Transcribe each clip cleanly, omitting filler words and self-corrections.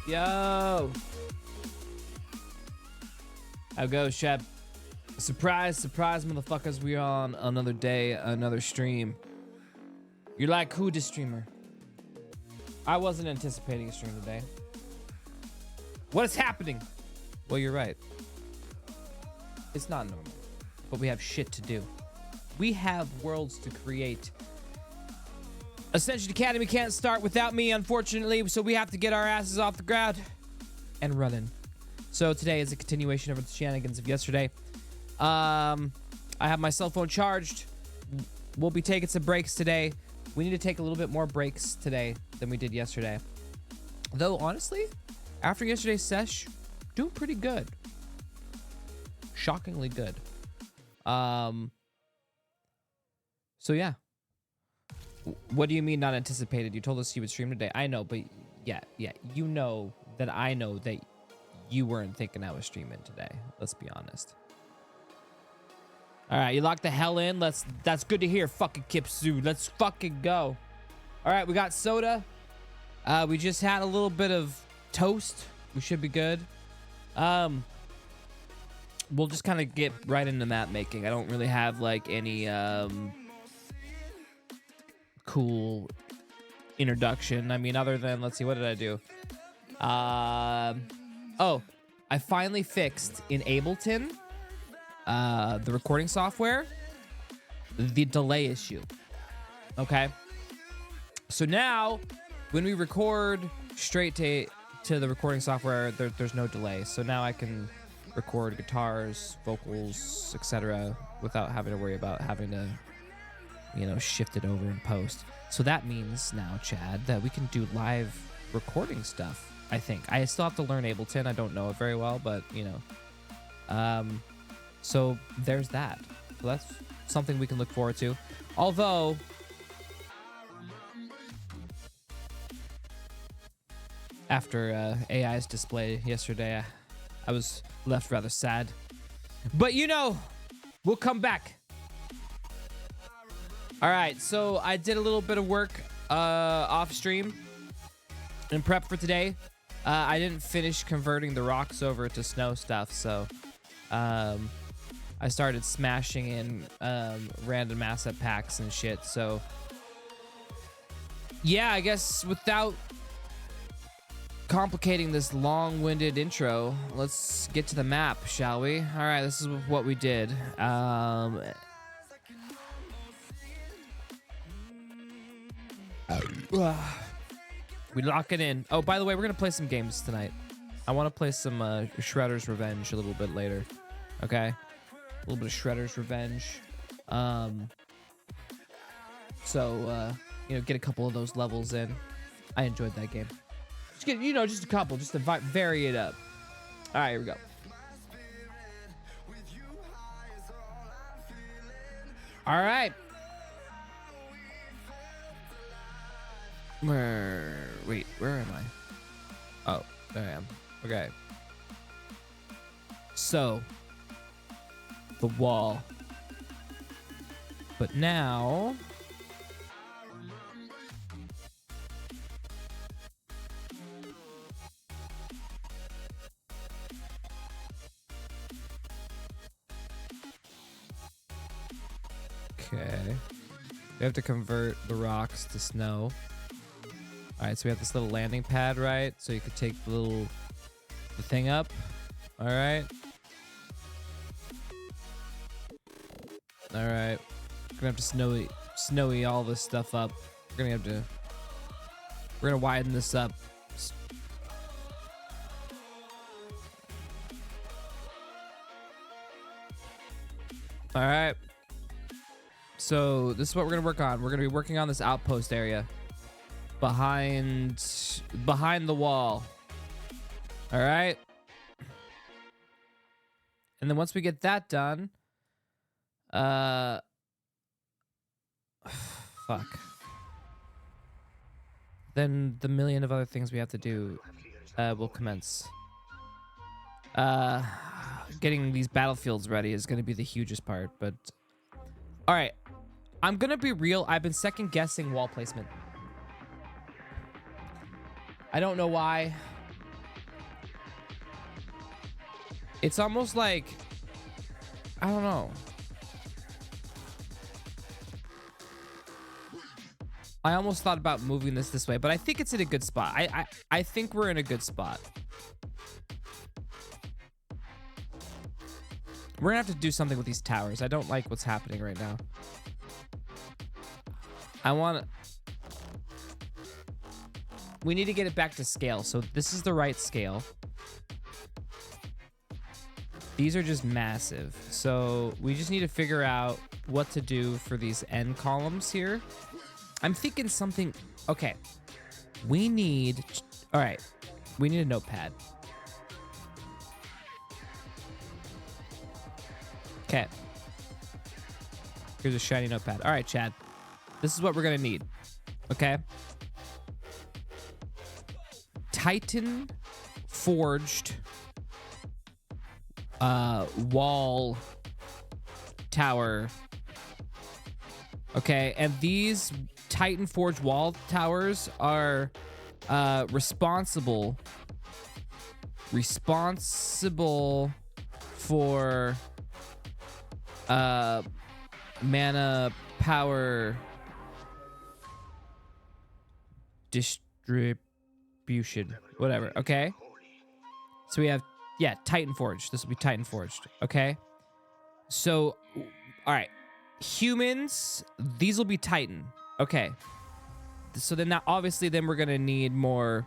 Yo. How goes, Shep? Surprise, surprise, motherfuckers. We're on another day, another stream. You're like, who this streamer? I wasn't anticipating a stream today. What is happening? Well, you're right. It's not normal, but we have shit to do. We have worlds to create. Ascension Academy can't start without me, unfortunately, so we have to get our asses off the ground and running. So today is a continuation of the shenanigans of yesterday. I have my cell phone charged. We'll be taking some breaks today. We need to take a little bit more breaks today than we did yesterday. Though, honestly, after yesterday's sesh, doing pretty good. Shockingly good. So yeah. What do you mean not anticipated? You told us you would stream today. I know, but yeah. You know that I know that you weren't thinking I was streaming today. Let's be honest. All right, you locked the hell in. That's good to hear. Fucking Kipsu. Let's fucking go. All right, we got soda. We just had a little bit of toast. We should be good. We'll just kind of get right into map making. I don't really have like any cool introduction. I mean, other than, let's see, what did I do? Oh, I finally fixed in Ableton, the recording software, the delay issue. Okay. So now when we record straight to the recording software, there's no delay. So now I can record guitars, vocals, etc. without having to worry about having to, shift it over in post. So that means now, Chad, that we can do live recording stuff, I think. I still have to learn Ableton. I don't know it very well, but, so there's that. So that's something we can look forward to. Although, after AI's display yesterday, I was left rather sad. But, we'll come back. All right, so I did a little bit of work off stream in prep for today. I didn't finish converting the rocks over to snow stuff, so I started smashing in random asset packs and shit. So yeah, I guess without complicating this long-winded intro, let's get to the map, shall we? All right, this is what we did. We lock it in. Oh, by the way, we're gonna play some games tonight. I want to play some Shredder's Revenge a little bit later. Okay, a little bit of Shredder's Revenge. So get a couple of those levels in. I enjoyed that game. Just get just a couple, just to vary it up. All right, here we go. All right. Where am I? Oh, there I am. Okay. So, the wall. But now, okay. We have to convert the rocks to snow. All right, so we have this little landing pad, right? So you could take the thing up. All right. All right. We're gonna have to snowy all this stuff up. We're gonna widen this up. All right. So this is what we're gonna work on. We're gonna be working on this outpost area. Behind the wall. All right. And then once we get that done, fuck. Then the million of other things we have to do will commence. Getting these battlefields ready is going to be the hugest part, but all right. I'm going to be real. I've been second guessing wall placement. I don't know why. It's almost like, I don't know. I almost thought about moving this way, but I think it's in a good spot. I think we're in a good spot. We're gonna have to do something with these towers. I don't like what's happening right now. We need to get it back to scale. So this is the right scale. These are just massive. So we just need to figure out what to do for these end columns here. I'm thinking something. Okay. We need. All right. We need a notepad. Okay. Here's a shiny notepad. All right, Chad. This is what we're going to need. Okay. Titan forged wall tower. Okay, and these Titan forged wall towers are responsible for mana power distribution, whatever. Okay, so we have, yeah, Titan forged. This will be Titan forged. Okay, so all right, humans, these will be Titan. Okay, so then now obviously then we're gonna need more.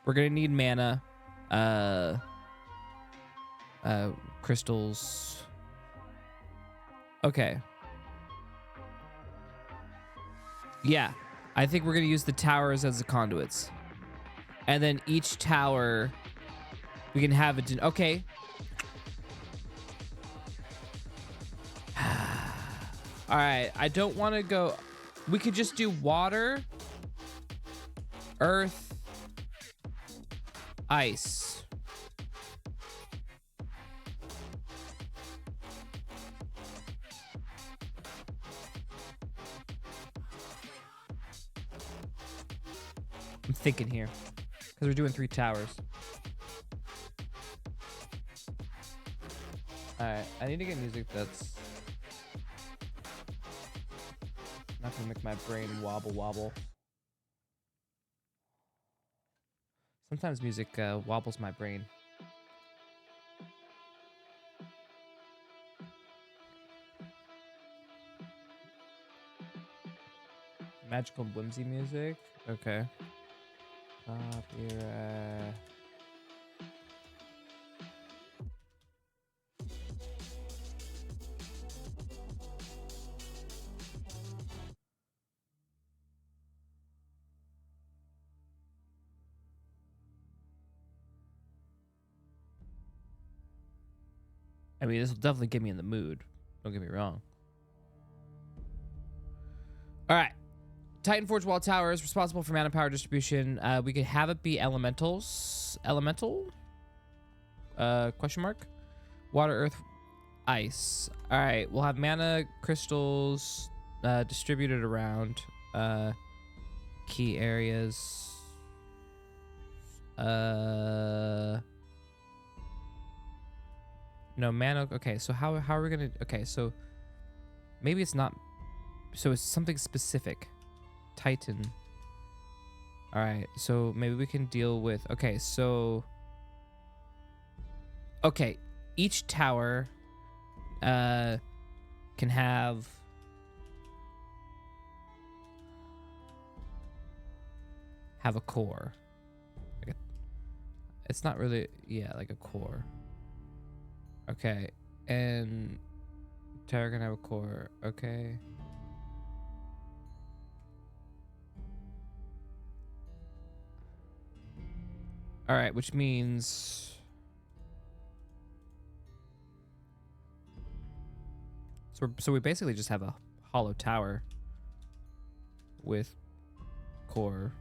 We're gonna need mana, crystals. Okay. Yeah, I think we're gonna use the towers as the conduits, and then each tower we can have it. Okay. All right. I don't want to go. We could just do water, earth, ice. I'm thinking here because we're doing 3 towers. All right, I need to get music that's not gonna make my brain wobble. Sometimes music wobbles my brain. Magical whimsy music. Okay. Copyright. I mean, this will definitely get me in the mood. Don't get me wrong. All right. Titan Forge Wall Tower is responsible for mana power distribution. We could have it be elementals. Elemental? Question mark? Water, earth, ice. All right. We'll have mana crystals distributed around key areas. No, mana. Okay, so how are we gonna? Okay, so maybe it's not. So it's something specific. Titan. All right, so maybe we can deal with. Okay, so. Okay, each tower can have a core. Like it's not really, yeah, like a core. Okay, and tower can have a core. Okay. All right, which means so we basically just have a hollow tower with core.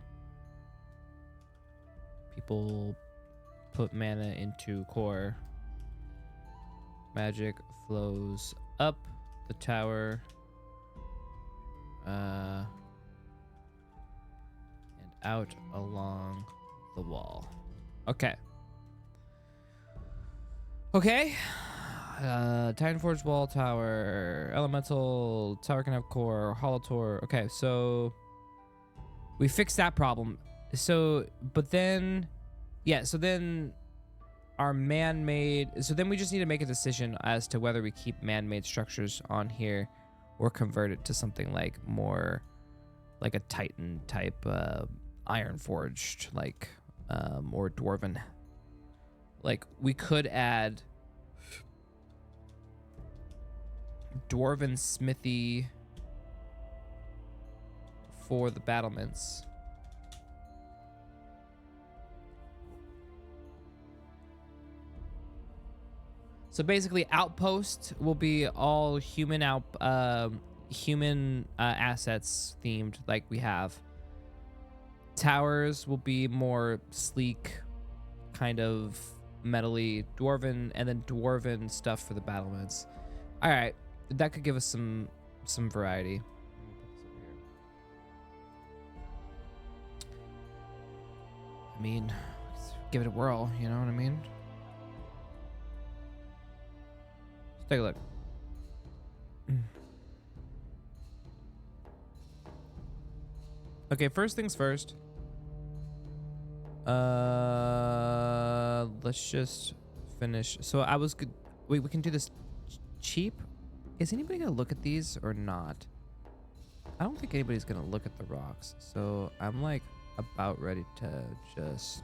People put mana into core. Magic flows up the tower and out along the wall. Okay. Okay. Titanforge wall tower, elemental tower can have core, hollow tor. Okay, so we fixed that problem. So, but then, yeah. So then, our man-made. So then we just need to make a decision as to whether we keep man-made structures on here, or convert it to something like more, like a Titan type, iron forged, like, or dwarven. Like we could add dwarven smithy for the battlements. So basically, outpost will be all human assets themed, like we have. Towers will be more sleek, kind of metally, dwarven, and then dwarven stuff for the battlements. All right, that could give us some variety. I mean, give it a whirl. You know what I mean? Let's take a look. Okay, first things first. Let's just finish. So I was good. Wait, we can do this cheap. Is anybody gonna look at these or not? I don't think anybody's gonna look at the rocks. So I'm like about ready to just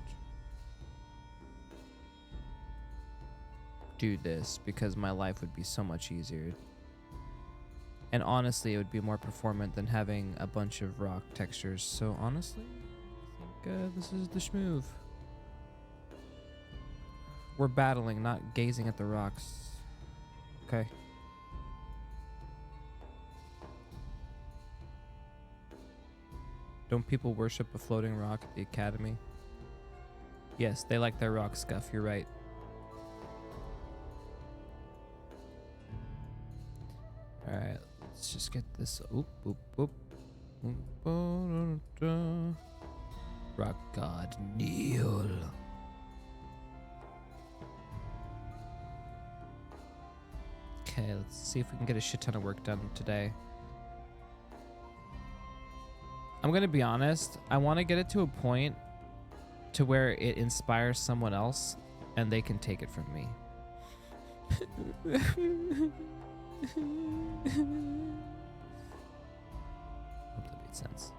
do this because my life would be so much easier. And honestly, it would be more performant than having a bunch of rock textures. So honestly, I think this is the schmoove. We're battling, not gazing at the rocks. Okay. Don't people worship a floating rock at the academy? Yes, they like their rock scuff. You're right. All right, let's just get this. Oop, oop, oop. Rock god kneel. Okay, let's see if we can get a shit ton of work done today. I'm gonna be honest, I want to get it to a point to where it inspires someone else and they can take it from me. Hope that made sense.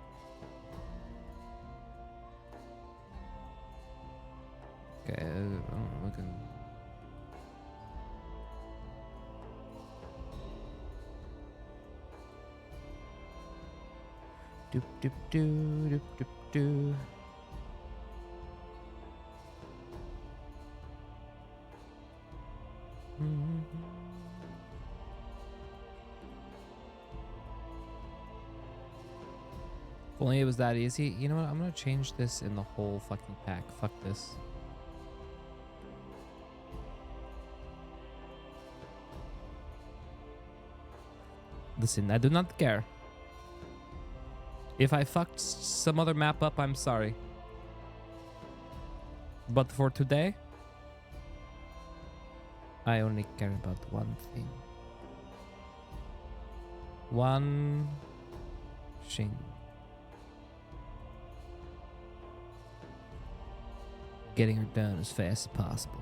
Okay, I'm looking. Doop doop doo doop doop doo. If only it was that easy. You know what? I'm gonna change this in the whole fucking pack. Fuck this. Listen, I do not care. If I fucked some other map up, I'm sorry. But for today, I only care about one thing. One thing. Getting her done as fast as possible.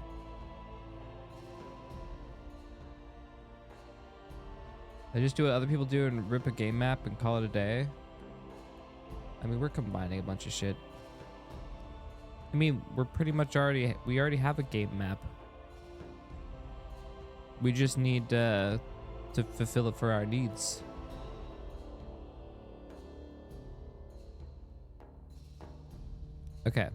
I just do what other people do and rip a game map and call it a day. I mean, we're combining a bunch of shit. I mean, we're pretty much we already have a game map. We just need to fulfill it for our needs. Okay.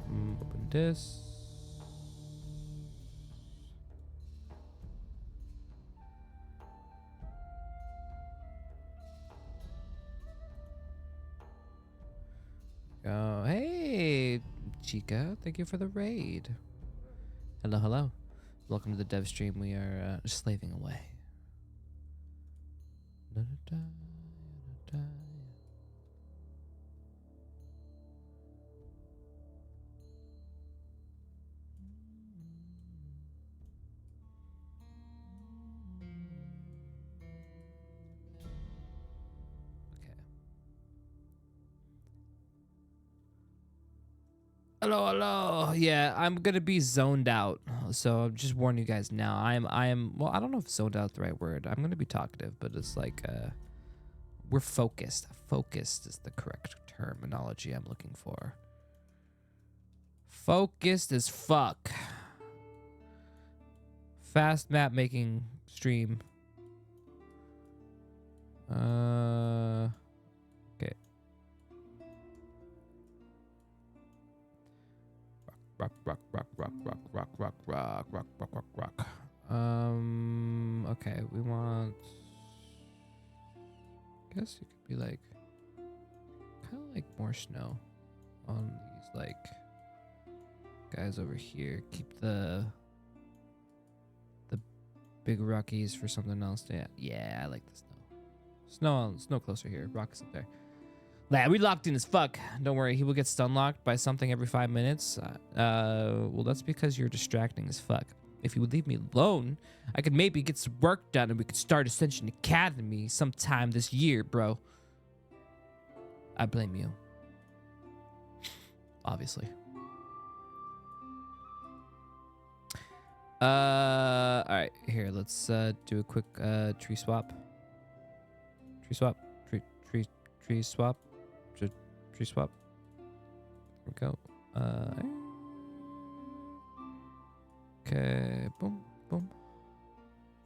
Open this. Oh, hey, Chica. Thank you for the raid. Hello, hello. Welcome to the dev stream. We are slaving away. Hello, hello. Yeah, I'm gonna be zoned out. So I'm just warning you guys now. I am well, I don't know if zoned out is the right word. I'm gonna be talkative, but it's like we're focused. Focused is the correct terminology I'm looking for. Focused as fuck. Fast map making stream. Okay. Rock, rock, rock, rock, rock, rock, rock, rock, rock, rock, rock, rock. Okay, we want. I guess it could be like, kind of like more snow on these like guys over here. Keep the big rockies for something else. Yeah, I like the snow. Snow closer here. Rocks up there. Lad, we locked in as fuck. Don't worry, he will get stun locked by something every 5 minutes. Well, that's because you're distracting as fuck. If you would leave me alone, I could maybe get some work done and we could start Ascension Academy sometime this year, bro. I blame you. Obviously. All right, here, let's do a quick tree swap. Tree swap. Tree swap. Tree swap. There we go. Okay, boom, boom.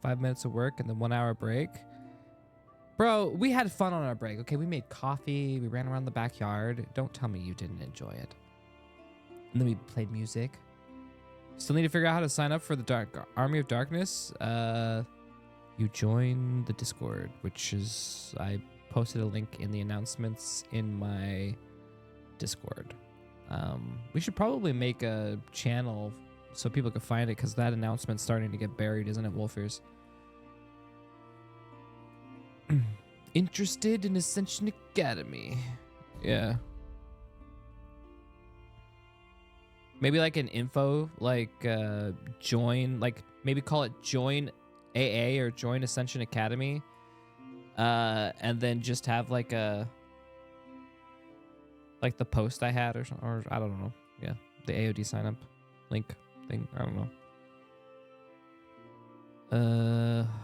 5 minutes of work and then 1 hour break. Bro, we had fun on our break, okay? We made coffee, we ran around the backyard. Don't tell me you didn't enjoy it. And then we played music. Still need to figure out how to sign up for the Army of Darkness. You join the Discord, which is, I posted a link in the announcements in my Discord. We should probably make a channel so people can find it, because that announcement's starting to get buried, isn't it, Wolfers? Interested in Ascension Academy. Yeah. Maybe like an info, like join, like maybe call it join AA or join Ascension Academy. And then just have like a, like the post I had or something, or I don't know. Yeah. The AOD sign up link thing. I don't know.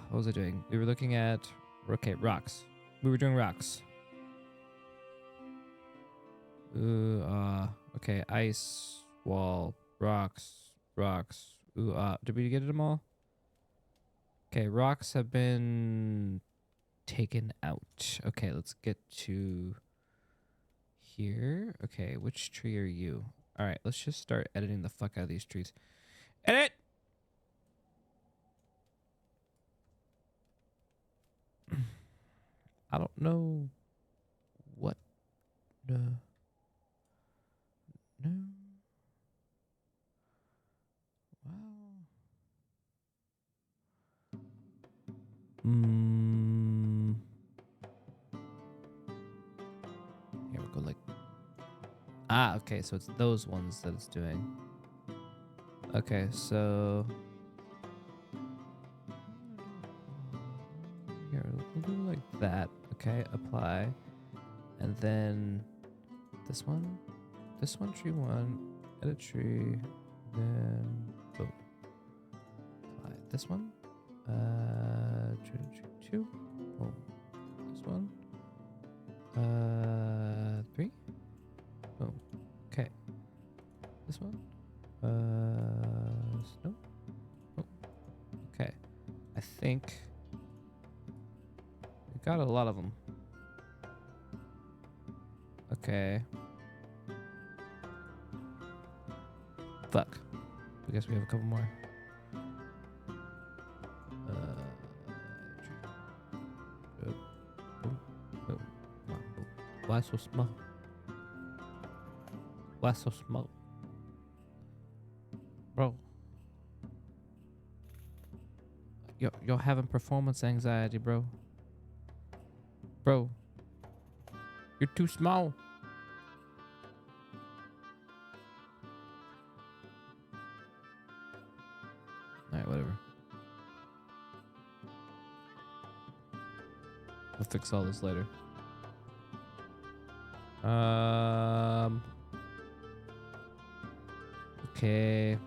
What was I doing? We were looking at, okay, rocks. We were doing rocks. Okay, ice, wall, rocks. Did we get them all? Okay, rocks have been taken out. Okay, let's get to here. Okay, which tree are you? All right, let's just start editing the fuck out of these trees. Edit! I don't know what the... No. Wow. Here we go, like... Ah, okay, so it's those ones that it's doing. Okay, so... Here, we'll do like that. Okay, apply. And then this one, tree one, edit tree, then boom. Apply this one, tree two, boom. This one, 3, boom. Okay. This one, no, boom. Okay. I think we got a lot of them. Okay. Fuck. I guess we have a couple more. Why so small? Why so small? Bro. You're having performance anxiety, bro. Bro. You're too small. Alright, whatever. We'll fix all this later. Okay.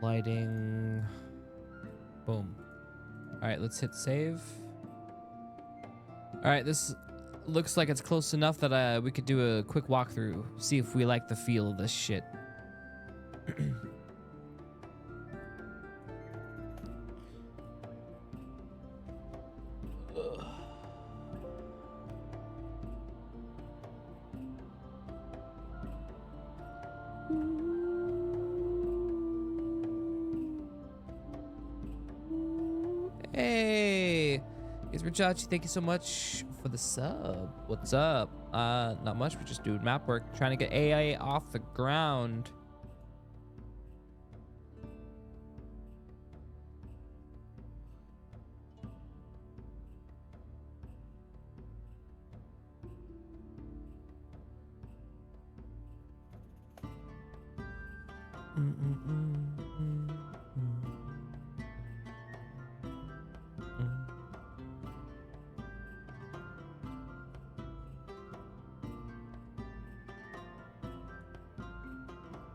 Lighting. Boom. All right, let's hit save. All right, this looks like it's close enough that we could do a quick walkthrough, see if we like the feel of this shit. Hey, it's Richachi. Thank you so much for the sub. What's up? Not much. We're just doing map work, trying to get AI off the ground.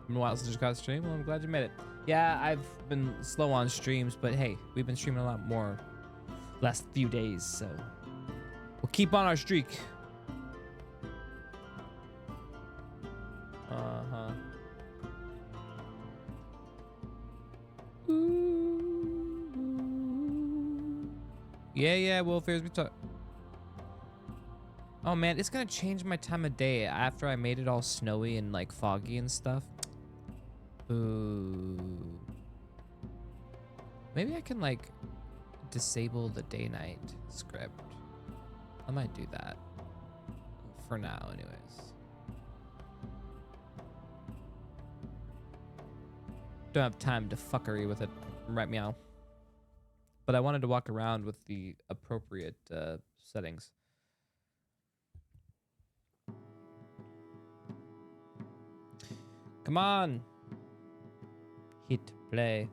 Been a while since you got a stream. Well, I'm glad you made it. Yeah, I've been slow on streams, but hey, we've been streaming a lot more last few days, so we'll keep on our streak. Uh-huh. Yeah, Wolfairs, we talk. Oh man, it's gonna change my time of day after I made it all snowy and like foggy and stuff. Ooh. Maybe I can like disable the day-night script. I might do that for now anyways. Don't have time to fuckery with it right meow. But I wanted to walk around with the appropriate settings. Come on. Hit play.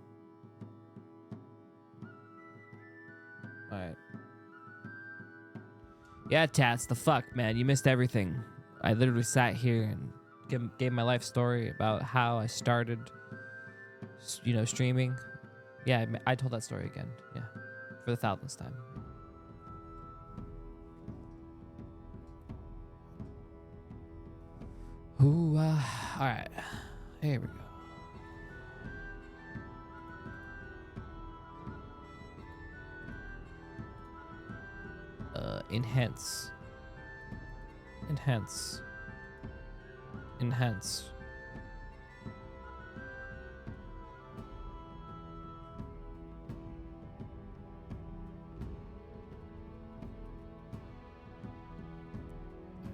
Alright. Yeah, Tats, the fuck, man. You missed everything. I literally sat here and gave my life story about how I started, you know, streaming. Yeah, I told that story again. Yeah. For the 1000th time. Ooh, alright. Here we go. Enhance. Enhance. Enhance.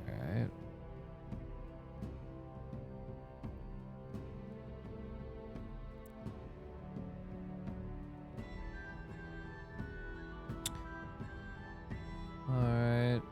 Alright. Alright.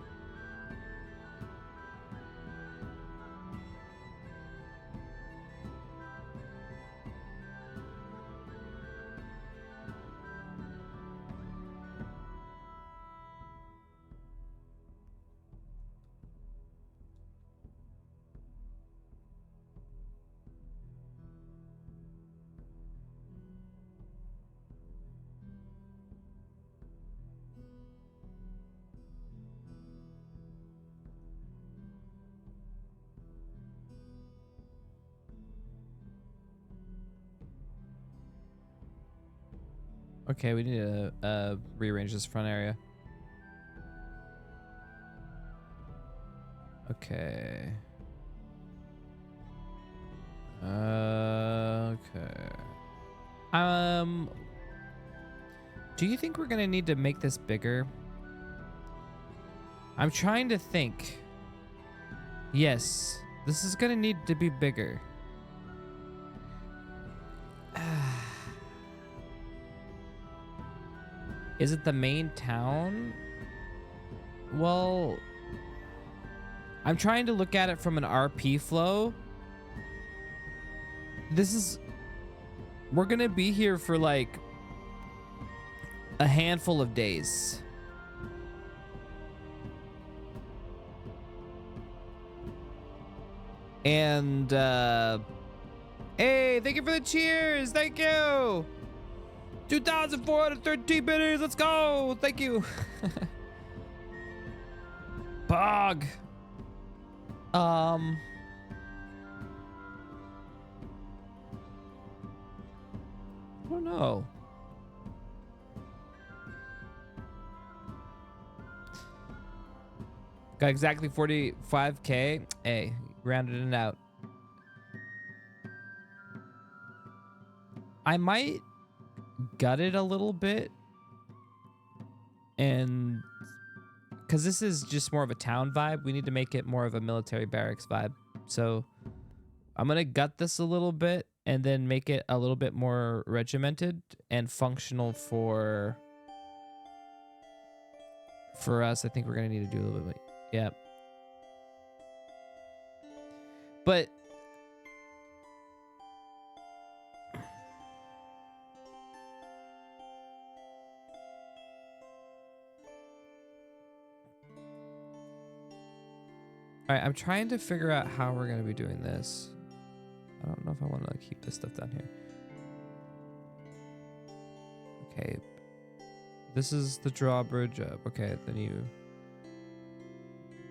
Okay, we need to rearrange this front area. Okay. Okay. Do you think we're gonna need to make this bigger? I'm trying to think. Yes, this is gonna need to be bigger. Is it the main town? Well, I'm trying to look at it from an RP flow. We're gonna be here for like a handful of days. And hey, thank you for the cheers. Thank you. 2,413 minutes. Let's go. Thank you. Bog. I don't know. Got exactly 45K. Hey, rounded it out. I might gut it a little bit, and because this is just more of a town vibe, we need to make it more of a military barracks vibe. So I'm gonna gut this a little bit and then make it a little bit more regimented and functional for us. I think we're gonna need to do a little bit. Yeah. But all right, I'm trying to figure out how we're gonna be doing this. I don't know if I want to keep this stuff down here. Okay, this is the drawbridge up. Okay, then you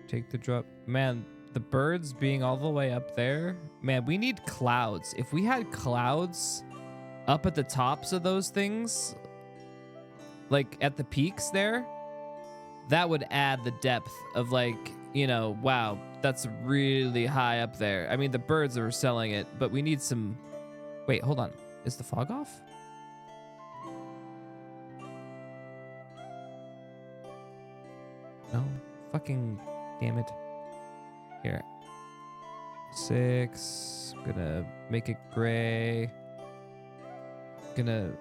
take the drop. Man, the birds being all the way up there. Man, we need clouds. If we had clouds up at the tops of those things, like at the peaks there, that would add the depth of like, you know, wow, that's really high up there. I mean, the birds are selling it, but we need some... Wait, hold on. Is the fog off? No. Fucking damn it. Here. 6. Gonna make it gray. Gonna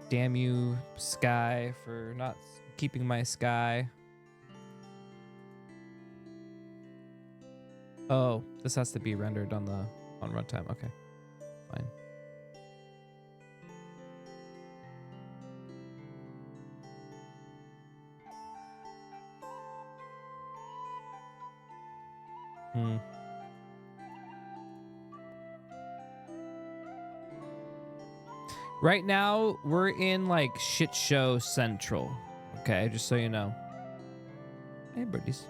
damn you, sky, for not keeping my sky. Oh, this has to be rendered on runtime. Okay, fine. Right now, we're in like shit show central. Okay, just so you know. Hey, birdies.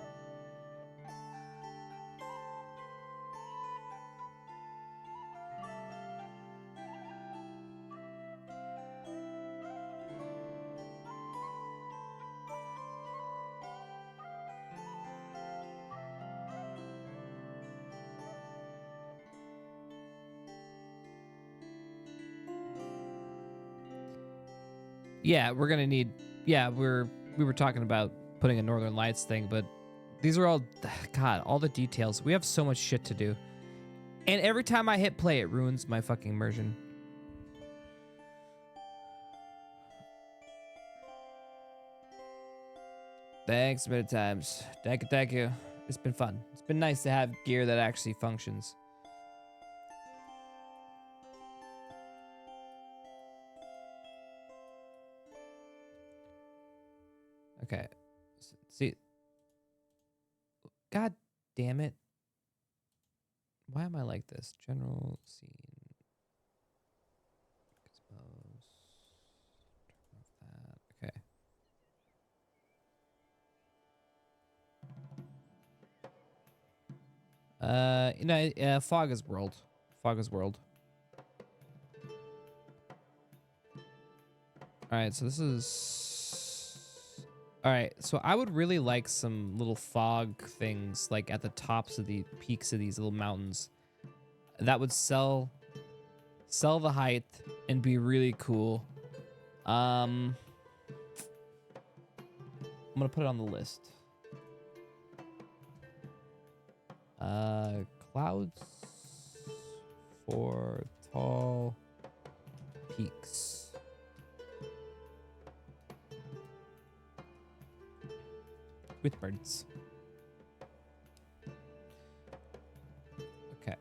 Yeah, we're gonna need. Yeah, we were talking about putting a Northern Lights thing, but these are all, God, all the details. We have so much shit to do, and every time I hit play, it ruins my fucking immersion. Thanks many times. Thank you, thank you. It's been fun. It's been nice to have gear that actually functions. Okay. See. God damn it. Why am I like this? General scene. Expose. Turn off that. Okay. Fog is world. Fog is world. All right, so this is... All right, so I would really like some little fog things like at the tops of the peaks of these little mountains. That would sell the height and be really cool. I'm gonna put it on the list. Clouds for tall peaks. With birds. Okay.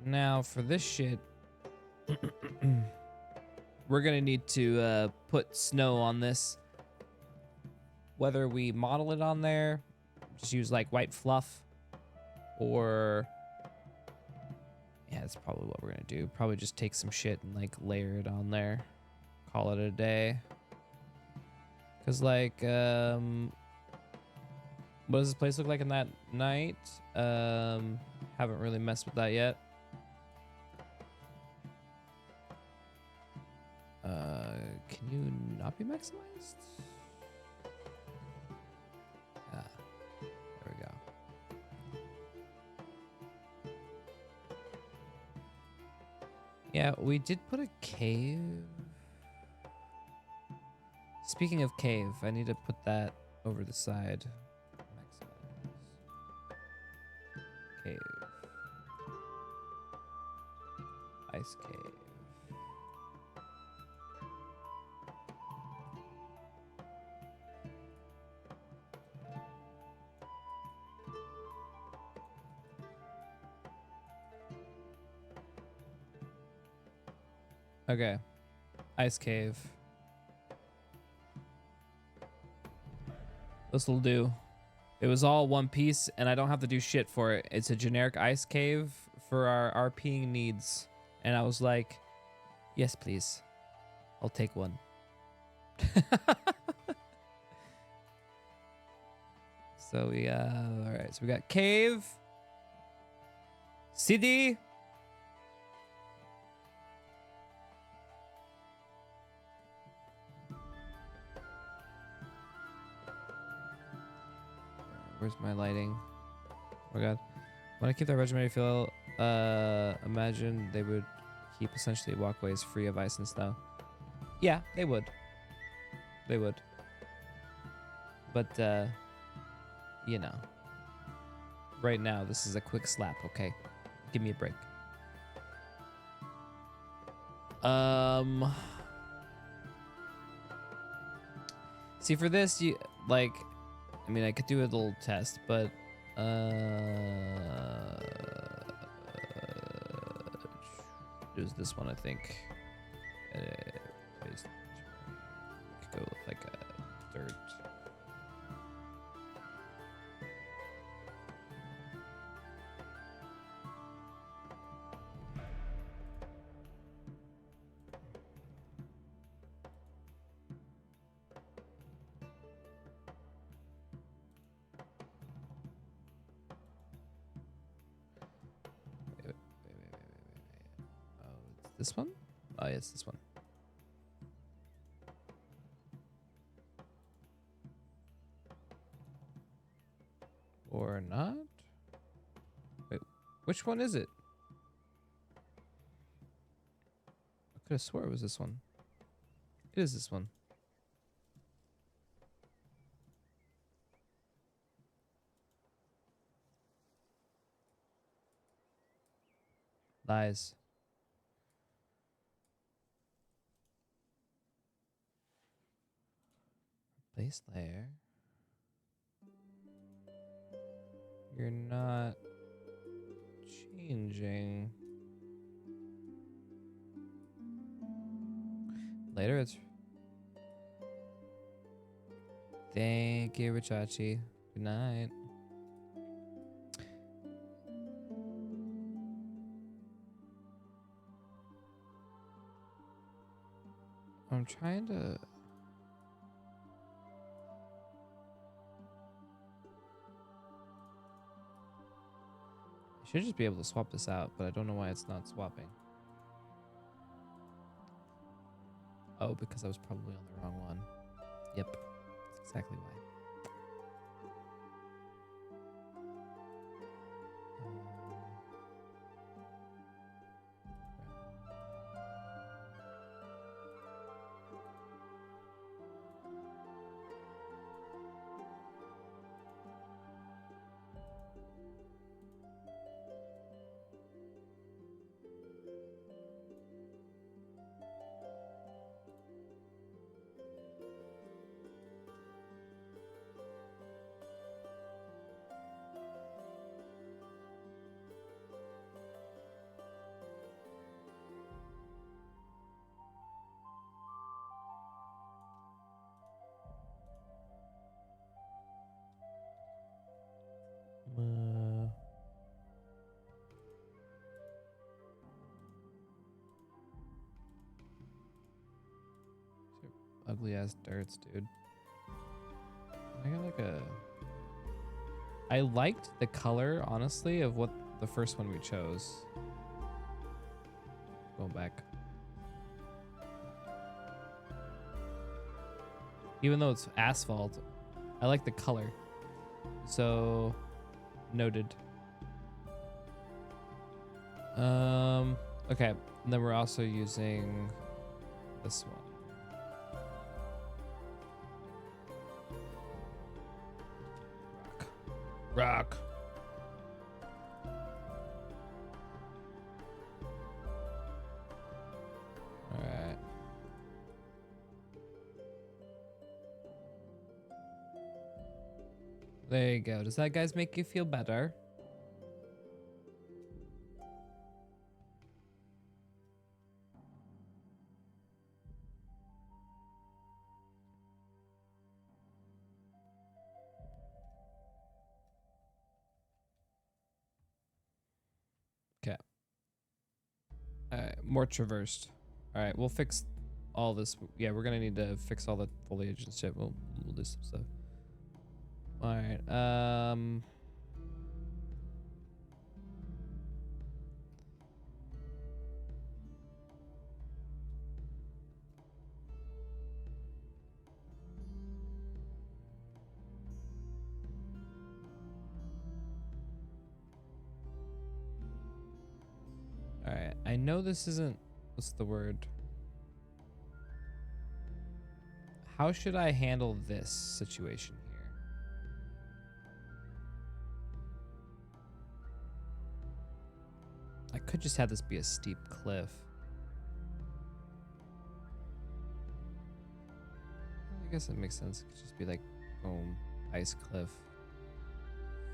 Now for this shit, We're gonna need to put snow on this. Whether we model it on there, just use like white fluff, or yeah, that's probably what we're gonna do. Probably just take some shit and like layer it on there. Call it a day. Cause like, what does this place look like in that night? Haven't really messed with that yet. Can you not be maximized? Ah, there we go. Yeah, we did put a cave. Speaking of cave, I need to put that over the side. Maximize. Cave. Ice cave. Okay. Ice cave. This will do. It was all one piece, and I don't have to do shit for it. It's a generic ice cave for our RPing needs. And I was like, yes, please. I'll take one. So we, all right. So we got cave. CD. Where's my lighting? Oh my god. When I keep that regimented feel, imagine they would keep essentially walkways free of ice and snow. Yeah, they would. They would. But, you know. Right now, this is a quick slap, okay? Give me a break. See, for this, you, like... I mean, I could do a little test, but it was this one, I think. Could go with like a dirt. This one? Oh, yes, this one. Or not? Wait, which one is it? I could have swore it was this one. It is this one. Lies. Base layer. You're not changing. Later, it's. Thank you, Richachi. Good night. I'm trying to. I should just be able to swap this out, but I don't know why it's not swapping. Oh, because I was probably on the wrong one. Yep, that's exactly why. ugly ass dirts, dude. I got like a. I liked the color, honestly, of what the first one we chose. Go back. Even though it's asphalt, I like the color. So, noted. Okay, and then we're also using this one. Rock. All right. There you go. Does that, guys, make you feel better? Okay. All right, more traversed. All right, we'll fix all this. Yeah, we're gonna need to fix all the foliage and shit. We'll do some stuff. All right. All right. I know this isn't. What's the word? How should I handle this situation here? I could just have this be a steep cliff. I guess it makes sense. It could just be like, boom, ice cliff.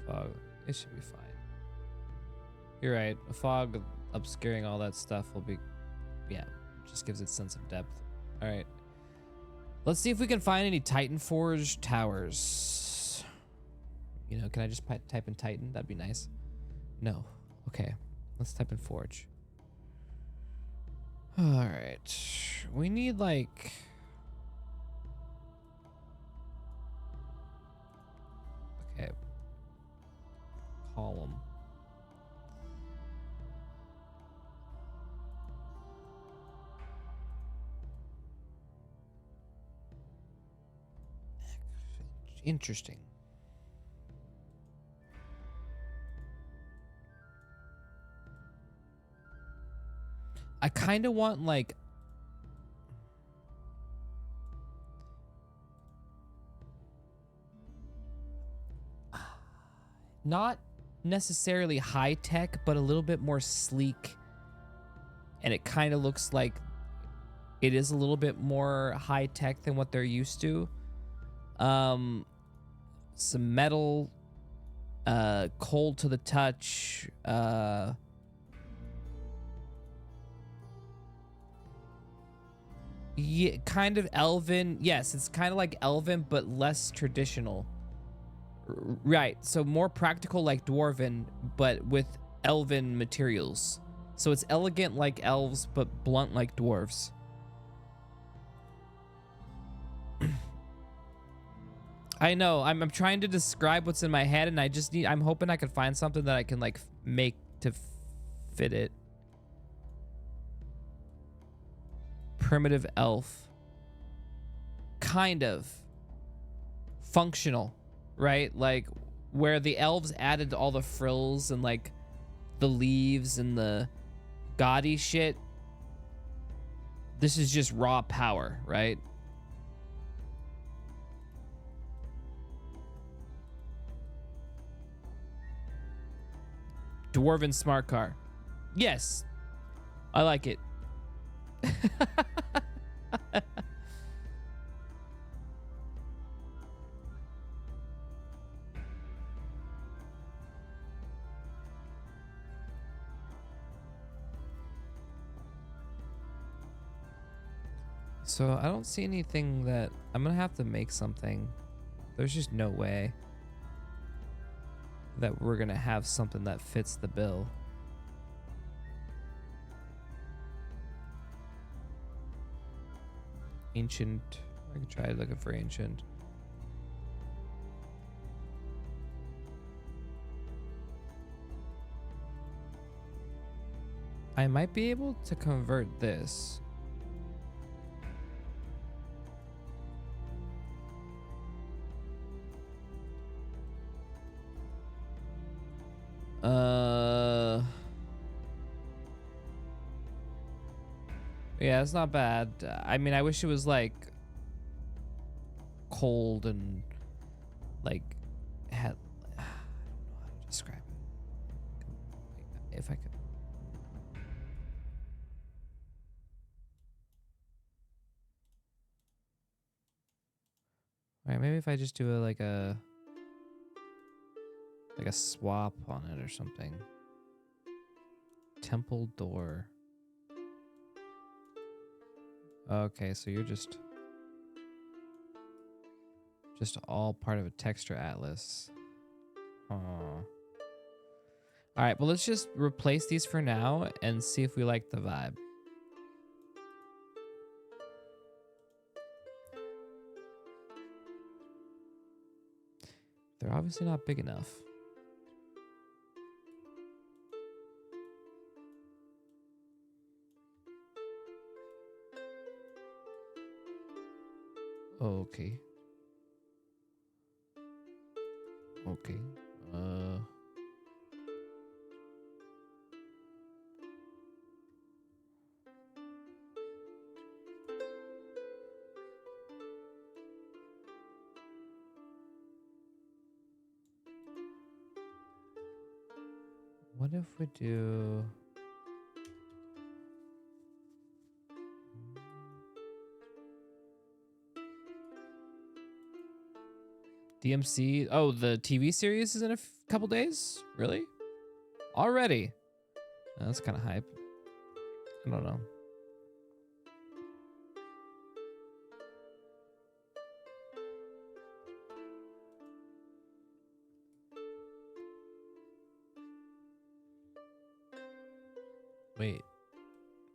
Fog. It should be fine. You're right. A fog obscuring all that stuff will be, yeah, just gives it a sense of depth. All right. Let's see if we can find any Titan Forge towers. You know, can I just type in Titan? That'd be nice. No. Okay. Let's type in Forge. All right. We need like... Okay. Column. Interesting. I kind of want like not necessarily high tech, but a little bit more sleek. And it kind of looks like it is a little bit more high tech than what they're used to. Some metal, cold to the touch, yeah, kind of elven. Yes, it's kind of like elven, but less traditional. Right, so more practical like dwarven, but with elven materials. So it's elegant like elves, but blunt like dwarves. I know. I'm trying to describe what's in my head, and I'm hoping I can find something that I can like make to fit it. Primitive elf. Kind of. Functional, right? Like where the elves added all the frills and like the leaves and the gaudy shit. This is just raw power, right? Dwarven smart car. Yes. I like it. So I don't see anything that I'm gonna have to make something. There's just no way that we're gonna have something that fits the bill. Ancient. I could try looking for ancient. I might be able to convert this. Yeah, it's not bad. I mean, I wish it was like cold and like had. I don't know how to describe it. If I could. All right, maybe if I just do like a swap on it or something. Temple door. Okay, so you're just all part of a texture atlas. Huh. All right, well, let's just replace these for now and see if we like the vibe. They're obviously not big enough. Okay. Okay. What if we do... DMC? Oh, the TV series is in a couple days? Really? Already? That's kind of hype. I don't know. Wait.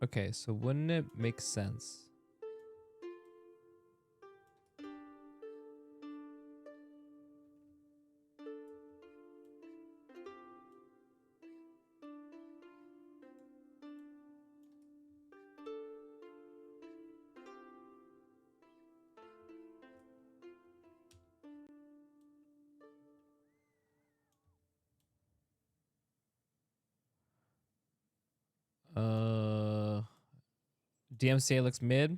Okay, so wouldn't it make sense? DMCA looks mid.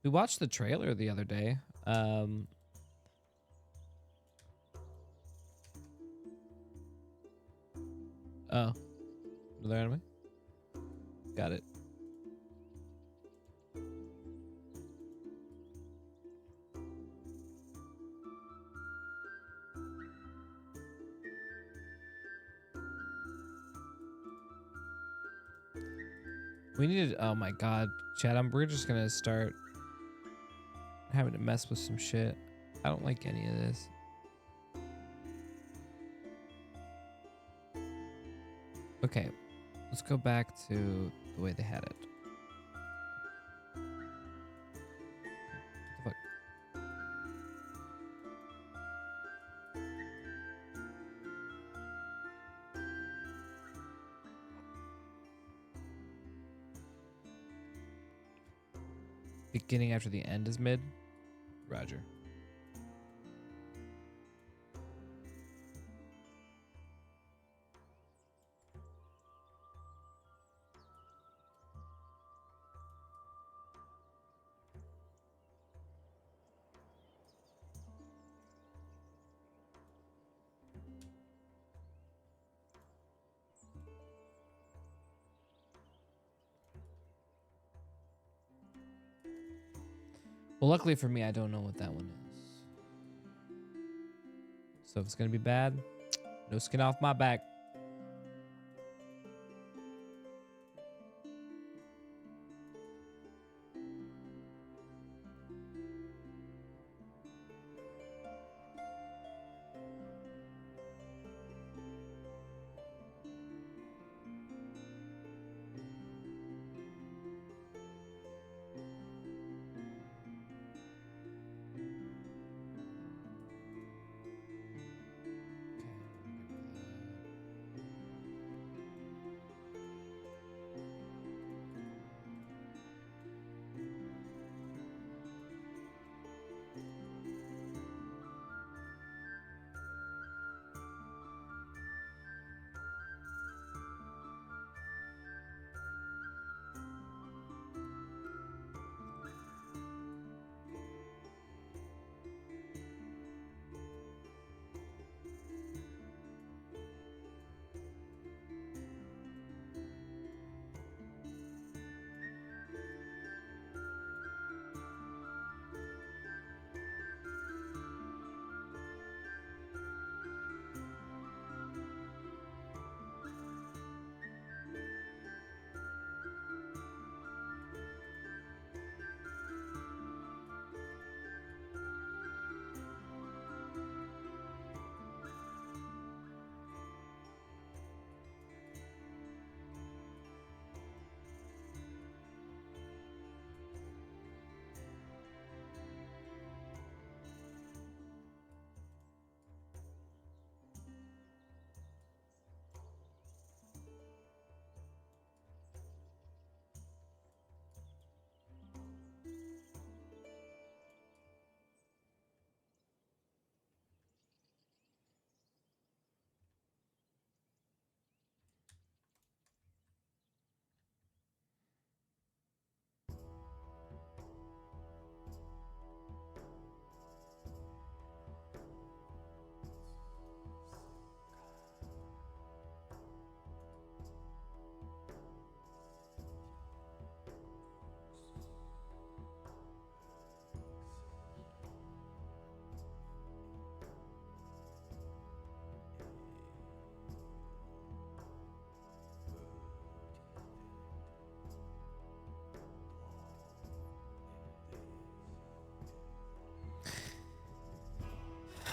We watched the trailer the other day. Oh, another enemy. Got it. We needed. Oh my god, Chad. We're just gonna start having to mess with some shit. I don't like any of this. Okay, let's go back to the way they had it. What the fuck? Beginning after the end is mid. Roger. Well, luckily for me, I don't know what that one is. So if it's gonna be bad, no skin off my back.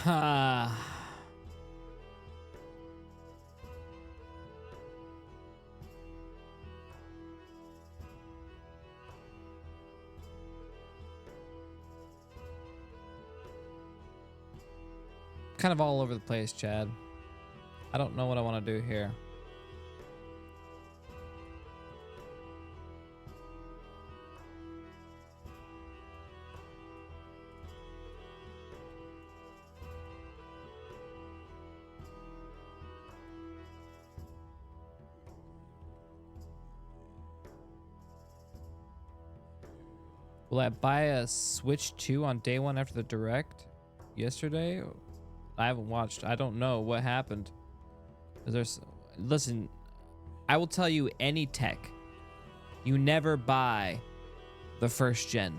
Kind of all over the place, Chad. I don't know what I want to do here. Will I buy a Switch 2 on day one after the direct yesterday? I haven't watched. I don't know what happened. Listen, I will tell you any tech. You never buy the first gen.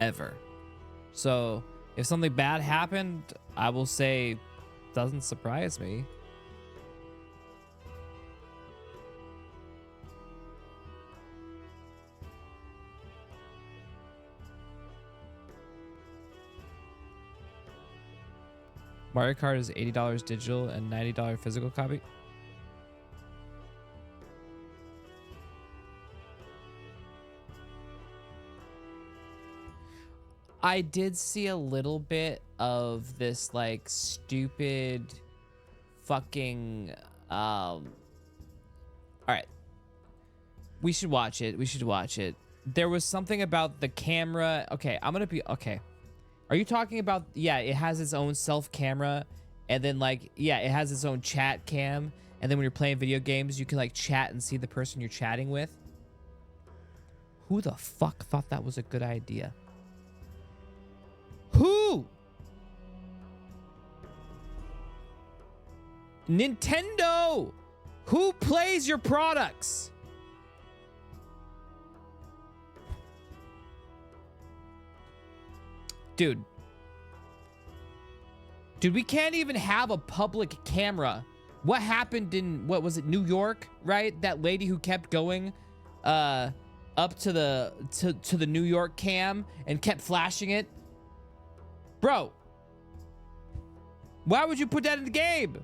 Ever. So if something bad happened, I will say doesn't surprise me. Mario Kart is $80 digital and $90 physical copy. I did see a little bit of this like stupid fucking all right. We should watch it. We should watch it. There was something about the camera. Okay, I'm going to be okay. Are you talking about, yeah, it has its own self camera and then like, yeah, it has its own chat cam. And then when you're playing video games, you can like chat and see the person you're chatting with. Who the fuck thought that was a good idea? Who? Nintendo! Who plays your products? Dude, we can't even have a public camera. What happened in, what was it, New York, right? That lady who kept going up to the New York cam and kept flashing it. Bro, why would you put that in the game?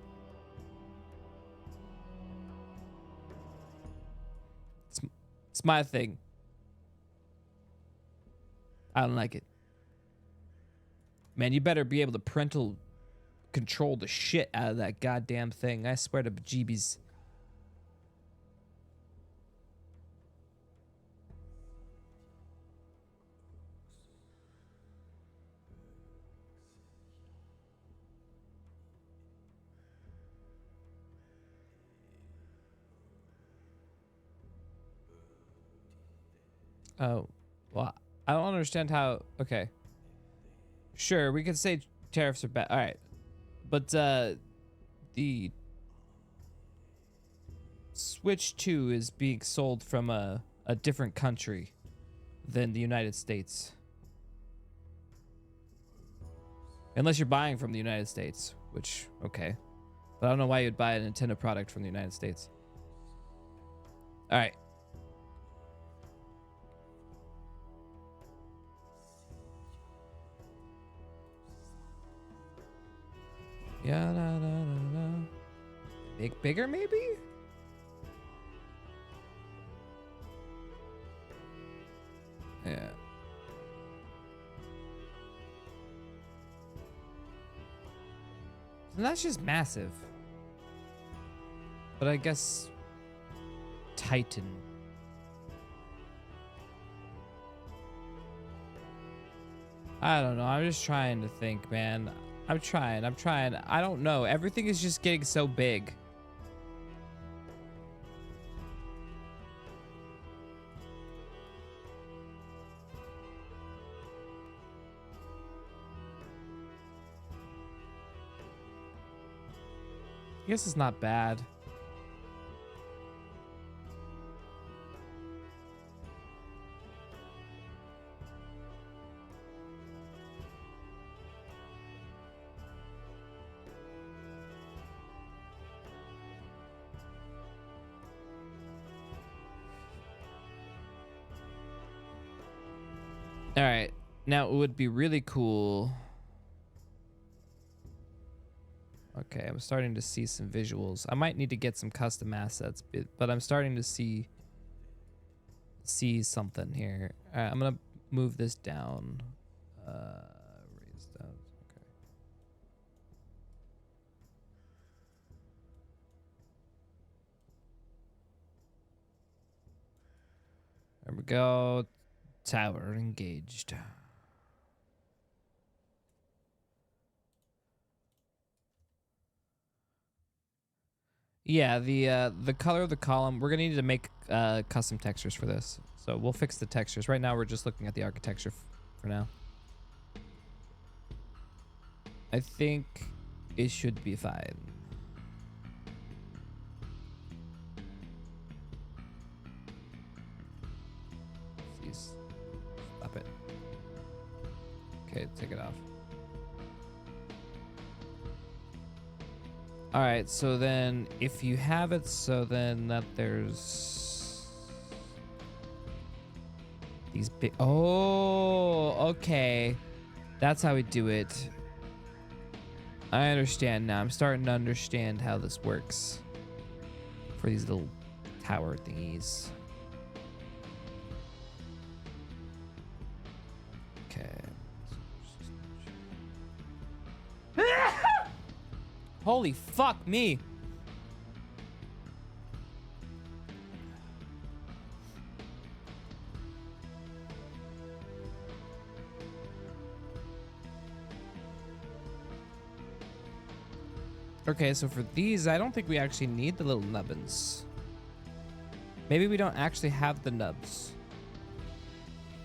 It's my thing. I don't like it. Man, you better be able to parental control the shit out of that goddamn thing. I swear to bejeebies. Oh, well, I don't understand how. Okay. Sure, we could say tariffs are bad. All right. But the Switch 2 is being sold from a different country than the United States. Unless you're buying from the United States, which, okay. But I don't know why you'd buy a Nintendo product from the United States. All right. Yeah, da, da, da, da. Bigger maybe? Yeah. And that's just massive. But I guess Titan. I don't know. I'm just trying to think, man. I'm trying. I don't know. Everything is just getting so big. I guess it's not bad. All right. Now it would be really cool Okay, I'm starting to see some visuals. I might need to get some custom assets, but I'm starting to see something here. All right, I'm gonna move this down. Raise that. Okay. There we go. Tower engaged. Yeah, the color of the column, we're gonna need to make custom textures for this. So we'll fix the textures. Right now we're just looking at the architecture for now. I think it should be fine. Please stop it. Okay, take it off. All right, so then if you have it so then that there's these big, oh, okay. That's how we do it. I understand now. I'm starting to understand how this works for these little tower thingies. Okay. Holy fuck me. Okay, so for these, I don't think we actually need the little nubbins. Maybe we don't actually have the nubs.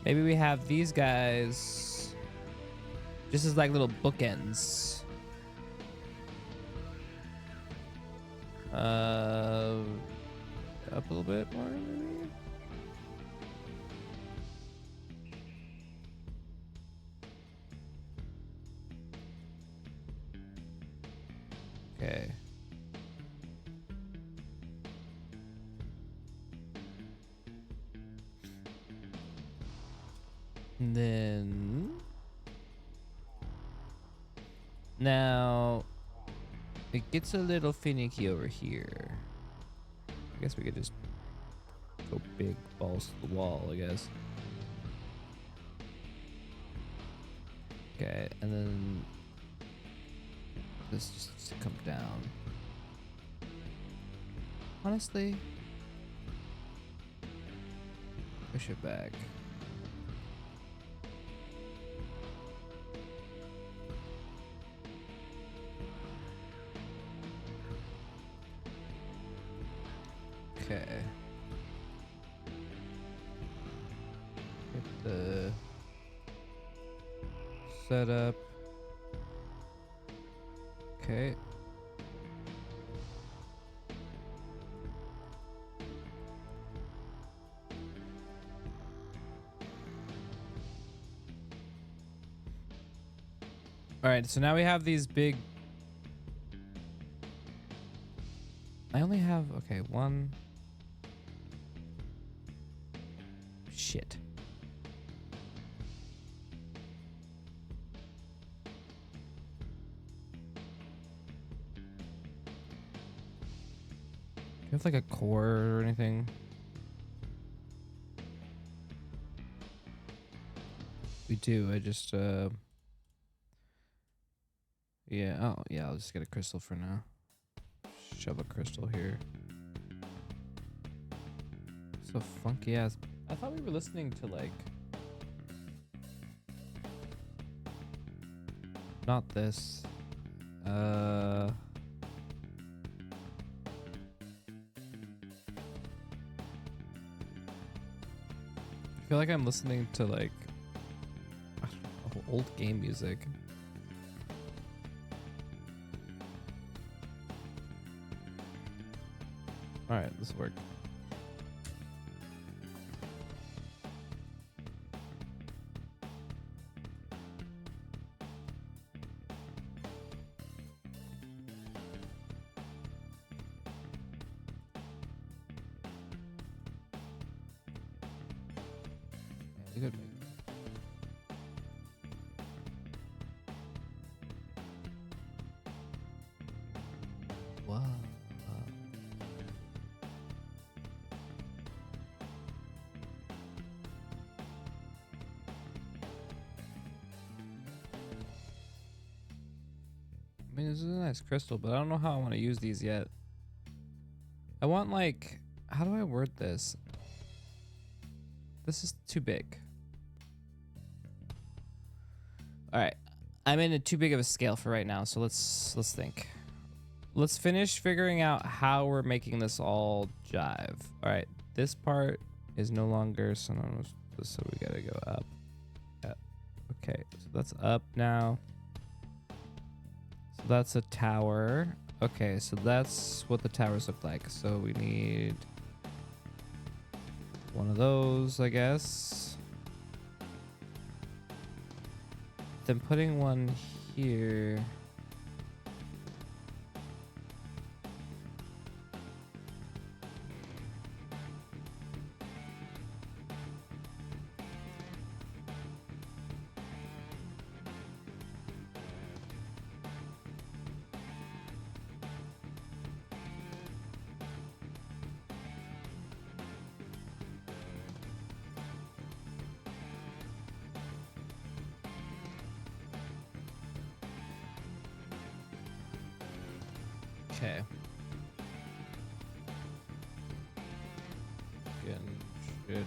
Maybe we have these guys just as like little bookends. Up a little bit more, maybe? Okay. And then now it gets a little finicky over here. I guess we could just go big balls to the wall, I guess. Okay, and then this just needs to come down. Honestly, push it back. Okay. Get the setup. Okay. All right, so now we have these big. I only have, okay, one. Shit. Do you have like a core or anything? We do. I just yeah, oh yeah, I'll just get a crystal for now. Shove a crystal here. So funky ass. I thought we were listening to like not this. I feel like I'm listening to like I don't know, old game music. All right, this will work. Yeah, good. Whoa. I mean, this is a nice crystal, but I don't know how I want to use these yet. I want, like, how do I word this? This is too big. All right, I'm in a too big of a scale for right now, so let's think. Let's finish figuring out how we're making this all jive. All right, this part is no longer so we gotta go up. Yeah. Okay, so that's up now. So that's a tower. Okay, so that's what the towers look like. So we need one of those, I guess. Then putting one here. Okay. Again, should.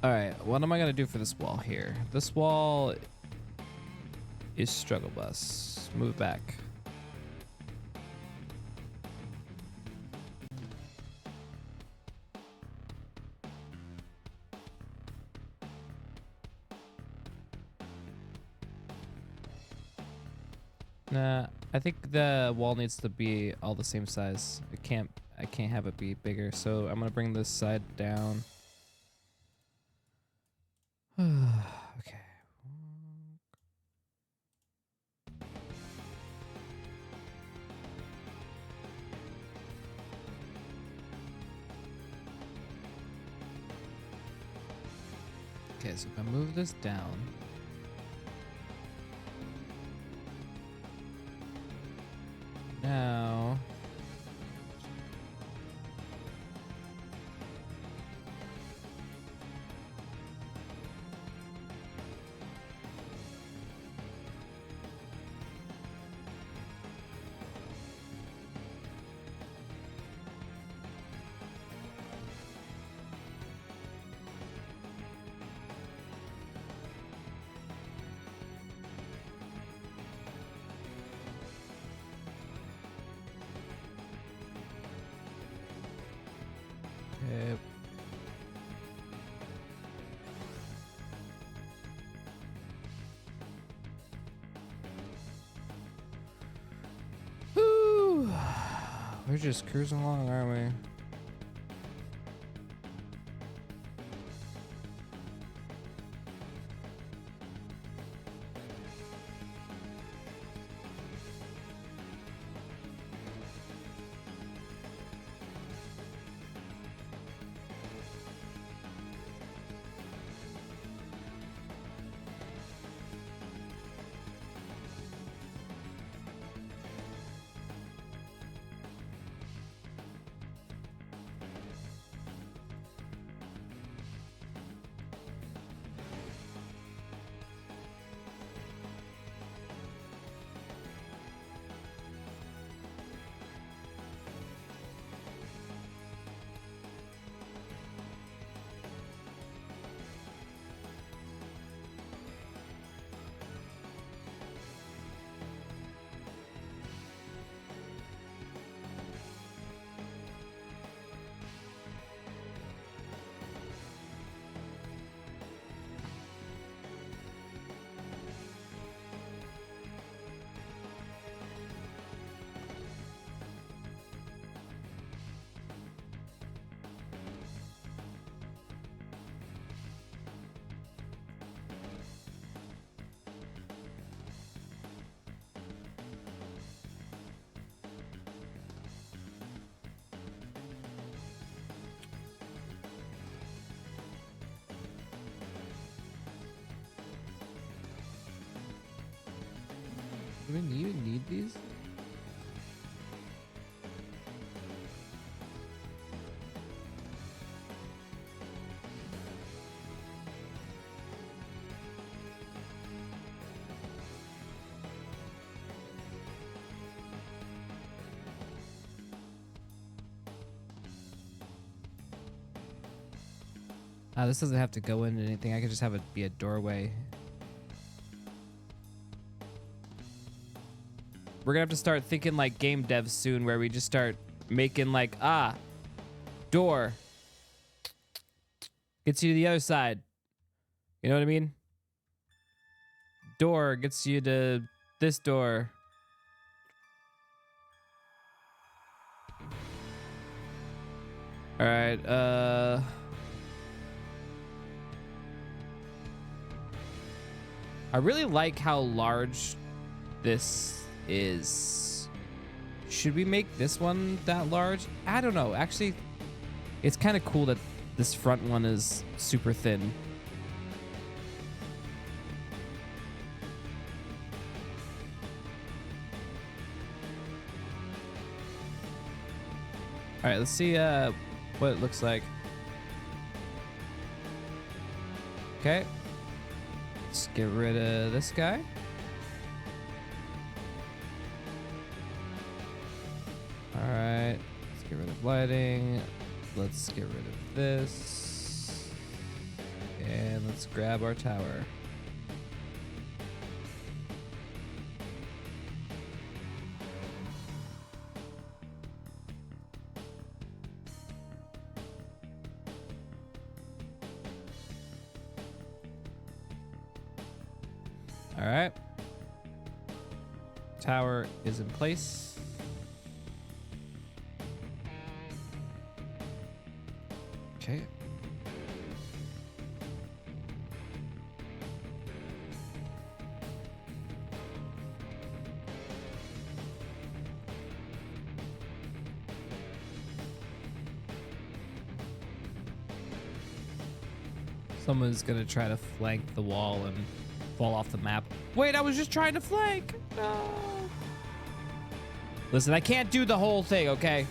All right, what am I gonna do for this wall here? This wall is struggle bus. Move back. Nah, I think the wall needs to be all the same size. I can't have it be bigger. So I'm gonna bring this side down. Okay. Okay, so if I move this down. Now. Okay. Whew. We're just cruising along, aren't we? Do we even need these? This doesn't have to go into anything. I could just have it be a doorway. We're gonna have to start thinking like game devs soon, where we just start making like, door gets you to the other side. You know what I mean? Door gets you to this door. All right, I really like how large this is. Should we make this one that large? I don't know. Actually, it's kind of cool that this front one is super thin. All right, let's see what it looks like. Okay. Let's get rid of this guy. All right, let's get rid of lighting. Let's get rid of this. And let's grab our tower. All right. Tower is in place. Okay. Someone's gonna try to flank the wall and fall off the map. Wait, I was just trying to flank. No. Listen, I can't do the whole thing, okay?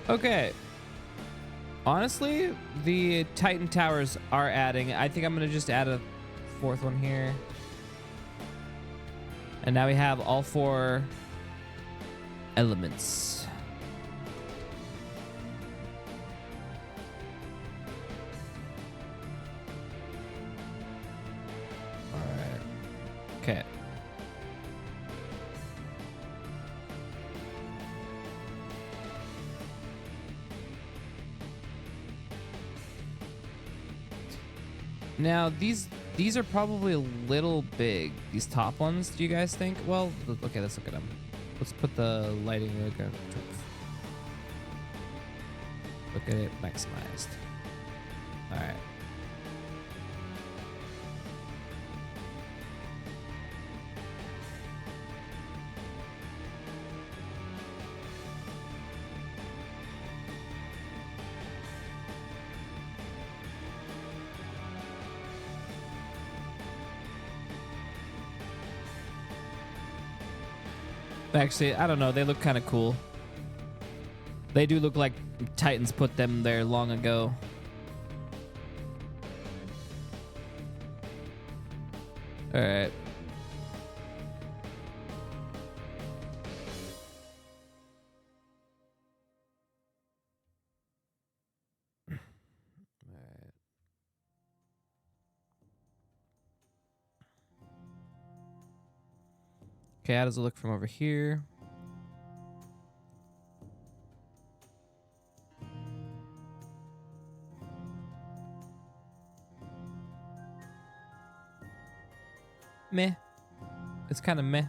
Okay. Honestly, the Titan towers are adding. I think I'm gonna just add a fourth one here. And now we have all four elements. All right. Okay. Now these are probably a little big. These top ones, do you guys think? Well, okay, let's look at them. Let's put the lighting look at it maximized. All right. Actually, I don't know. They look kind of cool. They do look like Titans put them there long ago. All right. Okay, how does it look from over here? Meh. It's kind of meh.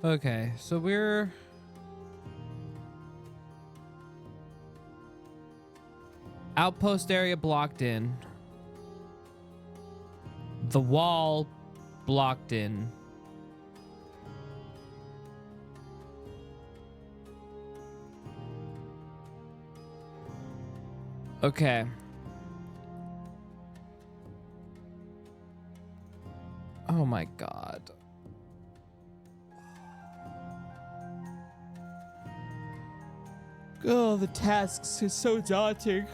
Okay, so we're outpost area blocked in. The wall blocked in. Okay. Oh my god. Oh, the tasks is so daunting.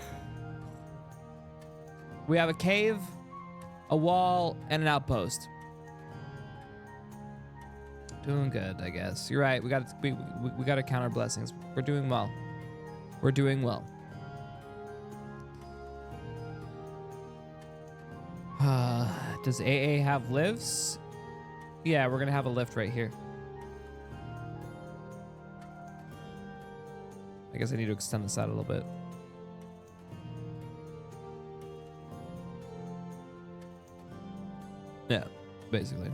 We have a cave, a wall, and an outpost. Doing good, I guess. You're right. We got to count our blessings. We're doing well. We're doing well. Does AA have lifts? Yeah, we're gonna have a lift right here. I guess I need to extend this out a little bit. Yeah, basically.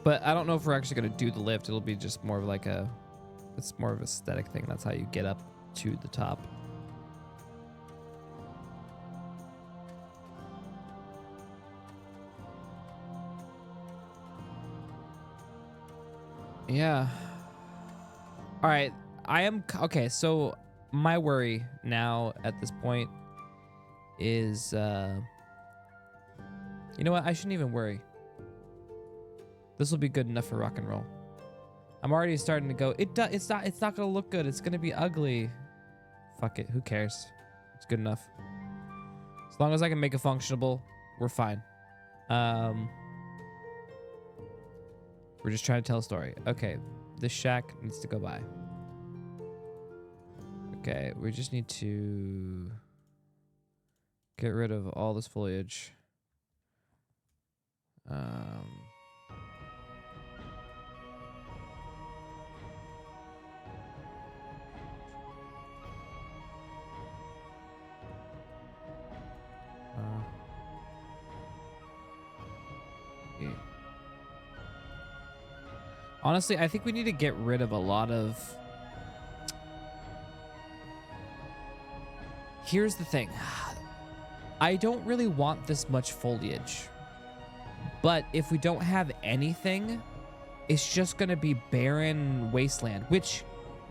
But I don't know if we're actually gonna do the lift. It'll be just more of like it's more of an aesthetic thing. That's how you get up to the top. Yeah. All right. Okay. So my worry now at this point is, you know what? I shouldn't even worry. This will be good enough for rock and roll. I'm already starting to go. It's not gonna look good. It's gonna be ugly. Fuck it. Who cares? It's good enough. As long as I can make it functionable, we're fine. We're just trying to tell a story. Okay, this shack needs to go by. Okay, we just need to get rid of all this foliage. Yeah. Honestly, I think we need to get rid of a lot of... Here's the thing. I don't really want this much foliage. But if we don't have anything, it's just going to be barren wasteland, which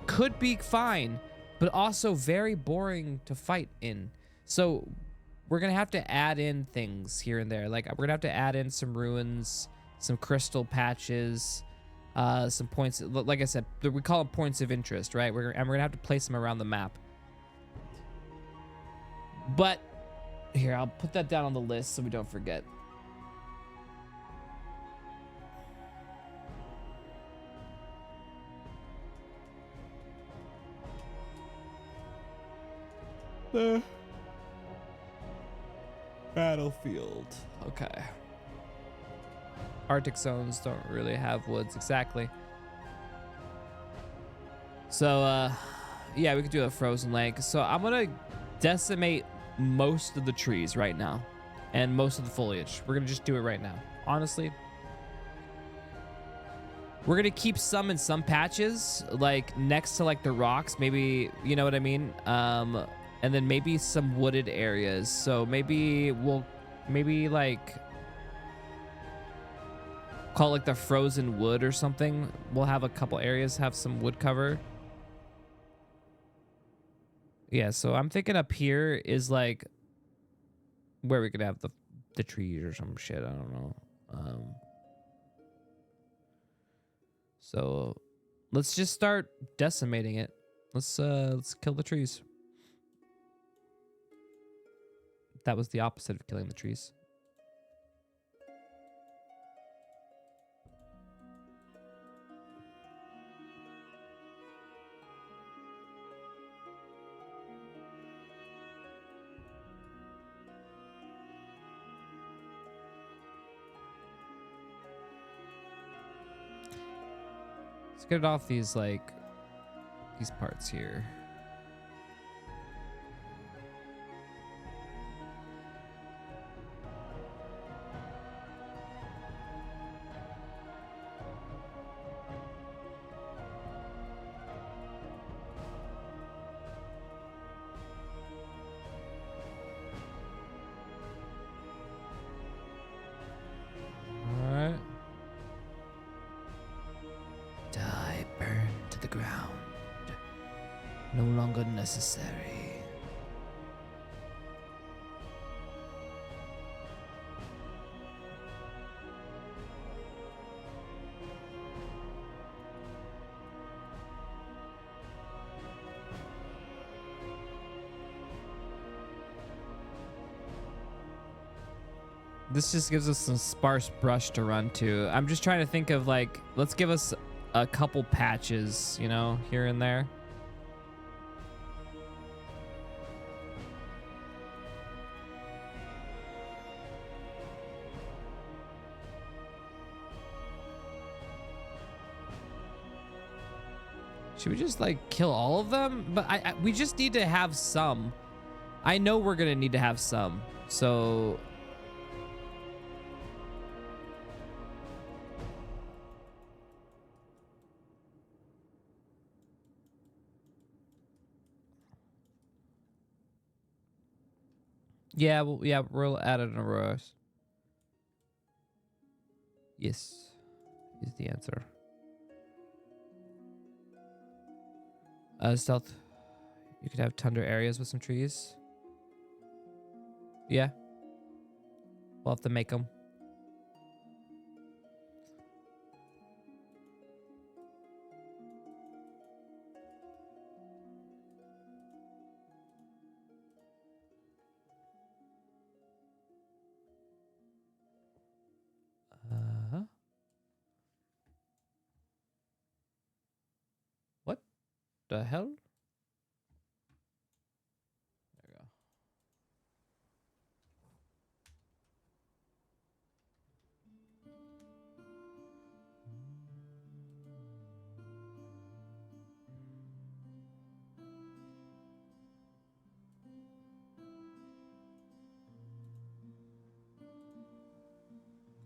could be fine, but also very boring to fight in. So we're going to have to add in things here and there. Like, we're going to have to add in some ruins, some crystal patches, some points. Like I said, we call them points of interest, right? We're going to have to place them around the map. But here, I'll put that down on the list so we don't forget. The battlefield. Okay. Arctic zones don't really have woods, exactly. So, yeah, we could do a frozen lake. So I'm gonna decimate most of the trees right now, and most of the foliage. We're gonna just do it right now. Honestly, we're gonna keep some in some patches, like next to like the rocks, maybe, you know what I mean? And then maybe some wooded areas. So maybe like call it like the frozen wood or something. We'll have a couple areas have some wood cover. Yeah, so I'm thinking up here is like where we could have the trees or some shit. I don't know. So let's just start decimating it. Let's kill the trees. That was the opposite of killing the trees. Let's get it off these parts here. unnecessary. This just gives us some sparse brush to run to. I'm just trying to think of like, let's give us a couple patches, you know, here and there. Should we just like kill all of them? But we just need to have some. I know we're gonna need to have some. So yeah, we'll add it in a rush. Yes, is the answer. Stealth. You could have tundra areas with some trees. Yeah. We'll have to make them. What the hell? There we go.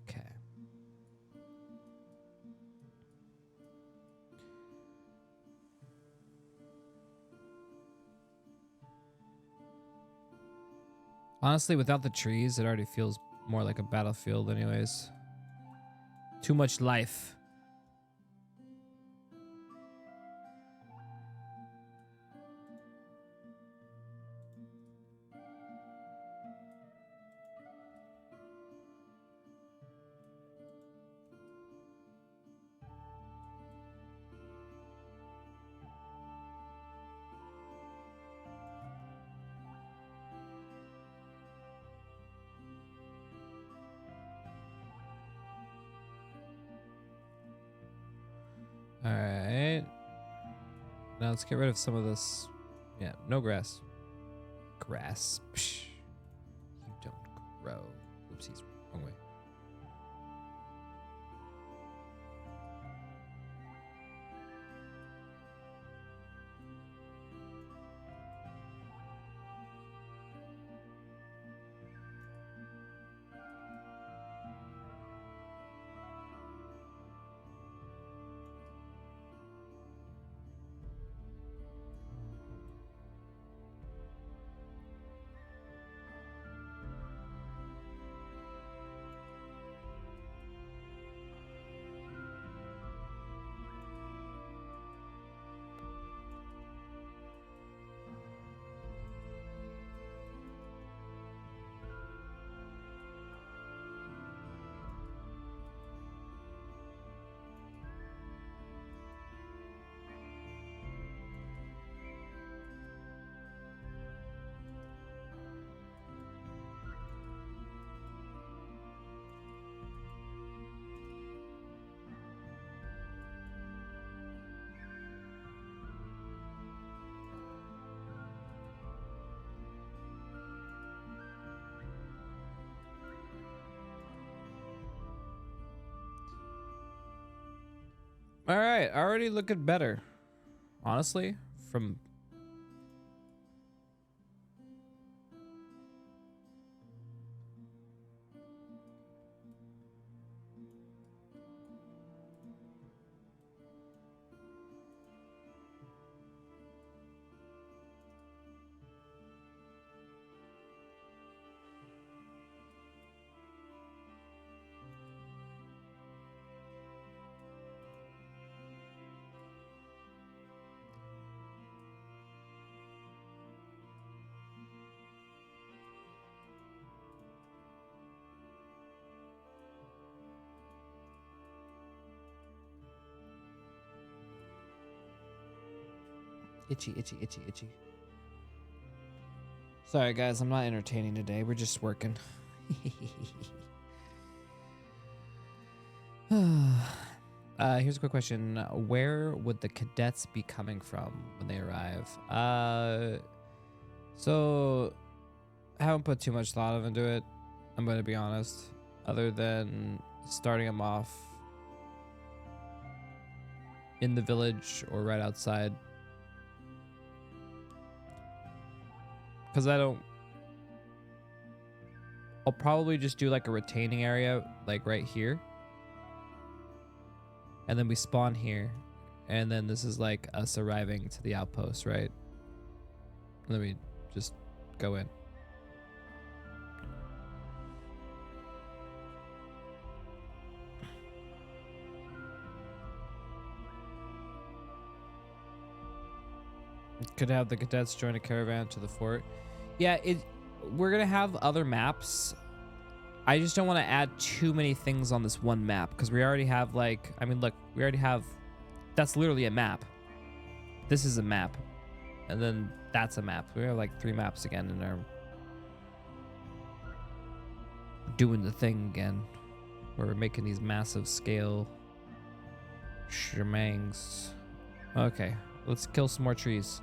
Okay. Honestly, without the trees, it already feels more like a battlefield anyways. Too much life. All right. Now let's get rid of some of this. Yeah, no grass. Grass. Psh. You don't grow. Oopsies, wrong way. All right, already looking better. Honestly, from Itchy, itchy, itchy, itchy. Sorry, guys. I'm not entertaining today. We're just working. Here's a quick question. Where would the cadets be coming from when they arrive? So I haven't put too much thought into it. I'm going to be honest. Other than starting them off in the village or right outside. Because I'll probably just do like a retaining area, like right here. And then we spawn here. And then this is like us arriving to the outpost, right? And then we just go in. Could have the cadets join a caravan to the fort. Yeah, we're gonna have other maps. I just don't want to add too many things on this one map because we already have like, I mean, look, we already have, that's literally a map. This is a map. And then that's a map. We have like 3 maps again and are doing the thing again. Where we're making these massive scale shemangs. Okay, let's kill some more trees.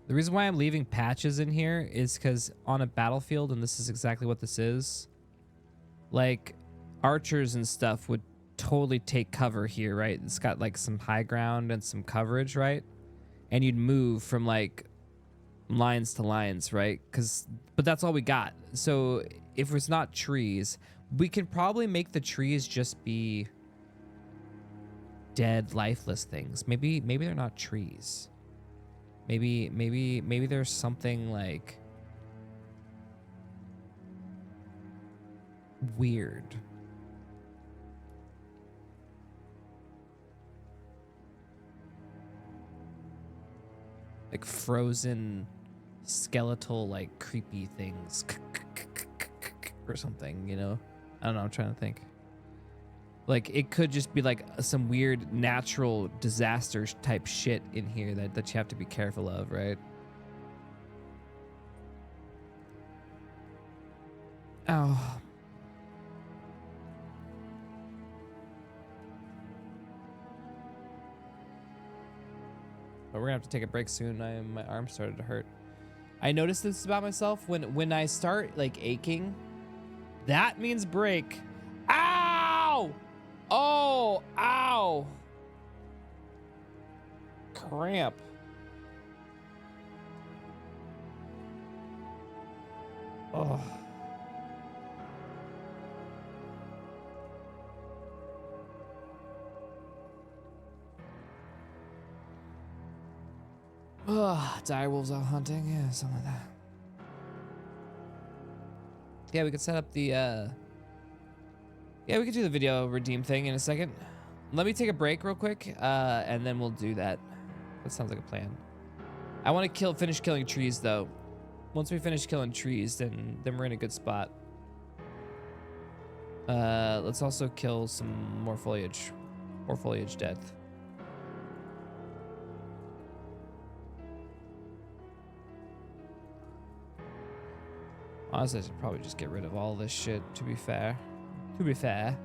The reason why I'm leaving patches in here is because on a battlefield, and this is exactly what this is, like archers and stuff would totally take cover here, right? It's got like some high ground and some coverage, right? And you'd move from like lines to lines, right? But that's all we got. So if it's not trees, we can probably make the trees just be dead, lifeless things. Maybe they're not trees. Maybe there's something like weird. Like frozen skeletal like creepy things or something, you know? I don't know, I'm trying to think. Like it could just be like some weird natural disaster type shit in here that you have to be careful of, right? Oh. But we're gonna have to take a break soon. My arm started to hurt. I noticed this about myself when I start like aching, that means break. Ow! Oh, ow. Cramp. Oh. Dire wolves out hunting, yeah, something like that. Yeah, we could set up the yeah, we could do the video redeem thing in a second. Let me take a break real quick, and then we'll do that. That sounds like a plan. I want to finish killing trees though. Once we finish killing trees, then we're in a good spot. Let's also kill some more foliage, or foliage death. Honestly, I should probably just get rid of all this shit, to be fair. To be fair.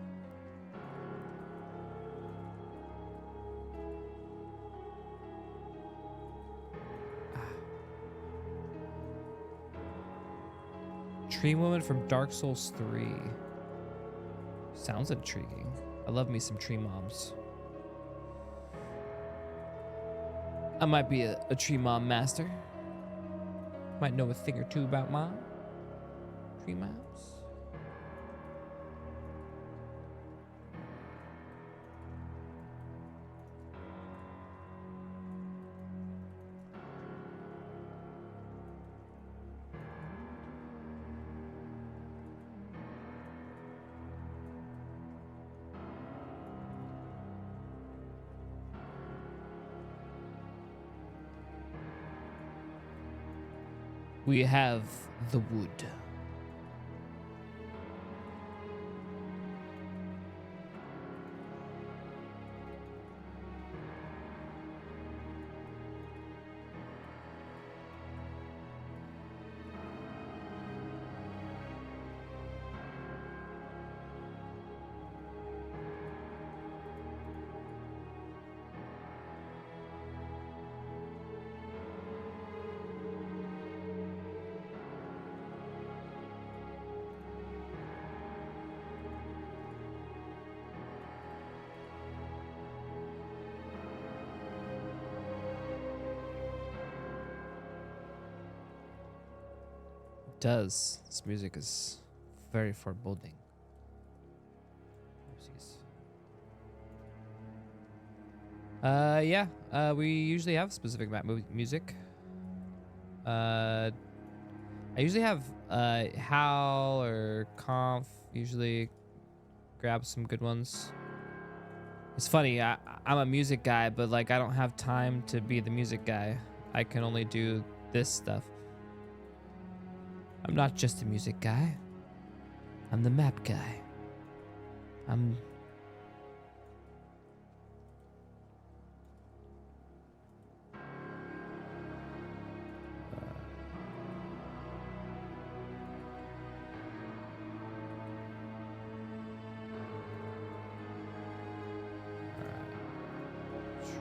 Tree woman from Dark Souls 3. Sounds intriguing. I love me some tree moms. I might be a tree mom master. Might know a thing or two about mom. Tree moms. We have the wood. Does. This music is very foreboding. Oopsies. Yeah. We usually have specific map music. I usually have Hal or Conf. Usually grab some good ones. It's funny. I'm a music guy, but like I don't have time to be the music guy. I can only do this stuff. I'm not just a music guy. I'm the map guy. I'm...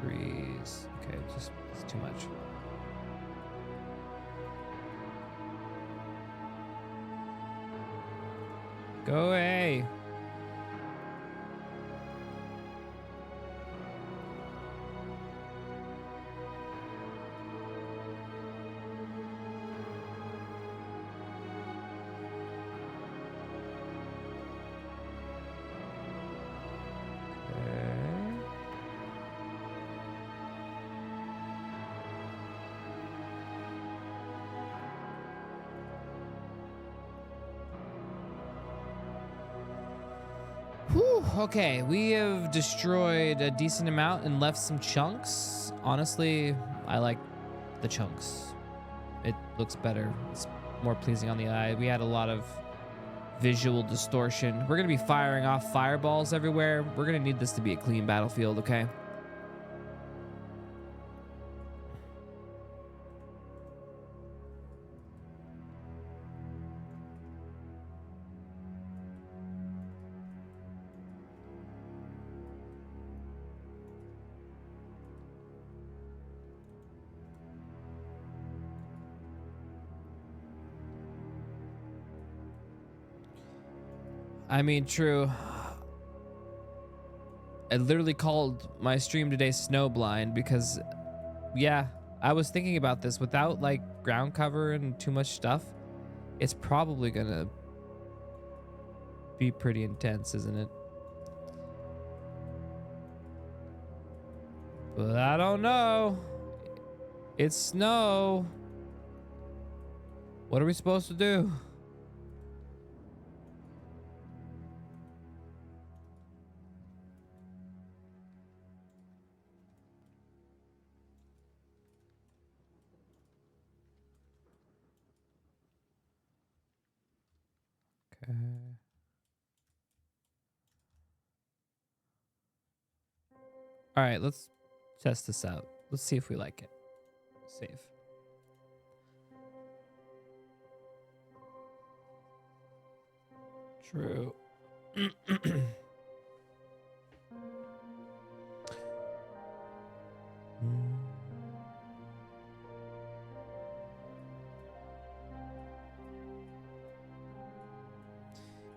Trees. Okay, just it's too much. Go away. Whew, okay, we have destroyed a decent amount and left some chunks. Honestly, I like the chunks. It looks better. It's more pleasing on the eye. We had a lot of visual distortion. We're gonna be firing off fireballs everywhere. We're gonna need this to be a clean battlefield, okay? I mean, true. I literally called my stream today Snowblind because, yeah, I was thinking about this. Without like ground cover and too much stuff, it's probably gonna be pretty intense, isn't it? But I don't know. It's snow. What are we supposed to do? Okay. All right, let's test this out. Let's see if we like it. Save. True.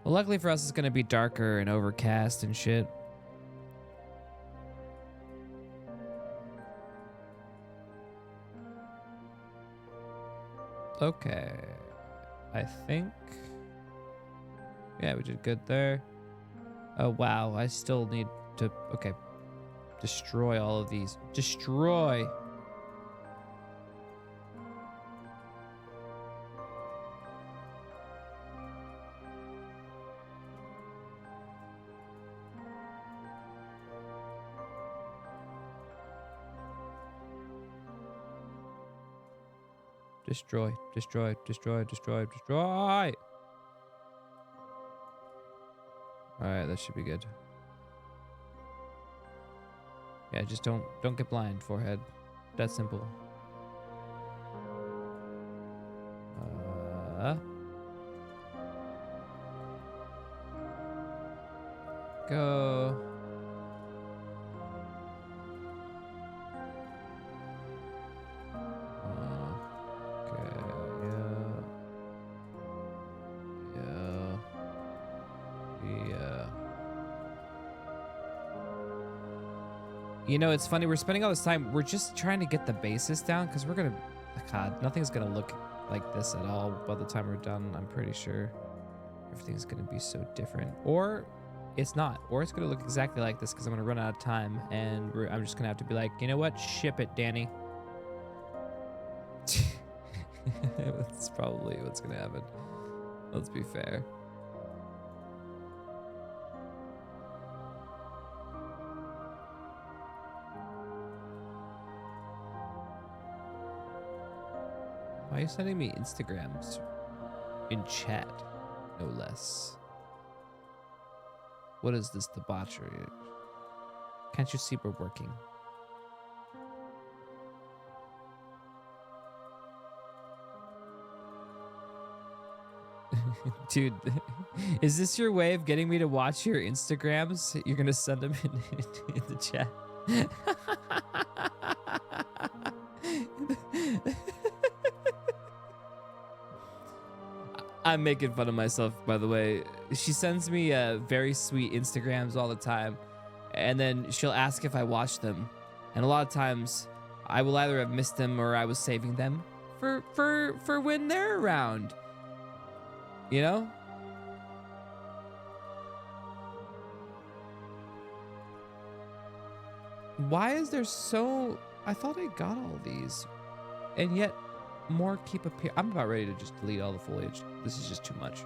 Well, luckily for us, it's going to be darker and overcast and shit. Okay. I think. Yeah, we did good there. Oh, wow. I still need to. Okay. Destroy all of these. Destroy. Destroy, destroy, destroy, destroy, destroy. All right, that should be good. Yeah, just don't get blind, forehead. That's simple. Go. Okay, yeah. You know, it's funny. We're spending all this time. We're just trying to get the basis down because we're gonna. God, nothing's gonna look like this at all by the time we're done. I'm pretty sure everything's gonna be so different, or it's not, or it's gonna look exactly like this because I'm gonna run out of time and I'm just gonna have to be like, you know what? Ship it, Danny. That's probably what's gonna happen. Let's be fair. Why are you sending me Instagrams in chat? No less. What is this debauchery? Can't you see we're working? Dude, is this your way of getting me to watch your Instagrams? You're gonna send them in the chat. I'm making fun of myself, by the way. She sends me very sweet Instagrams all the time, and then she'll ask if I watch them. And a lot of times, I will either have missed them or I was saving them for when they're around. You know? Why is there so... I thought I got all these. And yet, more keep appear... I'm about ready to just delete all the foliage. This is just too much.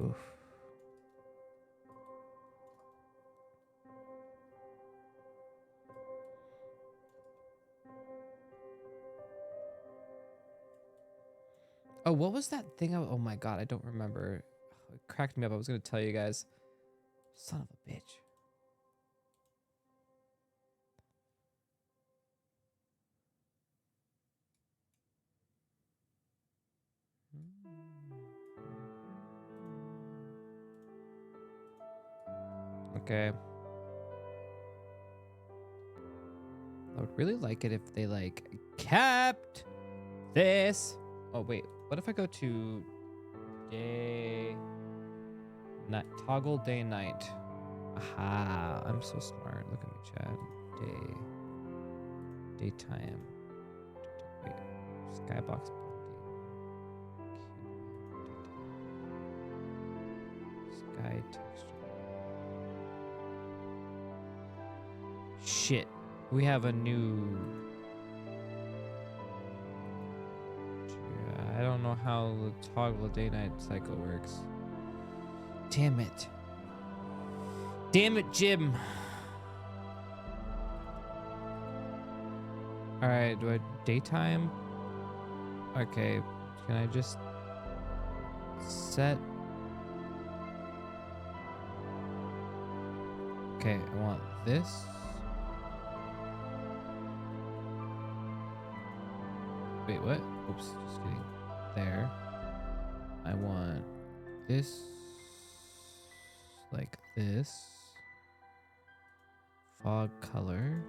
Oof. Oh, what was that thing? Oh my god, I don't remember. It cracked me up. I was gonna tell you guys. Son of a bitch. Okay. I would really like it if they like kept this. Oh wait, what if I go to day night, toggle day night? Aha, I'm so smart. Look at me, Chad. Daytime. Wait, skybox. Sky texture. Shit, we have a new. I don't know how the toggle day-night cycle works. Damn it. Damn it, Jim. All right, do I daytime? Okay, can I just set? Okay, I want this. Wait, what? Oops, just kidding. There. I want this like this. Fog color.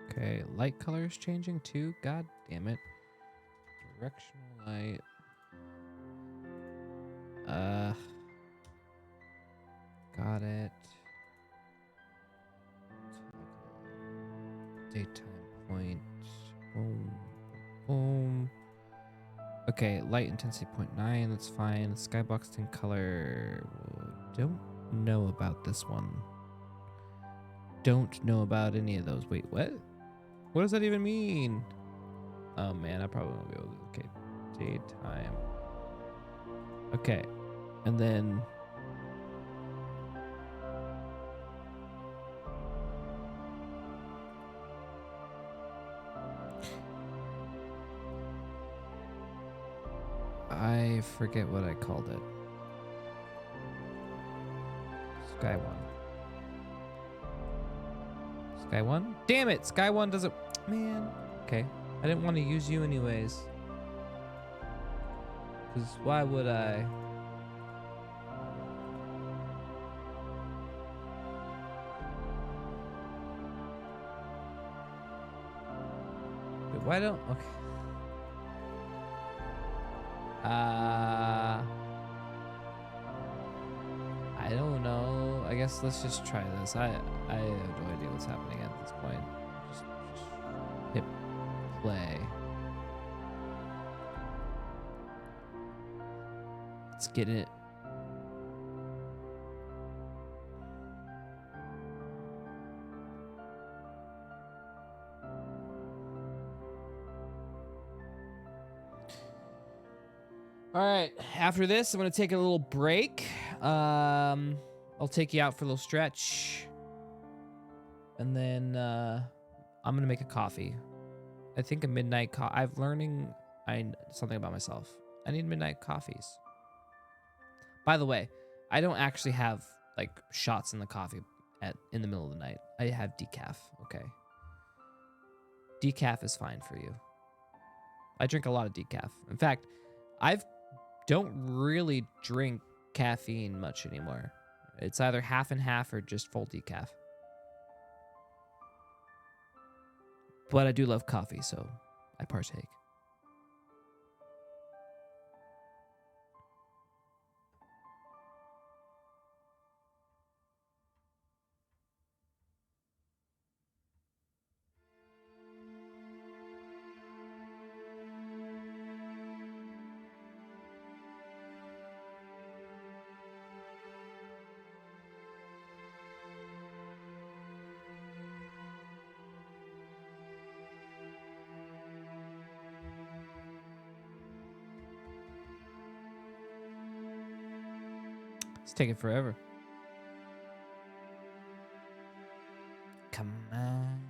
Okay, light color is changing too. God damn it. Directional light. God got it. Daytime point. Boom. Boom. Okay, light intensity 0.9. That's fine. Skybox tint color. Don't know about this one. Don't know about any of those. Wait, what? What does that even mean? Oh man, I probably won't be able to. Okay, daytime. Okay, and then. I forget what I called it. Sky One. Sky One? Damn it! Sky One doesn't. Man. Okay. I didn't want to use you anyways. Because why would I? Wait, why don't. Okay. I don't know. I guess let's just try this. I have no idea what's happening at this point. Just hit play. Let's get it. All right, after this, I'm gonna take a little break. I'll take you out for a little stretch. And then I'm gonna make a coffee. I think a midnight I'm learning something about myself. I need midnight coffees. By the way, I don't actually have like shots in the coffee in the middle of the night. I have decaf, okay? Decaf is fine for you. I drink a lot of decaf. In fact, don't really drink caffeine much anymore. It's either half and half or just full decaf. But I do love coffee, so I partake. It's taking forever. Come on.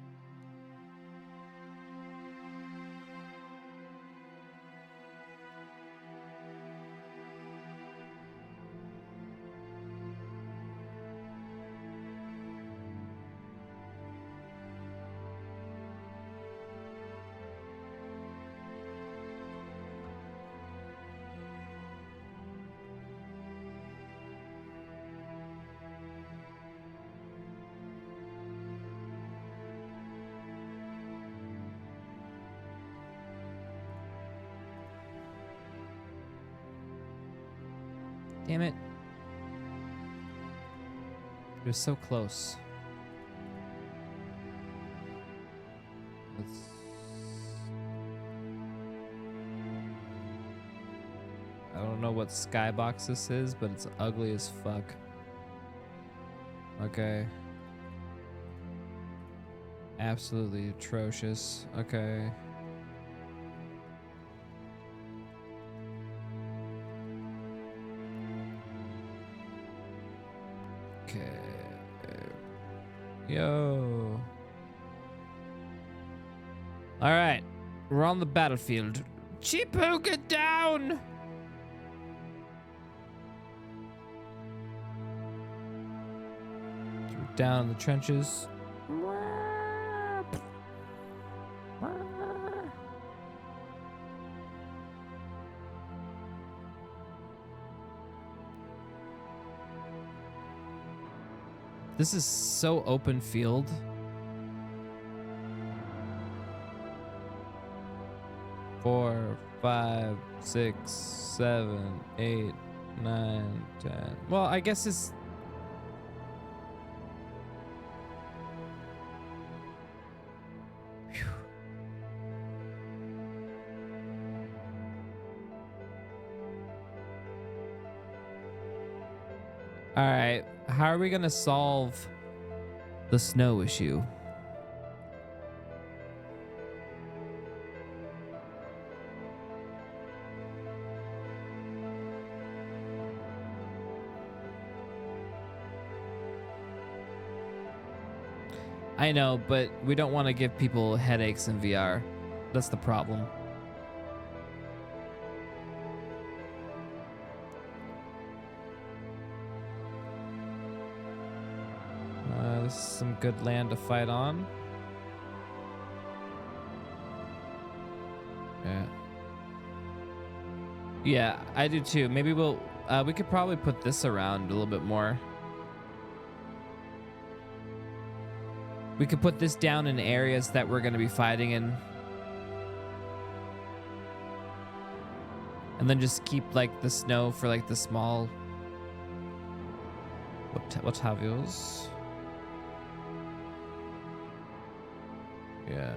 Damn it. It was so close. I don't know what skybox this is, but it's ugly as fuck. Okay. Absolutely atrocious. Okay. Okay. Yo. All right. We're on the battlefield. Chipu, get down! Down in the trenches. This is so open field. Four, 5, 6, 7, 8, 9, 10. Well, I guess it's... All right, how are we gonna solve the snow issue? I know, but we don't want to give people headaches in VR. That's the problem. This is some good land to fight on. Yeah. Yeah, I do too. Maybe we could probably put this around a little bit more. We could put this down in areas that we're going to be fighting in. And then just keep like the snow for like the small... What have yours? Yeah.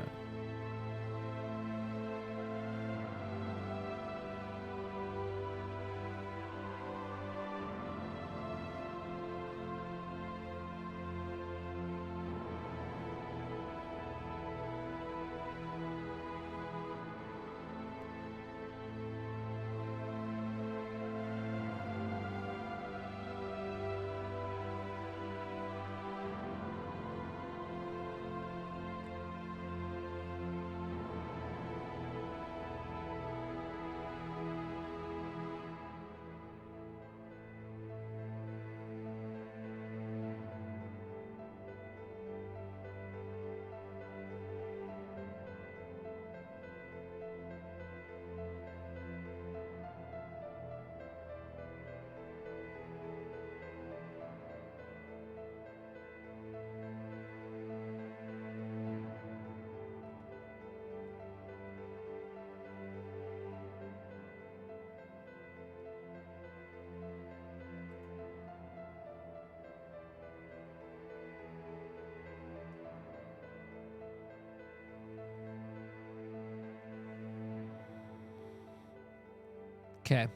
Okay.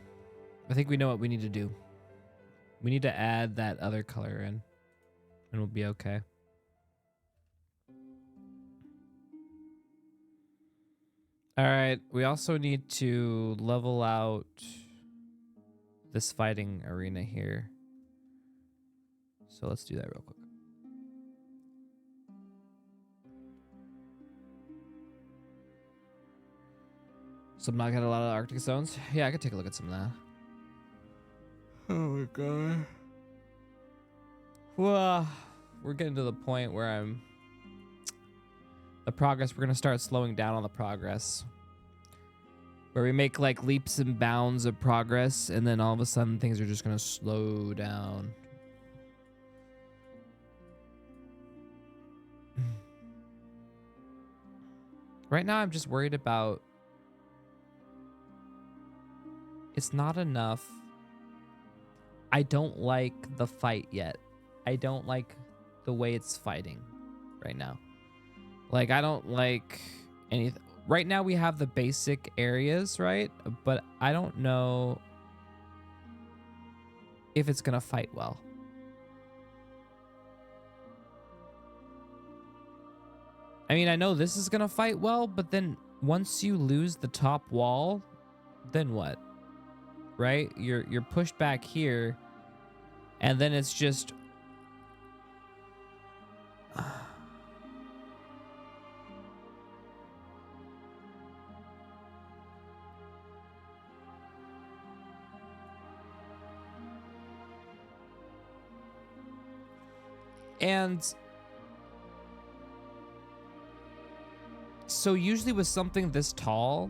I think we know what we need to do. We need to add that other color in, and we'll be okay. All right. We also need to level out this fighting arena here. So let's do that real quick. So I'm not getting a lot of Arctic zones. Yeah, I could take a look at some of that. Oh my god. Well, we're getting to the point where we're gonna start slowing down on the progress. Where we make like leaps and bounds of progress, and then all of a sudden things are just gonna slow down. Right now I'm just worried about... It's not enough. I don't like the fight yet. I don't like the way it's fighting right now. Like, I don't like anything. Right now we have the basic areas, right? But I don't know if it's gonna fight well. I mean, I know this is gonna fight well, but then once you lose the top wall, then what? Right? You're pushed back here, and then it's just and so usually with something this tall,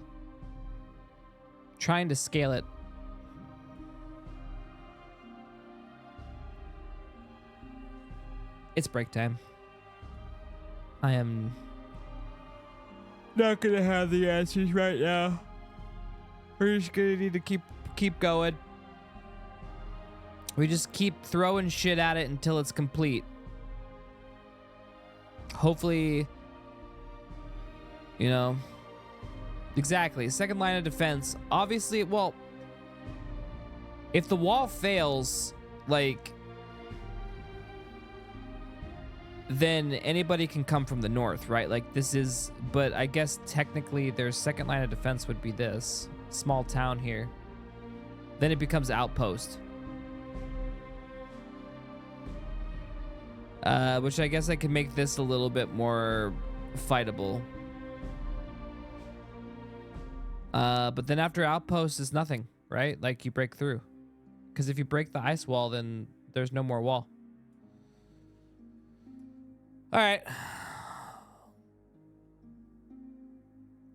trying to scale it, it's break time. I am not gonna have the answers right now. We're just gonna need to keep going. We just keep throwing shit at it until it's complete. Hopefully, you know, exactly. Second line of defense. Obviously, well, if the wall fails, like, then anybody can come from the north, right? Like this is, but I guess technically their second line of defense would be this small town here. Then it becomes outpost. Which I guess I could make this a little bit more fightable. But then after outpost is nothing, right? Like you break through. Because if you break the ice wall, then there's no more wall. All right.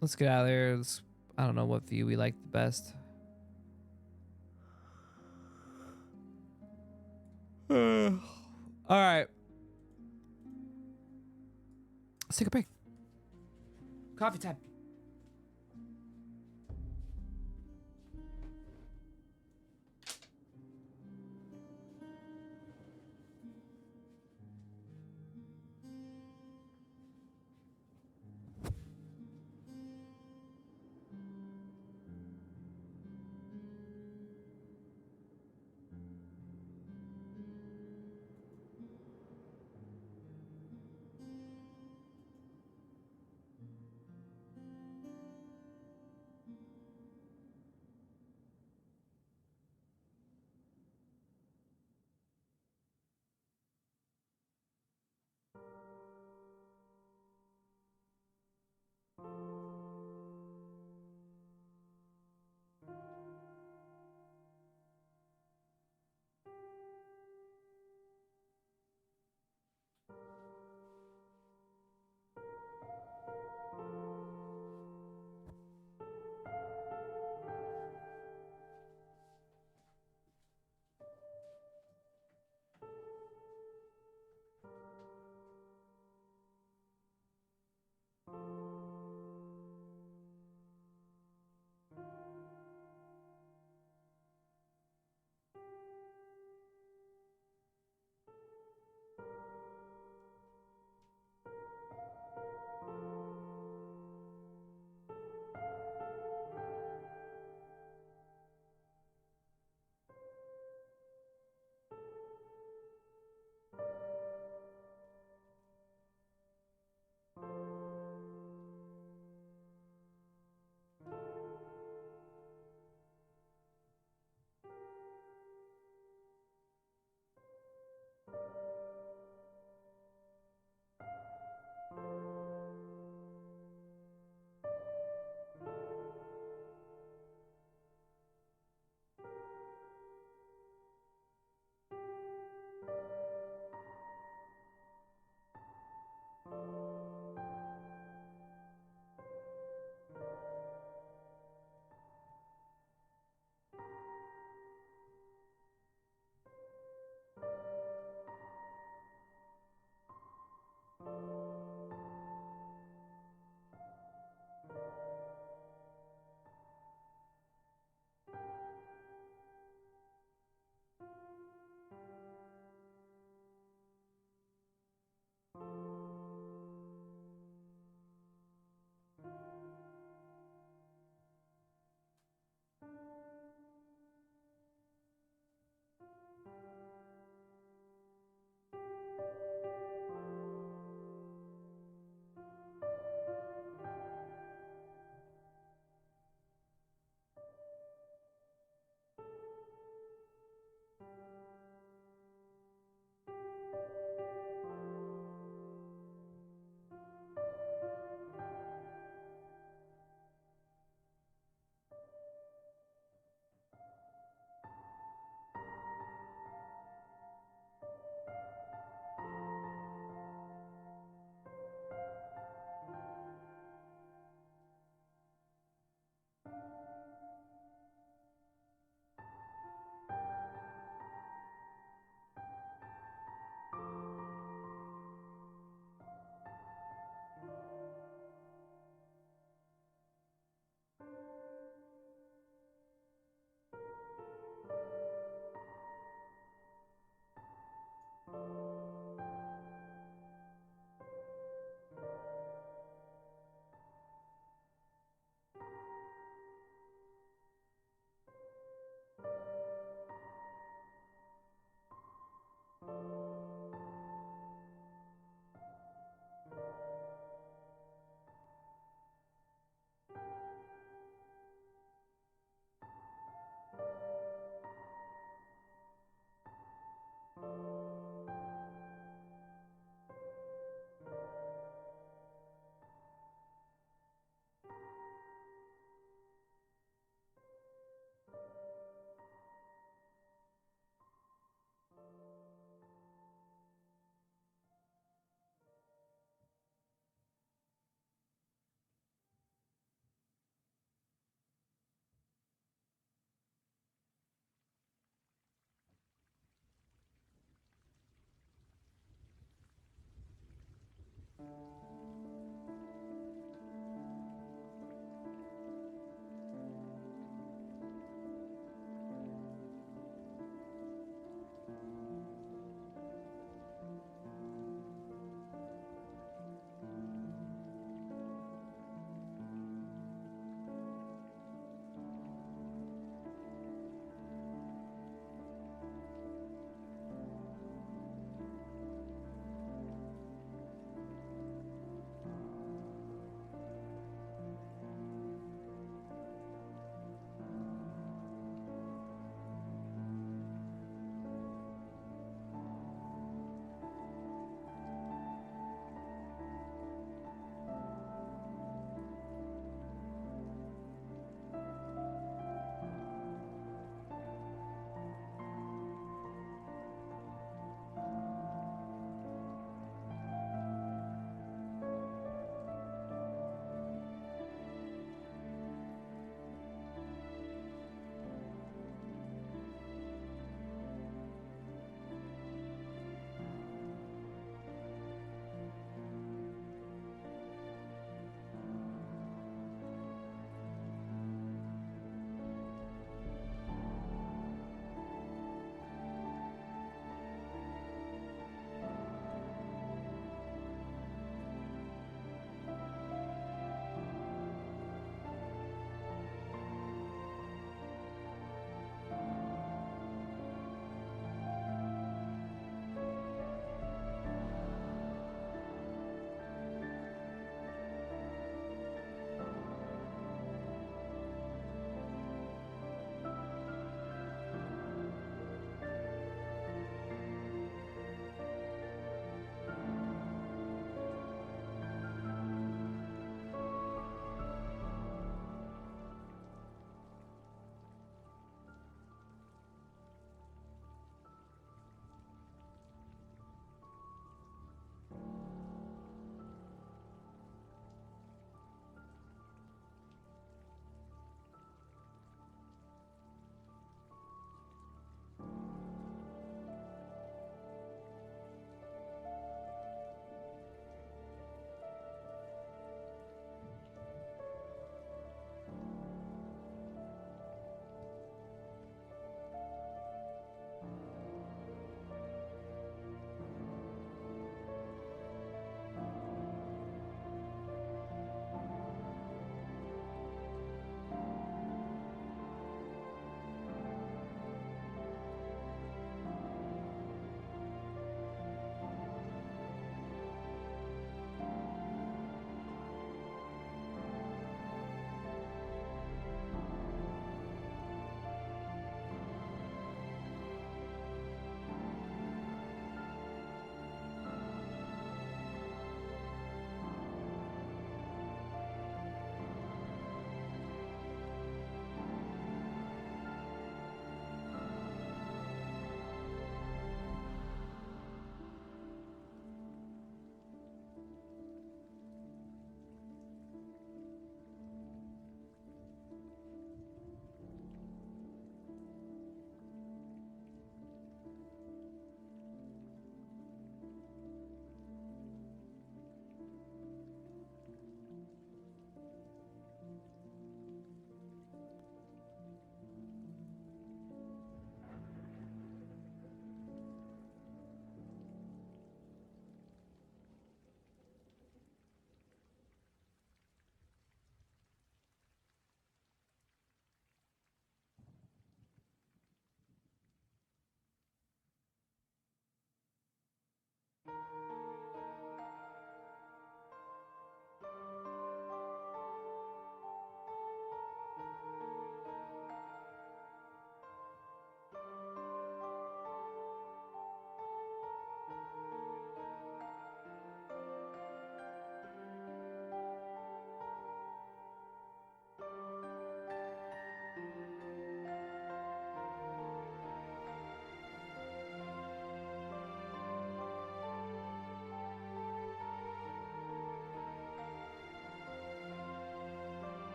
Let's get out of there. I don't know what view we like the best. All right. Let's take a break. Coffee time.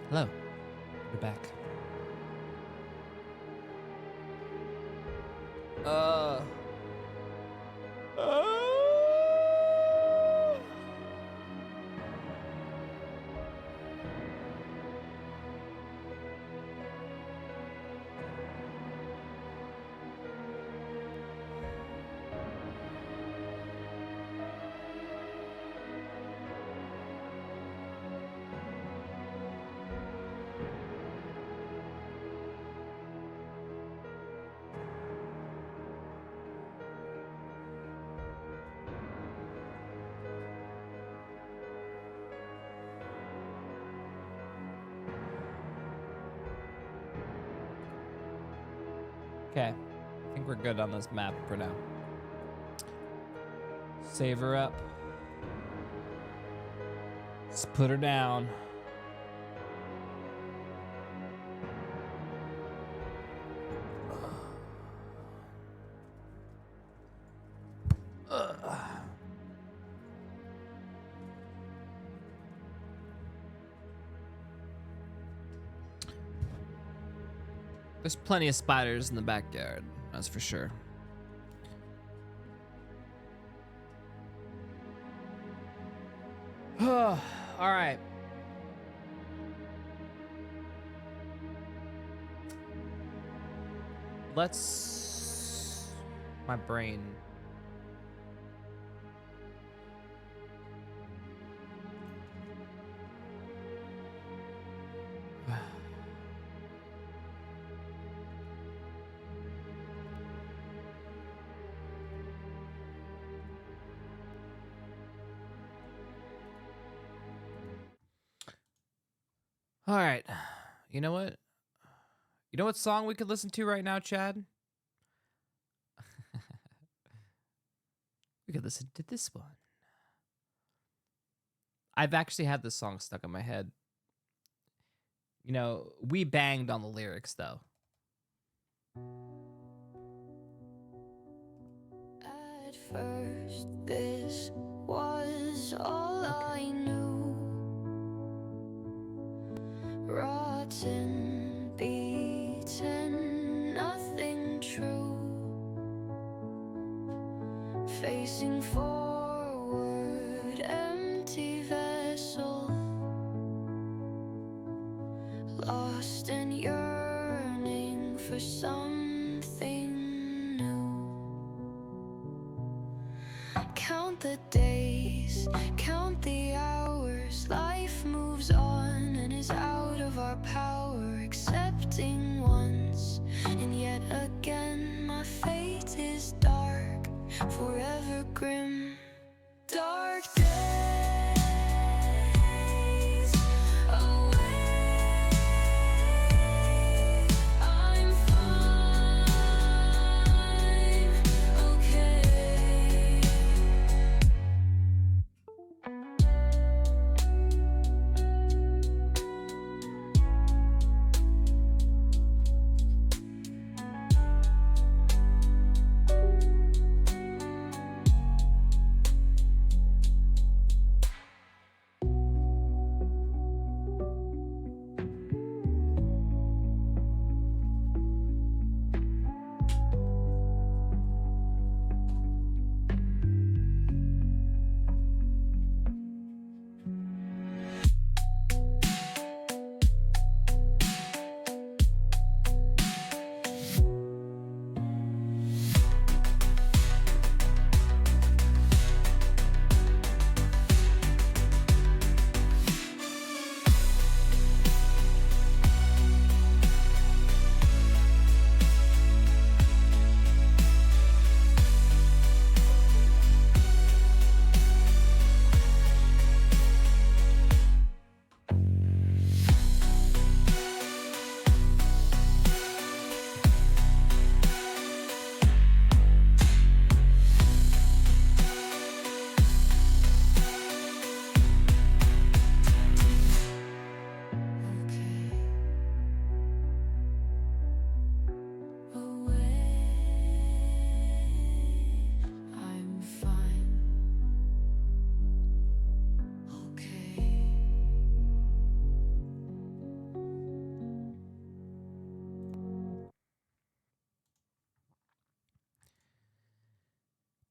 Hello. You're back. Uh. Okay, I think we're good on this map for now. Save her up. Let's put her down. There's plenty of spiders in the backyard, that's for sure. All right. Let's... My brain. All right. You know what? You know what song we could listen to right now, Chad? We could listen to this one. I've actually had this song stuck in my head. You know, we banged on the lyrics, though. At first, this was all I knew. Rotten, beaten, nothing true. Facing forward, empty vessel. Lost and yearning for something new. Count the days, count the hours. Life moves on and is out of our power. Accepting once and yet again, my fate is dark, forever grim. Dark days away. I'm fine, okay.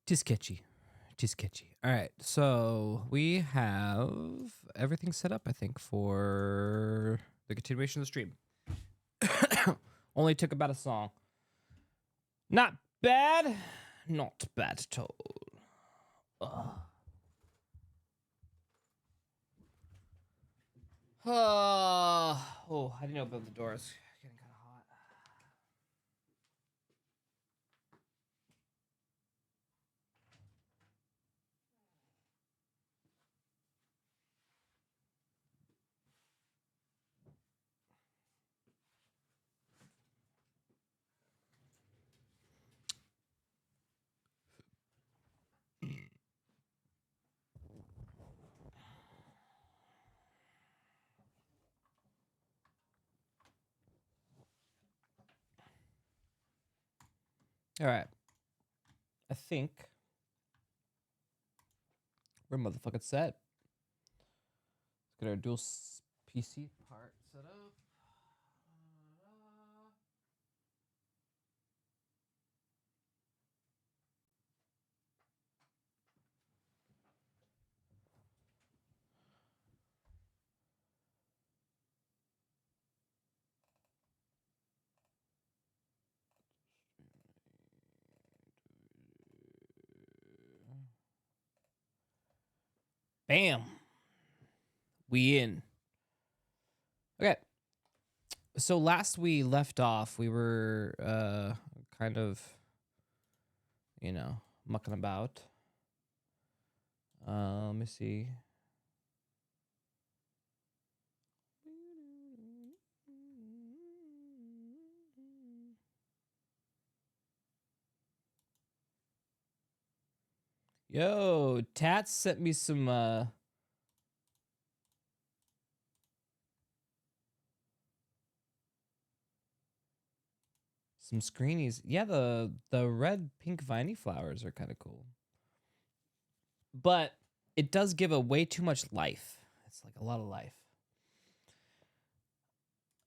Tis sketchy. Tis sketchy. All right. So we have everything set up, I think, for the continuation of the stream. Only took about a song. Not bad. Not bad at all. Ugh. Oh, I didn't open the doors. Getting kind of hot. All right. I think we're motherfucking set. Let's get our dual PC part set up. Bam. We in. Okay. So last we left off, we were kind of, mucking about. Let me see. Yo, Tats sent me some screenies. Yeah, the red pink viney flowers are kind of cool. But it does give a way too much life. It's like a lot of life.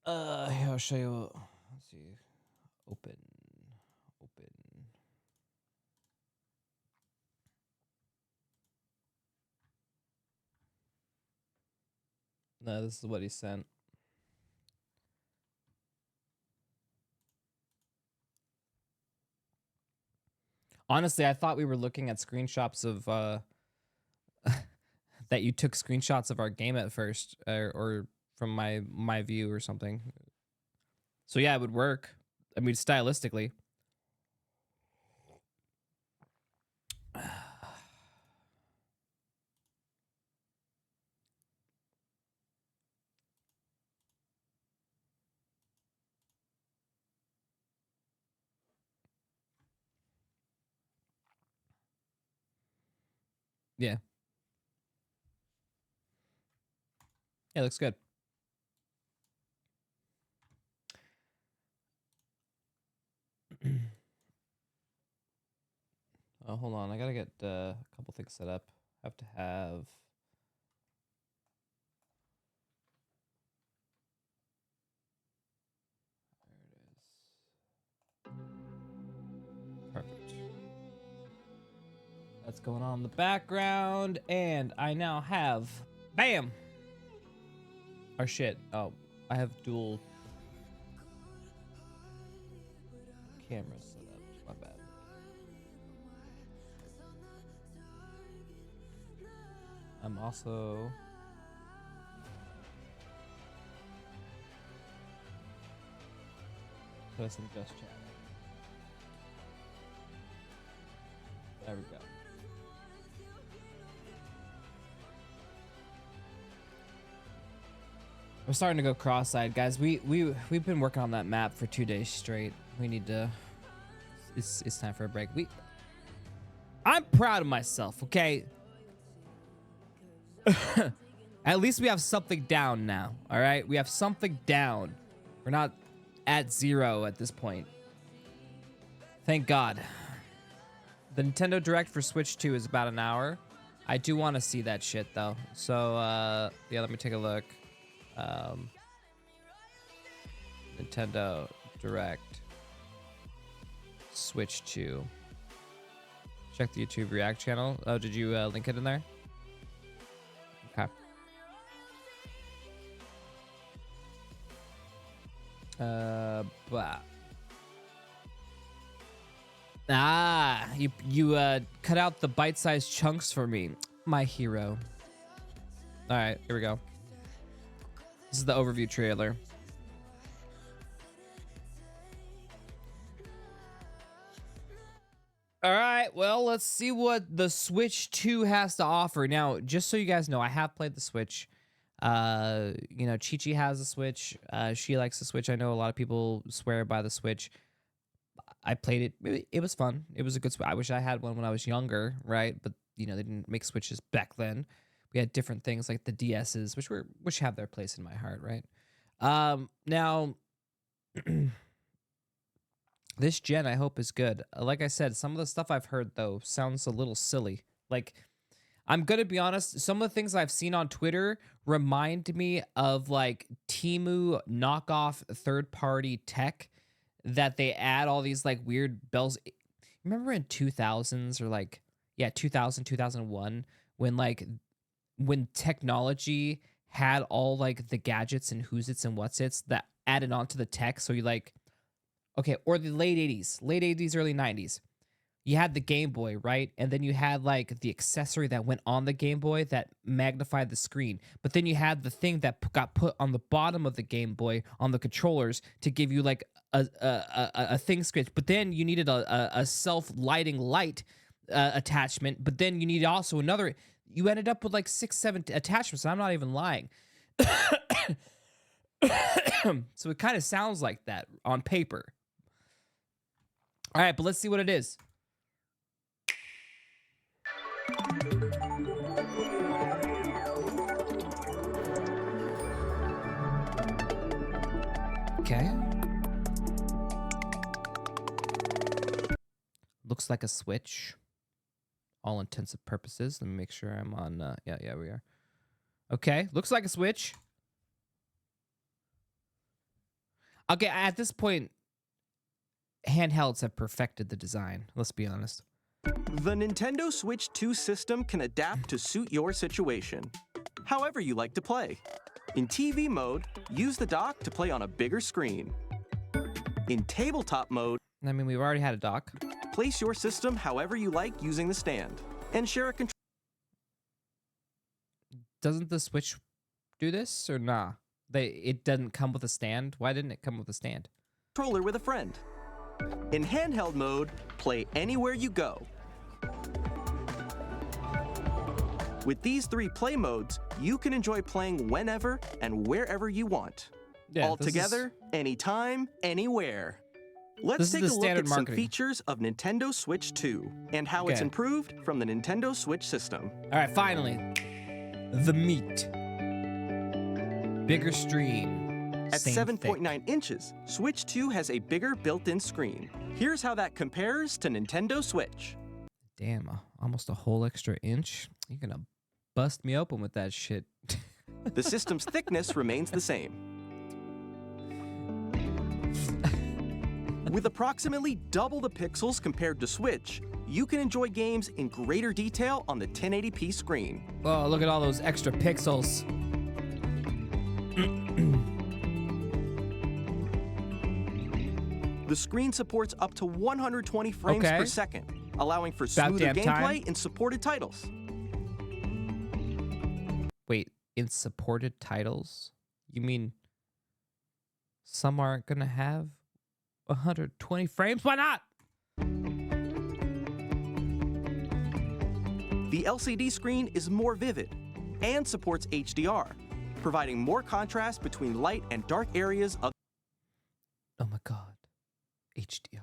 Here, I'll show you. Let's see. Open. No, this is what he sent. Honestly, I thought we were looking at screenshots of that you took screenshots of our game at first, or from my view or something. So yeah, it would work. I mean, stylistically. Yeah. Yeah, looks good. Oh, hold on. I gotta get a couple things set up. I have to have. There it is. Perfect. That's going on in the background, and I now have, bam, our shit. Oh, I have dual cameras set up. My bad. I'm also posting just chat. There we go. We're starting to go cross-eyed, guys. We've been working on that map for 2 days straight. We need to. It's time for a break. I'm proud of myself. Okay. At least we have something down now. All right, we have something down. We're not at 0 at this point. Thank God. The Nintendo Direct for Switch 2 is about an hour. I do want to see that shit though. So yeah, let me take a look. Nintendo Direct Switch 2. Check the YouTube React channel. Oh, did you link it in there? Okay. But you cut out the bite-sized chunks for me, my hero. All right, here we go. This is the overview trailer. All right, well, let's see what the Switch 2 has to offer. Now, just so you guys know, I have played the Switch. You know, Chi-Chi has a Switch. She likes the Switch. I know a lot of people swear by the Switch. I played it. It was fun. It was a good Switch. I wish I had one when I was younger, right? But, you know, they didn't make Switches back then. We had different things like the DSs, which have their place in my heart, right? Now... This gen, I hope, is good. Like I said, some of the stuff I've heard, though, sounds a little silly. Like, I'm going to be honest, some of the things I've seen on Twitter remind me of, like, Temu knockoff third-party tech that they add all these, like, weird bells. Remember in 2000s or, like, yeah, 2000, 2001, when technology had all, like, the gadgets and who's its and what's its that added onto the tech, so you, like... Okay, or the late 80s, early 90s. You had the Game Boy, right? And then you had, like, the accessory that went on the Game Boy that magnified the screen. But then you had the thing that got put on the bottom of the Game Boy on the controllers to give you, like, a thing switch. But then you needed a self-lighting light attachment. But then you needed also another... You ended up with, like, 6, 7 attachments, and I'm not even lying. So it kind of sounds like that on paper. All right, but let's see what it is. Okay. Looks like a Switch. All intents and purposes. Let me make sure I'm on... yeah, we are. Okay, looks like a Switch. Okay, at this point... handhelds have perfected the design. Let's be honest. The Nintendo Switch 2 system can adapt to suit your situation, however you like to play. In TV mode, use the dock to play on a bigger screen. In tabletop mode, I mean, we've already had a dock. place your system however you like using the stand, and share a Doesn't the Switch do this or nah? It doesn't come with a stand. Why didn't it come with a stand? controller with a friend. In handheld mode, play anywhere you go. With these 3 play modes, you can enjoy playing whenever and wherever you want. Yeah, All together, anytime, anywhere. Let's This is take the a look standard at some marketing. features of Nintendo Switch 2 and how it's Okay. improved from the Nintendo Switch system. All right, finally. The meat. Bigger stream. At Same 7.9 thick. inches, Switch 2 has a bigger built-in screen. Here's how that compares to Nintendo Switch. Damn, almost a whole extra inch. You're gonna bust me open with that shit. The system's thickness remains the same. With approximately double the pixels compared to Switch, you can enjoy games in greater detail on the 1080p screen. Oh, look at all those extra pixels. The screen supports up to 120 frames Okay. per second, allowing for About smoother damn gameplay time. in supported titles. Wait, in supported titles? You mean some aren't gonna have 120 frames? Why not? The LCD screen is more vivid and supports HDR, providing more contrast between light and dark areas of Oh my god. HDR.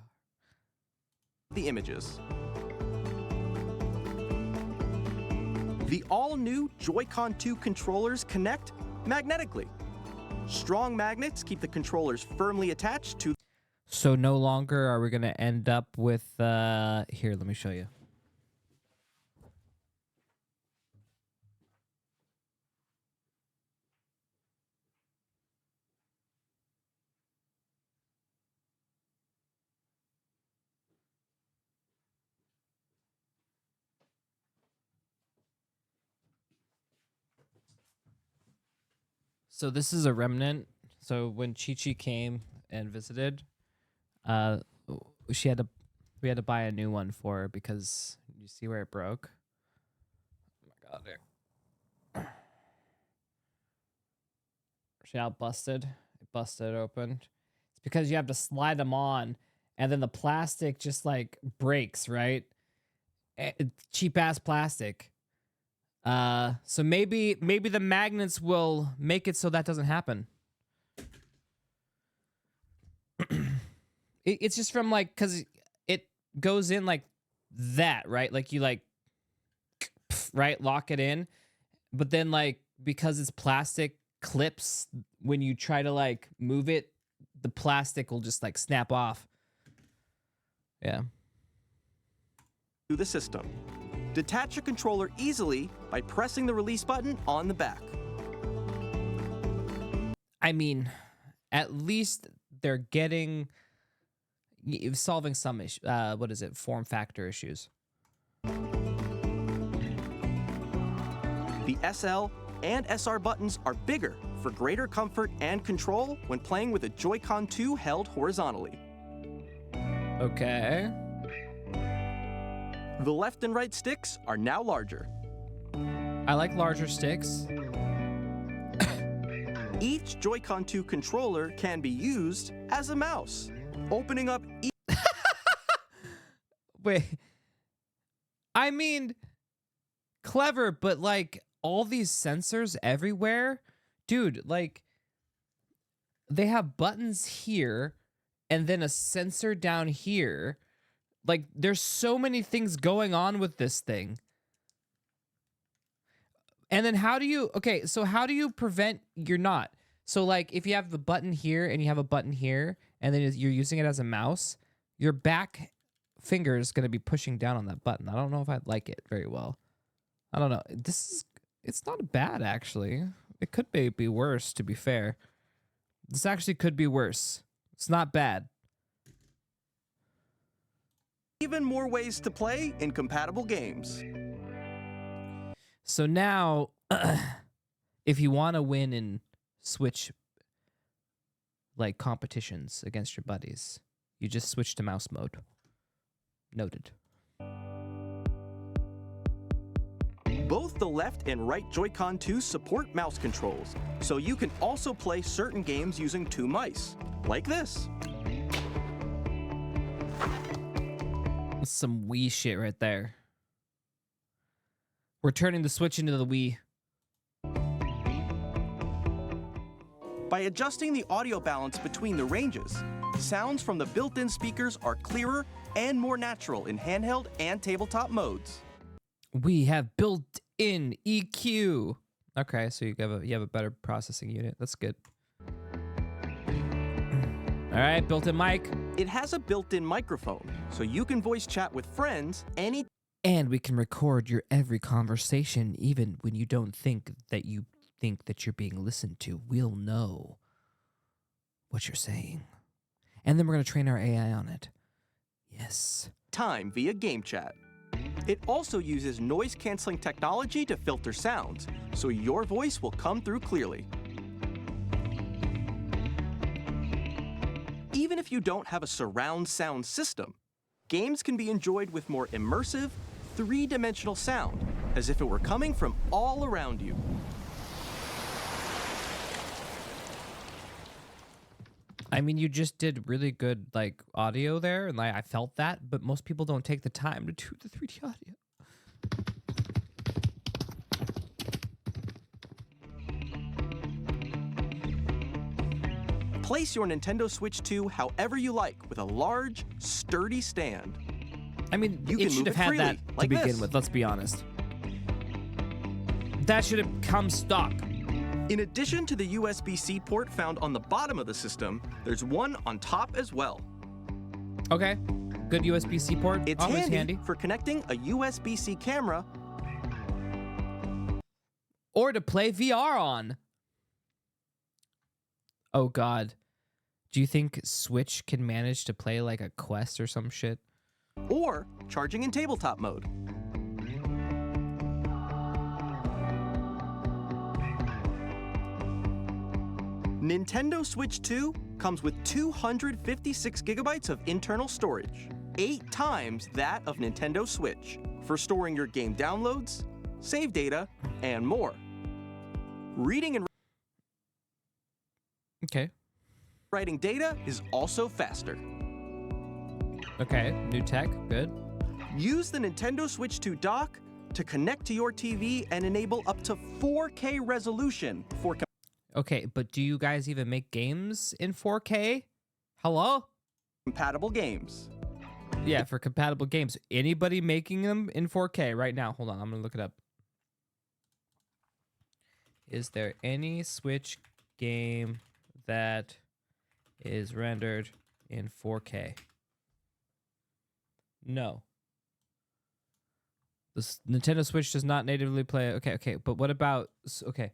the images. The all-new Joy-Con 2 controllers connect magnetically. Strong magnets keep the controllers firmly attached to So no longer are we gonna end up with here, let me show you. So this is a remnant. So when Chi-Chi came and visited, we had to buy a new one for her because you see where it broke. Oh my god, there. See how it busted? It busted open. It's because you have to slide them on, and then the plastic just like breaks, right? Cheap ass plastic. So maybe the magnets will make it so that doesn't happen. It's just from like, cause it goes in like that, right? Like you like, right, lock it in, but then like because it's plastic clips, when you try to like move it, the plastic will just like snap off. Yeah. To the system. Detach a controller easily by pressing the release button on the back. I mean, at least they're solving some form factor issues. The SL and SR buttons are bigger for greater comfort and control when playing with a Joy-Con 2 held horizontally. Okay. The left and right sticks are now larger. I like larger sticks. Each Joy-Con 2 controller can be used as a mouse, opening up Wait. I mean, clever, but like all these sensors everywhere, dude, like they have buttons here and then a sensor down here. Like there's so many things going on with this thing. And then how do you prevent you're not? So like if you have the button here and you have a button here and then you're using it as a mouse, your back finger is going to be pushing down on that button. I don't know if I'd like it very well. I don't know. It's not bad actually. It could be worse, to be fair. This actually could be worse. It's not bad. even more ways to play in compatible games. So now, if you want to win in Switch like competitions against your buddies, you just switch to mouse mode. Noted. Both the left and right Joy-Con 2 support mouse controls, so you can also play certain games using two mice, like this. That's some Wii shit right there. We're turning the Switch into the Wii. By adjusting the audio balance between the ranges, sounds from the built-in speakers are clearer and more natural in handheld and tabletop modes. We have built-in EQ. Okay, so you have a better processing unit. That's good. All right, built-in mic. It has a built-in microphone, so you can voice chat with friends any. And we can record your every conversation, even when you don't think that you're being listened to. We'll know what you're saying. And then we're going to train our AI on it. Yes. Time via game chat. It also uses noise-canceling technology to filter sounds, so your voice will come through clearly. Even if you don't have a surround sound system, games can be enjoyed with more immersive, three-dimensional sound, as if it were coming from all around you. I mean, you just did really good, like, audio there, and I felt that, but most people don't take the time to do the 3D audio. Place your Nintendo Switch 2 however you like with a large, sturdy stand. I mean, You it can should move have it had freely, that to like begin this. with, let's be honest. That should have come stock. In addition to the USB-C port found on the bottom of the system, there's one on top as well. Okay, good USB-C port. It's Always handy for connecting a USB-C camera Or to play VR on. Oh God. Do you think Switch can manage to play like a Quest or some shit? or charging in tabletop mode. Nintendo Switch 2 comes with 256 gigabytes of internal storage, 8 times that of Nintendo Switch, for storing your game downloads, save data, and more. Reading and Okay. writing data is also faster. Okay. New tech. Good. Use the Nintendo Switch 2 dock to connect to your TV and enable up to 4K resolution for Okay, but do you guys even make games in 4K? Hello? compatible games. Yeah, for compatible games. Anybody making them in 4K right now? Hold on, I'm gonna look it up. Is there any Switch game that is rendered in 4K? No. Nintendo Switch does not natively play. Okay, but what about? Okay,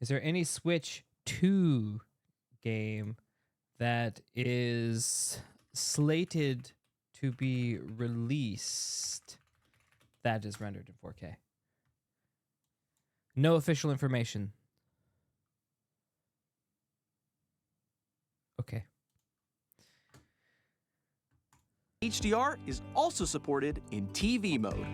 is there any Switch 2 game that is slated to be released that is rendered in 4K? No official information. Okay. HDR is also supported in TV mode.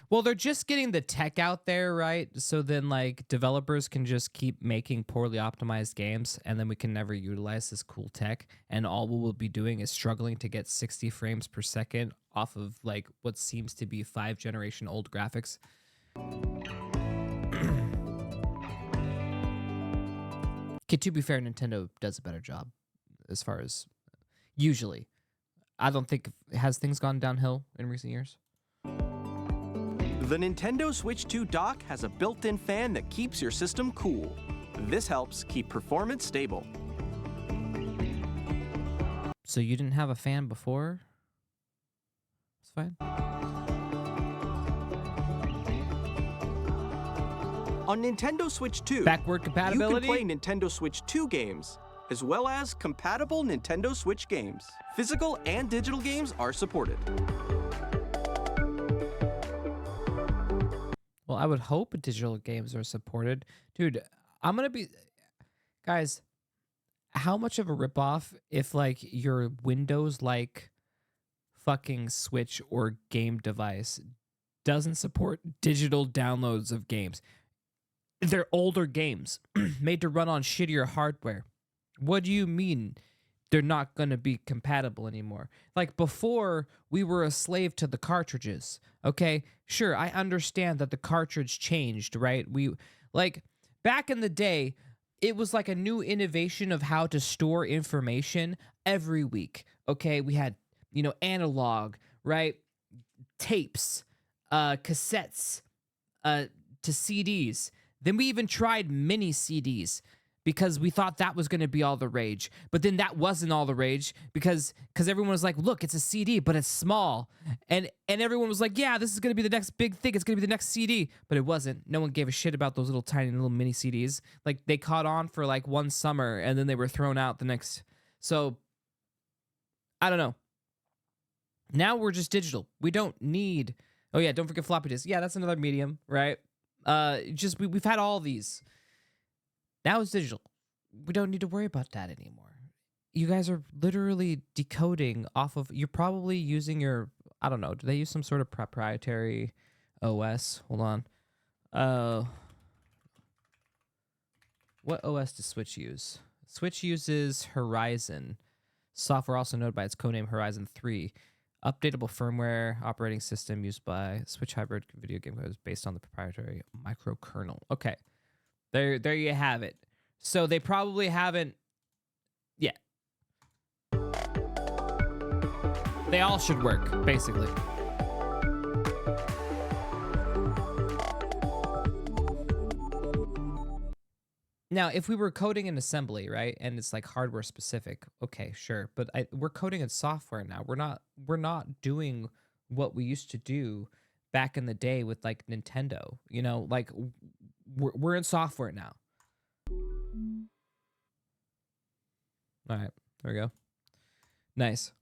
Well, they're just getting the tech out there, right? So then, like, developers can just keep making poorly optimized games, and then we can never utilize this cool tech. And all we will be doing is struggling to get 60 frames per second off of, like, what seems to be 5-generation old graphics. Okay, to be fair, Nintendo does a better job as far as usually. I don't think, has things gone downhill in recent years? The Nintendo Switch 2 dock has a built-in fan that keeps your system cool. This helps keep performance stable. So you didn't have a fan before? It's fine. On Nintendo Switch 2, Backward you compatibility? can play Nintendo Switch 2 games, as well as compatible Nintendo Switch games. Physical and digital games are supported. Well, I would hope digital games are supported. Dude, I'm going to be... Guys, how much of a ripoff if, like, your Windows, like, fucking Switch or game device doesn't support digital downloads of games? They're older games made to run on shittier hardware. What do you mean they're not going to be compatible anymore? Like, before, we were a slave to the cartridges, okay? Sure, I understand that the cartridge changed, right? Like, back in the day, it was like a new innovation of how to store information every week, okay? We had, analog, right? Tapes, cassettes, to CDs. Then we even tried mini CDs because we thought that was going to be all the rage. But then that wasn't all the rage because everyone was like, look, it's a CD, but it's small. And everyone was like, yeah, this is going to be the next big thing. It's going to be the next CD. But it wasn't. No one gave a shit about those little tiny little mini CDs. Like, they caught on for like one summer and then they were thrown out the next. So, I don't know. Now we're just digital. We don't need... Oh, yeah, don't forget floppy disk. Yeah, that's another medium, right? We've had all these. Now it's digital. We don't need to worry about that anymore. You guys are literally decoding off of... You're probably using your... I don't know. Do they use some sort of proprietary OS? Hold on. What OS does Switch use? Switch uses Horizon. Software also known by its codename Horizon 3. Updatable firmware operating system used by Switch Hybrid video game codes based on the proprietary microkernel. Okay. There you have it. So they probably haven't yet. They all should work, basically. Now, if we were coding in assembly, right, and it's like hardware specific, okay, sure. But we're coding in software now. We're not doing what we used to do back in the day with like Nintendo. Like we're in software now. All right, there we go. Nice.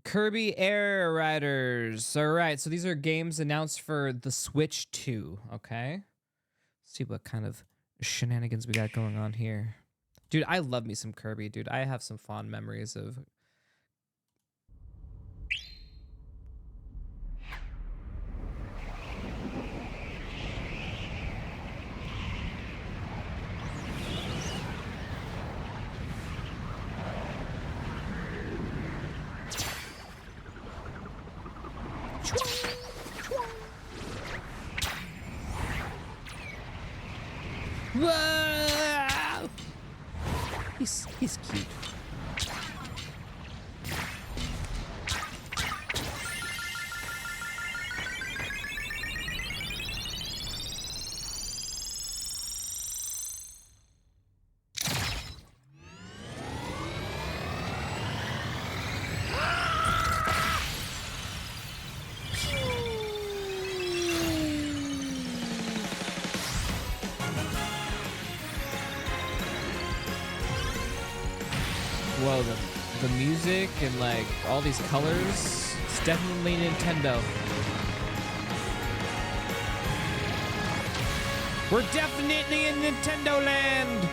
Kirby Air Riders. All right, so these are games announced for the Switch 2. Okay, let's see what kind of shenanigans we got going on here. Dude, I love me some Kirby, dude. I have some fond memories of... Whoa! He's cute. Whoa, the music and like all these colors, it's definitely Nintendo. We're definitely in Nintendo land.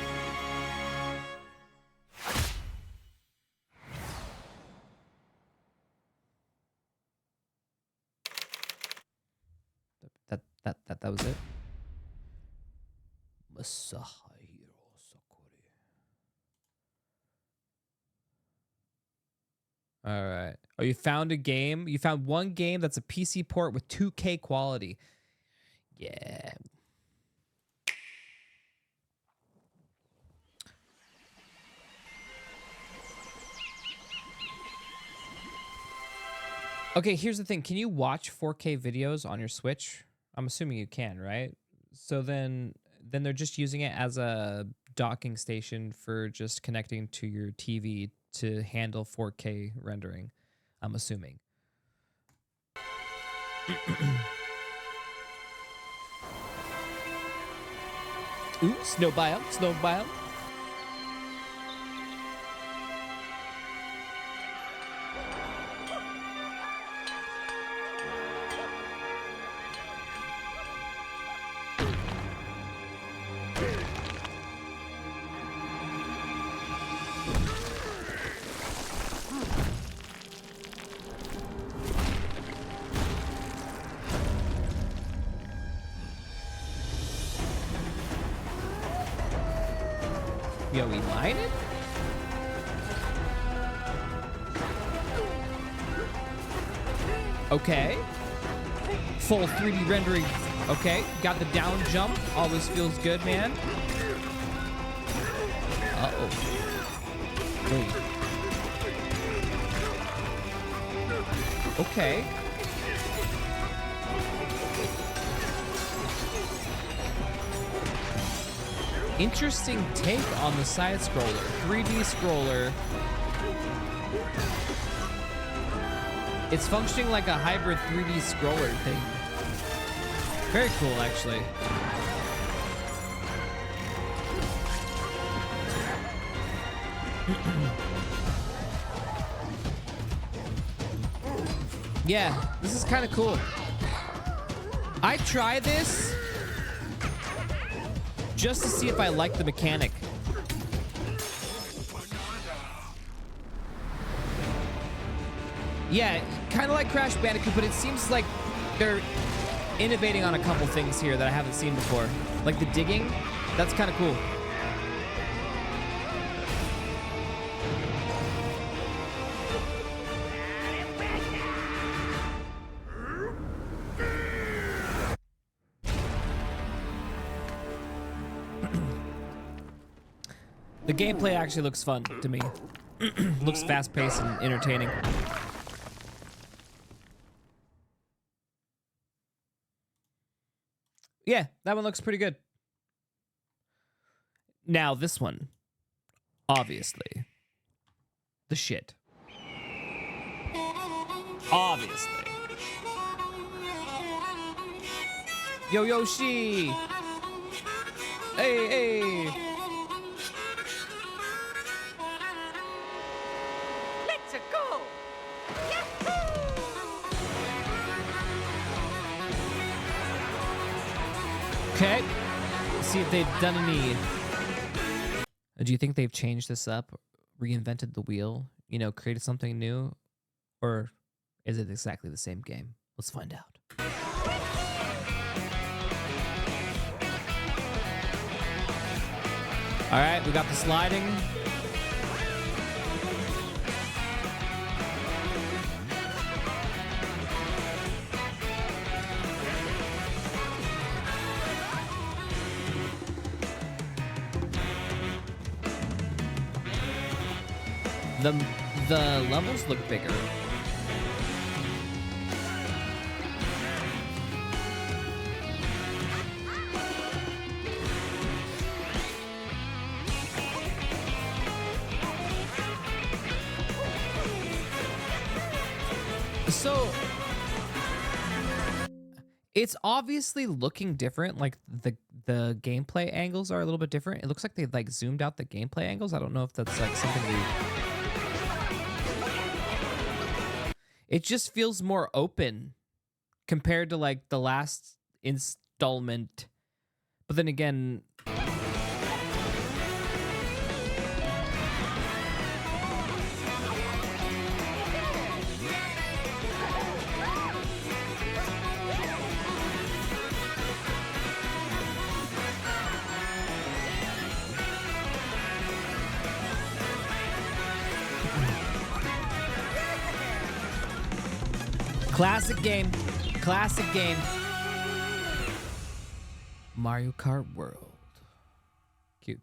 That was it. Masahiro Sakura. All right. Oh, you found a game? You found one game that's a PC port with 2K quality. Yeah. Okay, here's the thing. Can you watch 4K videos on your Switch? I'm assuming you can, right? So then they're just using it as a docking station for just connecting to your TV to handle 4K rendering, I'm assuming. Ooh, snow biome, snow biome. Yo, we mine it? Okay. Full 3D rendering. Okay, got the down jump. Always feels good, man. Uh-oh. Boom. Okay. Interesting take on the side scroller. 3D scroller. It's functioning like a hybrid 3D scroller thing. Very cool, actually. Yeah, this is kind of cool. I tried this just to see if I like the mechanic. Yeah, kind of like Crash Bandicoot, but it seems like they're innovating on a couple things here that I haven't seen before. Like the digging, that's kind of cool. The gameplay actually looks fun to me. Looks fast-paced and entertaining. Yeah, that one looks pretty good. Now, this one, obviously, the shit. Obviously. Yo, Yoshi! Hey, hey! Okay, see if they've done any. Do you think they've changed this up, reinvented the wheel, you know, created something new? Or is it exactly the same game? Let's find out. All right, we got the sliding. The levels look bigger. So it's obviously looking different. Like the gameplay angles are a little bit different. It looks like they like zoomed out the gameplay angles. I don't know if that's like something we. It just feels more open compared to like the last installment. But then again, classic game. Classic game. Mario Kart World. Cute.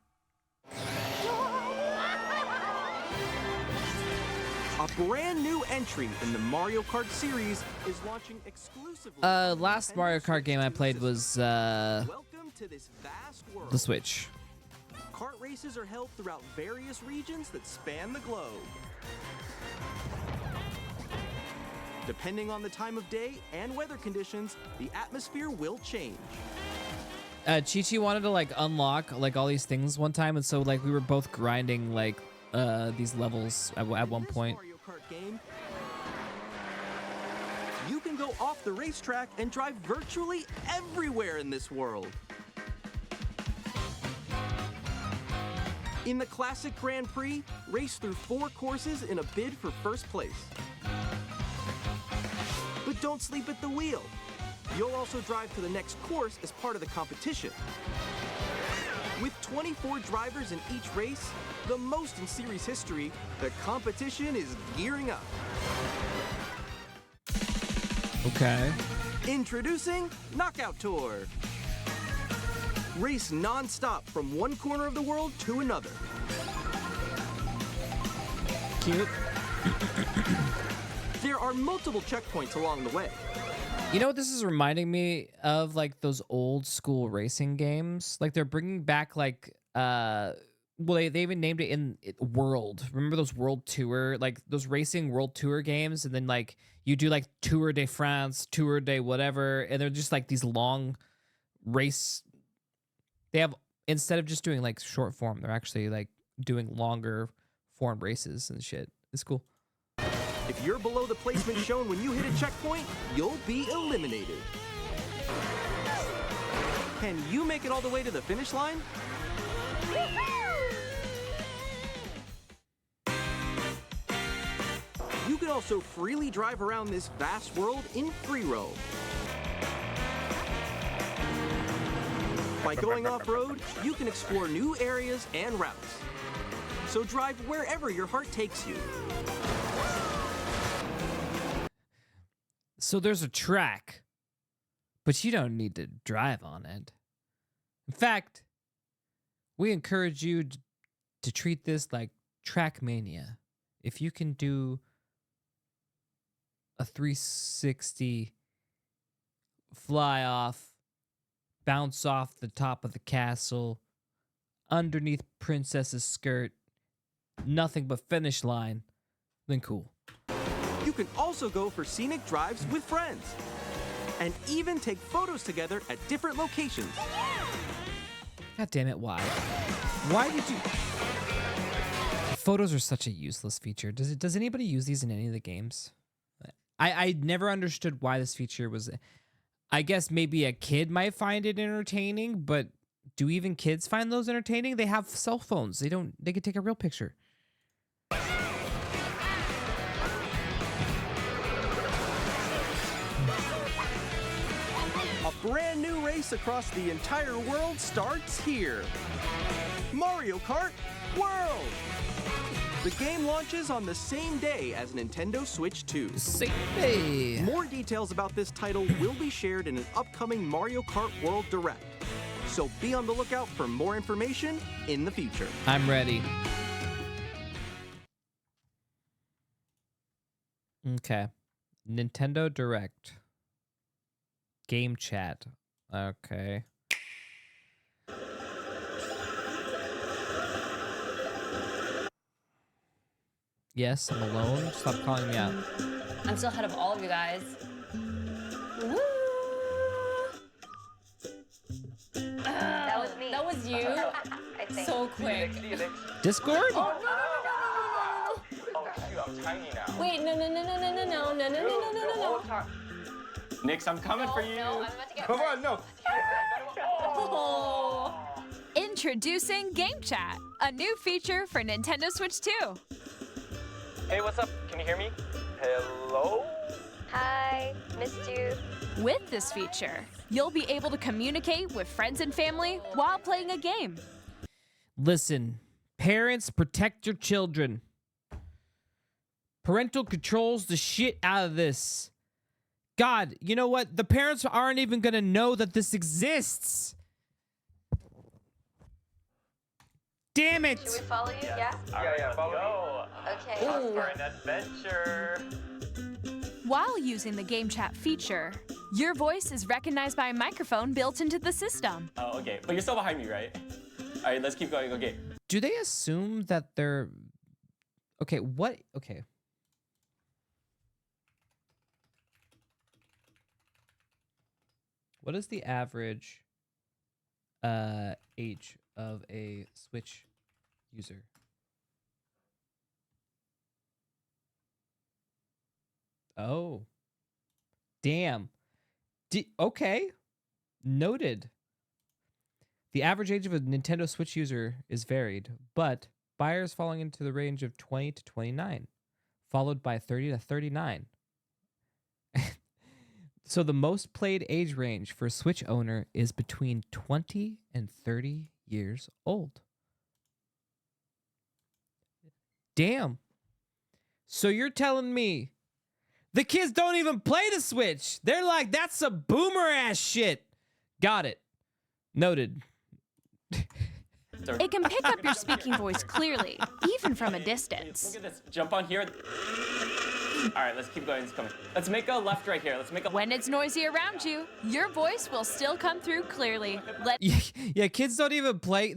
A brand new entry in the Mario Kart series is launching exclusively. Last Mario Kart game I played was Welcome to this vast world. the Switch. Kart races are held throughout various regions that span the globe. Depending on the time of day and weather conditions, the atmosphere will change. Chi-Chi wanted to like unlock like all these things one time, and so like we were both grinding like these levels at one point. Mario Kart game, you can go off the racetrack and drive virtually everywhere in this world. In the Classic Grand Prix, race through 4 courses in a bid for first place. But don't sleep at the wheel. You'll also drive to the next course as part of the competition. With 24 drivers in each race, the most in series history, the competition is gearing up. Okay. Introducing Knockout Tour. Race non-stop from one corner of the world to another. Cute. There are multiple checkpoints along the way. You know what this is reminding me of? Like those old school racing games. Like they're bringing back like well they even named it in World. Remember those World Tour, like those racing World Tour games, and then like you do like Tour de France, Tour de whatever, and they're just like these long race. They have, instead of just doing like short form, they're actually like doing longer form races and shit. It's cool. If you're below the placement shown when you hit a checkpoint, you'll be eliminated. Can you make it all the way to the finish line? You can also freely drive around this vast world in free roam. By going off-road, you can explore new areas and routes. So drive wherever your heart takes you. So there's a track, but you don't need to drive on it. In fact, we encourage you to treat this like Trackmania. If you can do a 360 fly off, bounce off the top of the castle, underneath Princess's skirt, nothing but finish line, then cool. You can also go for scenic drives with friends and even take photos together at different locations. God damn it, why? Why did you... Photos are such a useless feature. Does anybody use these in any of the games? I never understood why this feature was... I guess maybe a kid might find it entertaining, but do even kids find those entertaining? They have cell phones. They could take a real picture. A brand new race across the entire world starts here. Mario Kart World! The game launches on the same day as Nintendo Switch 2. Same day. More details about this title will be shared in an upcoming Mario Kart World Direct. So be on the lookout for more information in the future. I'm ready. Okay. Nintendo Direct. Game chat. Okay. Yes, I'm alone. Stop calling me out. I'm still ahead of all of you guys. Woo! That was me. That was you. I think. So quick. Discord? Oh, no. Oh shoot, I'm tiny now. Wait, no. Nix, I'm coming for you. No, I'm about to get Come on, no. Oh. Introducing Game Chat, a new feature for Nintendo Switch 2. Hey, what's up? Can you hear me? Hello? Hi, missed you. With this feature, you'll be able to communicate with friends and family while playing a game. Listen, parents, protect your children. Parental controls the shit out of this. God, you know what? The parents aren't even gonna know that this exists. Damn it! Should we follow you? Yeah? Yeah, follow me. Okay. Off for an adventure. While using the Game Chat feature, your voice is recognized by a microphone built into the system. Oh, okay. But you're still behind me, right? All right, let's keep going. Okay. Do they assume that they're... Okay, what... Okay. What is the average age of a Switch user? Oh. Damn. Okay. Noted. The average age of a Nintendo Switch user is varied, but buyers falling into the range of 20 to 29, followed by 30 to 39. So the most played age range for a Switch owner is between 20 and 30 years old. Damn. So you're telling me the kids don't even play the Switch? They're like, that's some boomer ass shit. Got it. Noted. It can pick up your speaking voice clearly, even from a distance. Look at this. Jump on here. All right, let's keep going. It's coming. Let's make a left right here. Let's make a... When it's noisy around you, your voice will still come through clearly. Yeah, kids don't even play.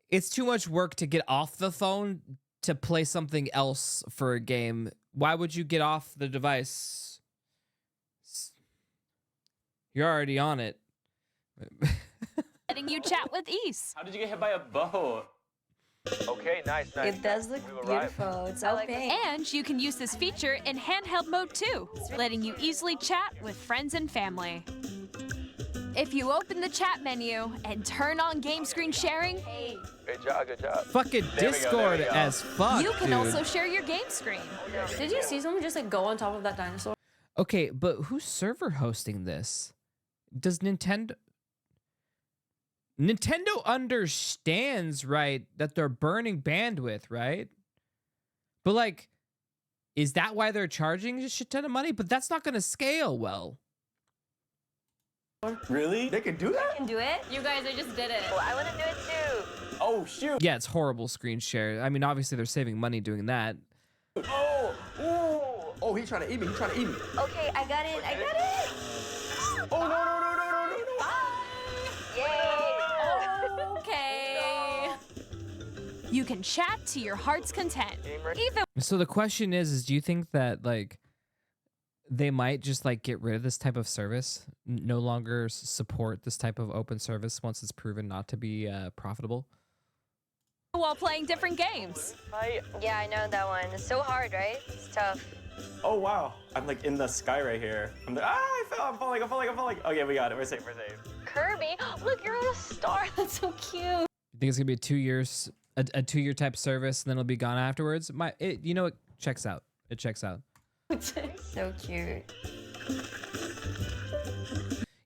It's too much work to get off the phone to play something else for a game. Why would you get off the device? You're already on it. Letting you chat with ease. How did you get hit by a boat? Okay, nice. It does look beautiful. It's so pink. And you can use this feature in handheld mode too, letting you easily chat with friends and family. If you open the chat menu and turn on game screen sharing, Good job, good job. Fucking There we go, Discord there we go. as fuck, you can dude. also share your game screen. Did you see someone just like go on top of that dinosaur? Okay, but who's server hosting this? Does Nintendo understands, right, that they're burning bandwidth, right? But like, is that why they're charging a shit ton of money? But that's not gonna scale well. Really? They can do that? Can do it? You guys, I just did it. Oh, I want to do it too. Oh, shoot. Yeah, it's horrible screen share. I mean, obviously they're saving money doing that. Oh, ooh. Oh, he's trying to eat me. He's trying to eat me. Okay, I got it. I got it. Oh, no, no, no, no, no, no. Yay. Okay. You can chat to your heart's content, even So the question is do you think that like they might just like get rid of this type of service, no longer support this type of open service once it's proven not to be profitable? while playing different games. Yeah, I know that one. It's so hard, right? It's tough. Oh, wow. I'm like in the sky right here. I'm like, I'm falling. Okay, we got it. We're safe. Kirby. Look, you're on a star. That's so cute. You think it's gonna be a 2 years, a 2 year type service, and then it'll be gone afterwards? You know, it checks out. It checks out. So cute.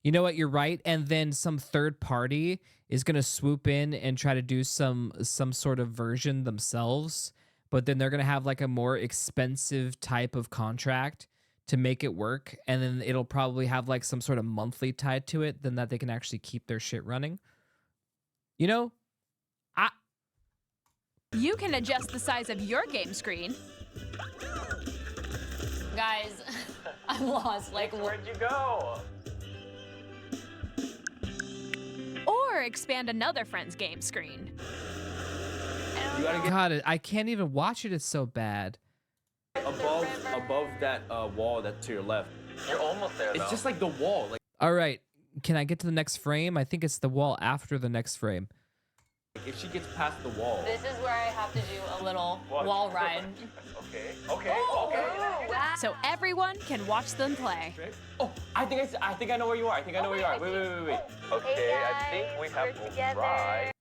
You know what? You're right. And then some third party is gonna swoop in and try to do some sort of version themselves, but then they're gonna have like a more expensive type of contract to make it work, and then it'll probably have like some sort of monthly tied to it, then that they can actually keep their shit running. You know, You can adjust the size of your game screen, Guys, I'm lost. Like, Where'd you go? or expand another friend's game screen. You gotta get God, I can't even watch it. It's so bad. above that wall that's to your left. You're almost there, though. It's just like the wall. Like All right, can I get to the next frame? I think it's the wall after the next frame. if she gets past the wall. this is where I have to do a little What? wall ride. Okay. So everyone can watch them play. Oh, I think I know where you are. I think I know where you are. Wait. Okay, I think we have we're together. right.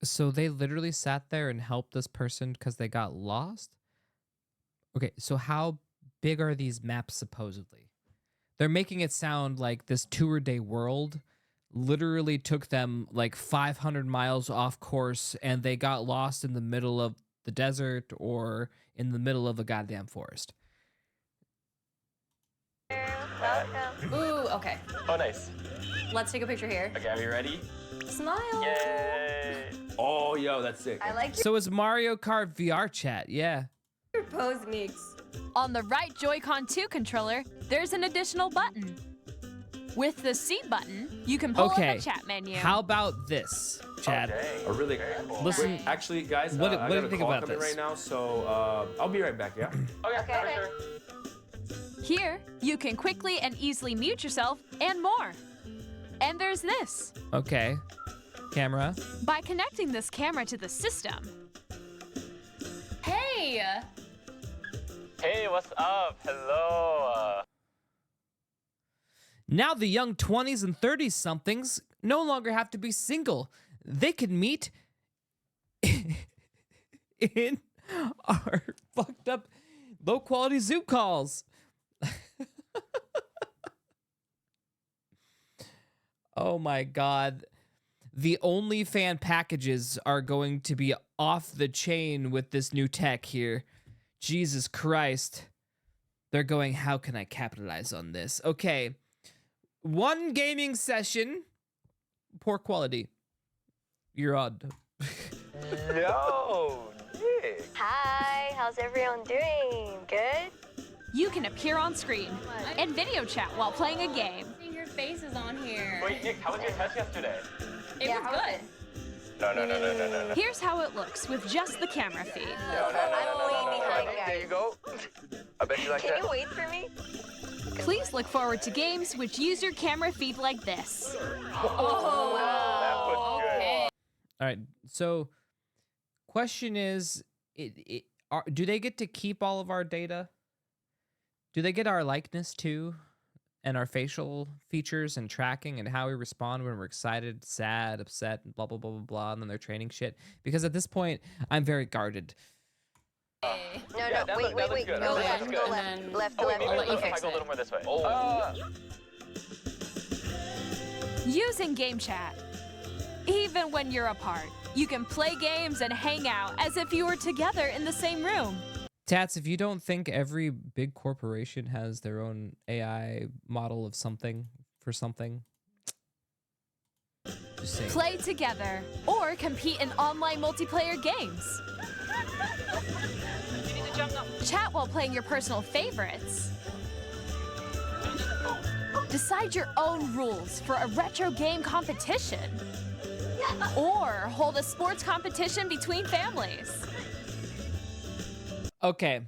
So they literally sat there and helped this person because they got lost? Okay, so how big are these maps supposedly? They're making it sound like this tour-day world literally took them like 500 miles off course and they got lost in the middle of the desert or in the middle of a goddamn forest. Welcome. Ooh, okay. Oh, nice. Let's take a picture here. Okay, are you ready? Smile. Yay! Oh, yo, that's sick. I like So it's Mario Kart VR chat, yeah. your pose, Meeks. On the right Joy-Con 2 controller, there's an additional button. With the C button, you can pull up Okay, the chat menu. how about this, Chad? A really Listen, Wait, actually, guys, what I do got you a think call about coming this? right now, so I'll be right back. Yeah. Okay, for sure. Here, you can quickly and easily mute yourself and more. And there's this. Okay. Camera. By connecting this camera to the system, Hey. Hey, what's up? Hello. Now the young 20s and 30s somethings no longer have to be single. They can meet in our fucked up low quality Zoom calls. Oh my God. The OnlyFan packages are going to be off the chain with this new tech here. Jesus Christ. They're going, how can I capitalize on this? Okay. One gaming session. Poor quality. You're on. Yo, Nick. Hi, how's everyone doing? Good? you can appear on screen and video chat while playing a game. Your face is on here. Wait, Nick, how was your test yesterday? It Yeah, was how was good. No. Here's how it looks with just the camera feed. I'm way behind, There you guys. go. I bet you like Can that. you wait for me? Please look forward to games which use your camera feed like this. That was good. All right. So, question is, do they get to keep all of our data? Do they get our likeness too, and our facial features and tracking and how we respond when we're excited, sad, upset, and blah blah blah blah blah, and then their training shit? Because at this point, I'm very guarded. No, Yeah, that wait. looks good. Go That left, looks go good. left. And then- Left, Oh, wait, left, maybe let you if I fix go a it. little more this way. Using game chat. Even when you're apart, you can play games and hang out as if you were together in the same room. Tats, if you don't think every big corporation has their own AI model of something for something, just saying. Play together or compete in online multiplayer games. Chat while playing your personal favorites. Decide your own rules for a retro game competition. Or hold a sports competition between families. Okay,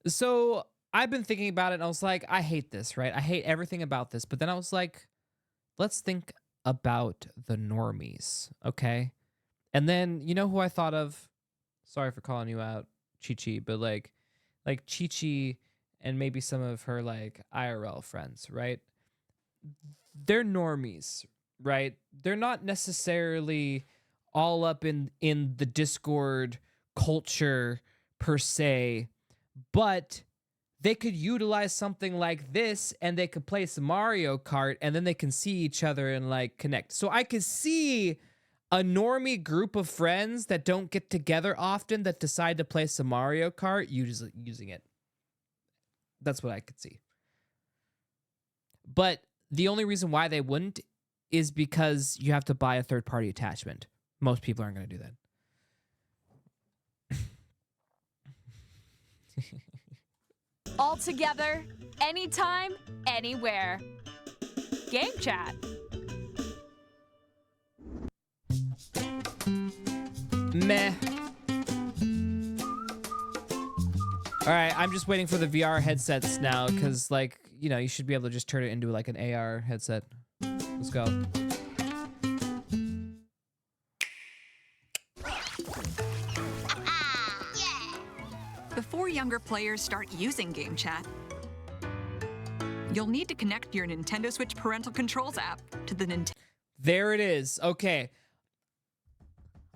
so I've been thinking about it and I was like, I hate this, right? I hate everything about this. But then I was like, let's think about the normies, okay? And then, you know who I thought of? Sorry for calling you out, Chi-Chi, but like Chi-Chi and maybe some of her like IRL friends, right? they're normies, right? They're not necessarily all up in the Discord culture per se, but they could utilize something like this and they could play some Mario Kart and then they can see each other and like connect. So I could see a normie group of friends that don't get together often that decide to play some Mario Kart using it. That's what I could see. But the only reason why they wouldn't is because you have to buy a third-party attachment. Most people aren't going to do that. All together, anytime, anywhere. Game chat. Meh. All right, I'm just waiting for the VR headsets now because, like, you know, you should be able to just turn it into like an AR headset. Let's go. Before younger players start using Game Chat, you'll need to connect your Nintendo Switch Parental Controls app to the Nintendo. There it is. Okay.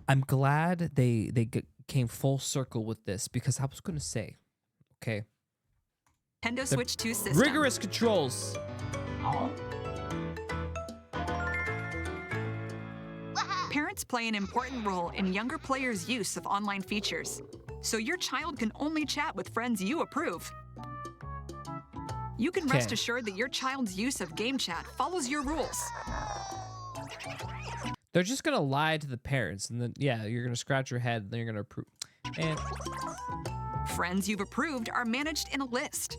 I'm glad they came full circle with this because I was going to say, okay, Nintendo Switch 2 system. rigorous controls. Parents play an important role in younger players' use of online features, so your child can only chat with friends you approve. You can rest Okay. assured that your child's use of Game Chat follows your rules. They're just going to lie to the parents and then, yeah, you're going to scratch your head and then you're going to approve. And Friends you've approved are managed in a list.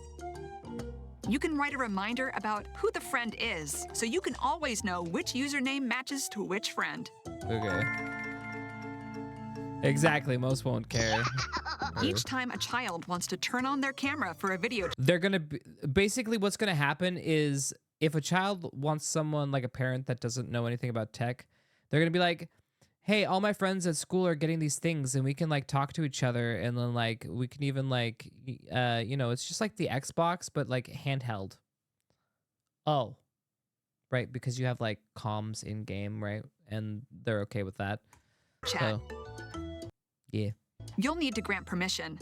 You can write a reminder about who the friend is, so you can always know which username matches to which friend. okay. Exactly. Most won't care. Each time a child wants to turn on their camera for a video They're going to be, basically what's going to happen is if a child wants someone like a parent that doesn't know anything about tech, they're going to be like, hey, all my friends at school are getting these things and we can like talk to each other and then like we can even like, you know, it's just like the Xbox, but like handheld. Oh, right. Because you have like comms in game, right? And they're okay with that. chat. So, yeah. You'll need to grant permission.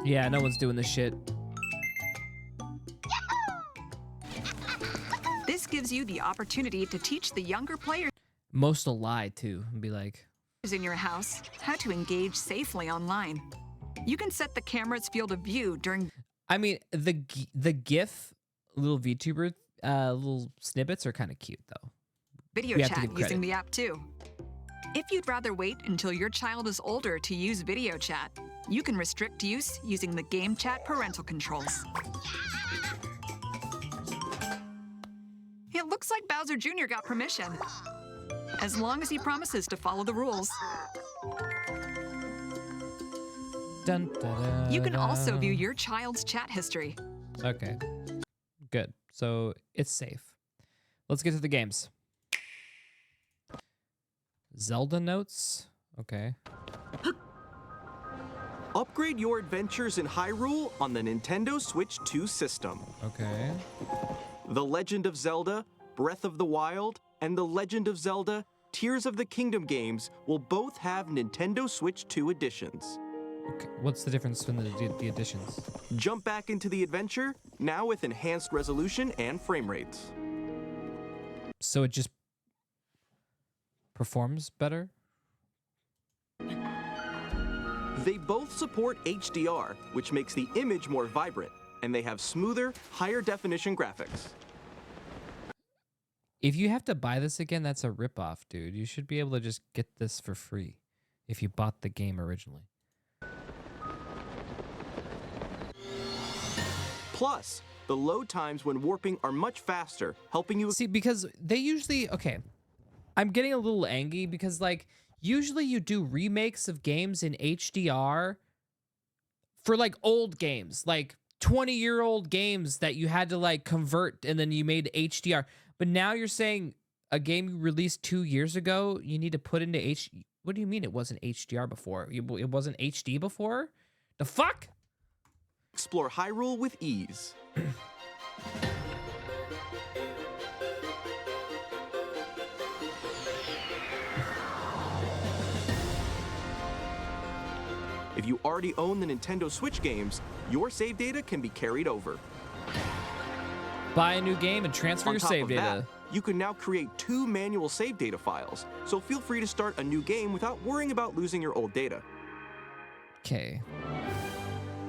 Yeah, no one's doing this shit. This gives you the opportunity to teach the younger players Most will lie too and be like, in your house how to engage safely online. You can set the camera's field of view during I mean, the GIF little VTuber little snippets are kind of cute though. video We have to chat give credit. using the app too. If you'd rather wait until your child is older to use video chat, you can restrict use using the Game Chat parental controls. It looks like Bowser Jr. got permission, as long as he promises to follow the rules. Dun, da, da, You can also da. view your child's chat history. Okay. Good. So it's safe. Let's get to the games. Zelda notes. Okay. Upgrade your adventures in Hyrule on the Nintendo Switch 2 system. Okay. The Legend of Zelda, Breath of the Wild, and The Legend of Zelda, Tears of the Kingdom games will both have Nintendo Switch 2 editions. Okay. What's the difference in the additions? Jump back into the adventure, now with enhanced resolution and frame rates. So it just performs better? They both support HDR, which makes the image more vibrant, and they have smoother, higher definition graphics. If you have to buy this again, that's a ripoff, dude. You should be able to just get this for free if you bought the game originally. Plus, the load times when warping are much faster, helping you. See, because they usually, okay, I'm getting a little angry because, like, usually you do remakes of games in HDR for, like, old games, like 20-year-old games that you had to, like, convert and then you made HDR. But now you're saying a game you released 2 years ago, you need to put into HD. What do you mean it wasn't HDR before? It wasn't HD before? The fuck? Explore Hyrule with ease. If you already own the Nintendo Switch games, your save data can be carried over. Buy a new game and transfer On your top save of data. that, you can now create 2 manual save data files, so feel free to start a new game without worrying about losing your old data. Okay.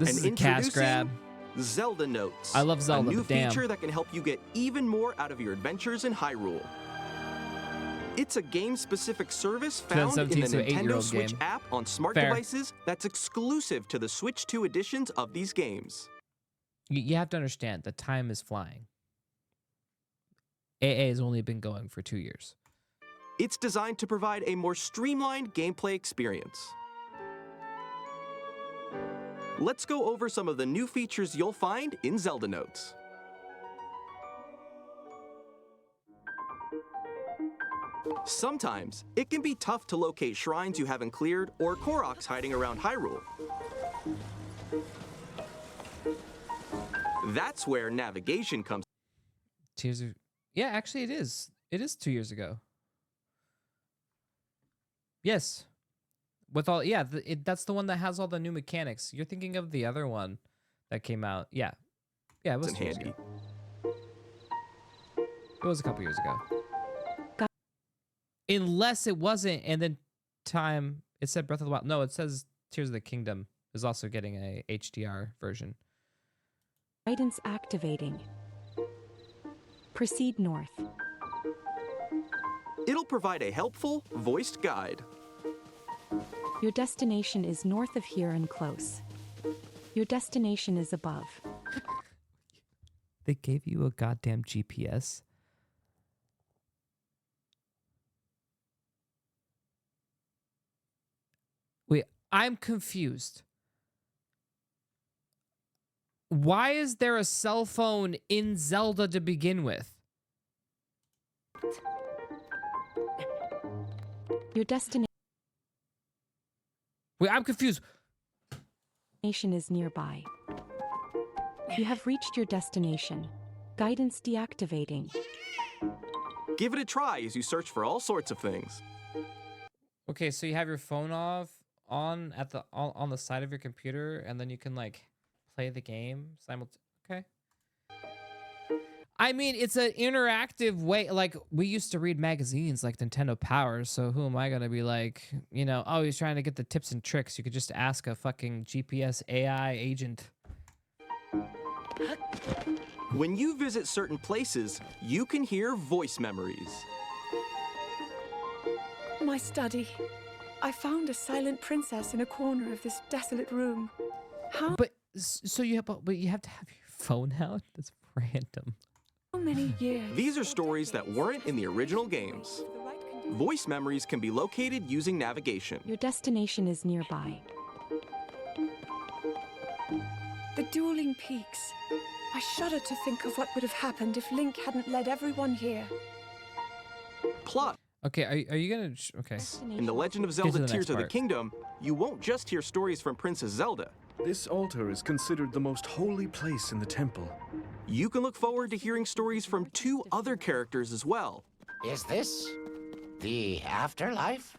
This And is a cash introducing grab. Zelda Notes. I love Zelda, a new but damn. feature that can help you get even more out of your adventures in Hyrule. It's a game-specific service found in the 2017, so Nintendo 8-year-old Switch game. app on smart Fair. devices that's exclusive to the Switch 2 editions of these games. You have to understand that time is flying. AA has only been going for 2 years. It's designed to provide a more streamlined gameplay experience. Let's go over some of the new features you'll find in Zelda Notes. Sometimes, it can be tough to locate shrines you haven't cleared or Koroks hiding around Hyrule. That's where navigation comes. Tears of... Yeah, actually it is. It is 2 years ago. Yes. With all... Yeah, that's the one that has all the new mechanics. You're thinking of the other one that came out. Yeah. Yeah, it was in 2 years handy. ago. It was a couple years ago. Unless it wasn't, and then time... It said Breath of the Wild. No, it says Tears of the Kingdom is also getting a HDR version. Guidance activating. Proceed north. It'll provide a helpful, voiced guide. Your destination is north of here and close. Your destination is above. They gave you a goddamn GPS? Wait, I'm confused. Why is there a cell phone in Zelda to begin with? Your destination Wait, I'm confused. is nearby. You have reached your destination. Guidance deactivating. Give it a try as you search for all sorts of things. Okay, so you have your phone on the side of your computer, and then you can like play the game Okay. I mean, it's an interactive way. Like, we used to read magazines like Nintendo Power, so who am I gonna be like, you know, oh, he's trying to get the tips and tricks. You could just ask a fucking GPS AI agent. When you visit certain places, you can hear voice memories. My study. I found a silent princess in a corner of this desolate room. How But so you have to have your phone out? That's random. many years? These are stories that weren't in the original games. Voice memories can be located using navigation. Your destination is nearby. The dueling peaks. I shudder to think of what would have happened if Link hadn't led everyone here. Plus, Okay, are you gonna? Okay. in The Legend of to Zelda the next Tears of the part. Kingdom, you won't just hear stories from Princess Zelda. This altar is considered the most holy place in the temple. You can look forward to hearing stories from 2 other characters as well. Is this the afterlife?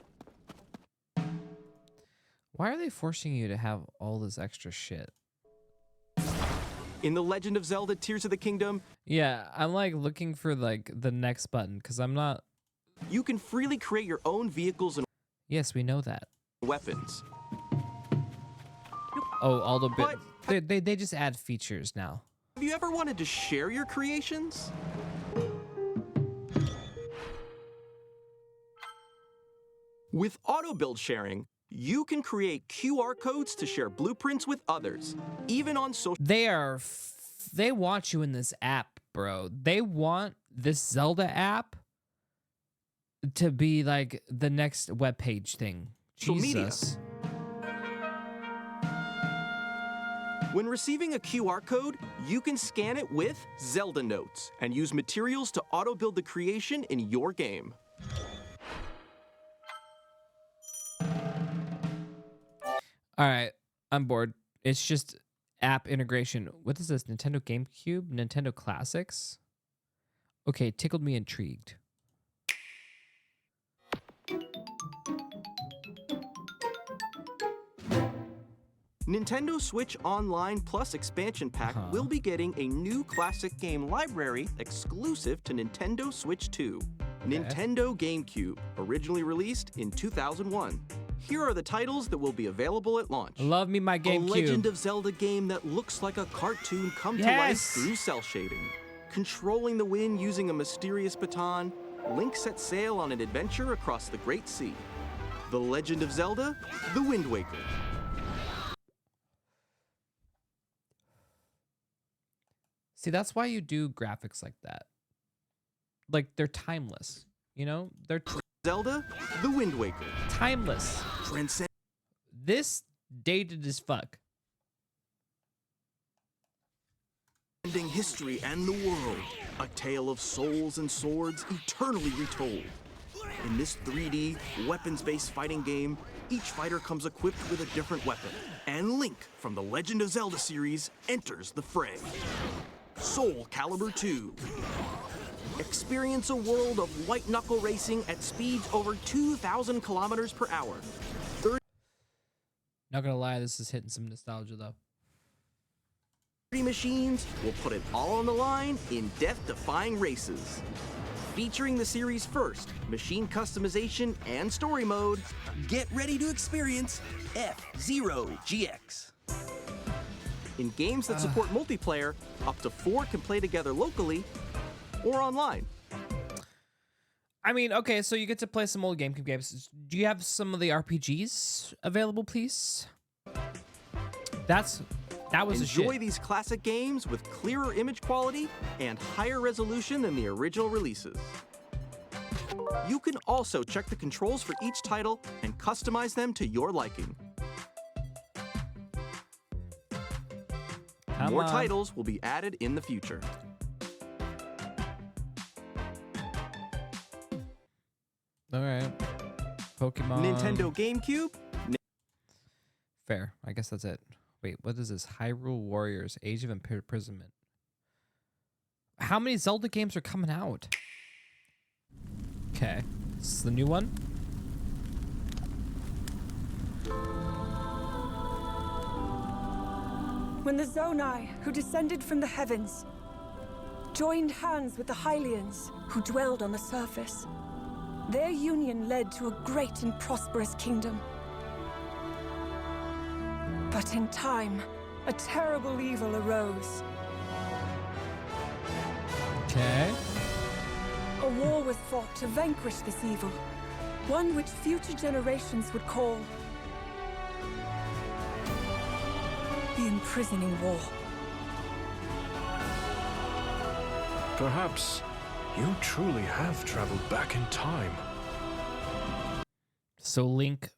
Why are they forcing you to have all this extra shit? In The Legend of Zelda Tears of the Kingdom, Yeah, I'm like looking for like the next button because I'm not. you can freely create your own vehicles and Yes, we know that. weapons. Oh, all the bit. But- They just add features now. Have you ever wanted to share your creations? With auto build sharing, you can create QR codes to share blueprints with others, even on social. They want you in this app, bro. They want this Zelda app to be like the next webpage thing. Social media. Jesus. When receiving a QR code, you can scan it with Zelda Notes and use materials to auto build the creation in your game. All right, I'm bored. It's just app integration. What is this? Nintendo GameCube? Nintendo Classics? Okay, tickled me intrigued. Nintendo Switch Online Plus Expansion Pack will be getting a new classic game library exclusive to Nintendo Switch 2. Nintendo GameCube, originally released in 2001. Here are the titles that will be available at launch. Love me my GameCube. A Legend of Zelda game that looks like a cartoon come to life through cell shading. Controlling the wind using a mysterious baton, Link sets sail on an adventure across the Great Sea. The Legend of Zelda: The Wind Waker. See, that's why you do graphics like that. Like, they're timeless. You know? They're Zelda: The Wind Waker. Timeless. This dated as fuck. History and the world. A tale of souls and swords eternally retold. In this 3D, weapons-based fighting game, each fighter comes equipped with a different weapon. And Link from the Legend of Zelda series enters the fray. Soul Calibur 2. Experience a world of white-knuckle racing at speeds over 2,000 kilometers per hour. Not gonna lie, this is hitting some nostalgia though. 30 machines will put it all on the line in death-defying races. Featuring the series' first machine customization and story mode, get ready to experience F-Zero GX. In games that support multiplayer, up to 4 can play together locally or online. I mean, okay, so you get to play some old GameCube games. Do you have some of the RPGs available, please? That was Enjoy these classic games with clearer image quality and higher resolution than the original releases. You can also check the controls for each title and customize them to your liking. More titles will be added in the future. All right. Pokemon. Nintendo GameCube. Fair. I guess that's it. Wait, what is this? Hyrule Warriors, Age of Imprisonment. How many Zelda games are coming out? Okay. This is the new one? When the Zonai, who descended from the heavens, joined hands with the Hylians, who dwelled on the surface, their union led to a great and prosperous kingdom. But in time, a terrible evil arose. Okay. A war was fought to vanquish this evil, one which future generations would call the Imprisoning War. Perhaps you truly have traveled back in time. So Link,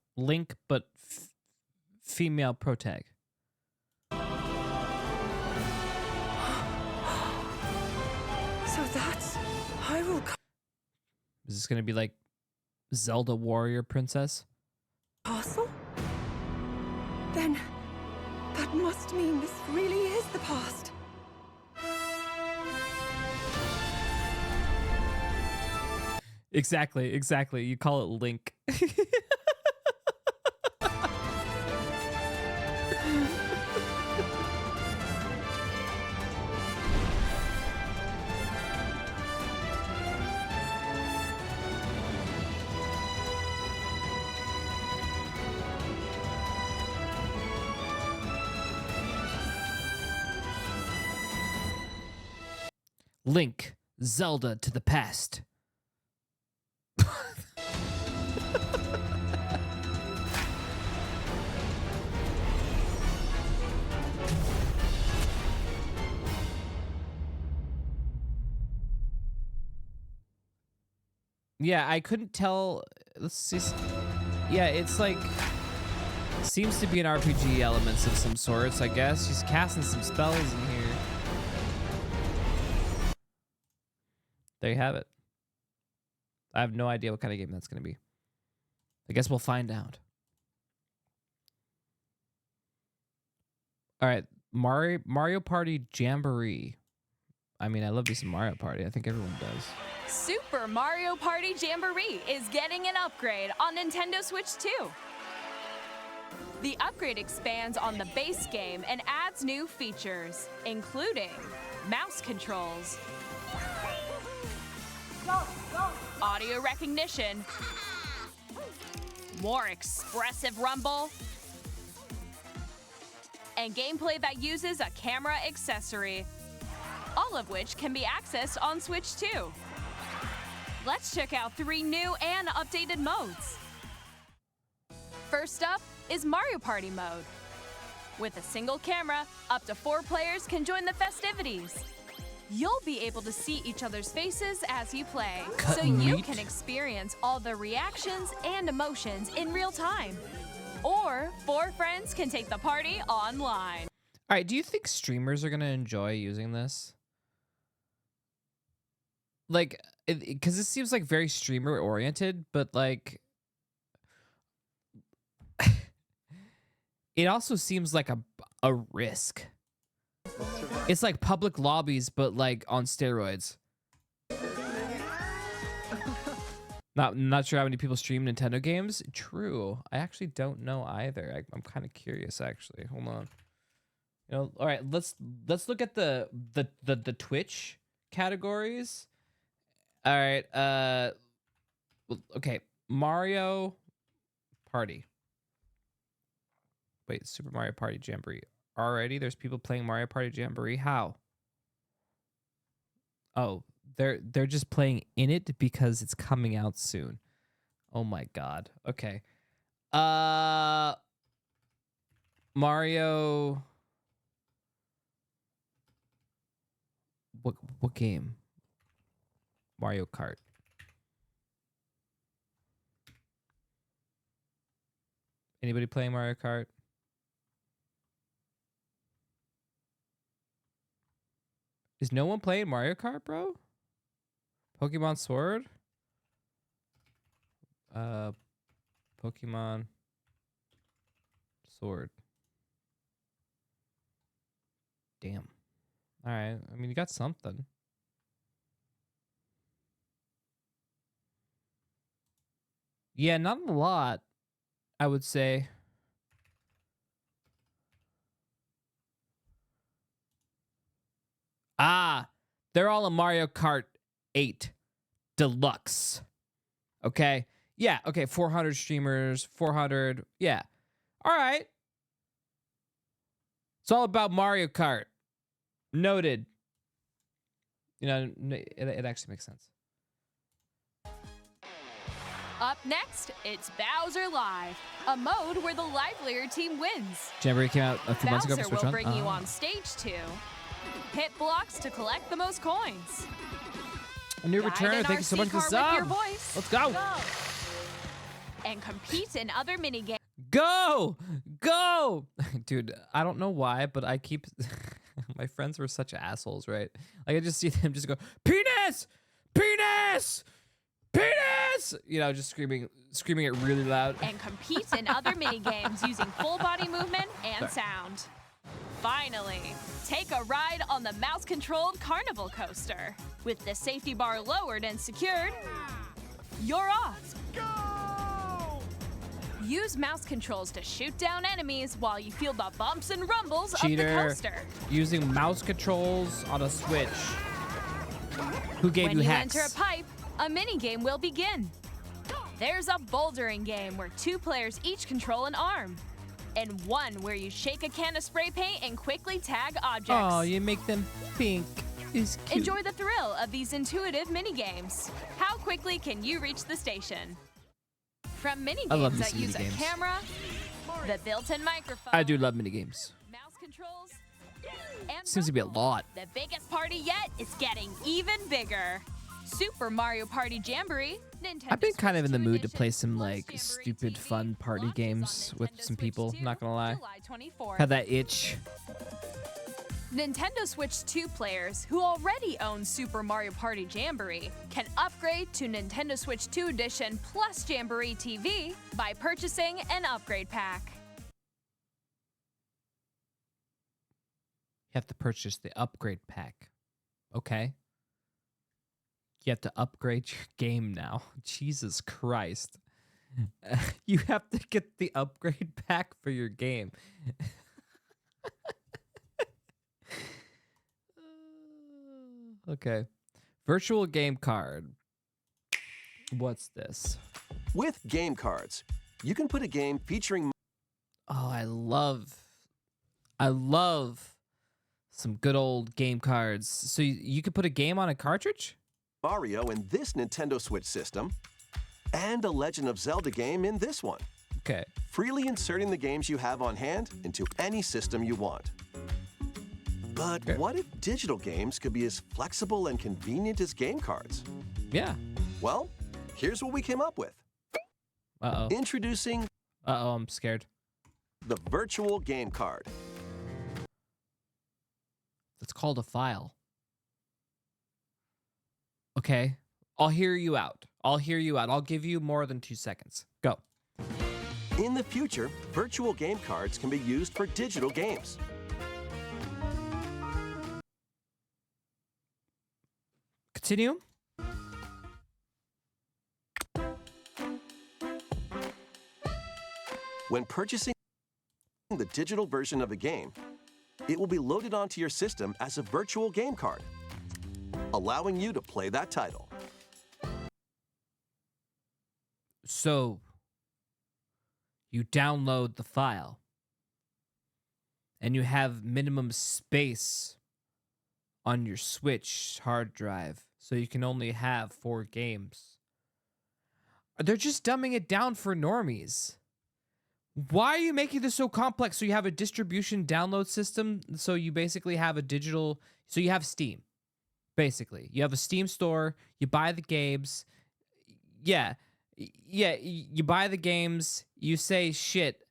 but female protag. So that's Hyrule. Is this gonna be like Zelda Warrior Princess? Castle? Then that must mean this really is the past. Exactly. You call it Link. Link, Zelda to the past. Yeah, I couldn't tell. Let's see. Yeah, it's like seems to be an RPG elements of some sorts, I guess. She's casting some spells in here. There you have it. I have no idea what kind of game that's going to be. I guess we'll find out. All right, Mario Party Jamboree. I mean, I love me some Mario Party. I think everyone does. Super Mario Party Jamboree is getting an upgrade on Nintendo Switch 2. The upgrade expands on the base game and adds new features, including mouse controls, audio recognition, more expressive rumble, and gameplay that uses a camera accessory, all of which can be accessed on Switch 2. Let's check out 3 new and updated modes. First up is Mario Party mode. With a single camera, up to 4 players can join the festivities. You'll be able to see each other's faces as you play, so you can experience all the reactions and emotions in real time. Or 4 friends can take the party online. All right, do you think streamers are going to enjoy using this? Like, because it seems like very streamer oriented, but like, it also seems like a risk. It's like public lobbies, but like on steroids. Not sure how many people stream Nintendo games. True. I actually don't know either. I'm kind of curious actually. Hold on. You know, all right, let's look at the Twitch categories. All right. Okay, Mario Party. Wait, Super Mario Party Jamboree. Already there's people playing Mario Party Jamboree. How? Oh, they're just playing in it because it's coming out soon. Oh my god. Okay. Mario. What game? Mario Kart. Anybody playing Mario Kart? Is no one playing Mario Kart, bro? Pokemon Sword? Pokemon Sword. Damn. All right. I mean, you got something. Yeah, not a lot, I would say. Ah, they're all in Mario Kart 8 Deluxe. Okay. Yeah. Okay. 400 streamers, 400. Yeah. All right. It's all about Mario Kart. Noted. You know, it actually makes sense. Up next, it's Bowser Live, a mode where the livelier team wins. Jamboree came out a few months ago for Bowser Switch will 1. bring you on stage 2. Hit blocks to collect the most coins. A new Guide return. an Thank you so much for the RC car with your sub. voice. Let's go. And compete in other minigames. Go! Go! Dude, I don't know why, but I keep... My friends were such assholes, right? Like, I just see them just go, penis! Penis! Penis! You know, just screaming it really loud. And compete in other minigames using full body movement and sound. Finally, take a ride on the mouse-controlled carnival coaster. With the safety bar lowered and secured, you're off. Go! Use mouse controls to shoot down enemies while you feel the bumps and rumbles of the coaster. Using mouse controls on a Switch. Who gave you hacks? When you enter a pipe, a minigame will begin. There's a bouldering game where 2 players each control an arm. And one where you shake a can of spray paint and quickly tag objects. Oh, you make them pink. It's cute. Enjoy the thrill of these intuitive minigames. How quickly can you reach the station? From minigames that use a camera, the built-in microphone. I do love minigames. Mouse controls. And Seems to be a lot. the biggest party yet is getting even bigger. Super Mario Party Jamboree. Nintendo I've been kind of in the Switch mood to 2 play some Plus like Jamboree stupid TV fun party launches on games with Nintendo some Switch people, 2, not gonna lie. July 24th. Had that itch. Nintendo Switch 2 players who already own Super Mario Party Jamboree can upgrade to Nintendo Switch 2 Edition Plus Jamboree TV by purchasing an upgrade pack. You have to purchase the upgrade pack. Okay. You have to upgrade your game now. Jesus Christ. You have to get the upgrade pack for your game. Okay. Virtual game card. What's this? With game cards, you can put a game featuring... Oh, I love some good old game cards. So you could put a game on a cartridge? Mario in this Nintendo Switch system, and a Legend of Zelda game in this one. Okay. Freely inserting the games you have on hand into any system you want. But what if digital games could be as flexible and convenient as game cards? Yeah. Well, here's what we came up with. Uh-oh. Introducing... Uh-oh, I'm scared. The virtual game card. It's called a file. Okay. I'll hear you out. I'll give you more than 2 seconds. Go. In the future, virtual game cards can be used for digital games. Continue. When purchasing the digital version of a game, it will be loaded onto your system as a virtual game card, allowing you to play that title. So, you download the file, and you have minimum space on your Switch hard drive, so you can only have 4 games. They're just dumbing it down for normies. Why are you making this so complex? So you have a distribution download system, so you basically have a digital... So you have Steam, basically. You have a Steam store, you buy the games. Yeah, you buy the games, you say, shit,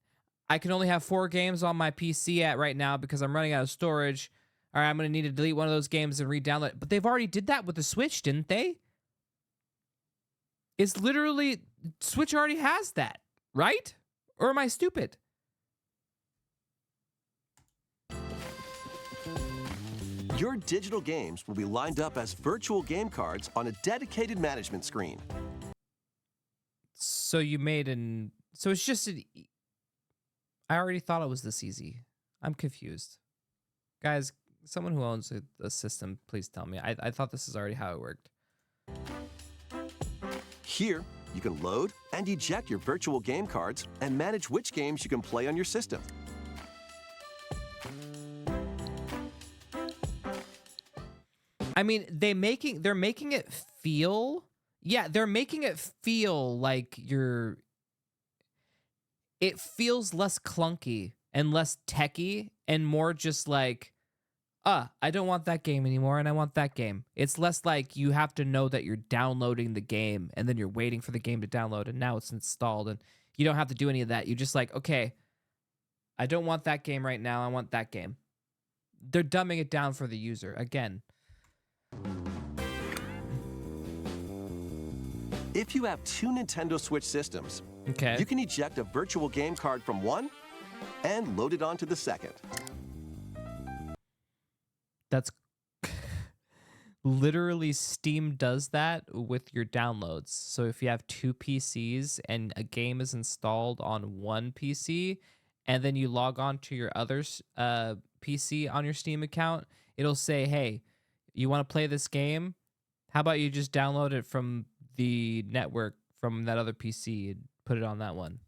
I can only have 4 games on my PC right now because I'm running out of storage. All right, I'm going to need to delete one of those games and re-download it. But they've already did that with the Switch, didn't they? It's literally... Switch already has that, right? Or am I stupid? Your digital games will be lined up as virtual game cards on a dedicated management screen. So you made an... So it's just an... I already thought it was this easy. I'm confused. Guys, someone who owns a system, please tell me. I thought this is already how it worked. Here, you can load and eject your virtual game cards and manage which games you can play on your system. I mean, they're making it feel... Yeah, they're making it feel like you're... It feels less clunky and less techy and more just like, I don't want that game anymore and I want that game. It's less like you have to know that you're downloading the game and then you're waiting for the game to download and now it's installed and you don't have to do any of that. You're just like, okay, I don't want that game right now. I want that game. They're dumbing it down for the user. Again. If you have 2 Nintendo Switch systems, okay, you can eject a virtual game card from one and load it onto the second. That's literally Steam does that with your downloads. So if you have 2 PCs and a game is installed on one PC and then you log on to your other PC on your Steam account, it'll say, hey, you want to play this game? How about you just download it from the network from that other PC and put it on that one?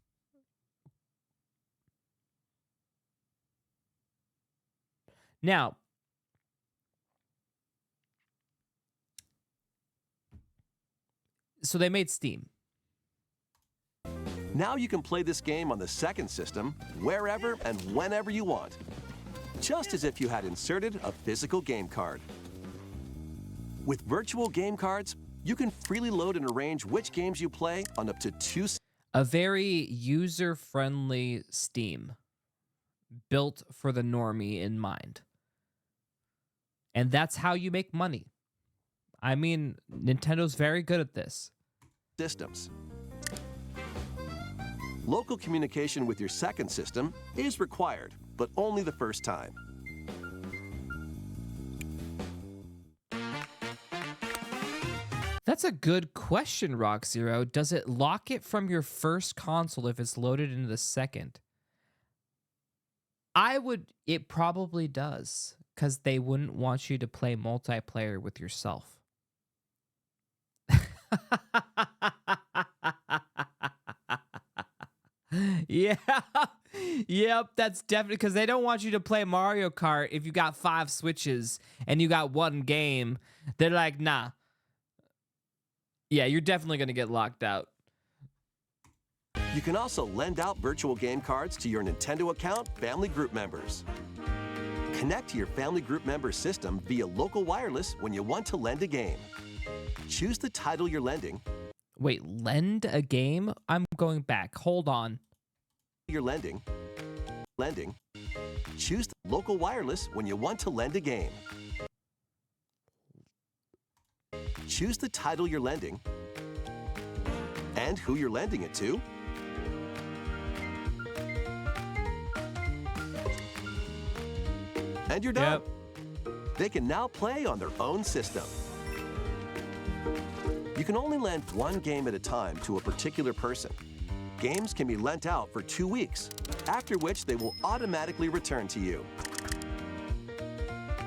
Now, so they made Steam. Now you can play this game on the second system wherever and whenever you want, just as if you had inserted a physical game card. With virtual game cards, you can freely load and arrange which games you play on up to 2... A very user-friendly Steam, built for the normie in mind. And that's how you make money. I mean, Nintendo's very good at this. Systems. Local communication with your second system is required, but only the first time. That's a good question, Rock Zero. Does it lock it from your first console if it's loaded into the second? It probably does, because they wouldn't want you to play multiplayer with yourself. Yeah. Yep, that's definitely because they don't want you to play Mario Kart if you got 5 Switches and you got one game. They're like, nah. Yeah, you're definitely going to get locked out. You can also lend out virtual game cards to your Nintendo account family group members. Connect to your family group member system via local wireless when you want to lend a game. Choose the title you're lending. Wait, lend a game? I'm going back. Hold on. You're lending. Choose the local wireless when you want to lend a game. Choose the title you're lending and who you're lending it to. And you're done. They can now play on their own system. You can only lend one game at a time to a particular person. Games can be lent out for 2 weeks, after which they will automatically return to you.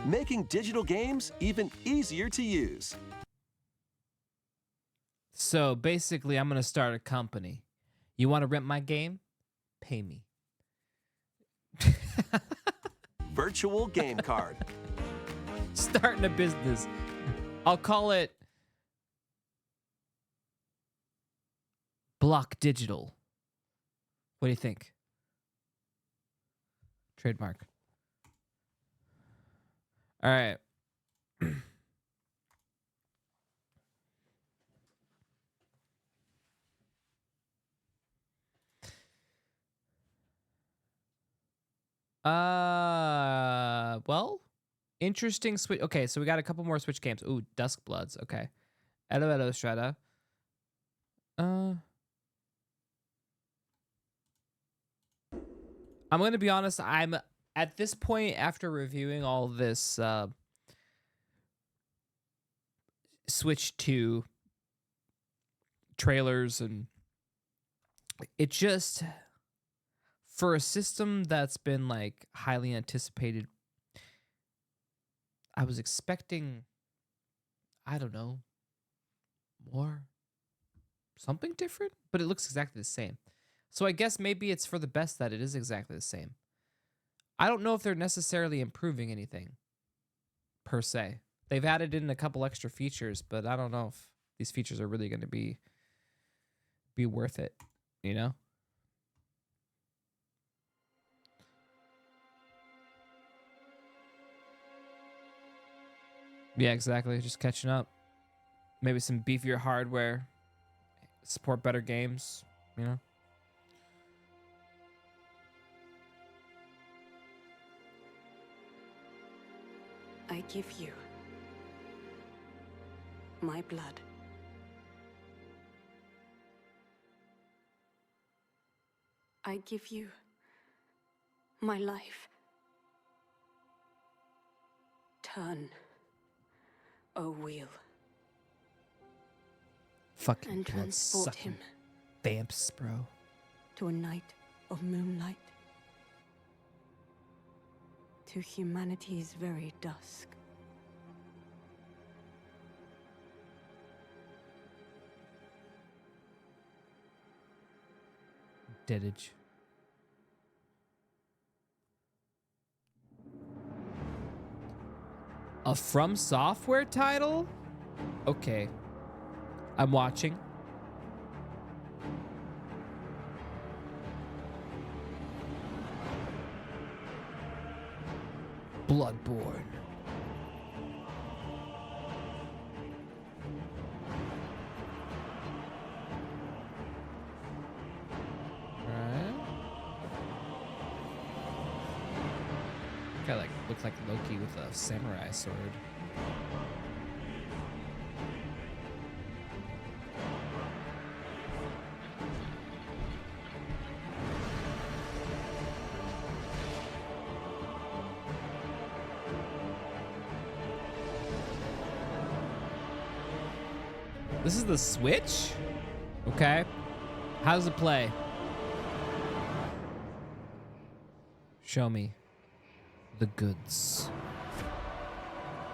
Making digital games even easier to use. So basically, I'm going to start a company. You want to rent my game? Pay me. Virtual game card. Starting a business. I'll call it Block Digital. What do you think? Trademark. All right. Well, interesting Switch. Okay, so we got a couple more Switch games. Ooh, Dusk Bloods. Okay. Hello, Strata. I'm going to be honest. I'm at this point, after reviewing all this Switch 2 trailers, and it just, for a system that's been like highly anticipated, I was expecting, I don't know, more, something different, but it looks exactly the same. So I guess maybe it's for the best that it is exactly the same. I don't know if they're necessarily improving anything, per se. They've added in a couple extra features, but I don't know if these features are really going to be worth it, you know? Yeah, exactly. Just catching up. Maybe some beefier hardware. Support better games, you know? I give you my blood. I give you my life. Turn, O wheel. Fucking and transport him vamps, bro. To a night of moonlight. To humanity's very dusk. Deadage. A From Software title? Okay. I'm watching. Bloodborne. Guy like looks like Loki with a samurai sword. This is the Switch? Okay. How does it play? Show me the goods.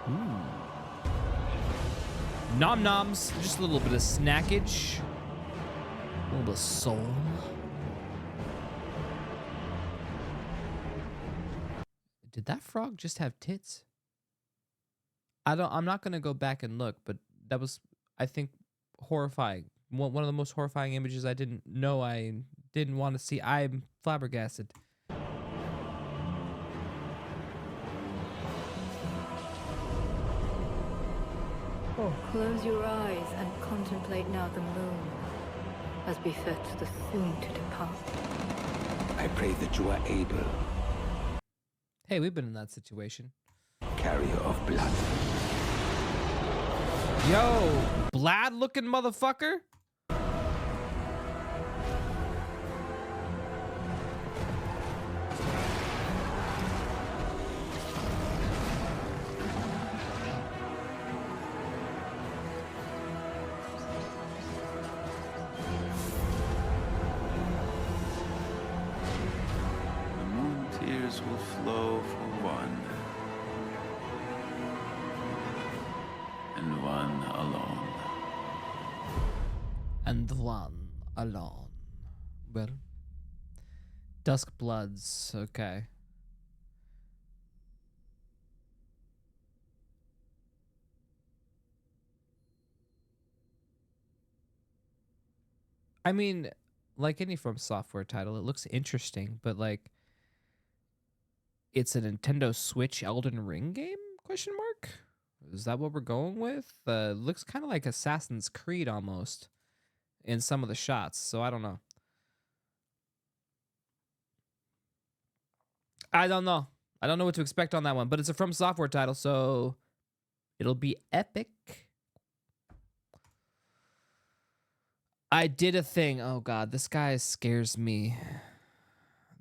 Ooh. Nom noms. Just a little bit of snackage. A little bit of soul. Did that frog just have tits? I'm not gonna go back and look, but that was, I think, horrifying. One of the most horrifying images I didn't know I didn't want to see. I'm flabbergasted. Oh, close your eyes and contemplate now the moon, as befits the soon to depart. I pray that you are able, Hey, we've been in that situation. carrier of blood. Yo, Blad looking motherfucker. The moon tears will flow for one, and one alone. And one alone. Well, Dusk Bloods. Okay. I mean, like any From Software title, it looks interesting, but like, it's a Nintendo Switch Elden Ring game? Question mark? Is that what we're going with? Looks kind of like Assassin's Creed almost in some of the shots, so I don't know. I don't know. I don't know what to expect on that one, but it's a From Software title, so it'll be epic. I did a thing. Oh god, this guy scares me.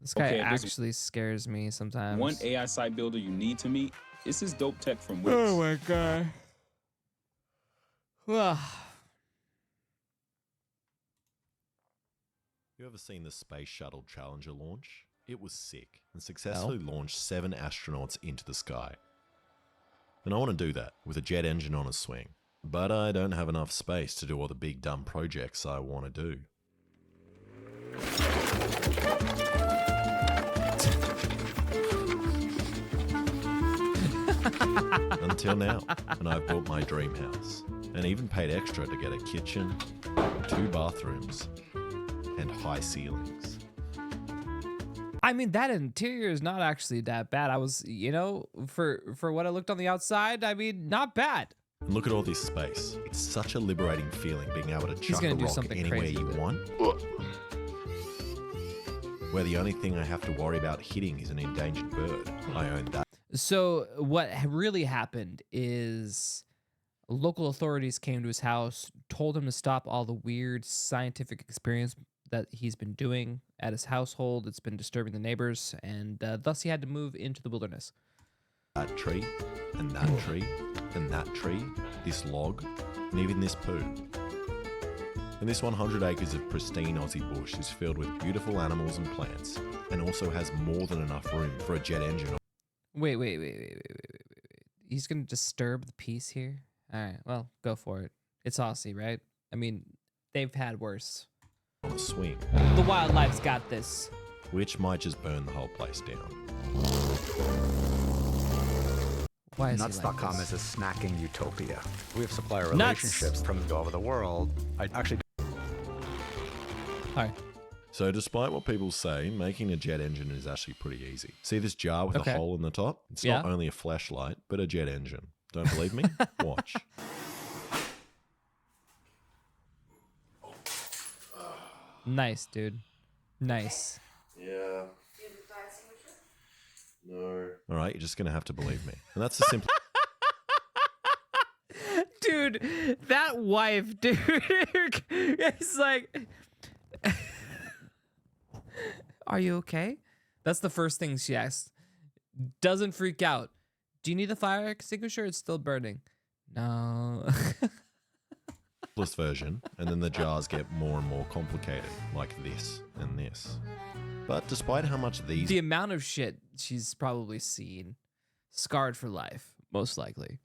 This guy Okay, there's actually scares me sometimes. one AI site builder you need to meet. It's this dope tech from Wix. Oh my god. You ever seen the Space Shuttle Challenger launch? It was sick and successfully launched 7 astronauts into the sky. And I want to do that with a jet engine on a swing. But I don't have enough space to do all the big dumb projects I want to do. Until now, and I've built my dream house, and even paid extra to get a kitchen, 2 bathrooms, and high ceilings. I mean, that interior is not actually that bad. I was, you know, for what I looked on the outside, I mean, not bad. And look at all this space. It's such a liberating feeling being able to chuck a gonna do rock something anywhere crazy you with it. want. Where the only thing I have to worry about hitting is an endangered bird. I own that. So what really happened is local authorities came to his house, told him to stop all the weird scientific experiments that he's been doing at his household. It's been disturbing the neighbors, and thus he had to move into the wilderness. That tree, and that tree, and that tree, this log, and even this poo. And this 100 acres of pristine Aussie bush is filled with beautiful animals and plants, and also has more than enough room for a jet engine. Wait. He's gonna disturb the peace here? All right, well, go for it. It's Aussie, right? I mean, they've had worse. On a swing. The wildlife's got this. Which might just burn the whole place down. Why is Nuts.com is a snacking utopia. We have supplier Nuts. relationships from all over the world. I actually. Hi. So despite what people say, making a jet engine is actually pretty easy. See this jar with Okay. a hole in the top? It's Yeah. not only a flashlight, but a jet engine. Don't believe me? Watch. Nice, dude. Nice. Yeah. No. All right, you're just going to have to believe me. And that's the simple... Dude, that wife, dude. It's like, are you okay? That's the first thing she asks. Doesn't freak out. Do you need the fire extinguisher? It's still burning. No. version, and then the jars get more and more complicated, like this and this. But despite how much these The amount of shit she's probably seen, scarred for life, most likely.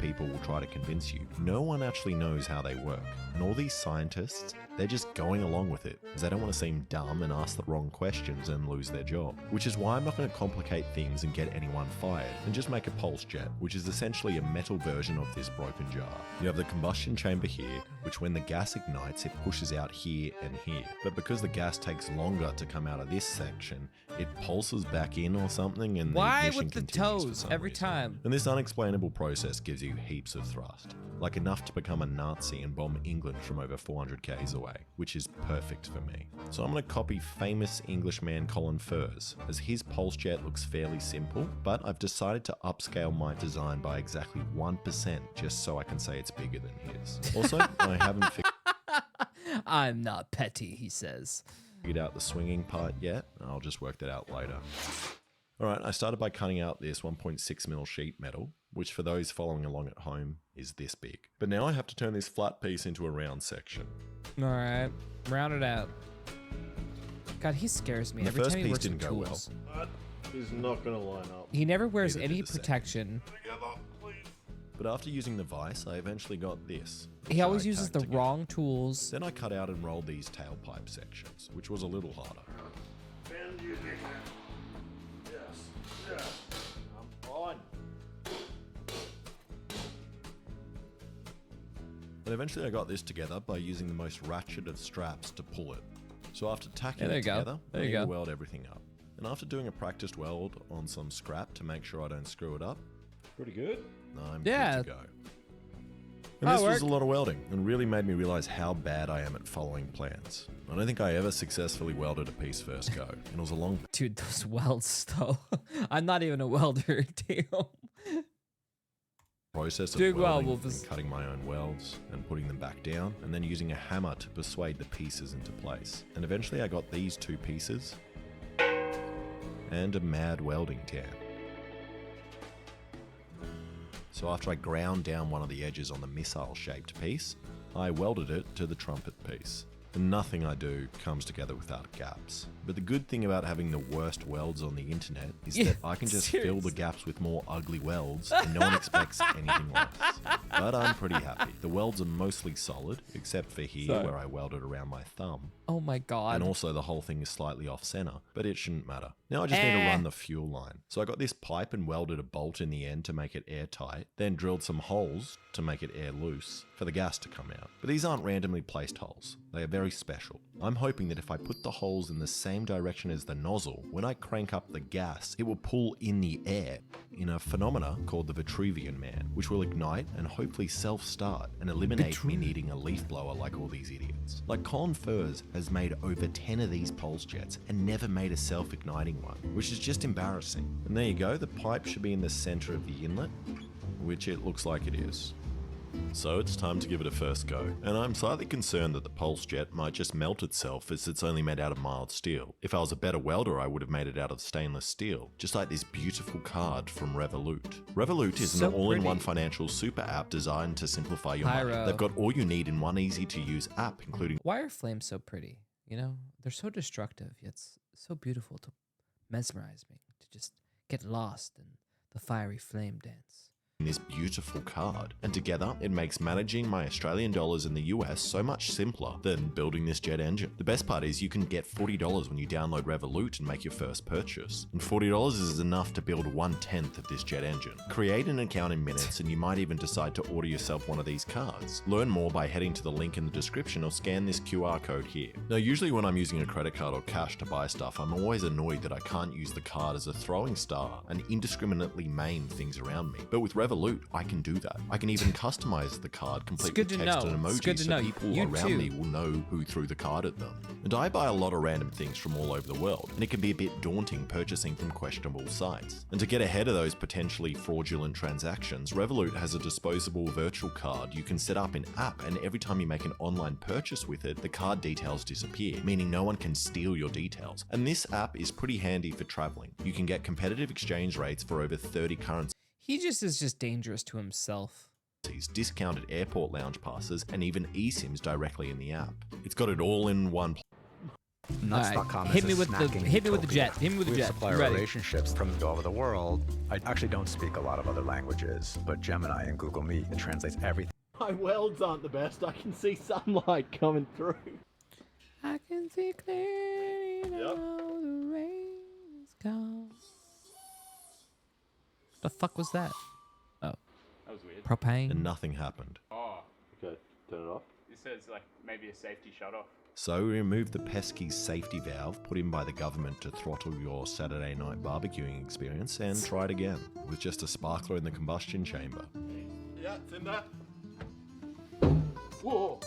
people will try to convince you, no one actually knows how they work. And all these scientists, they're just going along with it, because they don't want to seem dumb and ask the wrong questions and lose their job. Which is why I'm not going to complicate things and get anyone fired, and just make a pulse jet, which is essentially a metal version of this broken jar. You have the combustion chamber here, which when the gas ignites, it pushes out here and here. But because the gas takes longer to come out of this section, it pulses back in or something, and Why the ignition with the continues for toes some every reason. time? And this unexplainable process gives you heaps of thrust, like enough to become a Nazi and bomb England from over 400 k's away, which is perfect for me. So I'm going to copy famous Englishman Colin Furze, as his pulse jet looks fairly simple, but I've decided to upscale my design by exactly 1% just so I can say it's bigger than his. Also, I haven't I'm not petty, he says. figured out the swinging part yet. I'll just work that out later. Alright, I started by cutting out this 1.6mm sheet metal, which for those following along at home is this big. But now I have to turn this flat piece into a round section. Alright, round it out. God, he scares me And the every first time he piece works with didn't go well. tools. That is not going to line up. He never wears Neither any did the second. protection. But after using the vise, I eventually got this. He which always I uses tacked the together. wrong tools. Then I cut out and rolled these tailpipe sections, which was a little harder. I'm on. And eventually I got this together by using the most ratchet of straps to pull it. So after tacking Yeah, there it you go. together, There I you need to go. weld everything up. And after doing a practiced weld on some scrap to make sure I don't screw it up, pretty good. I'm Yeah. good to go. And Oh, this was work. a lot of welding and really made me realize how bad I am at following plans. I don't think I ever successfully welded a piece first go, and it was a long Dude, those welds though. I'm not even a welder, damn. process of Doing well, welding Wolfus. and cutting my own welds and putting them back down, and then using a hammer to persuade the pieces into place. And eventually I got these two pieces and a mad welding tan. So after I ground down one of the edges on the missile-shaped piece, I welded it to the trumpet piece. And nothing I do comes together without gaps. But the good thing about having the worst welds on the internet is Yeah, that I can just fill serious. the gaps with more ugly welds and no one expects anything less. But I'm pretty happy. The welds are mostly solid, except for here So- where I welded around my thumb. Oh my god. And also the whole thing is slightly off center, but it shouldn't matter. Now I just need to run the fuel line. So I got this pipe and welded a bolt in the end to make it airtight, then drilled some holes to make it air loose for the gas to come out. But these aren't randomly placed holes. They are very special. I'm hoping that if I put the holes in the same direction as the nozzle, when I crank up the gas, it will pull in the air in a phenomena called the Vitruvian Man, which will ignite and hopefully self-start and eliminate me needing a leaf blower like all these idiots. Like Colin Furze has made over 10 of these pulse jets and never made a self-igniting one, which is just embarrassing. And there you go, the pipe should be in the center of the inlet, which it looks like it is. So it's time to give it a first go, and I'm slightly concerned that the pulse jet might just melt itself as it's only made out of mild steel. If I was a better welder, I would have made it out of stainless steel, just like this beautiful card from Revolut. Revolut is So an all-in-one pretty. financial super app designed to simplify your money. Pyro. They've got all you need in one easy-to-use app, including Why are flames so pretty? You know, they're so destructive, yet so beautiful to mesmerize me, to just get lost in the fiery flame dance. this beautiful card. And together, it makes managing my Australian dollars in the US so much simpler than building this jet engine. The best part is you can get $40 when you download Revolut and make your first purchase. And $40 is enough to build 1/10 of this jet engine. Create an account in minutes and you might even decide to order yourself one of these cards. Learn more by heading to the link in the description or scan this QR code here. Now usually when I'm using a credit card or cash to buy stuff, I'm always annoyed that I can't use the card as a throwing star and indiscriminately maim things around me. But with Revolut, I can do that. I can even customize the card complete good with to text know. and It's good emojis to so know. people You around too. me will know who threw the card at them. And I buy a lot of random things from all over the world, and it can be a bit daunting purchasing from questionable sites. And to get ahead of those potentially fraudulent transactions, Revolut has a disposable virtual card you can set up in app, and every time you make an online purchase with it, the card details disappear, meaning no one can steal your details. And this app is pretty handy for traveling. You can get competitive exchange rates for over 30 currencies. He just is just dangerous to himself. discounted airport lounge passes, and even eSIMs directly in the app. It's got it all in one place. Nuts.com Hit is me a with the snacking hit me with the utopia. jet. Hit me with the We jet. supply Ready. relationships from all over the world. I actually don't speak a lot of other languages, but Gemini and Google Meet, it translates everything. My welds aren't the best. I can see sunlight coming through. I can see clearly now the rain's gone. The fuck was that? Oh. That was weird. Propane. And nothing happened. Oh. Okay, turn it off. It says like maybe a safety shut off. So we removed the pesky safety valve put in by the government to throttle your Saturday night barbecuing experience and tried again with just a sparkler in the combustion chamber. Yeah, it's in there. Whoa!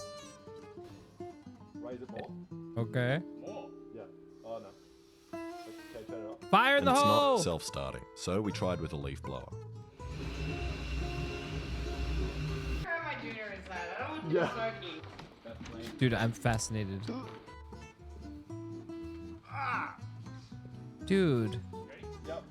Raise it more. Okay. More? Yeah. Oh no. Okay, turn it off. Fire in And the it's hole! not self-starting, so we tried with a leaf blower. My junior is that. I don't want to be smoky. Dude, I'm fascinated. Dude. Yep.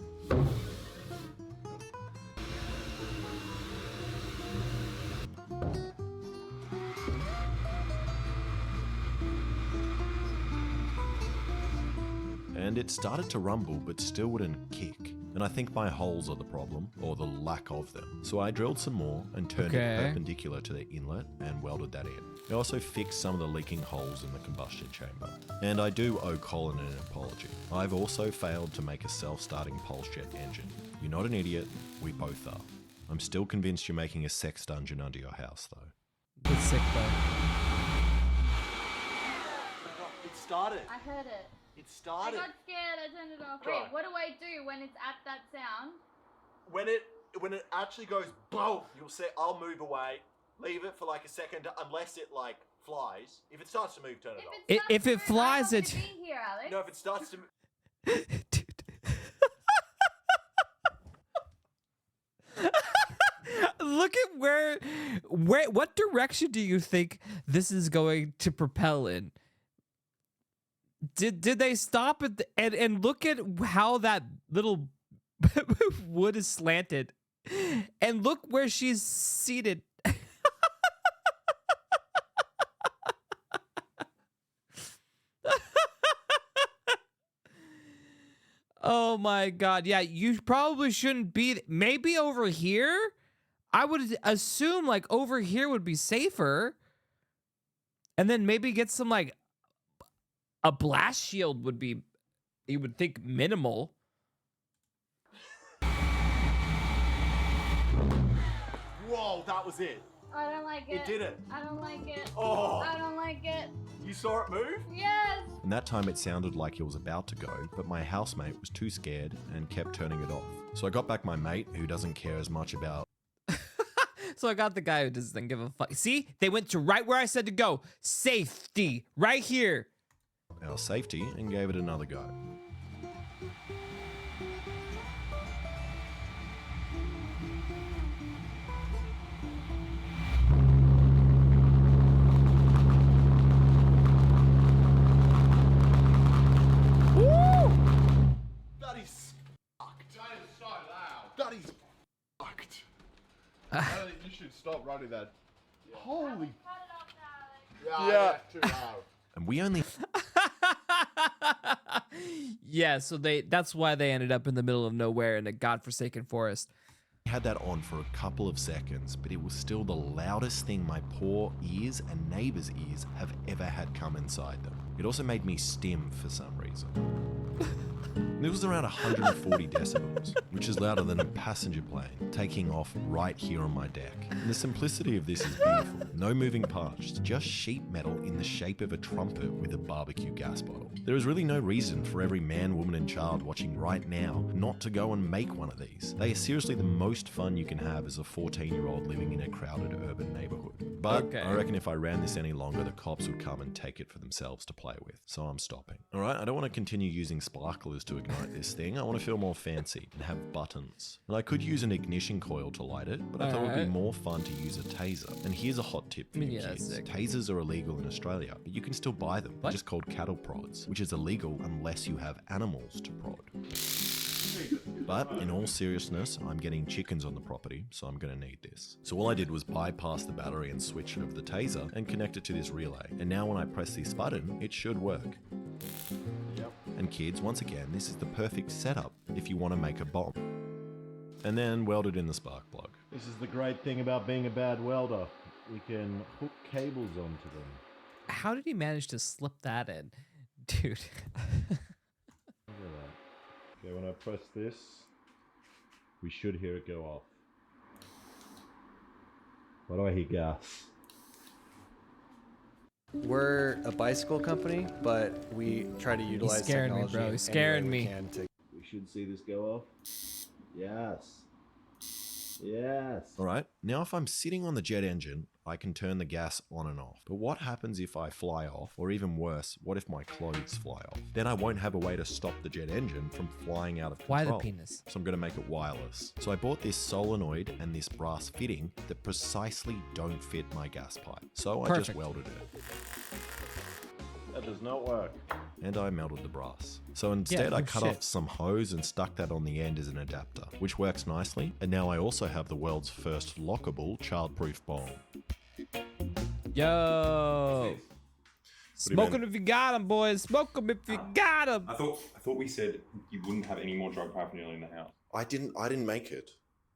And it started to rumble, but still wouldn't kick. And I think my holes are the problem, or the lack of them. So I drilled some more and turned it Okay. perpendicular to the inlet and welded that in. I also fixed some of the leaking holes in the combustion chamber. And I do owe Colin an apology. I've also failed to make a self-starting pulse jet engine. You're not an idiot, we both are. I'm still convinced you're making a sex dungeon under your house, though. It's sick though. It started. I heard it. It started. I got scared. I turned it off. Try. Wait, what do I do when it's at that sound? When it actually goes boom, you'll say I'll move away, leave it for like a second unless it like flies. If it starts to move, turn it off. If it flies, it. Be here, Alex. No, if it starts to move. Look at where, what direction do you think this is going to propel in? Did they stop at and look at how that little wood is slanted, and look where she's seated. Oh my god. Yeah, you probably shouldn't be. Maybe over here? I would assume like over here would be safer. And then maybe get some like a blast shield would be, you would think, minimal. Whoa, that was it. I don't like it. It did it. I don't like it. Oh. I don't like it. You saw it move? Yes. And that time it sounded like it was about to go, but my housemate was too scared and kept turning it off. So I got back my mate, who doesn't care as much about. So I got the guy who doesn't give a fuck. See, they went to right where I said to go. Safety, right here. Our safety, and gave it another go. That is fucked. That is so loud. That is fucked. I don't think you should stop running that. Holy. Yeah, too loud. And we only. Yeah, so that's why they ended up in the middle of nowhere in a godforsaken forest. Had that on for a couple of seconds, but it was still the loudest thing my poor ears and neighbors' ears have ever had come inside them. It also made me stim for some reason. It was around 140 decibels, which is louder than a passenger plane taking off right here on my deck. And the simplicity of this is beautiful. No moving parts, just sheet metal in the shape of a trumpet with a barbecue gas bottle. There is really no reason for every man, woman, and child watching right now not to go and make one of these. They are seriously the most fun you can have as a 14-year-old living in a crowded urban neighborhood. But Okay. I reckon if I ran this any longer, the cops would come and take it for themselves to play with. So I'm stopping. All right, I don't want to continue using sparklers to ignite this thing. I want to feel more fancy and have buttons. And I could use an ignition coil to light it, but I thought it would be Alright. more fun to use a taser. And here's a hot tip for you Yeah, kids. sick. Tasers are illegal in Australia, but you can still buy them. They're just called cattle prods, which is illegal unless you have animals to prod. But in all seriousness, I'm getting chickens on the property, so I'm gonna need this. So all I did was bypass the battery and switch it of the taser and connect it to this relay. And now when I press this button, it should work. Yep. And kids, once again, this is the perfect setup if you want to make a bomb. And then weld it in the spark plug. This is the great thing about being a bad welder. We can hook cables onto them. How did he manage to slip that in? Dude. Look at that. Okay, when I press this, we should hear it go off. Why do I hear gas? We're a bicycle company, but we try to utilize He's scaring me, technology bro. He's scaring me. We should see this go off. Yes. Yes. All right, now if I'm sitting on the jet engine, I can turn the gas on and off. But what happens if I fly off, or even worse, what if my clothes fly off? Then I won't have a way to stop the jet engine from flying out of control. Why the penis? So I'm gonna make it wireless. So I bought this solenoid and this brass fitting that precisely don't fit my gas pipe. So I just welded it. That does not work. And I melted the brass. So instead I cut off some hose and stuck that on the end as an adapter, which works nicely. And now I also have the world's first lockable childproof bomb. Yo! Smoke them if you got them, boys. Smoke them if you got them. I thought we said you wouldn't have any more drug paraphernalia in the house. I didn't make it.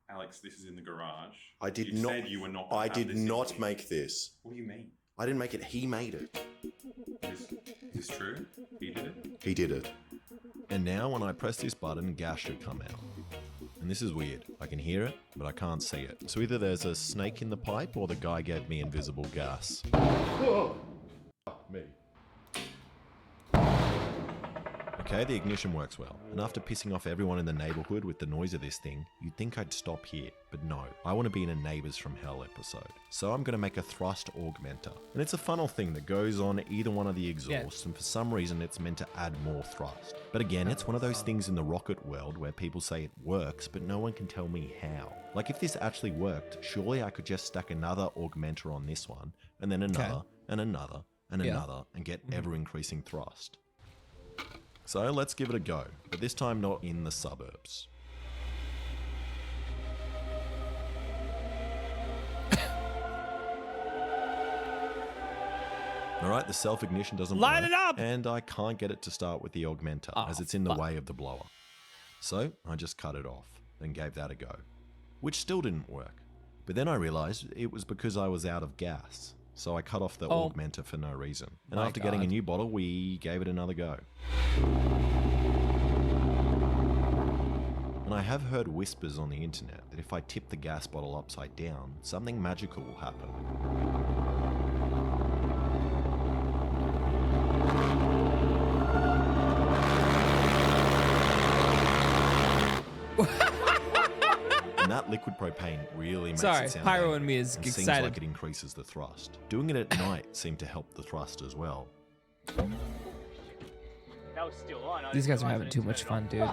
Alex, this is in the garage. I did you not. Said you were not. I did not make this. What do you mean? I didn't make it. He made it. Is this true? He did it? He did it. And now when I press this button, gas should come out. And this is weird. I can hear it, but I can't see it. So either there's a snake in the pipe or the guy gave me invisible gas. Whoa. Fuck me. Okay, the ignition works well. And after pissing off everyone in the neighborhood with the noise of this thing, you'd think I'd stop here. But no, I want to be in a Neighbors from Hell episode. So I'm going to make a thrust augmenter. And it's a funnel thing that goes on either one of the exhausts, and for some reason it's meant to add more thrust. But again, it's one of those things in the rocket world where people say it works, but no one can tell me how. Like if this actually worked, surely I could just stack another augmenter on this one, and then another, and another, and another, and get ever-increasing thrust. So let's give it a go, but this time not in the suburbs. Alright, the self-ignition doesn't Light work, it up! and I can't get it to start with the augmenter, as it's in the way of the blower. So I just cut it off, and gave that a go, which still didn't work. But then I realized it was because I was out of gas. So I cut off the augmenter for no reason. And after getting a new bottle, we gave it another go. And I have heard whispers on the internet that if I tip the gas bottle upside down, something magical will happen. And that liquid propane really makes it sound Pyro angry, and me is and excited. seems like it increases the thrust. Doing it at night seemed to help the thrust as well. That was still on. These guys are having too much fun, dude.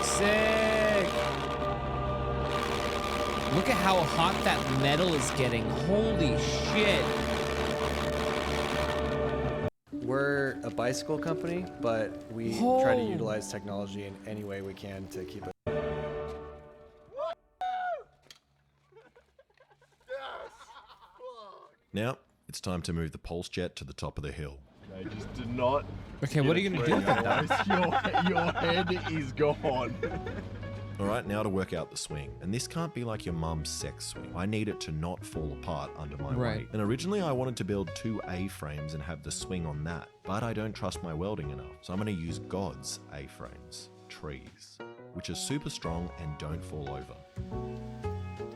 Sick! Look at how hot that metal is getting. Holy shit. We're a bicycle company, but we try to utilize technology in any way we can to keep it. Now, it's time to move the pulse jet to the top of the hill. I just did not. Okay, what are you gonna do with that? Your head is gone. Alright, now to work out the swing. And this can't be like your mum's sex swing. I need it to not fall apart under my weight. And originally I wanted to build 2 A-frames and have the swing on that, but I don't trust my welding enough. So I'm going to use God's A-frames, trees, which are super strong and don't fall over.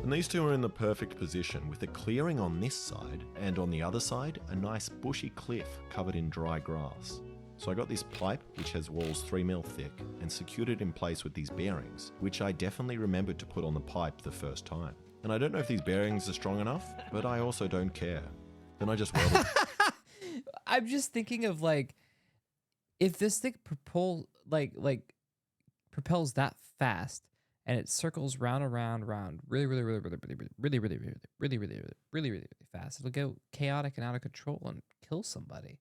And these two are in the perfect position with a clearing on this side, and on the other side, a nice bushy cliff covered in dry grass. So I got this pipe, which has walls 3 mil thick, and secured it in place with these bearings, which I definitely remembered to put on the pipe the first time. And I don't know if these bearings are strong enough, but I also don't care. Then I just welded. I'm just thinking of like, if this thing propels that fast, and it circles round and round really fast, it'll go chaotic and out of control and kill somebody.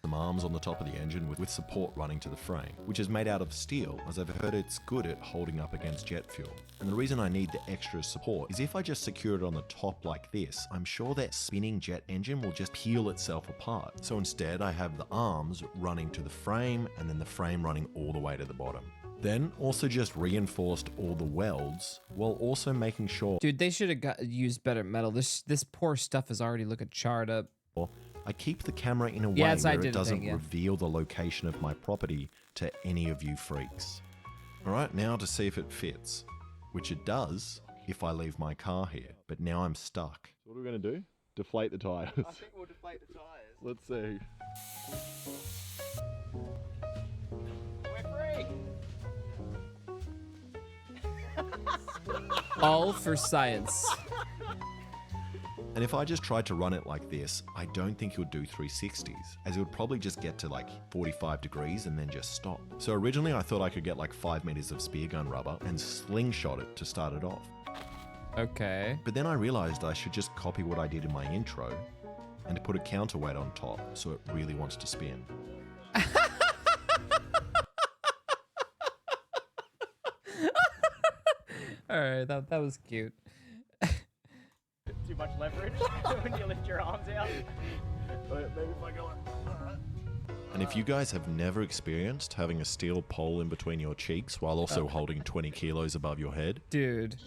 some arms on the top of the engine with support running to the frame, which is made out of steel, as I've heard it's good at holding up against jet fuel. And the reason I need the extra support is if I just secure it on the top like this, I'm sure that spinning jet engine will just peel itself apart. So instead I have the arms running to the frame and then the frame running all the way to the bottom. Then also just reinforced all the welds while also making sure— Dude, they should have used better metal. This poor stuff is already looking charred up. I keep the camera in a way Yeah, where it doesn't reveal the location of my property to any of you freaks. Alright, now to see if it fits, which it does if I leave my car here, but now I'm stuck. So what are we going to do? Deflate the tires. I think we'll deflate the tires. Let's see. We're free! All for science. And if I just tried to run it like this, I don't think it would do 360s, as it would probably just get to like 45 degrees and then just stop. So originally I thought I could get like 5 meters of spear gun rubber and slingshot it to start it off. Okay. But then I realized I should just copy what I did in my intro and put a counterweight on top so it really wants to spin. Alright, that was cute. Too much leverage when you lift your arms out. Maybe if I go on. And if you guys have never experienced having a steel pole in between your cheeks while also holding 20 kilos above your head, dude,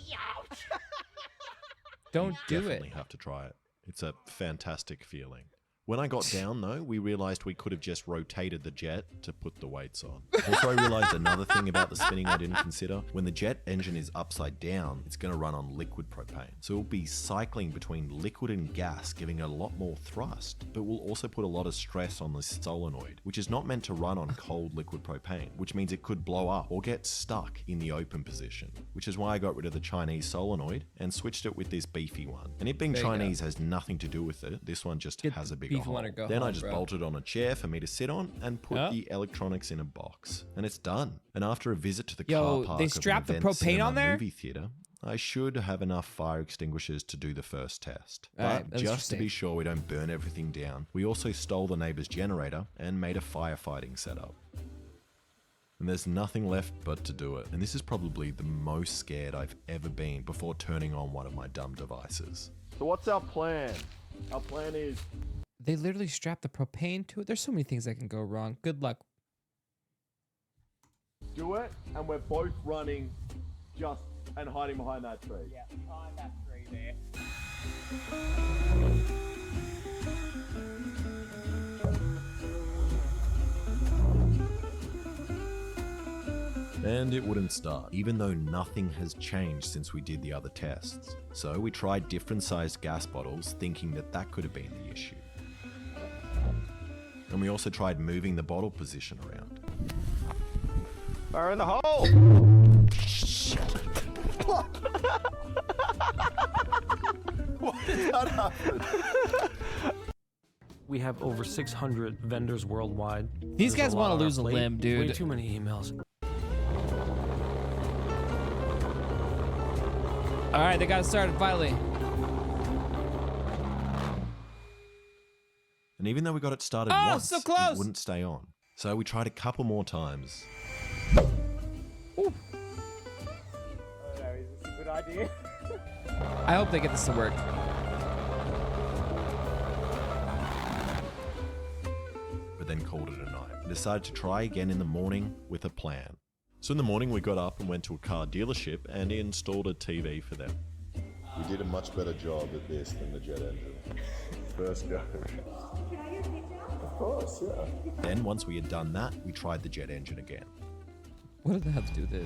don't do it. Definitely have to try it. It's a fantastic feeling. When I got down though, we realized we could have just rotated the jet to put the weights on. Also, I realized another thing about the spinning I didn't consider. When the jet engine is upside down, it's going to run on liquid propane. So it'll be cycling between liquid and gas, giving it a lot more thrust, but will also put a lot of stress on the solenoid, which is not meant to run on cold liquid propane, which means it could blow up or get stuck in the open position, which is why I got rid of the Chinese solenoid and switched it with this beefy one. And it being Chinese has nothing to do with it. This one just has a bigger hole. Then I just bolted on a chair for me to sit on and put the electronics in a box. And it's done. And after a visit to the car park they strapped of an the event propane cinema on there? movie theater, I should have enough fire extinguishers to do the first test. Alright, But just to be sure we don't burn everything down, we also stole the neighbor's generator and made a firefighting setup. And there's nothing left but to do it. And this is probably the most scared I've ever been before turning on one of my dumb devices. So what's our plan? Our plan is... They literally strapped the propane to it. There's so many things that can go wrong. Good luck. Do it, and we're both running just and hiding behind that tree. Yeah, behind that tree there. And it wouldn't start, even though nothing has changed since we did the other tests. So we tried different sized gas bottles, thinking that that could have been the issue. And we also tried moving the bottle position around. Fire in the hole! What did that happen? We have over 600 vendors worldwide. These There's guys lot want on to our lose a plate. limb, dude. Way too many emails. All right, they got it started finally. And even though we got it started once, so close. it wouldn't stay on. So we tried a couple more times. Oh no, is this a good idea? I hope they get this to work. But then called it a night. We decided to try again in the morning with a plan. So in the morning we got up and went to a car dealership and installed a TV for them. We did a much better job at this than the jet engine. First go. Of course, yeah. Then once we had done that, we tried the jet engine again. What did that have to do with it?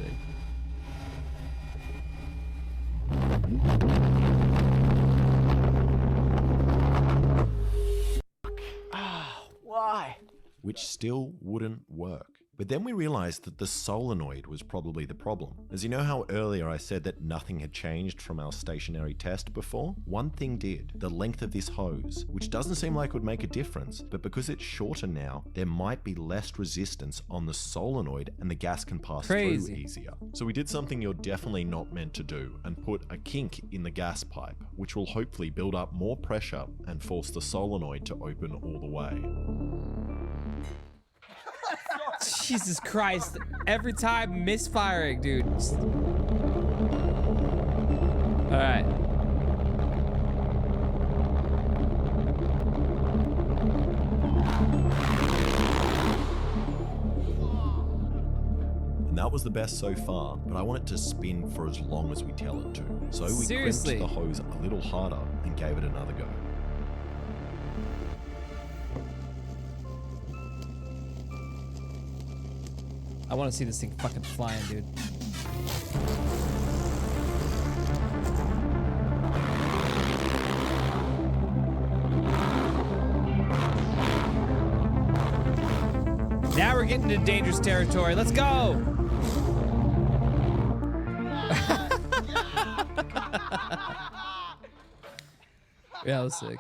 Why? Which still wouldn't work. But then we realized that the solenoid was probably the problem. As you know how earlier I said that nothing had changed from our stationary test before? One thing did, the length of this hose, which doesn't seem like it would make a difference, but because it's shorter now, there might be less resistance on the solenoid and the gas can pass through easier. So we did something you're definitely not meant to do and put a kink in the gas pipe, which will hopefully build up more pressure and force the solenoid to open all the way. Jesus Christ. Every time misfiring, dude. All right. And that was the best so far, but I want it to spin for as long as we tell it to. So we Seriously? crimped the hose a little harder and gave it another go. I want to see this thing fucking flying, dude. Now we're getting into dangerous territory. Let's go. Yeah, that was sick.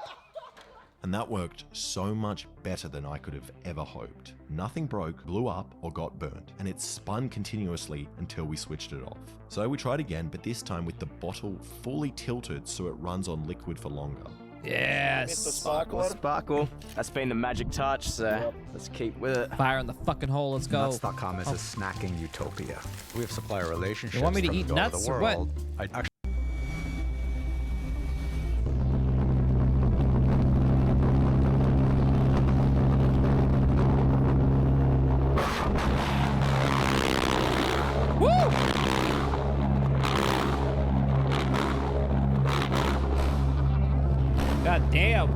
And that worked so much better than I could have ever hoped. Nothing broke, blew up, or got burnt, and it spun continuously until we switched it off. So we tried again, but this time with the bottle fully tilted so it runs on liquid for longer. Yes. Sparkle. That's been the magic touch, so let's keep with it. Fire in the fucking hole. Let's go. Nuts.com is a snacking utopia. We have supplier relationships. You want me to from eat all over nuts the or what? world. I actually God damn.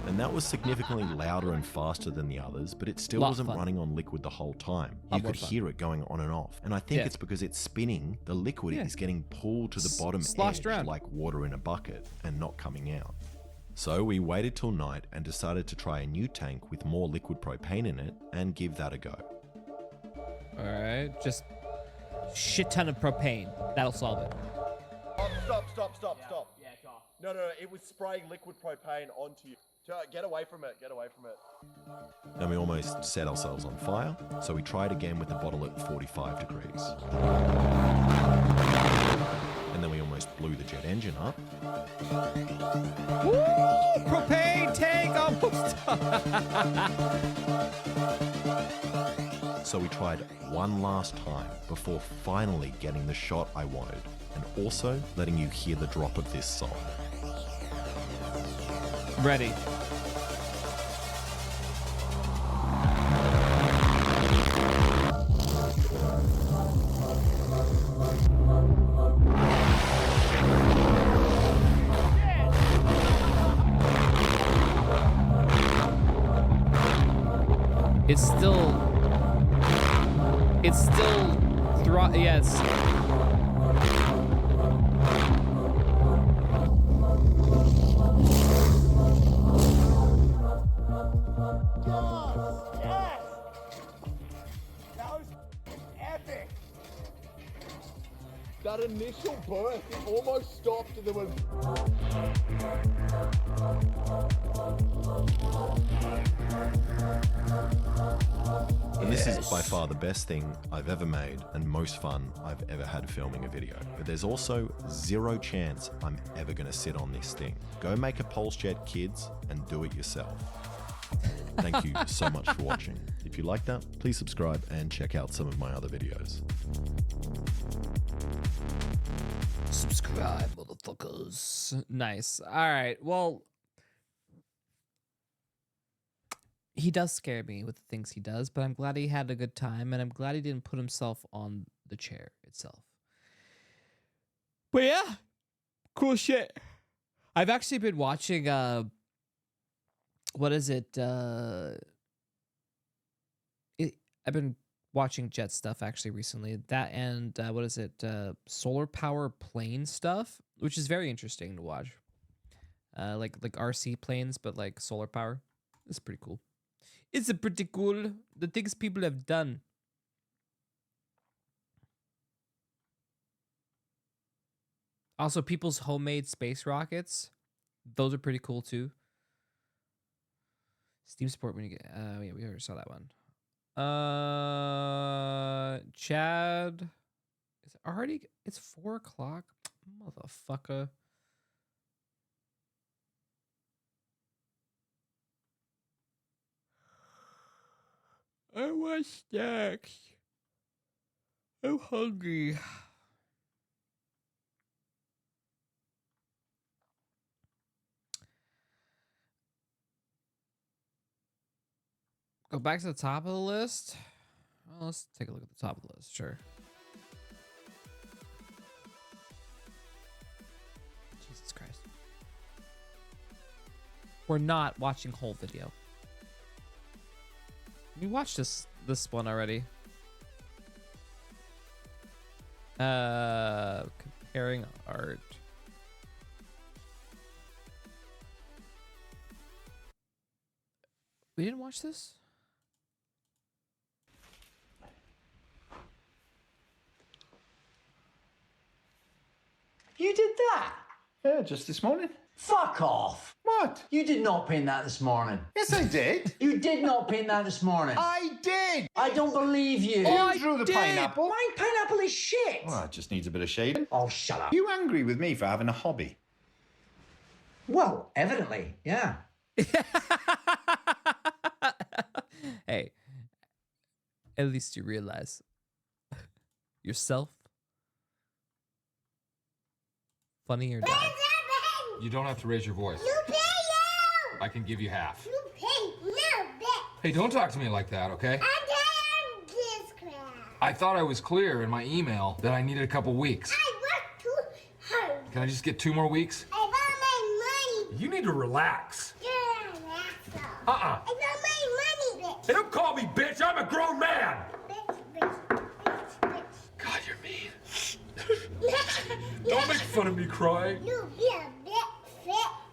And that was significantly louder and faster than the others, but it still Lot of wasn't fun. running on liquid the whole time. Lot You more could fun. hear it going on and off. And I think Yeah. it's because it's spinning, the liquid Yeah. is getting pulled to the bottom sloshed edge around. like water in a bucket and not coming out. So we waited till night and decided to try a new tank with more liquid propane in it and give that a go. All right, just shit ton of propane. That'll solve it. Stop. Yeah, it's off. No, it was spraying liquid propane onto you. Get away from it. And we almost set ourselves on fire, so we tried again with the bottle at 45 degrees. And then we almost blew the jet engine up. Woo! Propane tank almost. So we tried one last time before finally getting the shot I wanted, and also letting you hear the drop of this song. Ready. It's still yes. That was epic. That initial burst, it almost stopped and there was... And this is by far the best thing I've ever made and most fun I've ever had filming a video. But there's also zero chance I'm ever going to sit on this thing. Go make a Pulse Jet, kids, and do it yourself. Thank you so much for watching. If you like that, please subscribe and check out some of my other videos. Subscribe, motherfuckers. Nice. All right. Well, he does scare me with the things he does, but I'm glad he had a good time, and I'm glad he didn't put himself on the chair itself. But yeah, cool shit. I've actually been watching, what is it? I've been watching jet stuff actually recently. That and what is it? Solar power plane stuff, which is very interesting to watch. Like RC planes, but like solar power. It's pretty cool. It's pretty cool. The things people have done. Also, people's homemade space rockets. Those are pretty cool too. Steam support when you get. Yeah, we already saw that one. Chad. Is it already? It's 4 o'clock. Motherfucker. I want snacks. I'm hungry. Go back to the top of the list. Well, let's take a look at the top of the list. Sure. Jesus Christ. We're not watching whole video. We watched this one already. Comparing art. We didn't watch this? You did that? Yeah, just this morning. Fuck off. What? You did not paint that this morning. Yes, I did. You did not paint that this morning. I did. I don't believe you. You drew the pineapple. My pineapple is shit. Well, it just needs a bit of shading. Oh, shut up. You angry with me for having a hobby? Well, evidently, yeah. Hey, at least you realize yourself. Funny or die. You don't have to raise your voice. I can give you half. Hey, don't talk to me like that, okay? I thought I was clear in my email that I needed a couple weeks. Can I just get 2 more weeks? You need to relax. Uh-uh. Hey, don't call me bitch. I'm a grown man. God, you're mean. Don't make fun of me crying.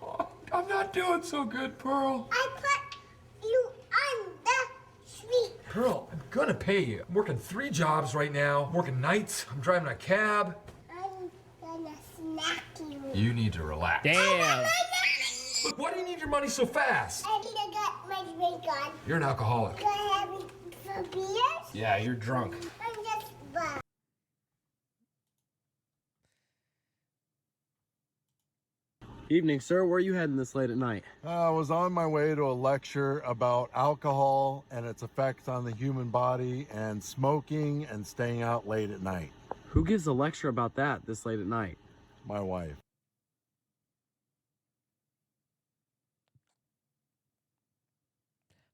Oh, I'm not doing so good, Pearl. I put you on the street. Pearl, I'm gonna pay you. I'm working 3 jobs right now. I'm working nights. I'm driving a cab. I'm gonna smack you. You need to relax. Damn. Look, why do you need your money so fast? I think I got my drink on. You're an alcoholic. Can I have it for beers? Yeah, you're drunk. I'm just buzzed. Evening, sir. Where are you heading this late at night? I was on my way to a lecture about alcohol and its effects on the human body and smoking and staying out late at night. Who gives a lecture about that this late at night? My wife.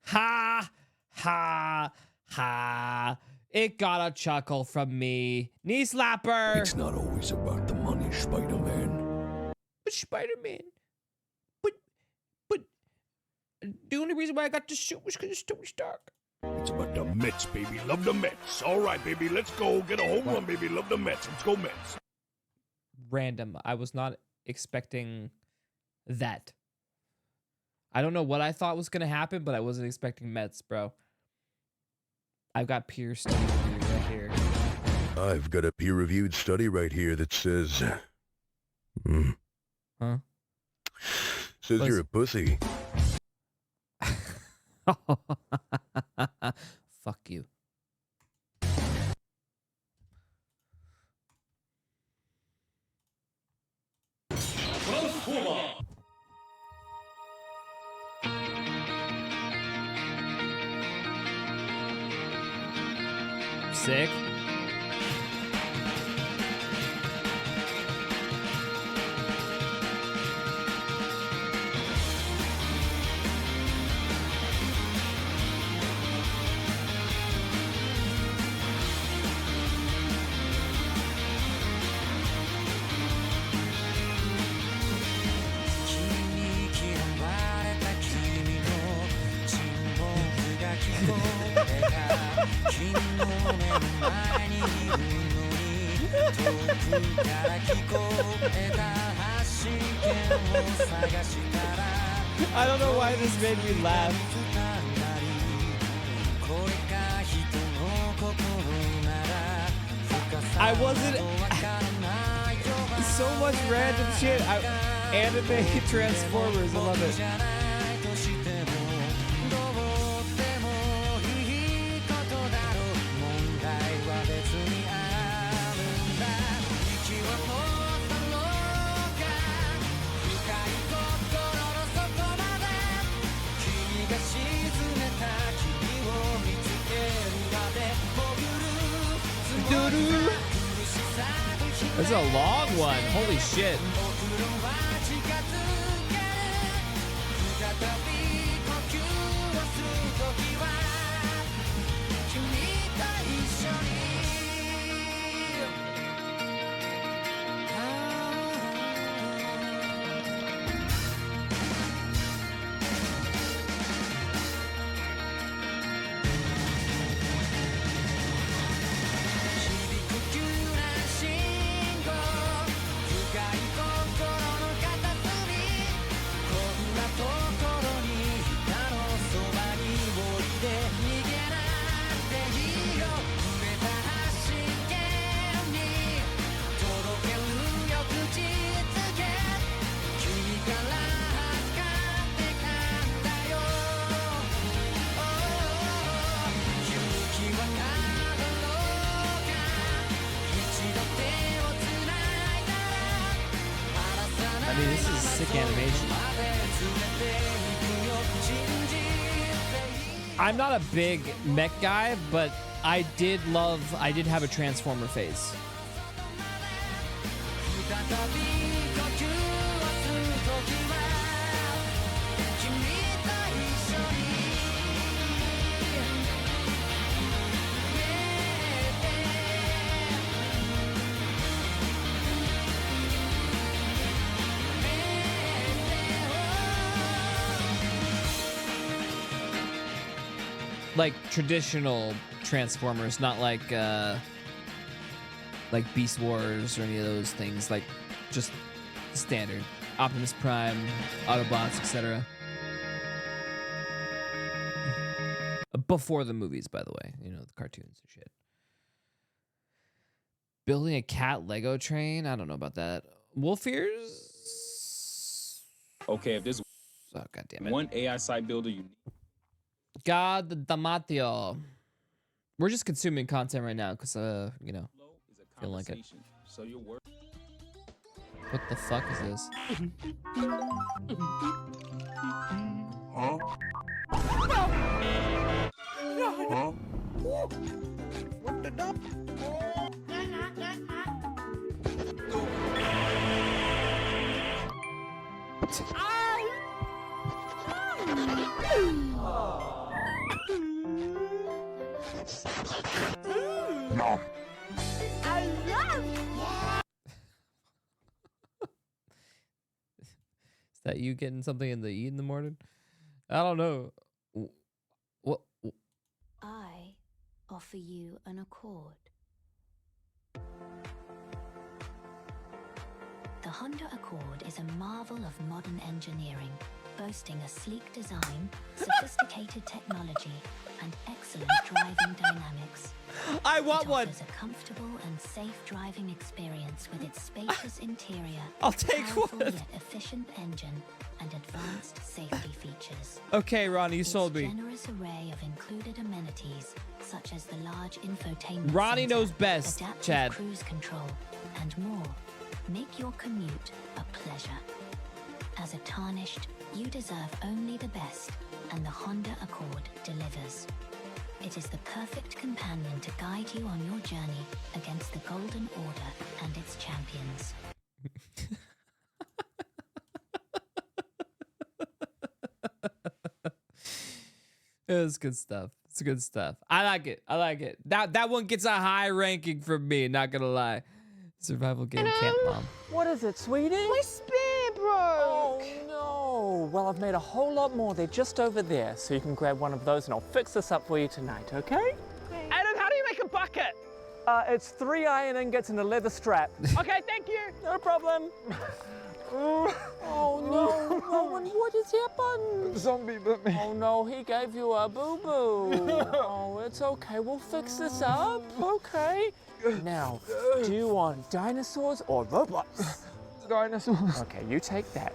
Ha, ha, ha. It got a chuckle from me. Knee slapper. It's not always about the money, Spider-Man. But Spider-Man. But the only reason why I got to shoot was because it's Tony Stark. It's about the Mets, baby. Love the Mets. All right, baby. Let's go. Get a home run, baby. Love the Mets. Let's go, Mets. Random. I was not expecting that. I don't know what I thought was going to happen, but I wasn't expecting Mets, bro. I've got peer study right here. I've got a peer-reviewed study right here that says... Huh? Says you're a pussy. Fuck you. Sick. I don't know why this made me laugh. I wasn't so much random shit. Anime Transformers, I love it. This is a long one. Holy shit. I mean, this is sick animation. I'm not a big mech guy, but I did have a Transformer phase. Like traditional Transformers, not like Beast Wars or any of those things. Like just standard Optimus Prime, Autobots, etc. Before the movies, by the way, you know, the cartoons and shit. Building a cat Lego train? I don't know about that. Wolf ears? Okay, if there's goddamn it. one AI site builder you need. God Damatio. We're just consuming content right now because, you know, feel like it. So your work. What the fuck is this? Huh? Huh? What the duck? No. I love Is that you getting something to eat in the morning? I don't know. What? I offer you an Accord. The Honda Accord is a marvel of modern engineering, boasting a sleek design, sophisticated technology, and excellent driving dynamics. I want one. It offers a comfortable and safe driving experience with its spacious interior, I'll take powerful one. yet efficient engine, and advanced safety features. Okay, Ronnie, you sold me. Its generous array of included amenities, such as the large infotainment Ronnie center, knows best, adaptive Chad. cruise control, and more, make your commute a pleasure. As a tarnished, you deserve only the best, and the Honda Accord delivers. It is the perfect companion to guide you on your journey against the Golden Order and its champions. It's good stuff. It's good stuff. I like it. I like it. That one gets a high ranking from me, not gonna lie. Survival game camp mom. What is it, sweetie? My spear broke. Oh, no. Well, I've made a whole lot more. They're just over there, so you can grab one of those and I'll fix this up for you tonight, okay? Adam, how do you make a bucket? It's 3 iron ingots and a leather strap. Okay, thank you. No problem. Oh, no. Owen, what has happened? Zombie bit me. Oh, no, he gave you a boo-boo. Oh, it's okay. We'll fix this up, okay? Now, do you want dinosaurs or robots? Dinosaurs. Okay, you take that.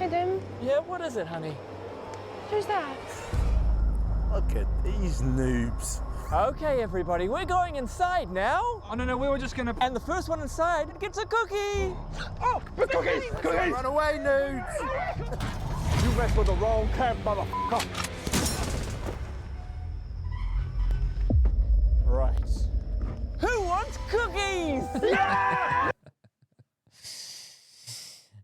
Adam, Yeah, what is it, honey? who's that? Look at these noobs. Okay, everybody, we're going inside now. Oh, no, we were just gonna... And the first one inside gets a cookie. Oh, the cookies! Cookies! Run away, noobs! You messed with the wrong camp, motherfucker. Right. Who wants cookies? Yeah!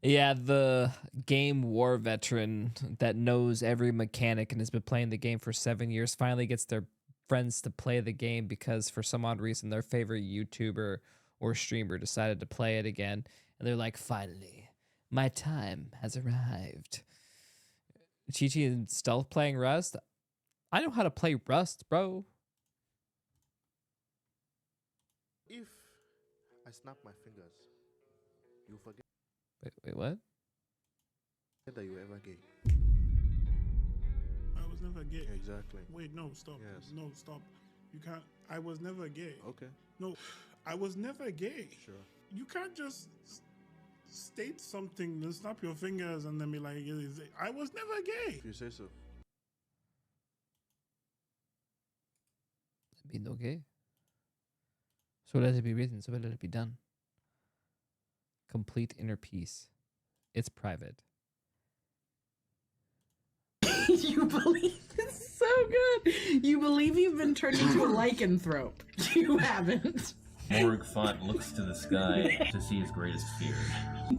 Yeah, the game war veteran that knows every mechanic and has been playing the game for 7 years finally gets their friends to play the game because for some odd reason their favorite YouTuber or streamer decided to play it again. And they're like, finally, my time has arrived. Chi-Chi and Stealth playing Rust? I know how to play Rust, bro. If I snap my fingers, you forget Wait, what? that you were ever gay. I was never gay. Exactly. Wait, no, stop. Yes. No, stop. You can't. I was never gay. Okay. No, I was never gay. Sure. You can't just state something, then snap your fingers, and then be like, I was never gay. If you say so. Be no gay. So let it be written, so let it be done. Complete inner peace. It's private. You believe it's so good. You believe you've been turned into a lycanthrope. You haven't. Morg Font looks to the sky to see his greatest fear.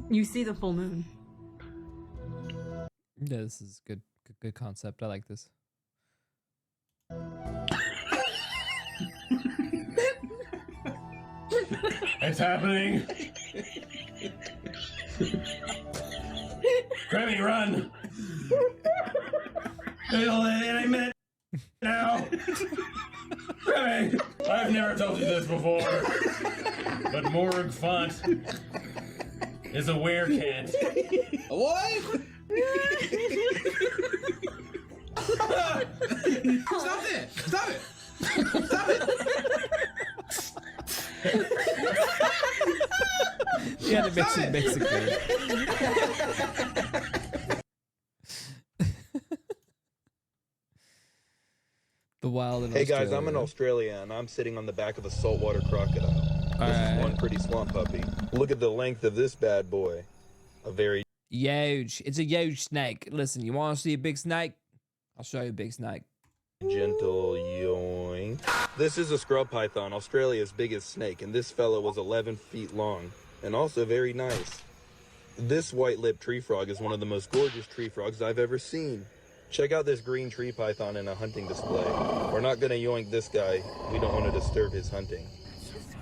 You see the full moon. Yeah, this is good concept. I like this. It's happening! Grammy, run! I meant now! Grammy! I've never told you this before, but Morg Font is a werecant. A what? Stop it! Stop it! Stop it! The animation makes it good. The wild in Hey guys, Australia. I'm in Australia and I'm sitting on the back of a saltwater crocodile. This is one pretty swamp puppy. Look at the length of this bad boy. A very Huge. It's a huge snake. Listen, you want to see a big snake? I'll show you a big snake. gentle yoink. This is a scrub python, Australia's biggest snake, and this fella was 11 feet long, and also very nice. This white-lipped tree frog is one of the most gorgeous tree frogs I've ever seen. Check out this green tree python in a hunting display. We're not gonna yoink this guy. We don't want to disturb his hunting.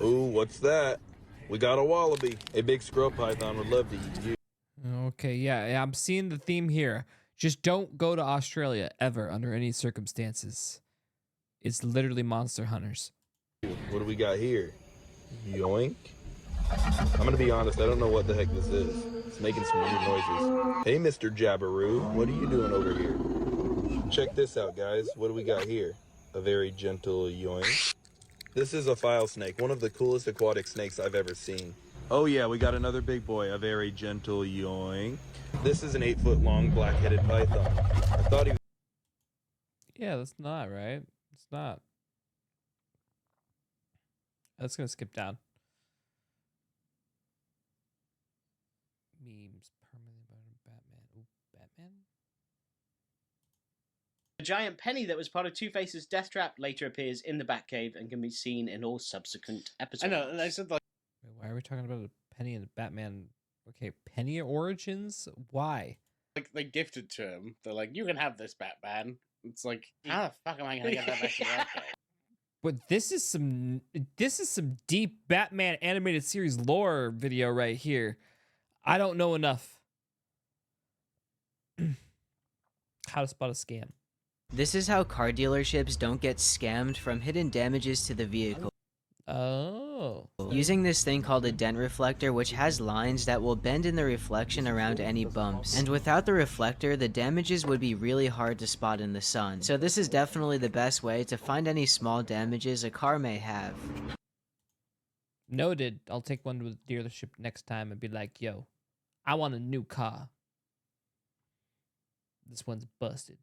Ooh, what's that? We got a wallaby. A big scrub python would love to eat you. Okay, yeah, I'm seeing the theme here. Just don't go to Australia ever under any circumstances. It's literally monster hunters. What do we got here? Yoink. I'm gonna be honest, I don't know what the heck this is. It's making some weird noises. Hey, Mr. Jabberoo, what are you doing over here? Check this out, guys. What do we got here? A very gentle yoink. This is a file snake, one of the coolest aquatic snakes I've ever seen. Oh yeah, we got another big boy, a very gentle yoink. This is an 8-foot-long black-headed python. I thought he was... Yeah, that's not right. It's not. That's gonna skip down. Memes permanently about Batman. Ooh, Batman? The giant penny that was part of Two-Face's death trap later appears in the Batcave and can be seen in all subsequent episodes. I know, and I said like, Wait, why are we talking about a penny in Batman? Okay, penny origins? Why? like they gifted to him. They're like, you can have this, Batman. It's like, how the fuck am I gonna get that back to the Batcave? But this is some deep Batman animated series lore video right here. I don't know enough. How to spot a scam. This is how car dealerships don't get scammed from hidden damages to the vehicle. Oh. Using this thing called a dent reflector, which has lines that will bend in the reflection around any bumps. And without the reflector, the damages would be really hard to spot in the sun. So this is definitely the best way to find any small damages a car may have. Noted. I'll take one to the dealership next time and be like, yo, I want a new car. This one's busted.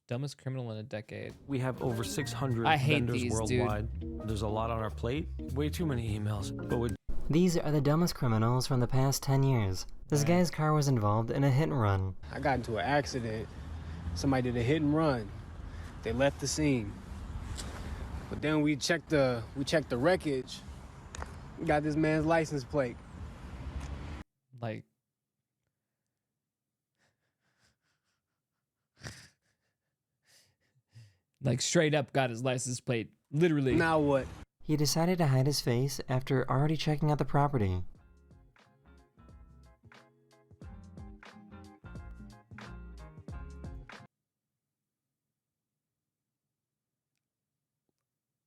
Dumbest criminal in a decade. We have over 600 I hate vendors these, worldwide. There's a lot on our plate. Way too many emails. But we These are the dumbest criminals from the past 10 years. This guy's car was involved in a hit and run. I got into an accident. Somebody did a hit and run. They left the scene. But then we checked the wreckage. Got this man's license plate. Like, Like straight up got his license plate. Literally. Now what? He decided to hide his face after already checking out the property.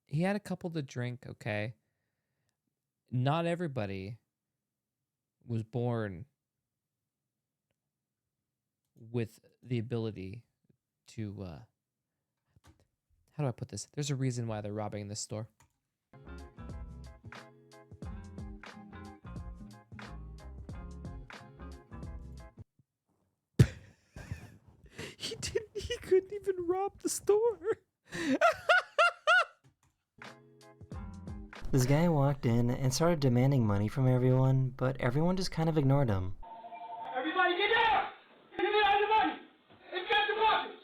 He had a couple to drink, okay? Not everybody was born with the ability to, how do I put this? There's a reason why they're robbing this store. He couldn't even rob the store. This guy walked in and started demanding money from everyone, but everyone just kind of ignored him. Everybody get down! Give me all the money! It's got the boxes!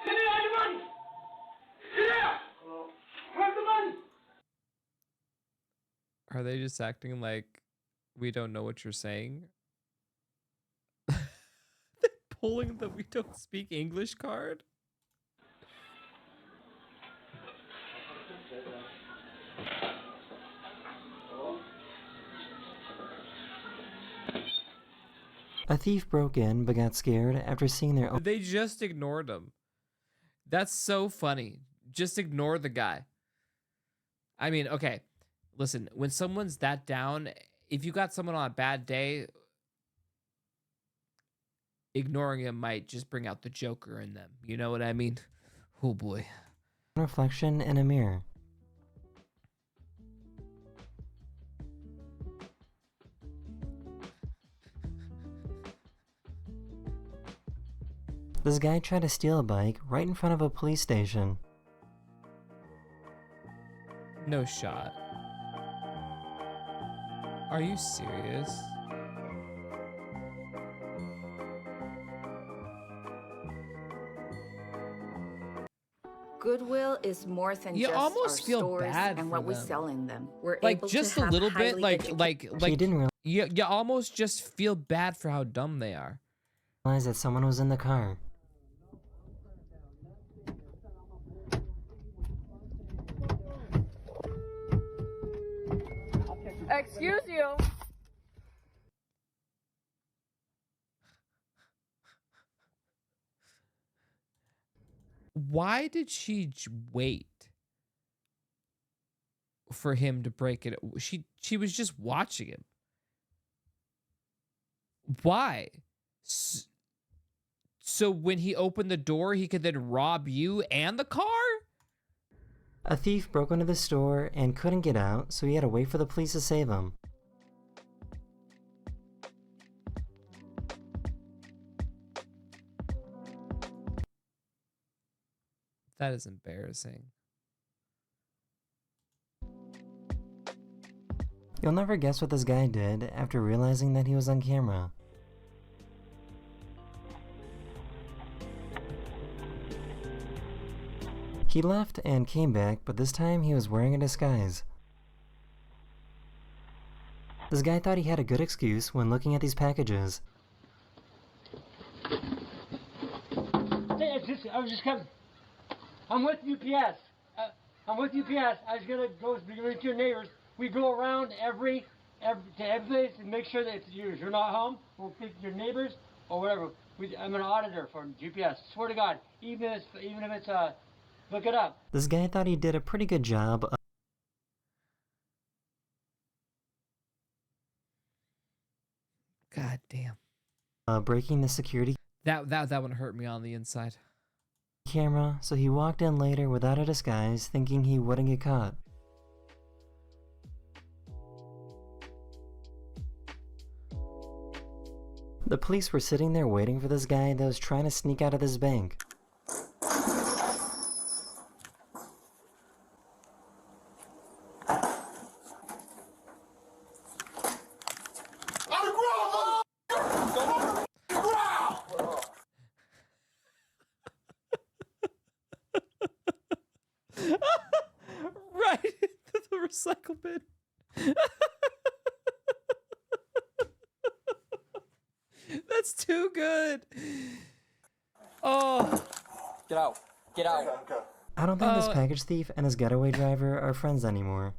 Give me all the money! Get down! Where's the money? Are they just acting like we don't know what you're saying? They're pulling the "we don't speak English" card. A thief broke in but got scared after seeing their own. They just ignored him. That's so funny. Just ignore the guy. I mean, okay. Listen, when someone's that down, if you got someone on a bad day, ignoring him might just bring out the Joker in them. You know what I mean? Oh boy. Reflection in a mirror. This guy tried to steal a bike right in front of a police station. No shot. Are you serious? Goodwill is more than You just almost our feel stores bad and for what we them. sell in them. We're Like able just to a have little bit, highly like He didn't you almost just feel bad for how dumb they are. realize that someone was in the car. Excuse you. Why did she wait for him to break it? She was just watching him. Why? So when he opened the door, he could then rob you and the car? A thief broke into the store and couldn't get out, so he had to wait for the police to save him. That is embarrassing. You'll never guess what this guy did after realizing that he was on camera. He left and came back, but this time he was wearing a disguise. This guy thought he had a good excuse when looking at these packages. Hey, I was just coming. I'm with UPS. I'm with UPS. I was gonna go to your neighbors. We go around every place and make sure that if you're not home, we'll pick your neighbors or whatever. I'm an auditor for UPS. Swear to God, even if it's look it up. This guy thought he did a pretty good job God damn. Breaking the security That one hurt me on the inside. camera, so he walked in later without a disguise, thinking he wouldn't get caught. The police were sitting there waiting for this guy that was trying to sneak out of this bank. Right into the recycle bin. That's too good. Oh. Get out. Get out. I don't think this package thief and his getaway driver are friends anymore.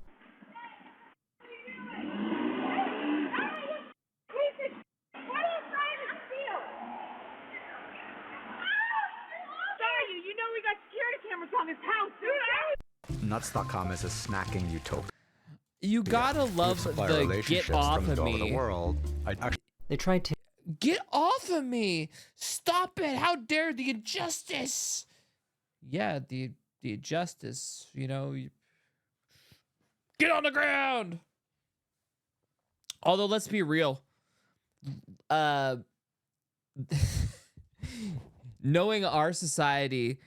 Nuts.com is a snacking utopia. You gotta love the get off of me. They tried to Get off of me! Stop it! How dare the injustice! Yeah, the injustice, you know. Get on the ground! Although, let's be real. Knowing our society,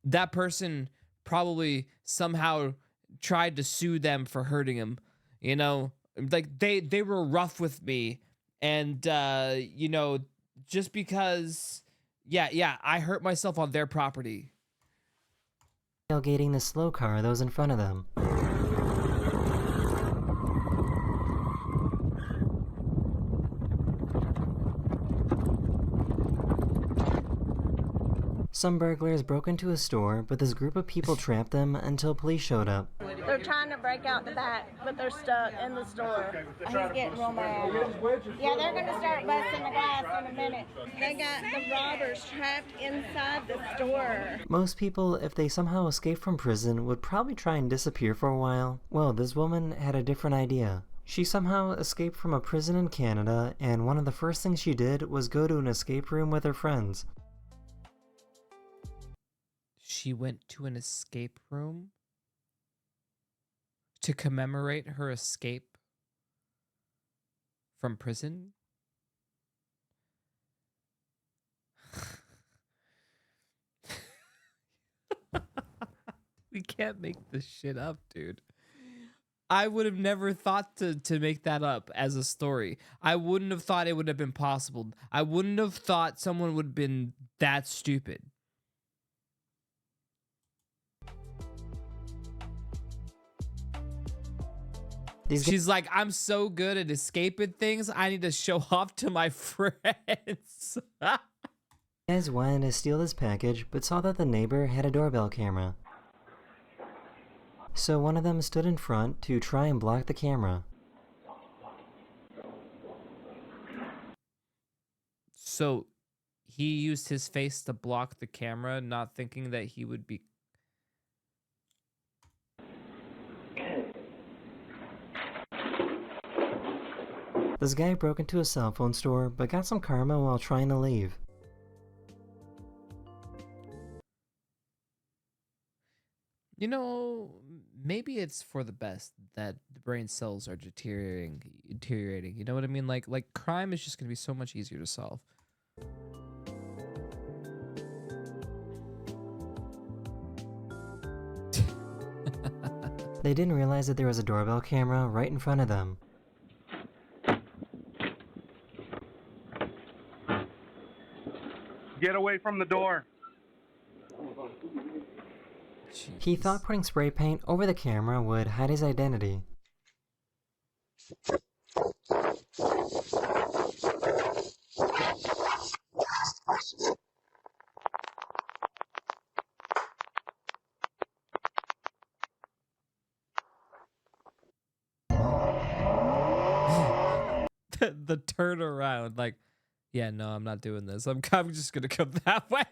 that person probably somehow tried to sue them for hurting him. You know, like they were rough with me. And, you know, just because, yeah, I hurt myself on their property. tailgating the slow car that was in front of them. Some burglars broke into a store, but this group of people trapped them until police showed up. They're trying to break out the back, but they're stuck in the store. He's getting real mad. Yeah, they're going to start busting the glass in a minute. They got the robbers trapped inside the store. Most people, if they somehow escape from prison, would probably try and disappear for a while. Well, this woman had a different idea. She somehow escaped from a prison in Canada, and one of the first things she did was go to an escape room with her friends. She went to an escape room to commemorate her escape from prison? We can't make this shit up, dude. I would have never thought to make that up as a story. I wouldn't have thought it would have been possible. I wouldn't have thought someone would have been that stupid. She's like, I'm so good at escaping things, I need to show off to my friends. Guys wanted to steal this package, but saw that the neighbor had a doorbell camera. So one of them stood in front to try and block the camera. So he used his face to block the camera, not thinking that he would be... This guy broke into a cell phone store, but got some karma while trying to leave. You know, maybe it's for the best that the brain cells are deteriorating. You know what I mean? Like crime is just going to be so much easier to solve. They didn't realize that there was a doorbell camera right in front of them. Get away from the door. Jeez. He thought putting spray paint over the camera would hide his identity. The turnaround, like, yeah, no, I'm not doing this. I'm just gonna come that way.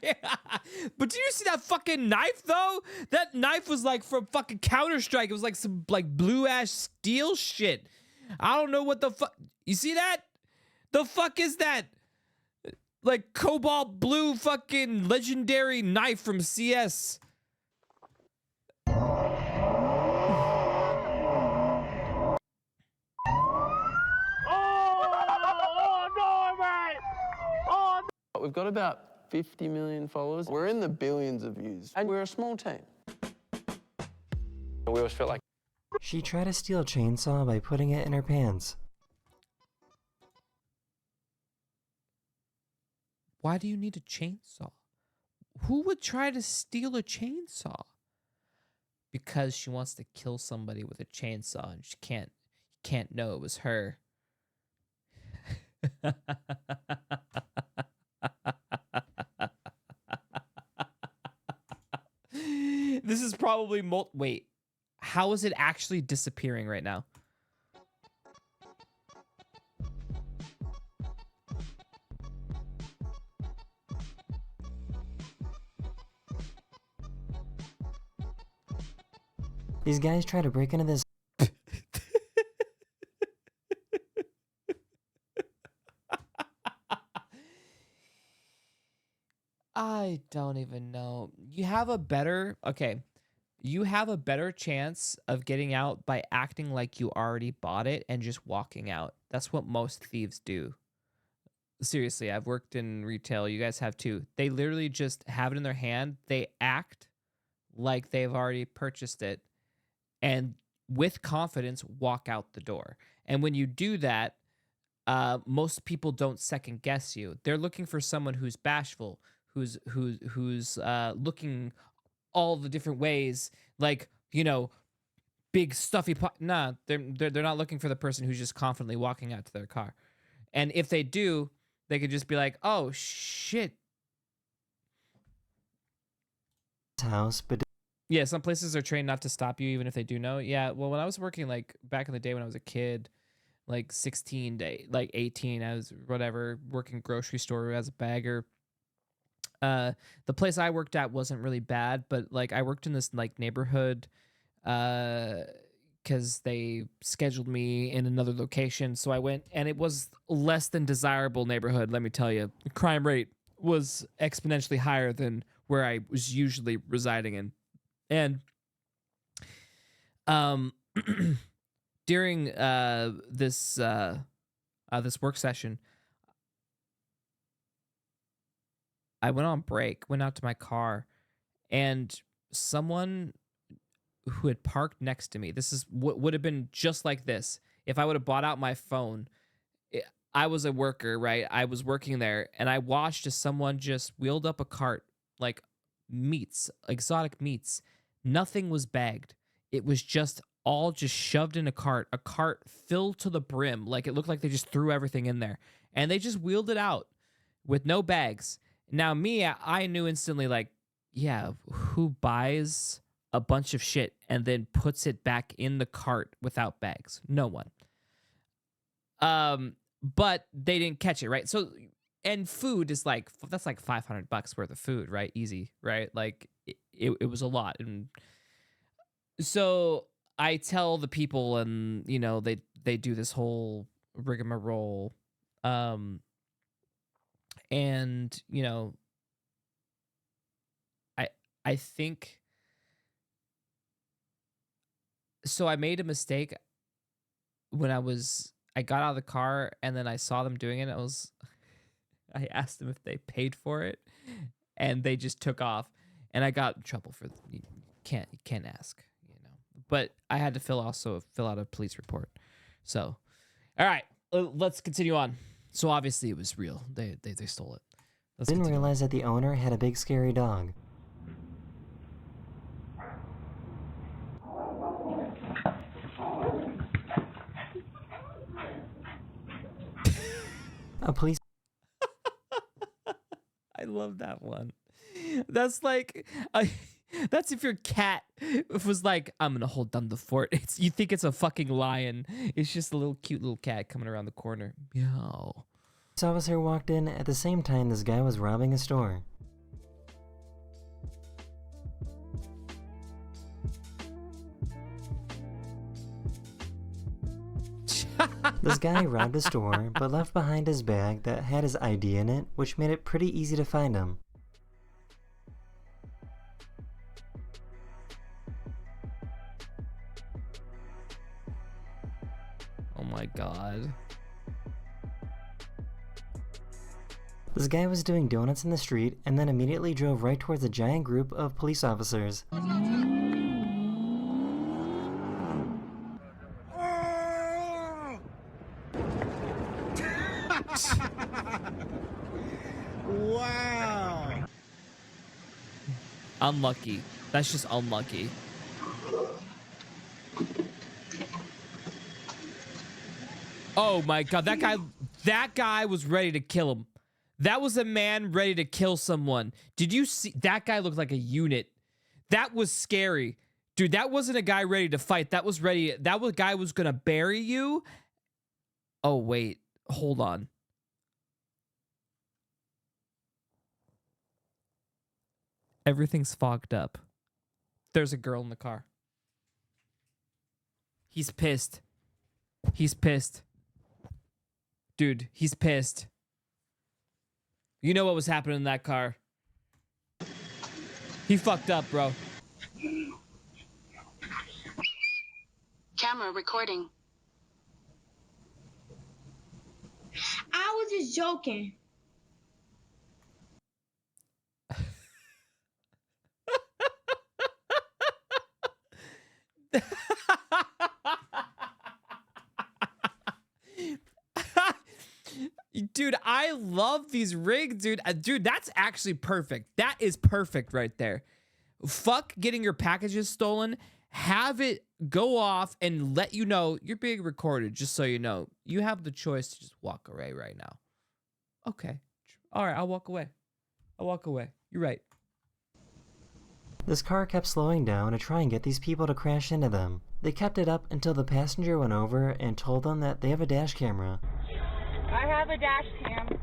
But do you see that fucking knife, though? That knife was like from fucking Counter-Strike. It was like some like blue ash steel shit. I don't know what the fuck. You see that? The fuck is that? Like cobalt blue fucking legendary knife from CS. We've got about 50 million followers. We're in the billions of views, and we're a small team. We always feel like... She tried to steal a chainsaw by putting it in her pants. Why do you need a chainsaw? Who would try to steal a chainsaw? Because she wants to kill somebody with a chainsaw and she can't know it was her. probably wait. How is it actually disappearing right now? These guys try to break into this. I don't even know. You have a better chance of getting out by acting like you already bought it and just walking out. That's what most thieves do. Seriously, I've worked in retail. You guys have too. They literally just have it in their hand. They act like they've already purchased it and with confidence walk out the door. And when you do that, most people don't second guess you. They're looking for someone who's bashful, who's looking all the different ways, like, you know, big stuffy nah, they're not looking for the person who's just confidently walking out to their car. And if they do, they could just be like, oh shit. House, but yeah, some places are trained not to stop you even if they do know. Yeah, well, when I was working, like, back in the day when I was a kid, like 16 to like 18, I was whatever, working grocery store as a bagger. The place I worked at wasn't really bad, but like I worked in this like neighborhood because they scheduled me in another location. So I went, and it was less than desirable neighborhood, let me tell you. The crime rate was exponentially higher than where I was usually residing in. And during this work session, I went on break, went out to my car, and someone who had parked next to me, this is what would have been just like this. If I would have bought out my phone, I was a worker, right? I was working there, and I watched as someone just wheeled up a cart, like meats, exotic meats. Nothing was bagged. It was just all just shoved in a cart filled to the brim. Like it looked like they just threw everything in there, and they just wheeled it out with no bags. Now me, I knew instantly, like, yeah, who buys a bunch of shit and then puts it back in the cart without bags? No one. But they didn't catch it, right? So, and food is like, that's like $500 worth of food, right? Easy, right? Like it was a lot. And so I tell the people, and you know, they do this whole rigmarole. And you know, I think so. I made a mistake when I got out of the car, and then I saw them doing it. I asked them if they paid for it, and they just took off, and I got in trouble for you can't ask, you know. But I had to fill out a police report. So, all right, let's continue on. So obviously it was real. They stole it. Didn't realize that the owner had a big scary dog. A police. I love that one. That's like, that's if your cat was like, I'm gonna hold down the fort. You think it's a fucking lion. It's just a little cute little cat coming around the corner. Meow. This officer walked in at the same time this guy was robbing a store. This guy robbed a store, but left behind his bag that had his ID in it, which made it pretty easy to find him. Oh my god. This guy was doing donuts in the street and then immediately drove right towards a giant group of police officers. Wow. Unlucky. That's just unlucky. Oh my god, that guy was ready to kill him. That was a man ready to kill someone. Did you see? That guy looked like a unit. That was scary. Dude, that wasn't a guy ready to fight. That was ready. That was guy was gonna bury you. Oh, wait. Hold on. Everything's fogged up. There's a girl in the car. He's pissed. He's pissed. Dude, he's pissed. You know what was happening in that car. He fucked up, bro. Camera recording. I was just joking. Dude, I love these rigs, dude. Dude, that's actually perfect. That is perfect right there. Fuck getting your packages stolen. Have it go off and let you know you're being recorded, just so you know. You have the choice to just walk away right now. Okay. All right, I'll walk away. I'll walk away. You're right. This car kept slowing down to try and get these people to crash into them. They kept it up until the passenger went over and told them that they have a dash camera. I have a dash cam.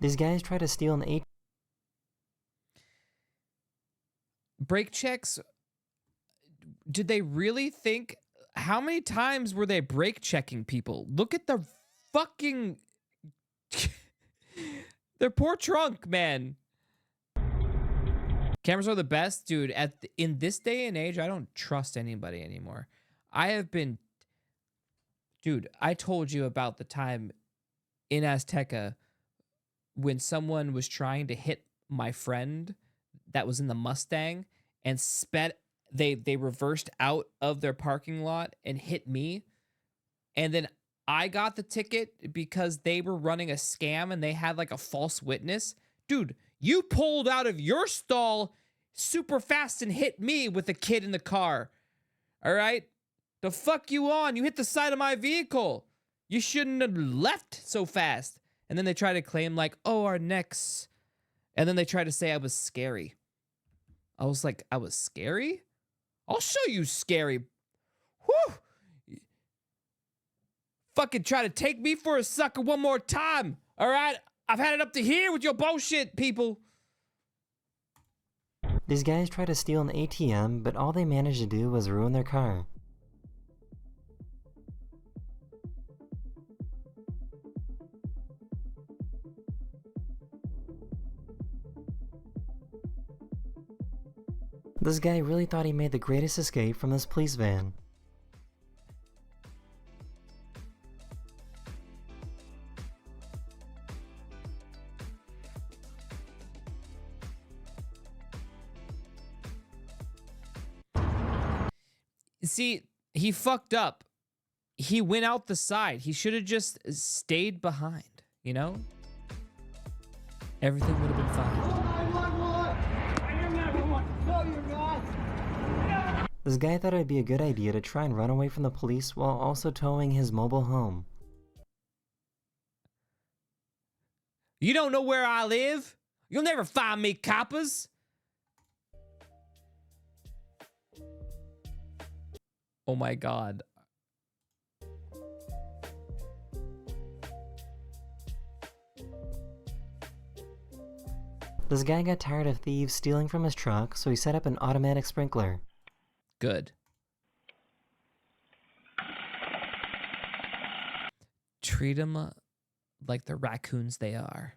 These guys tried to steal an Brake checks. Did they really think? How many times were they brake checking people? Look at the fucking their poor trunk, man. Cameras are the best, dude. In this day and age, I don't trust anybody anymore. I have been, dude. I told you about the time in Azteca when someone was trying to hit my friend that was in the Mustang and they reversed out of their parking lot and hit me. And then I got the ticket because they were running a scam and they had like a false witness. Dude, you pulled out of your stall super fast and hit me with a kid in the car. All right? The fuck you on? You hit the side of my vehicle. You shouldn't have left so fast. And then they try to claim like, oh, our necks. And then they try to say I was scary. I was like, I was scary? I'll show you scary. Whew. Fucking try to take me for a sucker one more time. All right? I've had it up to here with your bullshit, people. These guys tried to steal an ATM, but all they managed to do was ruin their car. This guy really thought he made the greatest escape from this police van. See, he fucked up. He went out the side. He should have just stayed behind, you know? Everything would have been fine. This guy thought it'd be a good idea to try and run away from the police while also towing his mobile home. You don't know where I live? You'll never find me, coppers. Oh my God. This guy got tired of thieves stealing from his truck, so he set up an automatic sprinkler. Good. Treat them like the raccoons they are.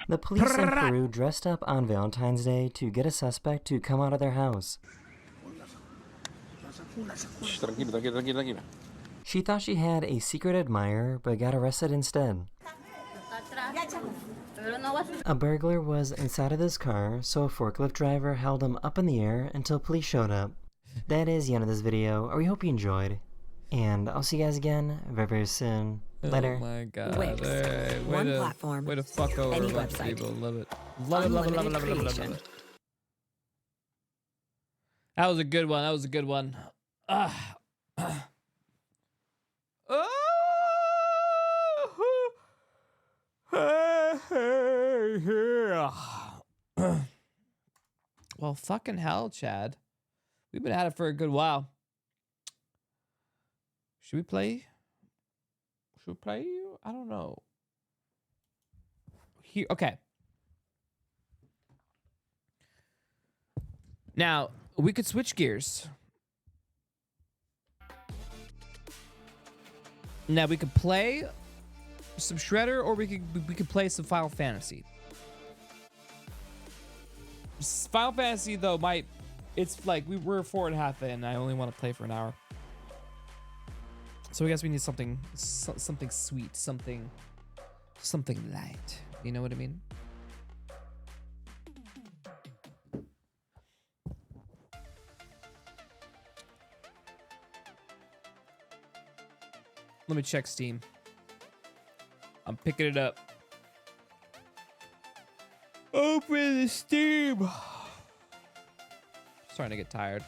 The police in Peru dressed up on Valentine's Day to get a suspect to come out of their house. Tranquila. She thought she had a secret admirer, but got arrested instead. A burglar was inside of this car, so a forklift driver held him up in the air until police showed up. That is the end of this video. We hope you enjoyed, and I'll see you guys again very, very soon. Later. Oh my God. Wix. One platform. Way to fuck over Any a bunch of website. people. Love it. Love it, love it, love it, love it, love it, love it. That was a good one. That was a good one. Oh! Well, fucking hell, Chad. We've been at it for a good while. Should we play? Should we play? I don't know. Here, okay. Now, we could switch gears. Now, we could play some Shredder, or we could play some Final Fantasy. Final Fantasy, though, it's like we're 4.5 in, and I only want to play for an hour. So I guess we need something sweet, something light. You know what I mean? Let me check Steam. I'm picking it up. Open the Steam. Starting to get tired.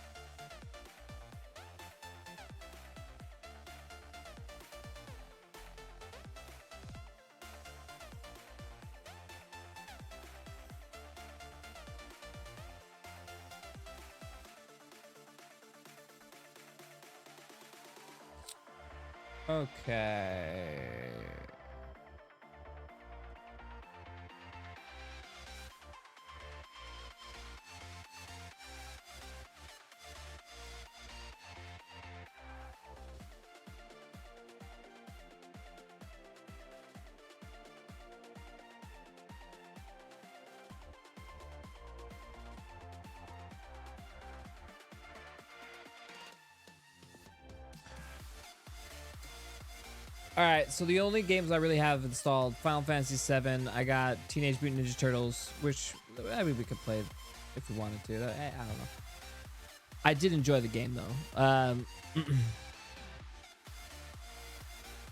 Okay. All right, so the only games I really have installed: Final Fantasy VII. I got Teenage Mutant Ninja Turtles, which I mean we could play if we wanted to. I don't know. I did enjoy the game though.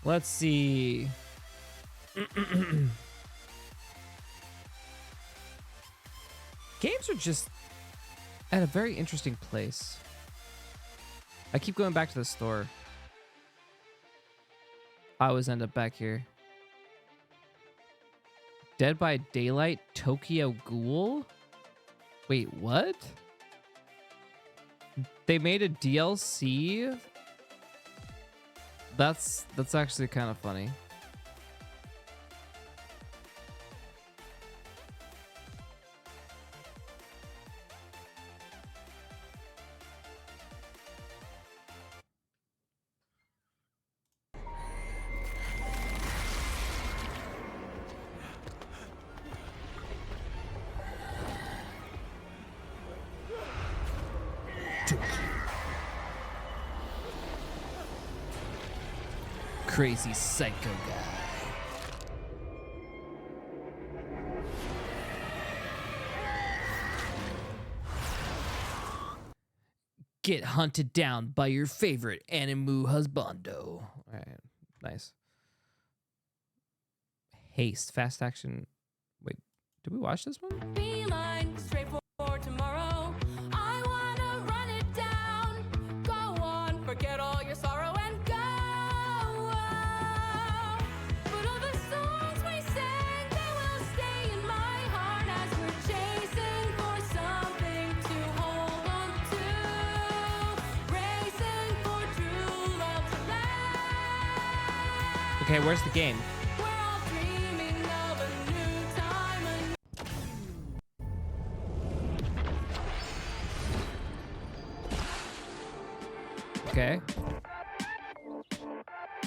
Let's see. Games are just at a very interesting place. I keep going back to the store. I always end up back here. Dead by Daylight Tokyo Ghoul? Wait, what? They made a DLC? That's actually kind of funny. Crazy psycho guy. Get hunted down by your favorite animu husbando. All right, nice. Haste, fast action. Wait, did we watch this one? Beeline, straight for tomorrow. I wanna run it down. Go on, forget all your sorrow and go. But all the songs we sang, they will stay in my heart as we're chasing for something to hold on to. Racing for true love to last. Okay, where's the game? We're all dreaming of a new time. Okay.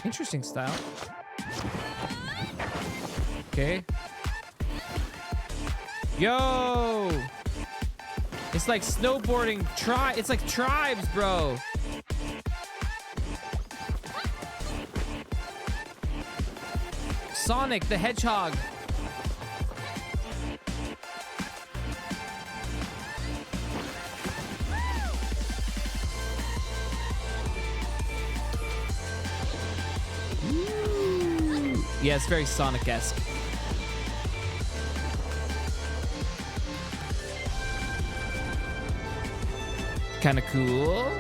Interesting style. Okay. Yo! It's like snowboarding. It's like Tribes, bro. Sonic the Hedgehog. Yeah, it's very Sonic-esque. Kind of cool. All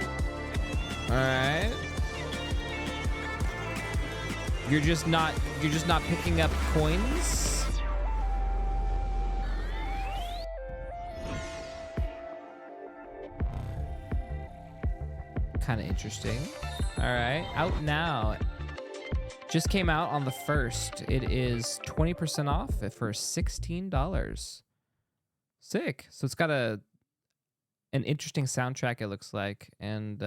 right. You're just not picking up coins. kind of interesting. All right, out now. Just came out on the 1st. It is 20% off for $16. Sick. So it's got an interesting soundtrack, it looks like, and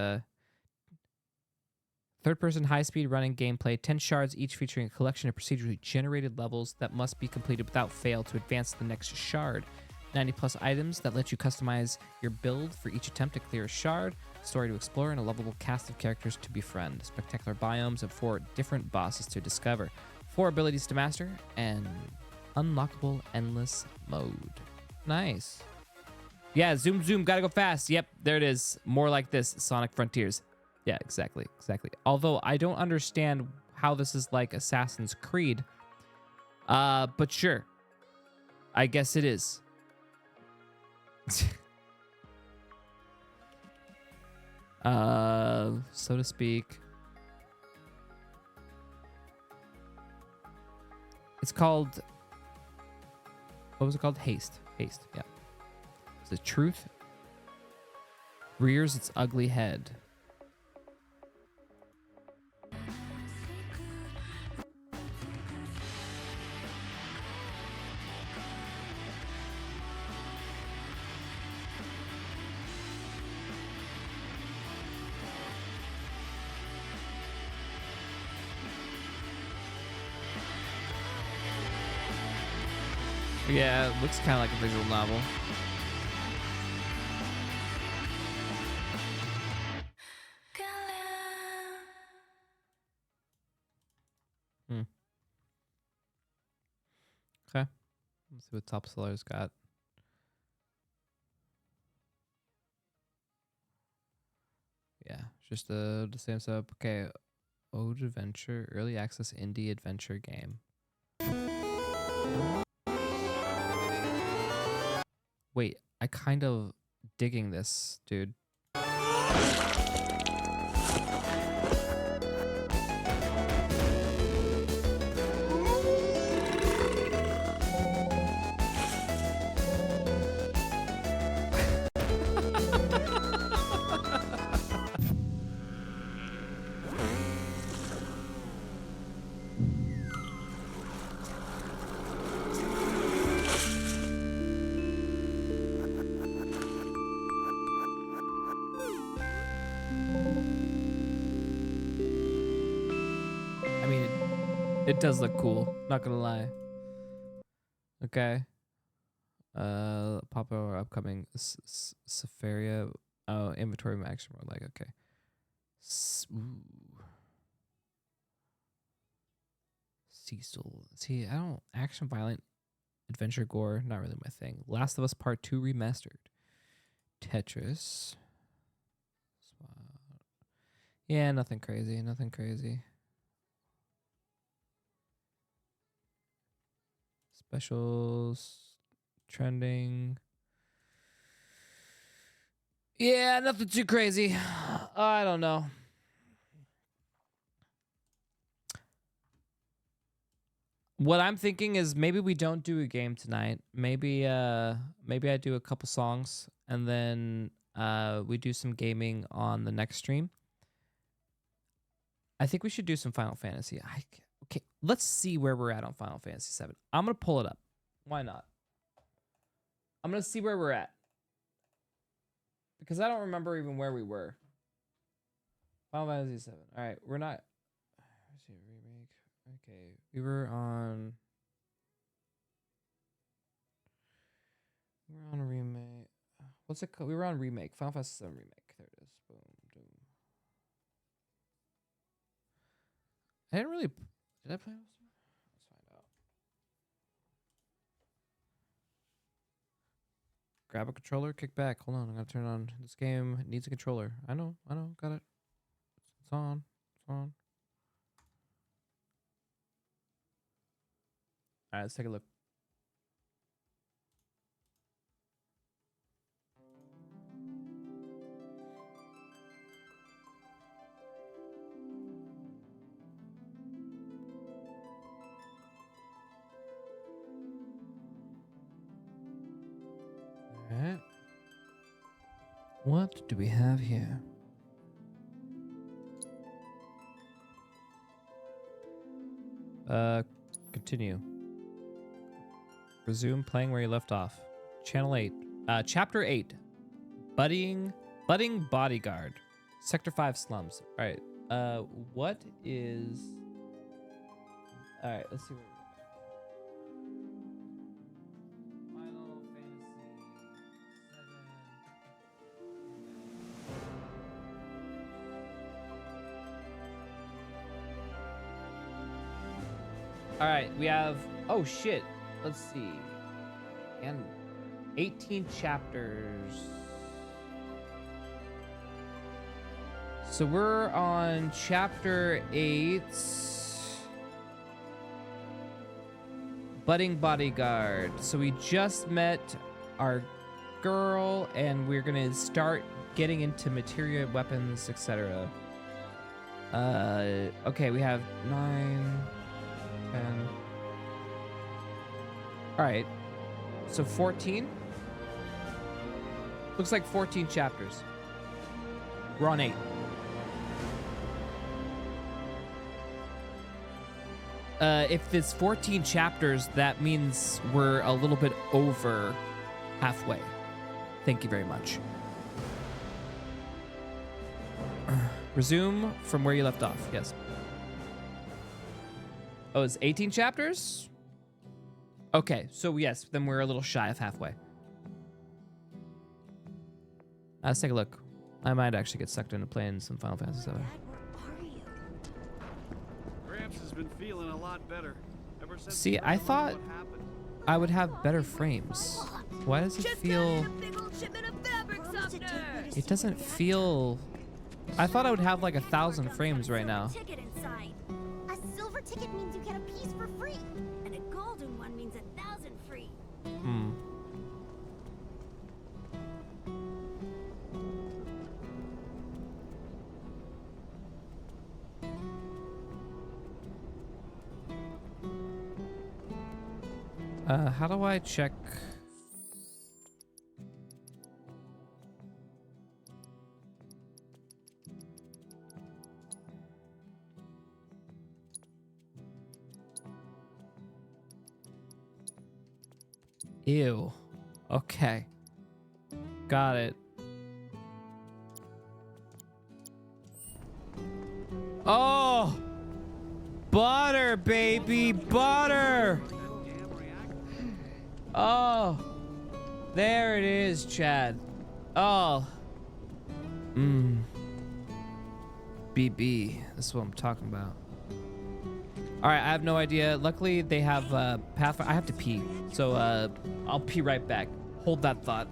third-person high-speed running gameplay, 10 shards each featuring a collection of procedurally generated levels that must be completed without fail to advance to the next shard. 90-plus items that let you customize your build for each attempt to clear a shard, story to explore, and a lovable cast of characters to befriend. Spectacular biomes and 4 different bosses to discover, 4 abilities to master, and unlockable endless mode. Nice. Yeah, zoom, gotta go fast. Yep, there it is. More like this, Sonic Frontiers. Yeah, exactly. Although I don't understand how this is like Assassin's Creed, but sure. I guess it is. So to speak. It's called, what was it called? Haste, yeah. The truth rears its ugly head. Yeah, it looks kind of like a visual novel. Okay. Let's see what Top Seller's got. Yeah, just the same stuff. Okay. Ode Adventure, early access indie adventure game. Wait, I kind of digging this, dude. It does look cool, not gonna lie. Okay. Popular upcoming Safaria. Oh, inventory action more like, okay. Ooh. Cecil. See, I don't action violent adventure gore, not really my thing. Last of Us Part 2 remastered. Tetris. Yeah, nothing crazy, nothing crazy. Specials, trending. Yeah, nothing too crazy. I don't know. What I'm thinking is maybe we don't do a game tonight. Maybe I do a couple songs and then we do some gaming on the next stream. I think we should do some Final Fantasy. Okay, let's see where we're at on Final Fantasy VII. I'm going to pull it up. Why not? I'm going to see where we're at. Because I don't remember even where we were. Final Fantasy VII. All right, we're not... Let's see, remake. Okay, we were on... We're on a remake. What's it called? We were on remake. Final Fantasy VII remake. There it is. Boom, boom. I didn't really... Did I play this? Let's find out. Grab a controller, kick back. Hold on, I'm gonna turn on. This game needs a controller. I know, got it. It's on. Alright, let's take a look. Alright. What do we have here? Continue. Resume playing where you left off. Channel 8. Chapter 8. Budding Bodyguard. Sector 5 slums. All right. What is... All right, let's see what we got. Final Fantasy 7. All right, we have... Oh, shit. Let's see. And 18 chapters. So we're on chapter 8. Budding Bodyguard. So we just met our girl and we're gonna start getting into materia, weapons, etc. Okay, we have 9, 10. All right, so 14. Looks like 14 chapters. We're on 8. If it's 14 chapters, that means we're a little bit over halfway. Thank you very much. Resume from where you left off. Yes. Oh, it's 18 chapters? Okay, so yes, then we're a little shy of halfway. Let's take a look. I might actually get sucked into playing some Final Fantasy VII. Gramps has been feeling a lot better ever since. See, I thought I would have better frames. Why does it feel... It doesn't feel... I thought I would have like 1,000 frames right now. A silver ticket means you get a piece for free, and a golden one means 1,000 free. Hmm. How do I check? Ew. Okay. Got it. Oh! Butter, baby, butter! Oh, there it is, Chad. Oh. BB, that's what I'm talking about. All right, I have no idea. Luckily, they have Pathfinder. I have to pee, so I'll pee right back. Hold that thought.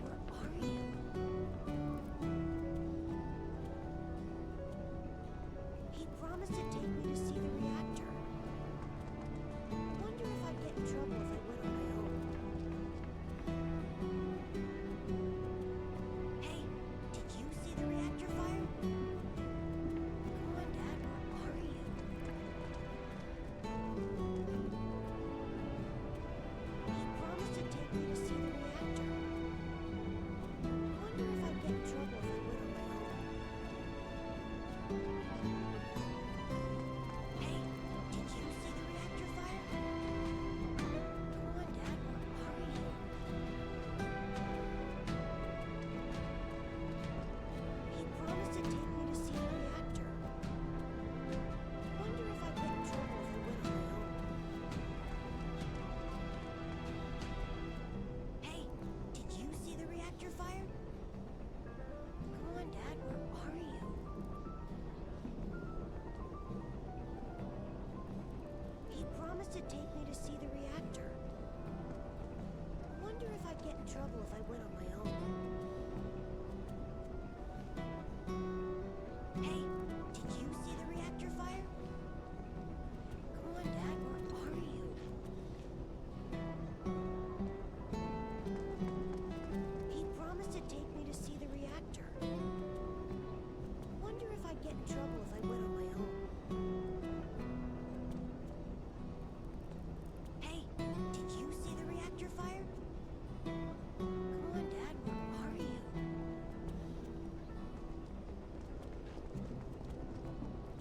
He promised to take me to see the reactor. I wonder if I'd get in trouble if I went on my own. Hey, did you see the reactor fire? Come on, Dad, where are you? He promised to take me to see the reactor. I wonder if I'd get in trouble if I went on my own. Hey, did you see the reactor fire? Come on, Dad, where are you? He promised to take me to see the reactor. I wonder if I'd get in trouble if I went on my own. Hey, did you see the reactor fire? Come on, Dad, where are you? He promised to take me to see the reactor. I wonder if I'd get in trouble if I went on my own. Hey, did you see the reactor fire? Come on, Dad, where are you? He promised to take me to see the reactor. I wonder if I'd get in trouble if I went on my own. Hey, did you see the reactor fire? Come on, Dad, where are you?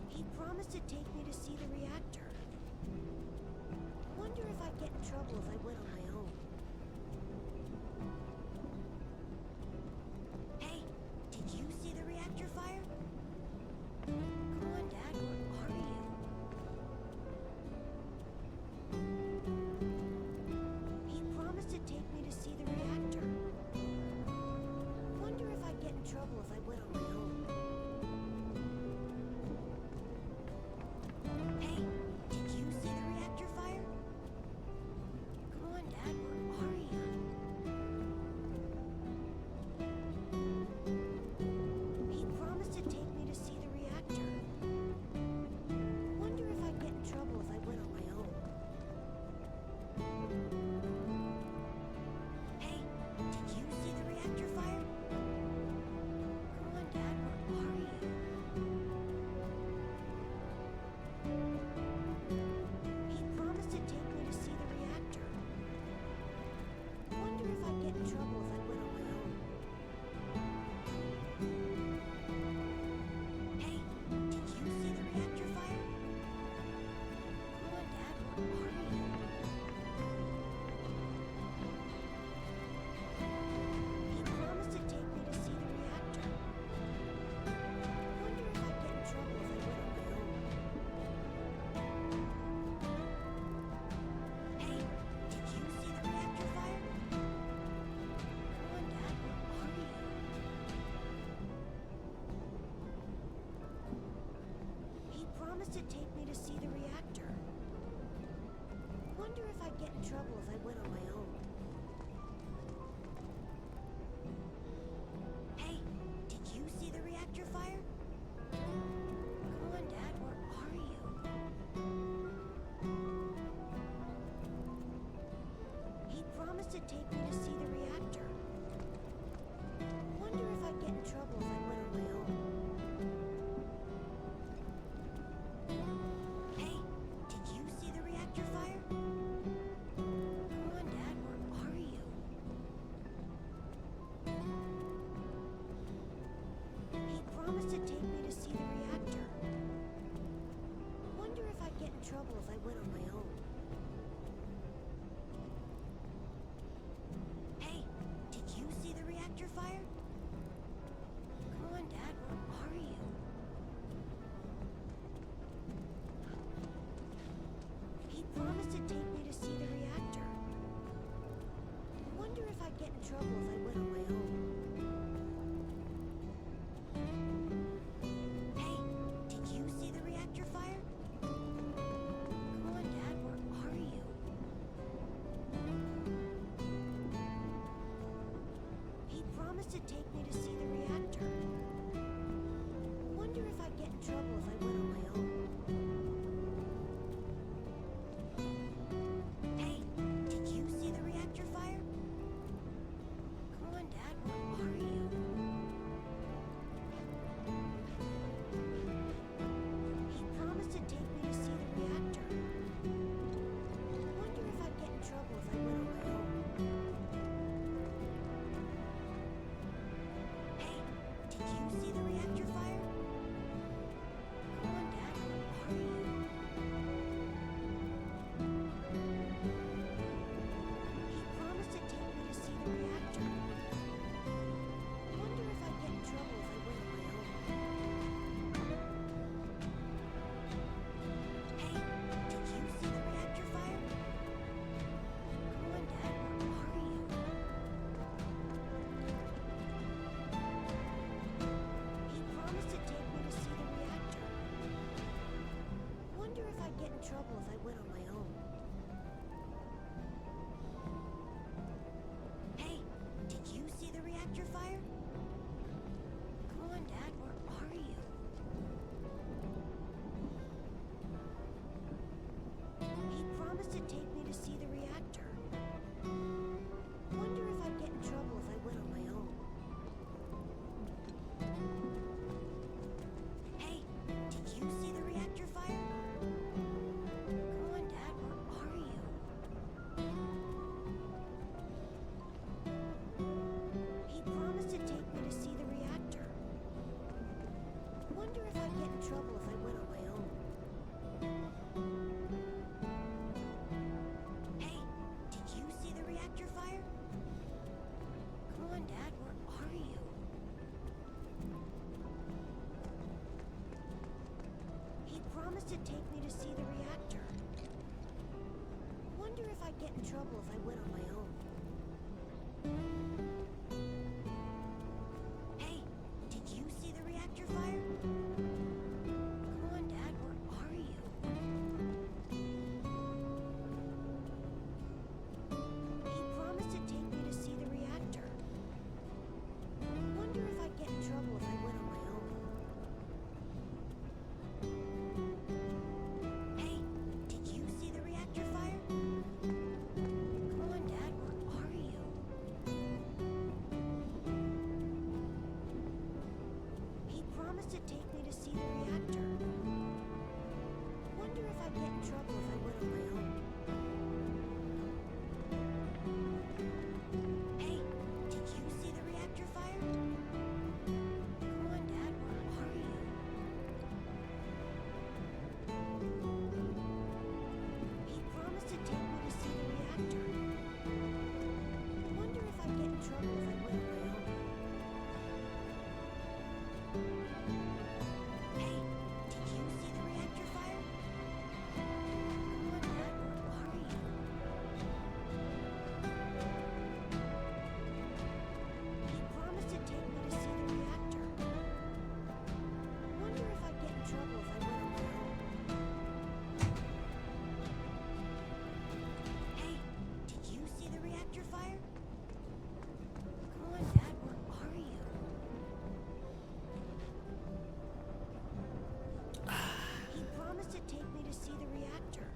He promised to take me to see the reactor. I Wonder if I'd get in trouble if I went on my own. Hey, did you see the reactor fire? Come on, Dad, where are you? He promised to take me to see the reactor. Wonder if I'd get in trouble if I went on my own. Hey, did you see the reactor fire? Come on, Dad, where are you? He promised to take me to see the reactor. Wonder if I'd get in trouble if I went on my own. Hey, did you see the reactor fire? Come on, Dad, where are you? He promised to take me to see the reactor. Wonder if I'd get in trouble if I went on my own. Hey, did you see the reactor fire? Come on, Dad, where are you? He promised to take me to see the reactor. Wonder if I'd get in trouble if I went on my own. Hey, did you see the reactor fire? Come on, Dad, where are you? He promised to take me to see the reactor. Wonder if I'd get in trouble if I went on my own. Hey, did you see the reactor fire? Come on, Dad, where are you? He promised to take me to see the reactor. Wonder if I'd get in trouble if I went on my own. Hey, did you see the reactor fire? Come on, Dad, where are you? He promised to take me to see the reactor. Wonder if I'd get in trouble if I went on my own. Hey, did you see the reactor fire? Come on, Dad, where are you? He promised to take me to see the reactor. Wonder if I'd get in trouble if I went on my own. Hey, did you see the reactor fire? Come on, Dad, where are you? He promised to take me to see the reactor. Wonder if I'd get in trouble if I went on my own. Hey, did you see the reactor fire? Come on, Dad, where are you? He promised to take me to see the reactor. Wonder if I'd get in trouble if I went on my own. Hey, did you see the reactor fire? Come on, Dad, where are you? He promised to take me to see the reactor. Wonder if I'd get in trouble if I went on my own. Hey, did you see the reactor fire? Come on, Dad, where are you? He promised to take me to see the reactor. Wonder if I'd get in trouble if I went on my own. Hey, did you see the reactor fire? Come on, Dad, where are you? He promised to take me to see the reactor. Wonder if I'd get in trouble if I went on my own. Hey, did you see the reactor fire? Come on, Dad, where are you? He promised to take me to see the reactor. Wonder if I'd get in trouble if I went on my own. promised to take me to see the reactor. Wonder if I'd get in trouble if I went on my own. Hey, did you see the reactor fire? Come on, Dad, where are you? He promised to take me to see the reactor. Wonder if I'd get in trouble if I went on my own. Hey, did you see the reactor fire? Come on, Dad, where are you? He promised to take me to see the reactor. Wonder if I'd get in trouble if I went on my own. Hey, did you see the reactor fire? Come on, Dad, where are you? He promised to take me to see the reactor. Wonder if I'd get in trouble if I went on my own. Hey, did you see the reactor fire? Come on, Dad, where are you? He promised to take me to see the reactor. Wonder if I'd get in trouble if I went on my own. Hey, did you see the reactor fire? Come on, Dad, where are you? He promised to take me to see the reactor.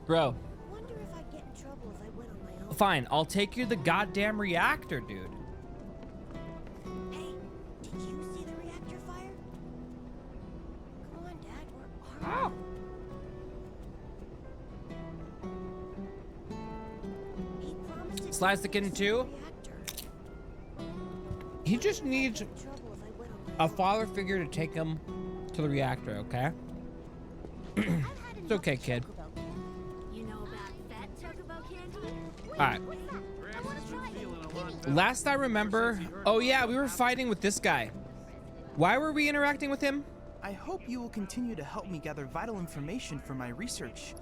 Bro, Wonder if I'd get in trouble if I went on my own. fine. I'll take you to the goddamn reactor, dude. Hey, did you see the reactor fire? Come on, Dad, where are you? He promised to Slice the kitten too. He just needs a father figure to take him to the reactor, okay? It's okay, kid. You know about fat chocobo candy? Alright. Last I remember, oh yeah, we were fighting with this guy. Why were we interacting with him? I hope you will continue to help me gather vital information for my research.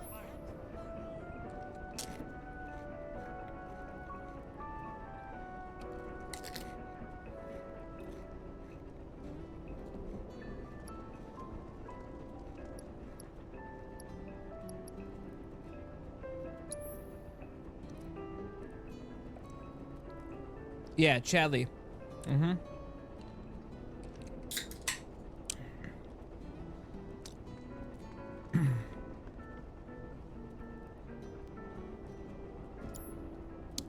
Yeah, Chadley. Mm-hmm.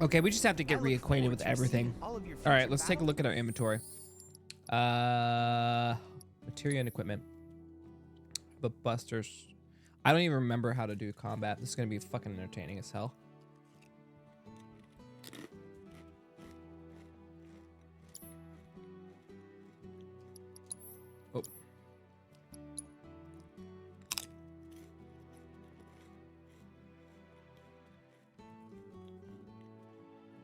Okay, we just have to get reacquainted with everything. All right, let's take a look at our inventory. Materia and equipment. But busters. I don't even remember how to do combat. This is gonna be fucking entertaining as hell. Oh.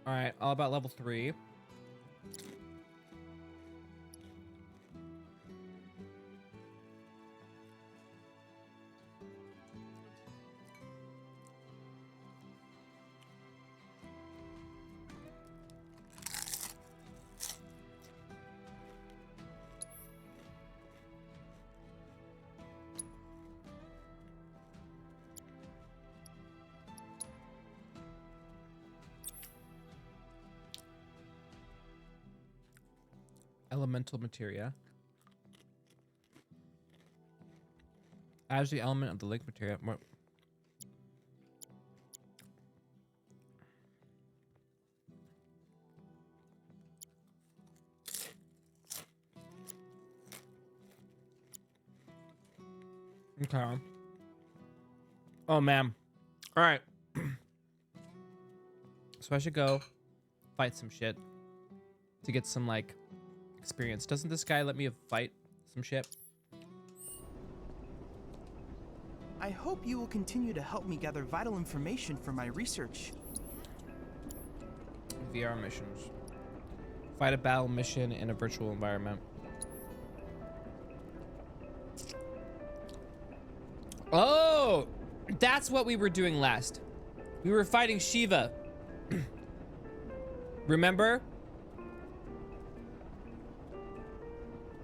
All right, all about level 3. Elemental materia. As the element of the lake materia. More. Okay. Oh man. All right. So I should go fight some shit to get some like experience. Doesn't this guy let me fight some shit? I hope you will continue to help me gather vital information for my research. VR missions. Fight a battle mission in a virtual environment. Oh, that's what we were doing last. We were fighting Shiva. Remember?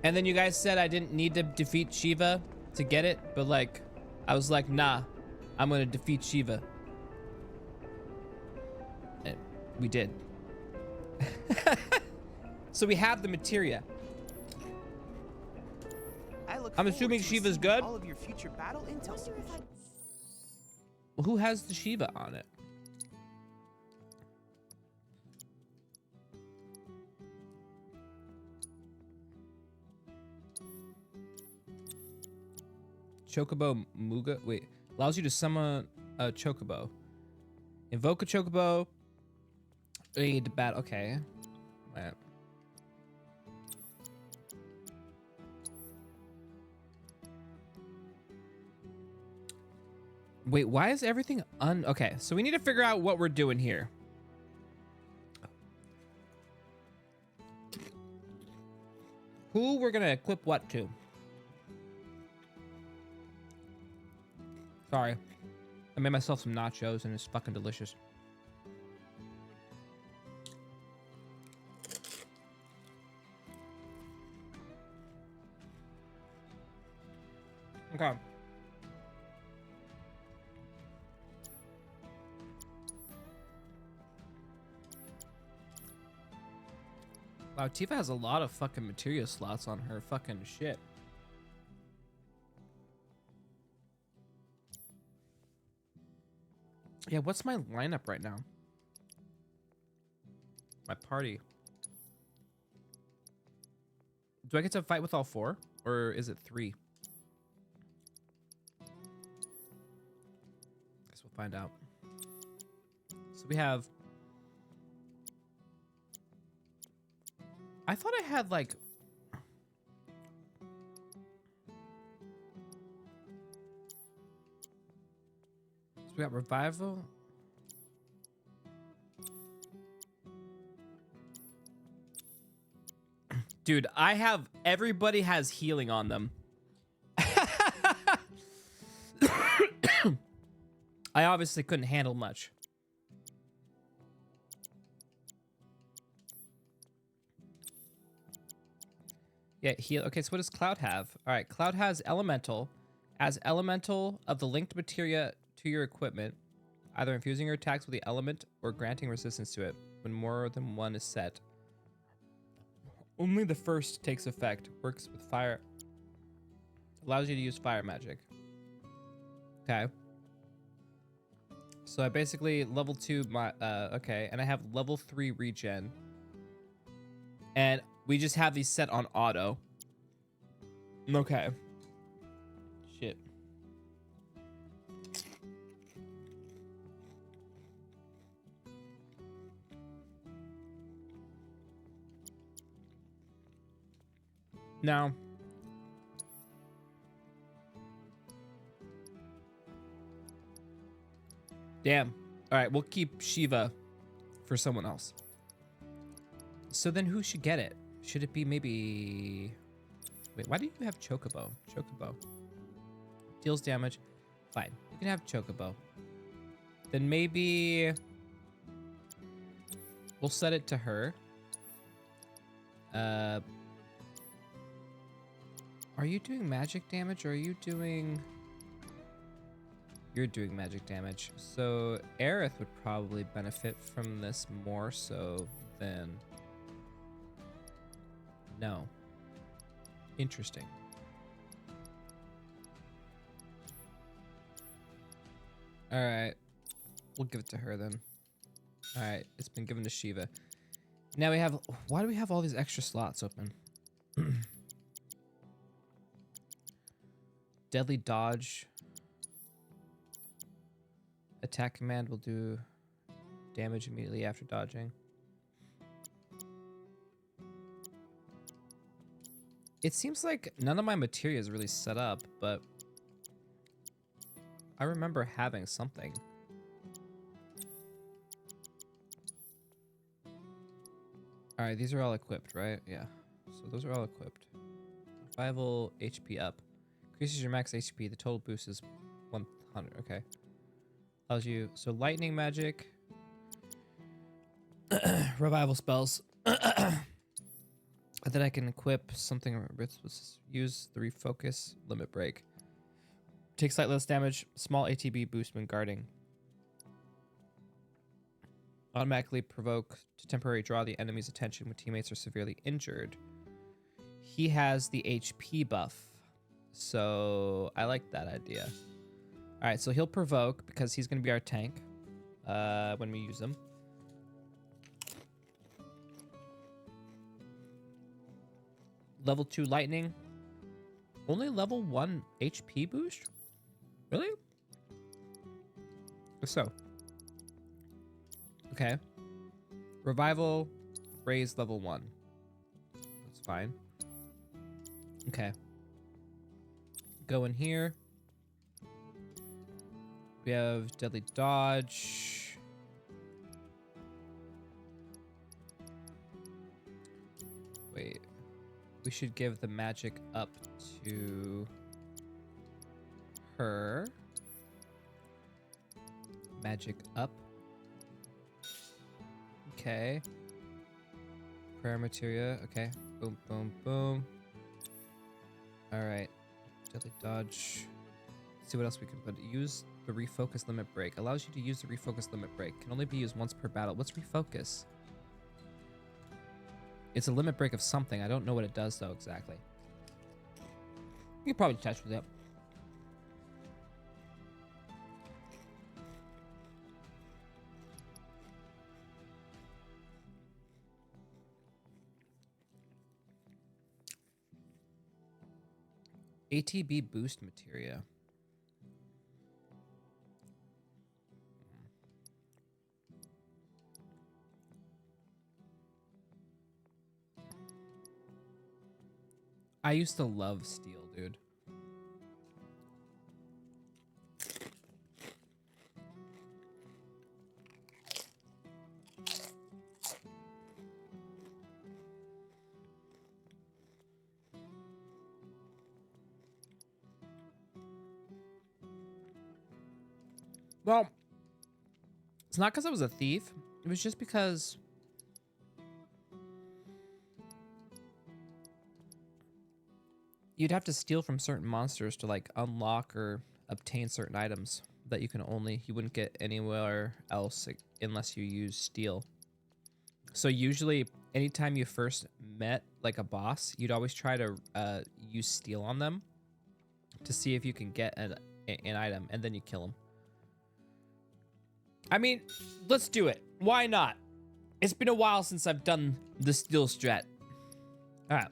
And then you guys said I didn't need to defeat Shiva to get it, but like, I was like, nah, I'm gonna defeat Shiva. And we did. So we have the materia. I'm assuming Shiva's good. All of your future battle intel. Well, who has the Shiva on it? Chocobo Muga. Wait, allows you to summon a Chocobo. Invoke a Chocobo. Aid to battle. Okay. Right. Wait, why is everything okay, so we need to figure out what we're doing here. Who we're gonna equip what to. Sorry. I made myself some nachos and it's fucking delicious. Okay. Wow, Tifa has a lot of fucking materia slots on her fucking shit. Yeah, what's my lineup right now? My party. Do I get to fight with all 4? Or is it 3? Guess we'll find out. So we have... I thought I had like... So we got revival. Dude, I have... Everybody has healing on them. I obviously couldn't handle much. Yeah, heal. Okay, so what does Cloud have? All right, Cloud has Elemental. Adds Elemental of the linked materia to your equipment, either infusing your attacks with the element or granting resistance to it when more than one is set. Only the first takes effect. Works with fire. Allows you to use fire magic. Okay. So I basically level 2 my okay, and I have level 3 regen. And we just have these set on auto. Okay. Shit. Now, damn. All right, we'll keep Shiva for someone else. So then who should get it? Should it be maybe... Wait, why do you have Chocobo? Chocobo. Deals damage. Fine. You can have Chocobo. Then maybe... we'll set it to her. Are you doing magic damage or are you doing... You're doing magic damage. So Aerith would probably benefit from this more so than... No. Interesting. Alright. We'll give it to her then. Alright, it's been given to Shiva. Now we have... Why do we have all these extra slots open? Deadly dodge. Attack command will do damage immediately after dodging. It seems like none of my materia is really set up, but I remember having something. All right, these are all equipped, right? Yeah. So those are all equipped. Revival HP up. Increases your max HP. The total boost is 100. Okay. Allows you so lightning magic, revival spells. And then I can equip something. Let's use the refocus limit break. Take slightly less damage. Small ATB boost when guarding. Automatically provoke to temporarily draw the enemy's attention when teammates are severely injured. He has the HP buff, so I like that idea. All right, so he'll provoke because he's going to be our tank when we use him. Level 2 lightning. Only level 1 HP boost? Really? So. Okay. Revival, raise level 1. That's fine. Okay. Go in here. We have deadly dodge. Wait. We should give the magic up to her. Magic up. Okay. Prayer materia. Okay. Boom, boom, boom. All right. Deadly dodge. Let's see what else we can put. Use the refocus limit break. Allows you to use the refocus limit break. Can only be used once per battle. What's refocus? It's a limit break of something. I don't know what it does though exactly. You can probably touch with it. ATB boost materia. I used to love steel, dude. Well, it's not because I was a thief. It was just because you'd have to steal from certain monsters to like unlock or obtain certain items that you wouldn't get anywhere else unless you use steal. So usually anytime you first met like a boss, you'd always try to use steal on them to see if you can get an item, and then you kill them. I mean, let's do it. Why not? It's been a while since I've done the steal strat. All right.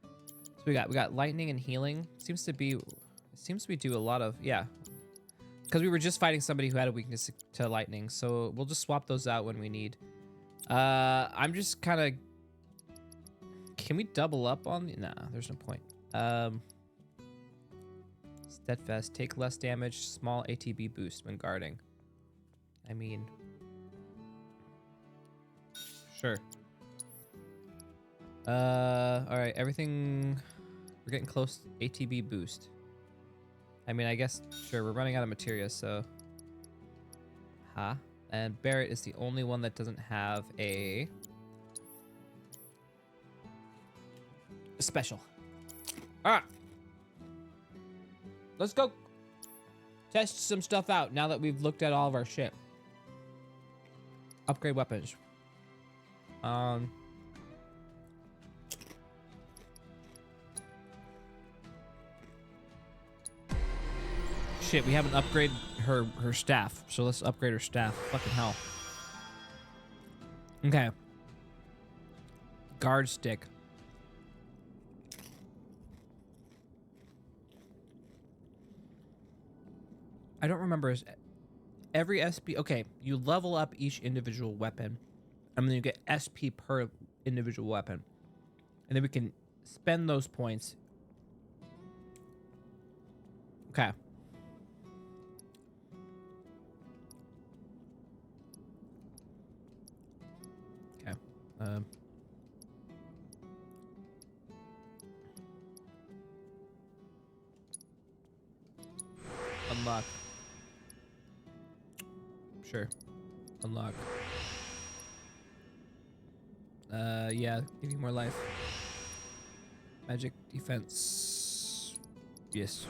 So we got lightning and healing. Seems we do a lot of, yeah. Because we were just fighting somebody who had a weakness to lightning, so we'll just swap those out when we need. I'm just kind of. Can we double up on the? Nah, there's no point. Steadfast, take less damage, small ATB boost when guarding. I mean, sure. All right, everything. We're getting close. ATB boost. I mean, I guess sure. We're running out of materia, so. Huh? And Barret is the only one that doesn't have a special. All right. Let's go test some stuff out now that we've looked at all of our shit. Upgrade weapons. Shit, we haven't upgraded her staff, so let's upgrade her staff. Fucking hell. Okay. Guard stick. I don't remember. Every SP. Okay, you level up each individual weapon, and then you get SP per individual weapon, and then we can spend those points. Okay. Okay. Unlock. Sure. Unlock. Yeah, give you more life. Magic defense. Yes.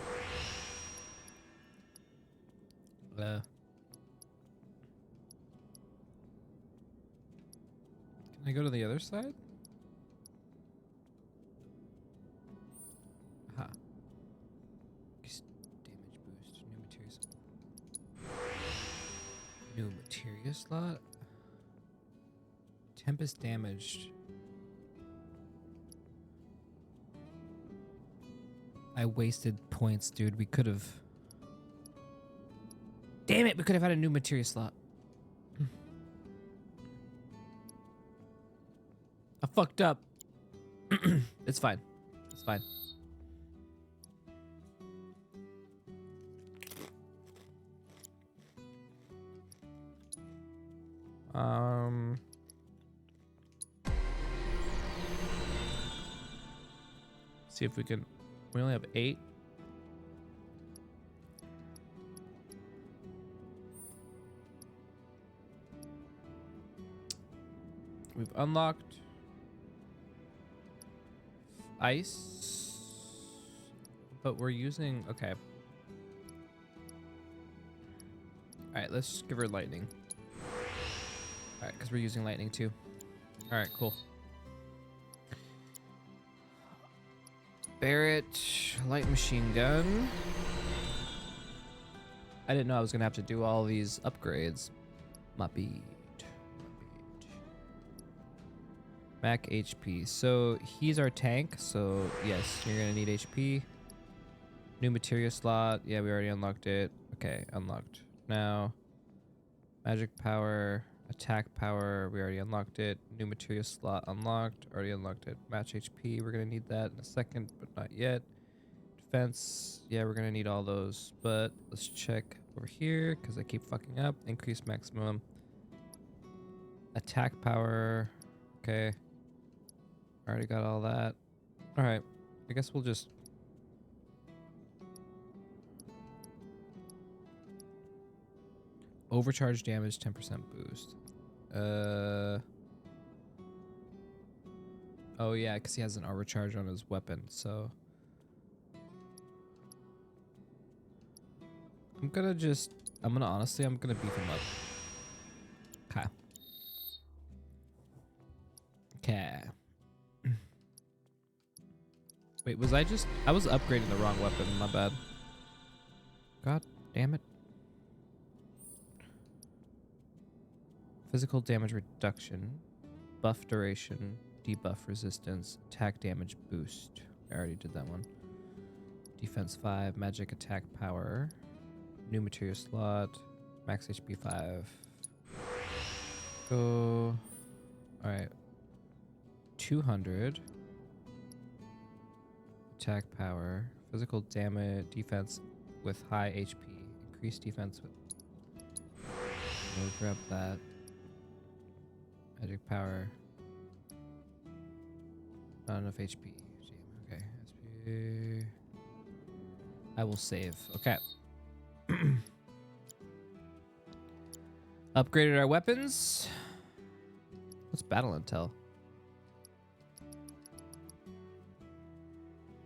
Can I go to the other side? Aha. Increase damage boost. New material slot. New materia slot? Tempest damaged. I wasted points, dude. We could have... Damn it, we could have had a new materia slot. I fucked up. It's fine. It's fine. See if we can. We only have 8. We've unlocked ice, but we're using, okay. All right, let's give her lightning. All right, because we're using lightning too. All right, cool. Barrett, light machine gun. I didn't know I was gonna have to do all these upgrades. My beat. Mac HP. So he's our tank. So yes, you're gonna need HP. New materia slot. Yeah, we already unlocked it. Okay, unlocked. Now, magic power, attack power. We already unlocked it. New materia slot unlocked. Already unlocked it. Match HP. We're gonna need that in a second, but not yet. Defense. Yeah, we're gonna need all those. But let's check over here because I keep fucking up. Increase maximum attack power. Okay. Already got all that. All right. I guess we'll just. Overcharge damage, 10% boost. Oh yeah, because he has an overcharge on his weapon, so. I'm gonna beef him up. Okay. Okay. Wait, I was upgrading the wrong weapon, my bad. God damn it. Physical damage reduction, buff duration, debuff resistance, attack damage boost. I already did that one. Defense 5, magic attack power, new material slot, max HP 5. Go. Alright. 200. Attack power, physical damage, defense with high HP, increased defense with. We'll grab that. Magic power. Not enough HP. Okay. SP. I will save. Okay. Upgraded our weapons. What's battle intel?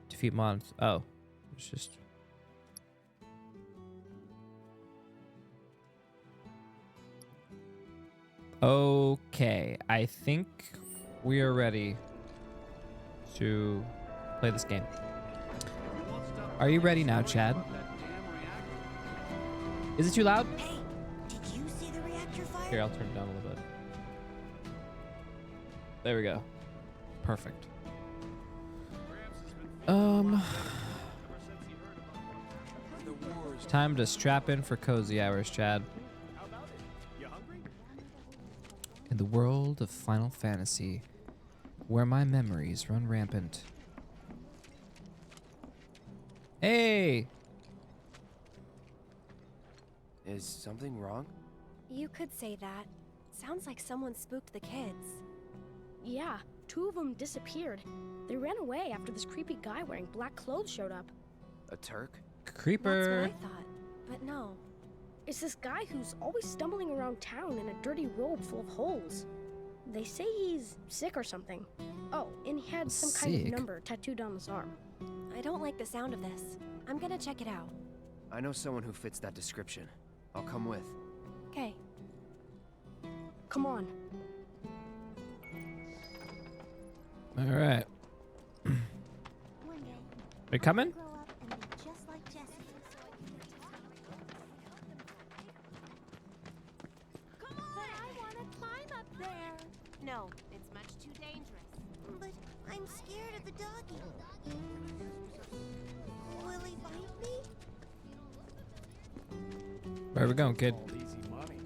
Defeat mons. Oh, it's just. Okay, I think we are ready to play this game. Are you ready now, Chad? Is it too loud? Hey, did you see the reactor fire? Here, I'll turn it down a little bit. There we go. Perfect. Time to strap in for cozy hours, Chad. In the world of Final Fantasy, where my memories run rampant. Hey! Is something wrong? You could say that. Sounds like someone spooked the kids. Yeah, 2 of them disappeared. They ran away after this creepy guy wearing black clothes showed up. A Turk? Creeper. That's what I thought. but no. It's this guy who's always stumbling around town in a dirty robe full of holes. They say he's sick or something. Oh, and he had some kind Sick? of number tattooed on his arm. I don't like the sound of this. I'm gonna check it out. I know someone who fits that description. I'll come with. Okay. Come on. All right. They coming? Grow up and be just like Jesse. Come on! But I want to climb up there. No, it's much too dangerous. But I'm scared of the doggy. Will he bite me? Where we going, kid? Easy money.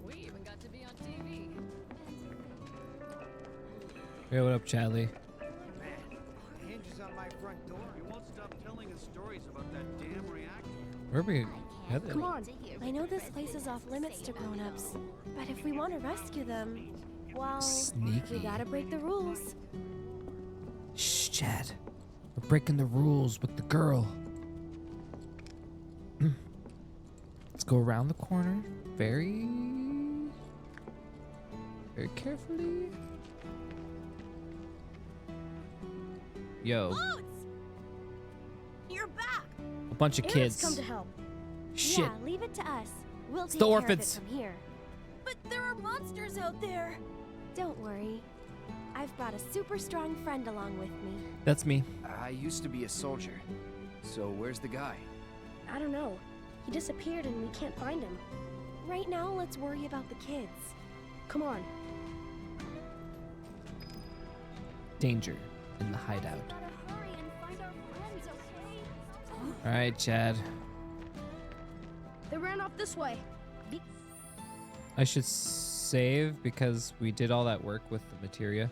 We even got to be on TV. Hey, what up, Chadley? The hinges on my front door. You won't stop telling us stories about that damn reactor. Where are we headed? Come on. I know this place is off limits to grown-ups, but if we want to rescue them, well, Sneaky. we gotta break the rules. Shh, Chad. We're breaking the rules with the girl. Let's go around the corner very carefully. Yo, You're back. a bunch of Aaron's kids. come to help. Shit. Yeah, leave it to us. We'll It's take the care orphans. of it from here. But there are monsters out there. Don't worry. I've brought a super strong friend along with me. That's me. I used to be a soldier. So where's the guy? I don't know. He disappeared and we can't find him. Right now, let's worry about the kids. Come on. Danger in the hideout. Gotta hurry and find our friends, okay? All right, Chad. They ran off this way. I should save because we did all that work with the materia.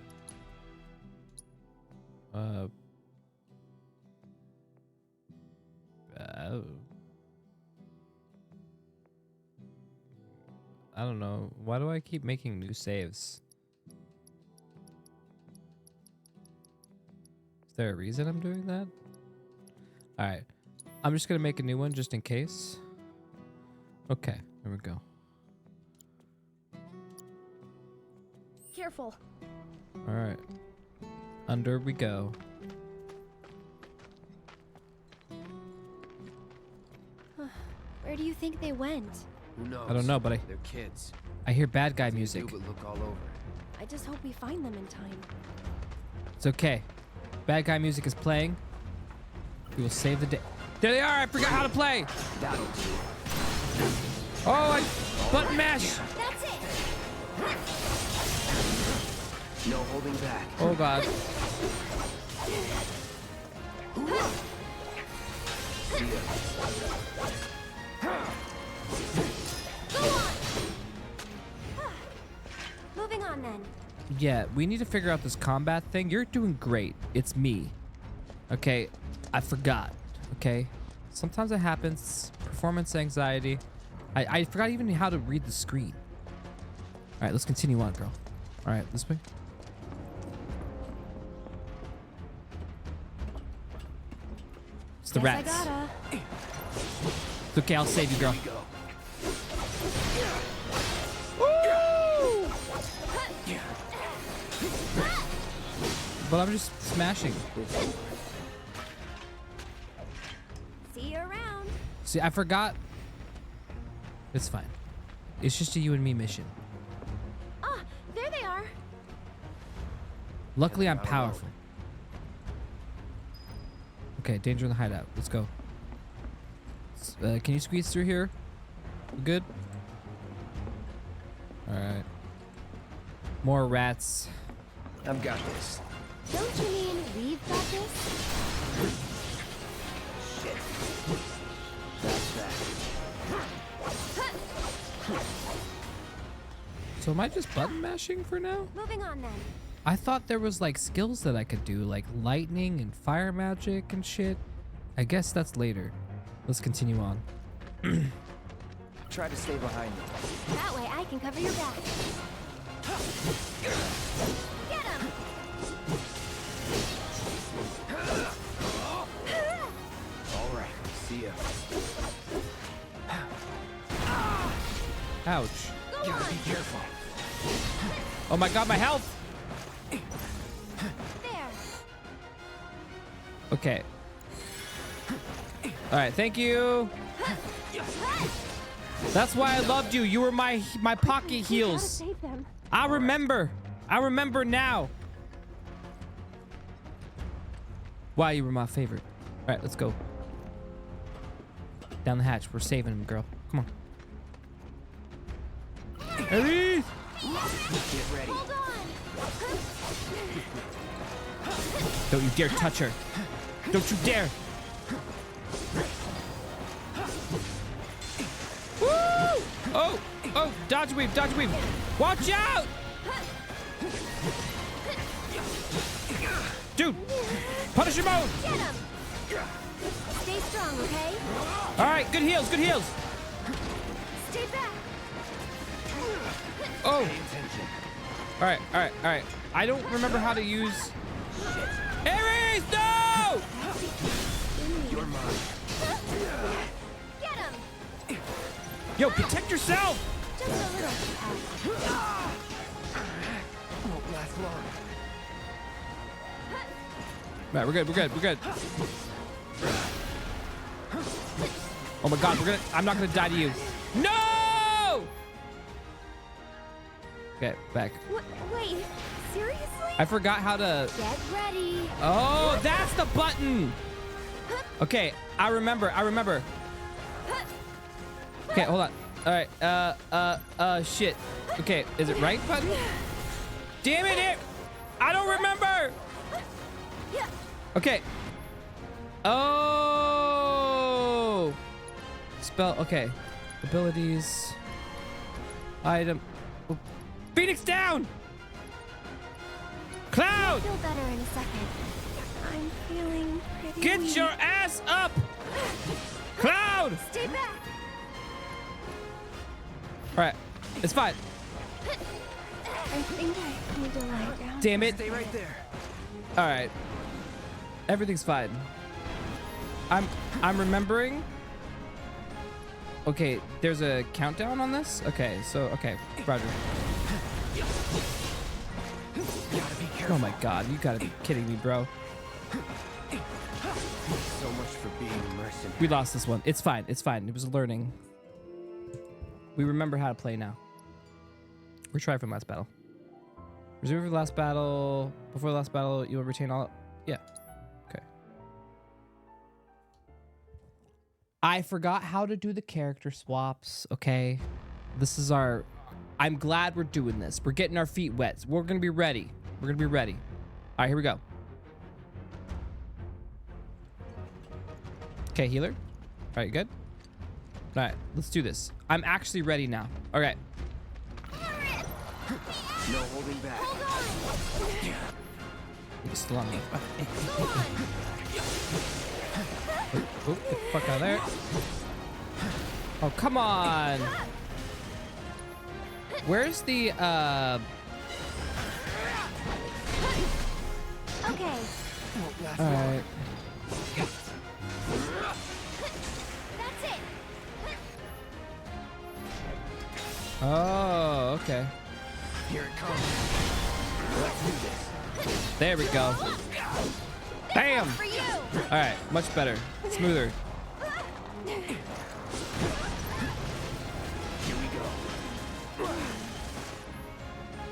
I don't know. Why do I keep making new saves? Is there a reason I'm doing that? All right. I'm just going to make a new one just in case. Okay, there we go. Careful. All right. Under we go. Where do you think they went? Who knows? I don't know, but They're kids. I hear bad guy Nothing to music. do but look all over. I just hope we find them in time. It's okay. Bad guy music is playing. We will save the day. There they are. I forgot how to play. That'll do. Oh, I button mash. That's it. No holding back. Oh God. Moving on then. Yeah, we need to figure out this combat thing. You're doing great. It's me. Okay, I forgot. Okay, sometimes it happens. Performance anxiety. I forgot even how to read the screen. All right, let's continue on, girl. All right, this way. It's the Guess rats. I gotta. It's okay, I'll save you, girl. But I'm just smashing. See you around. See, I forgot. It's fine. It's just a you and me mission. Ah, there they are. Luckily, I'm powerful. Okay, danger in the hideout. Let's go. Can you squeeze through here? We good? All right. More rats. I've got this. Don't you mean we've got this? Shit. That's that. So am I just button mashing for now? Moving on then. I thought there was like skills that I could do, like lightning and fire magic and shit. I guess that's later. Let's continue on. Try to stay behind me. That way I can cover your back. Get him! All right. See ya. Ouch. Gotta be careful. Oh my god, my health! There. Okay. Alright, thank you. That's why I loved you. You were my pocket You gotta heals. save them. I remember. I remember now. Why you were my favorite. Alright, let's go. Down the hatch. We're saving him, girl. Come on. Ellie! Get ready. Don't you dare touch her. Don't you dare. Woo! Oh, oh, dodge weave, dodge weave. Watch out! Dude, Punisher mode. Get him. Stay strong, okay? All right, good heals, good heals. Stay back. Oh. All right, all right, all right. I don't remember how to use. Ares, no! You're mine. Get him. Yo, protect yourself. Just a little. Won't last long. Right, we're good, we're good, we're good. Oh my god, I'm not gonna die to you. No! Okay, back. Wait, seriously? I forgot how to. Get ready. Oh, that's the button. Okay, I remember. Okay, hold on. All right. Shit. Okay, is it right button? Damn it! I don't remember. Okay. Oh. Spell. Okay. Abilities. Item. Oh. Phoenix down. Cloud. I'll feel better in a second. I'm feeling pretty. Get weak. your ass up. Cloud. Stay back. All right. It's fine. I think I need to lie down. Damn it. Stay right there. All right. Everything's fine. I'm remembering. Okay, there's a countdown on this? Okay, okay, Roger. Oh my god, you gotta be kidding me, bro. So much for being a mercenary. We lost this one. It's fine, it's fine. It was learning. We remember how to play now. Retry from last battle. Reserve for the last battle. Before the last battle, you will retain all. Yeah. Okay. I forgot how to do the character swaps. Okay. This is our. I'm glad we're doing this. We're getting our feet wet. We're gonna be ready. We're gonna be ready. All right, here we go. Okay, healer. All right, good. All right, let's do this. I'm actually ready now. All right. No holding back. He's still on me. Oh, get the fuck out of there. Oh, come on. Where's the, Okay. all right. That's it. Oh, okay. Here it comes. Let's do this. There we go. Bam! For you. All right, much better. Smoother. Here we go.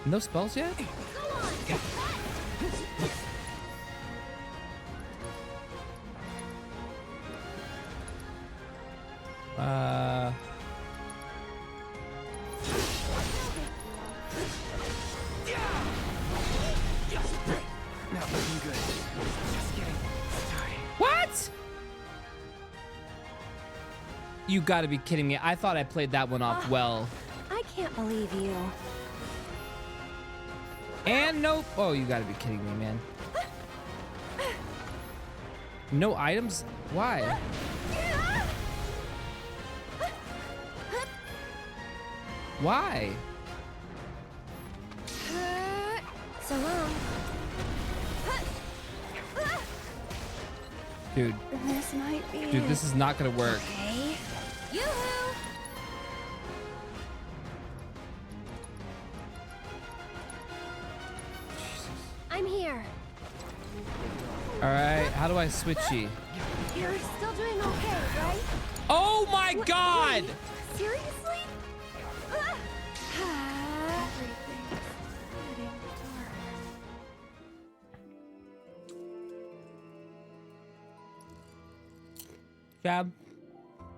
No spells yet? Not looking good. Just getting started. What? You gotta be kidding me. I thought I played that one off well. I can't believe you. And nope. Oh, you gotta be kidding me, man. No items? Why? Why? So long. Dude, This might be dude, this is not gonna work. Okay. Yoo-hoo! All right, how do I switchy? You're still doing okay, right? Oh my God! Wait, seriously? Jab,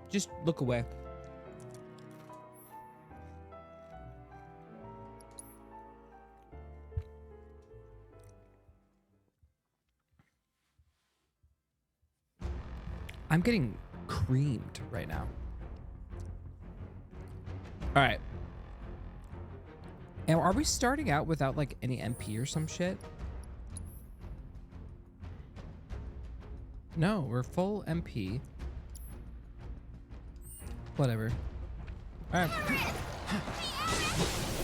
just look away. I'm getting creamed right now. All right. And are we starting out without like any MP or some shit? No, we're full MP. Whatever. All right.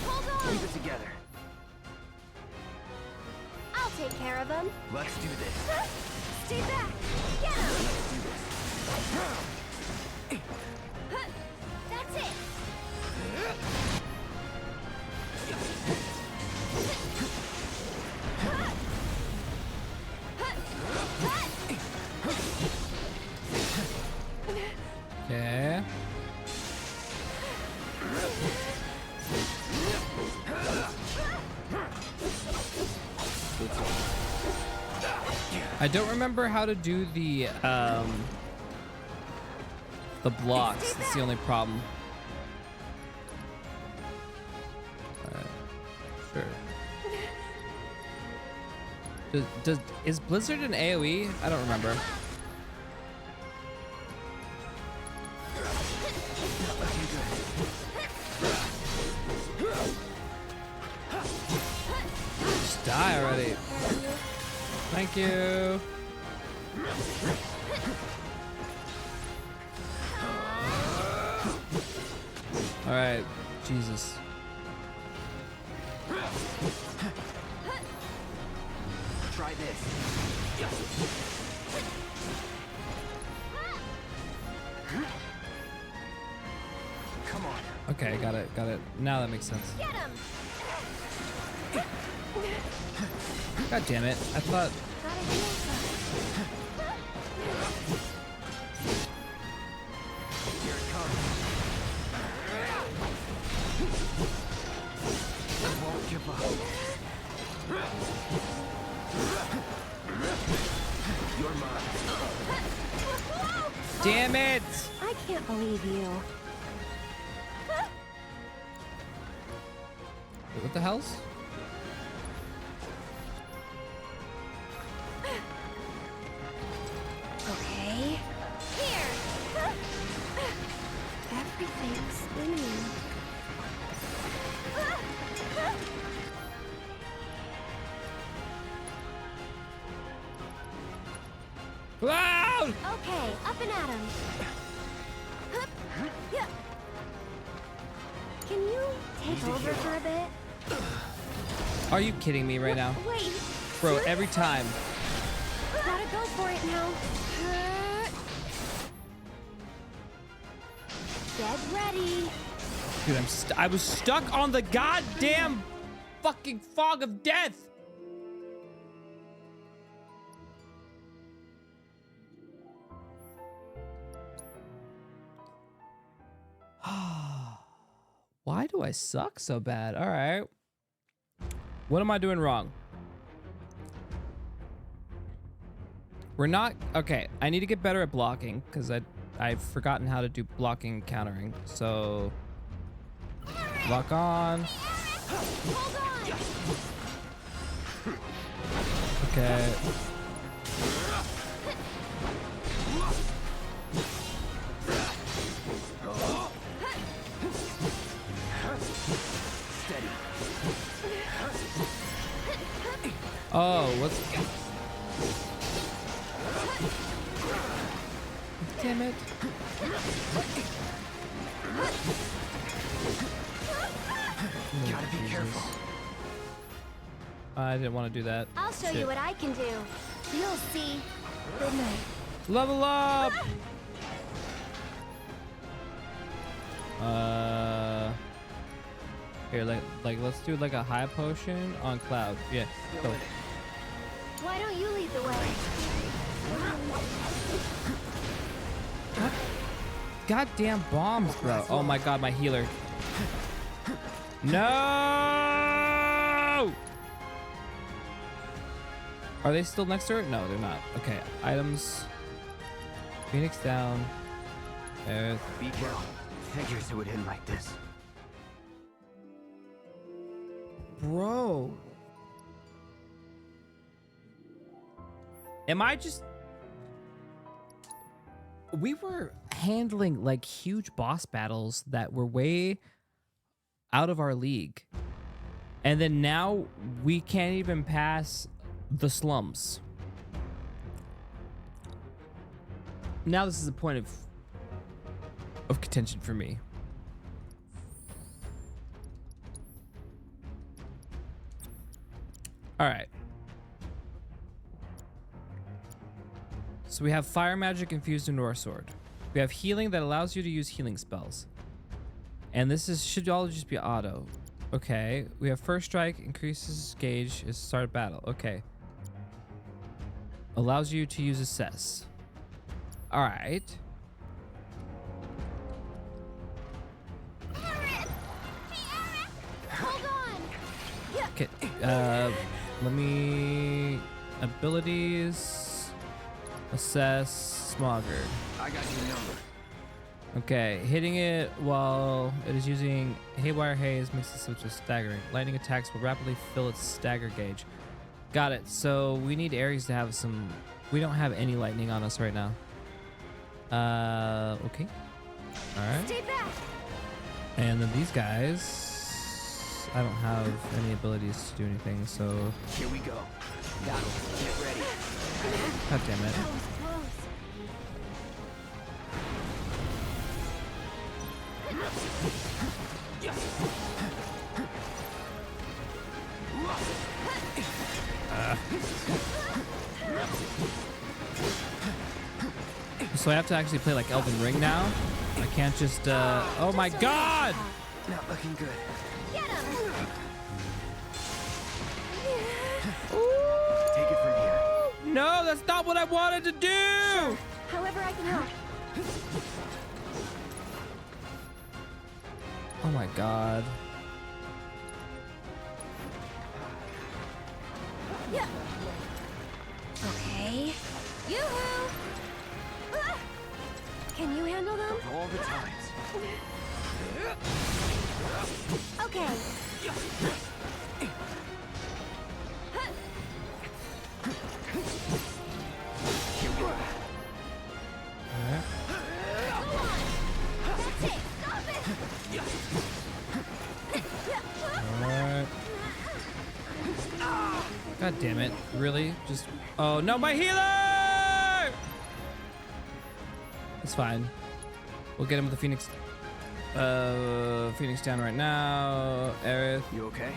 Hold on. Keep it together. I'll take care of him. Let's do this. Stay back. Get him. Let's do this. That's it. Okay. I don't remember how to do the blocks. That's the only problem. Sure. Is Blizzard an AoE? I don't remember. Just die already. Thank you. All right, Jesus. Try this. Come on. Okay, got it, got it. Now that makes sense. Get him. God damn it! I thought. Here it comes. I won't give up. You're mine. Damn it! I can't believe you. Wait, what the hell's? Okay. Here. Everything's spinning. Cloud! Okay, up and at him. Can you take over for a bit? Are you kidding me right now? Wait. Bro, every time. Gotta go for it now. Get ready. Dude, I was stuck on the goddamn fucking fog of death. Why do I suck so bad? All right. What am I doing wrong? We're not... Okay, I need to get better at blocking because I've forgotten how to do blocking and countering. So... Lock on. Okay. Oh, what's... Damn it. Gotta be careful. I didn't want to do that. I'll show Shit. you what I can do. You'll see. Good night. Level up! Here, like let's do like a high potion on Cloud. Yeah. Go. One Why don't you lead the way? Goddamn bombs, bro. Oh my god, my healer. No! Are they still next to her? No, they're not. Okay, items. Phoenix down. Be careful. Figures it would end like this. Bro. Am I just... We were handling like huge boss battles that were way out of our league. And then now we can't even pass the slums. Now this is a point of contention for me. All right. So we have fire magic infused into our sword. We have healing that allows you to use healing spells. And this should all just be auto. Okay. We have first strike, increases gauge is start of battle. Okay. Allows you to use assess. All right. Hold on. Okay. Let me abilities. Assess Smoggard. I got your number. Okay, hitting it while it is using Haywire Haze makes it switch to staggering. Lightning attacks will rapidly fill its stagger gauge. Got it. So we need Ares to have some... We don't have any lightning on us right now. Okay. Alright. Stay back. And then these guys... I don't have any abilities to do anything, so... Here we go. Battle. Get ready. God damn it. So I have to actually play like Elden Ring now. I can't just oh my god! Not looking good. Get him. Take it from here. No, that's not what I wanted to do! Sure. However I can help. Oh my god. Yeah. Okay. Yoo-hoo! Ah! Can you handle them? All the times. Okay. Alright. God damn it. Really? Just... Oh, no, my healer! It's fine. We'll get him with the Phoenix. Phoenix down right now. Aerith. You okay?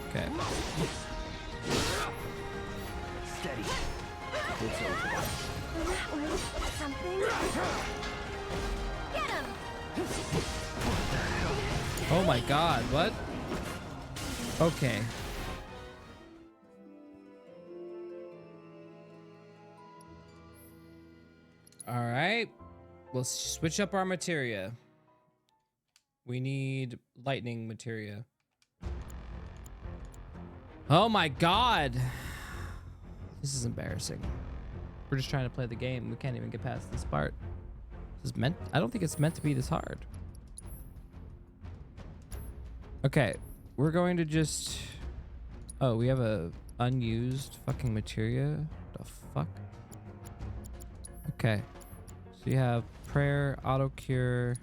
Okay. Steady. It's over. That was something. Get him! Oh my god, what? Okay. Alright. We'll switch up our materia. We need lightning materia. Oh my god! This is embarrassing. We're just trying to play the game. We can't even get past this part. This is meant... I don't think it's meant to be this hard. Okay. We're going to just... Oh, we have a unused fucking materia? The fuck? Okay. So you have prayer, auto cure...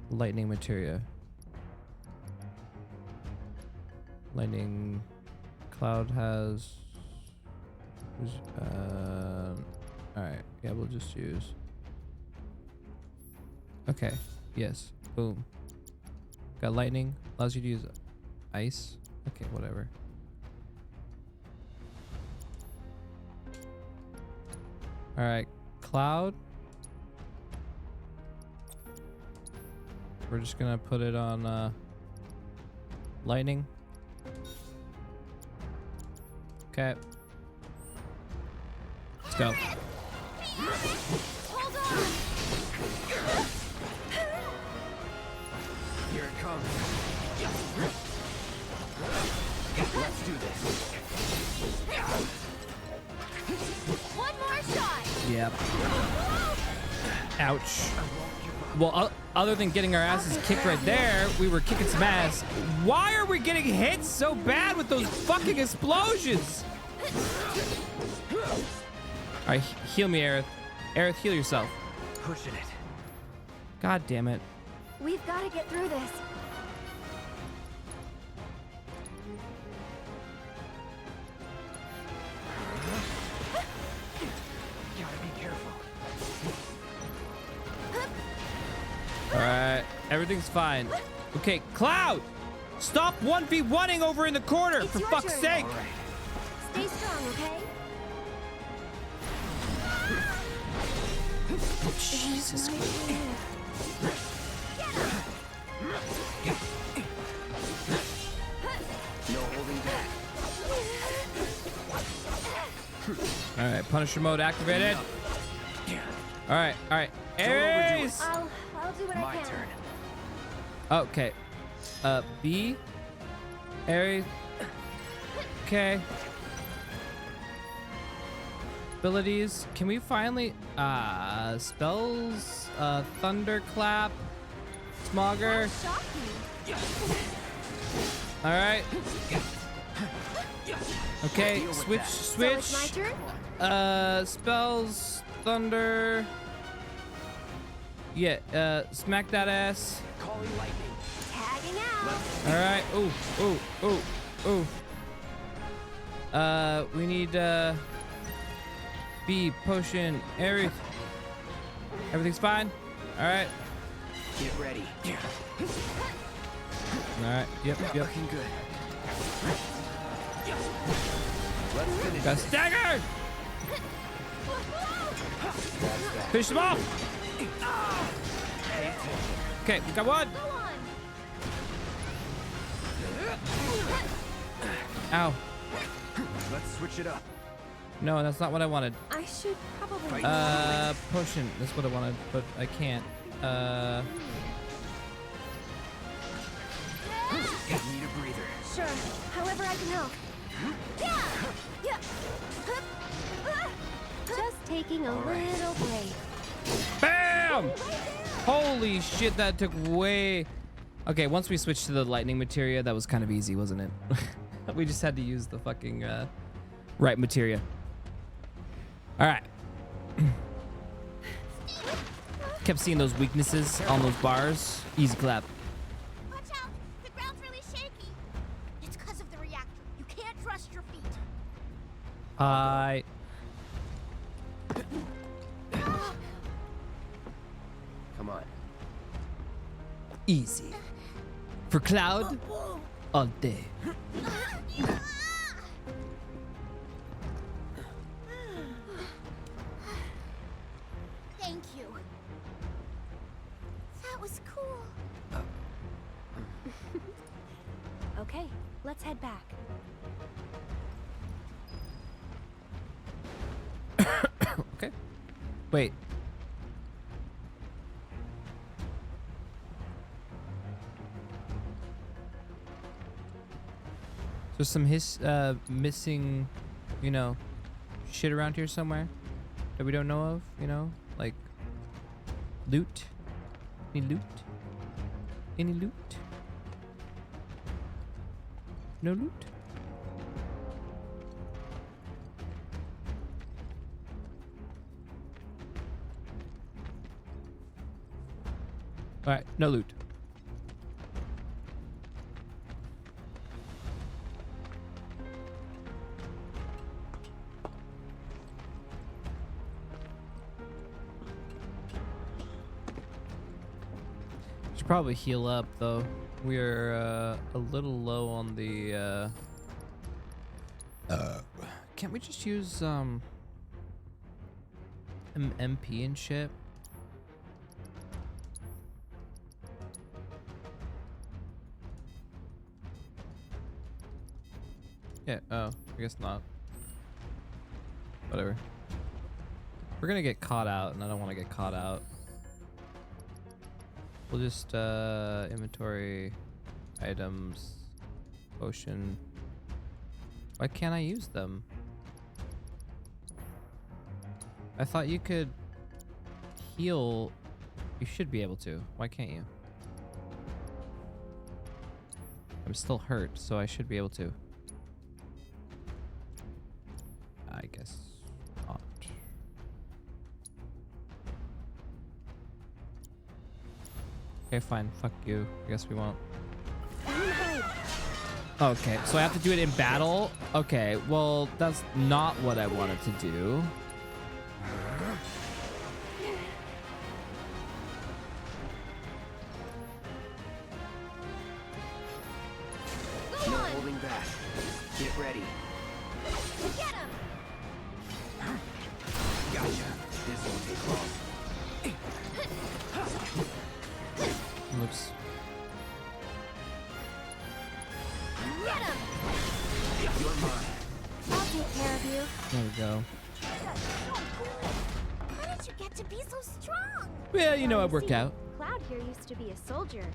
lightning materia. Lightning cloud has alright, yeah, we'll just use. Okay, yes, boom. Got lightning, allows you to use ice. Okay, whatever. Alright, cloud we're just gonna put it on lightning. Okay. Let's go. Hold on. Here it comes. Let's do this. One more shot. Yep. Ouch. Well, other than getting our asses kicked right there, we were kicking some ass. Why are we getting hit so bad with those fucking explosions? All right, heal me, Aerith. Aerith, heal yourself. Pushing it. God damn it. We've got to get through this. Gotta be careful. All right, everything's fine. Okay, Cloud, stop 1v1ing over in the corner, for fuck's sake. All right. Stay strong, okay? Jesus Christ. No holding back. All right, Punisher mode activated. All right, Ares. I'll do what I can. Turn. Okay, B, Ares. Okay. Abilities. Can we finally spells? Thunderclap, Smogger. All right. Okay, switch. So it's my turn? Spells, thunder. Yeah, smack that ass. Calling lightning. Tagging out. All right. Ooh. We need B potion. Aerith. Everything's fine. All right. Get ready. All right. Yep. Looking good. Let's finish. Got staggered. Finish them off. Okay, we got one. Ow. Let's switch it up. No, that's not what I wanted. I should probably. Potion. That's what I wanted, but I can't. Need a breather. Sure. However I can help. Just taking a little break. Bam! Holy shit, that took way... Okay, once we switched to the lightning materia, that was kind of easy, wasn't it? We just had to use the fucking right materia. All right. Kept seeing those weaknesses on those bars. Easy clap. Watch out! The ground's really shaky. It's because of the reactor. You can't trust your feet. I... Come on. Easy. For Cloud, all day. Thank you. That was cool. Okay, let's head back. Okay. Wait. There's some missing, you know, shit around here somewhere that we don't know of, you know, like loot. Any loot? Any loot? No loot? All right, no loot. Should probably heal up though. We're a little low on the can't we just use MP and shit? Yeah, oh, I guess not. Whatever. We're gonna get caught out, and I don't want to get caught out. We'll just, inventory, items, potion. Why can't I use them? I thought you could heal. You should be able to. Why can't you? I'm still hurt, so I should be able to. I guess not. Okay, fine. Fuck you. I guess we won't. Okay, so I have to do it in battle? Okay, well, that's not what I wanted to do. No holding back. Get ready. Get him! Gotcha. This won't take long. Oops. Get him! You're mine. I'll take care of you. There we go. How did you get to be so strong? Well, you know, I work See, out. Cloud here used to be a soldier.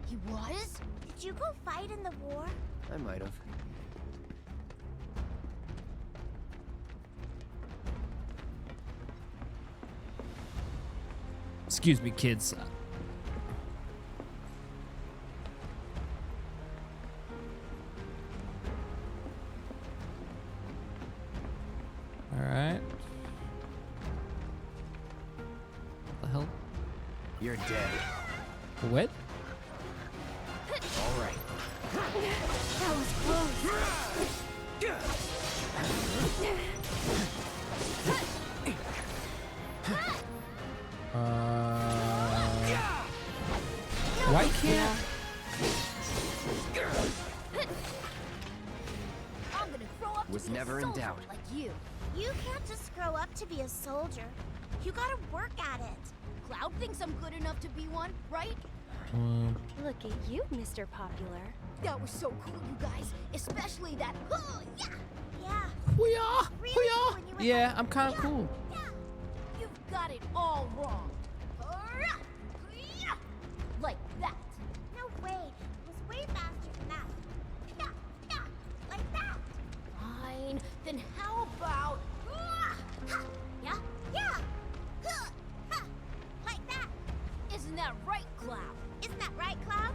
He was? Did you go fight in the war? I might have. Excuse me, kids. All right. What the hell? You're dead. What? All right. That was close. Why can't? I'm gonna grow up Was to be never a in soldier doubt. like you. You can't just grow up to be a soldier. You gotta work at it. Cloud thinks I'm good enough to be one, right? Look at you, Mr. Popular. That was so cool, you guys. Especially that. Yeah. Yeah. Hoo-yah! Really Hoo-yah! cool when you were Yeah, like, I'm kind of cool. Yeah. You've got it all wrong. Like that. No way. It was way faster than that. Yeah, yeah, like that. Fine. Then how about? Yeah, yeah. Like that. Isn't that right, Cloud? Isn't that right, Cloud?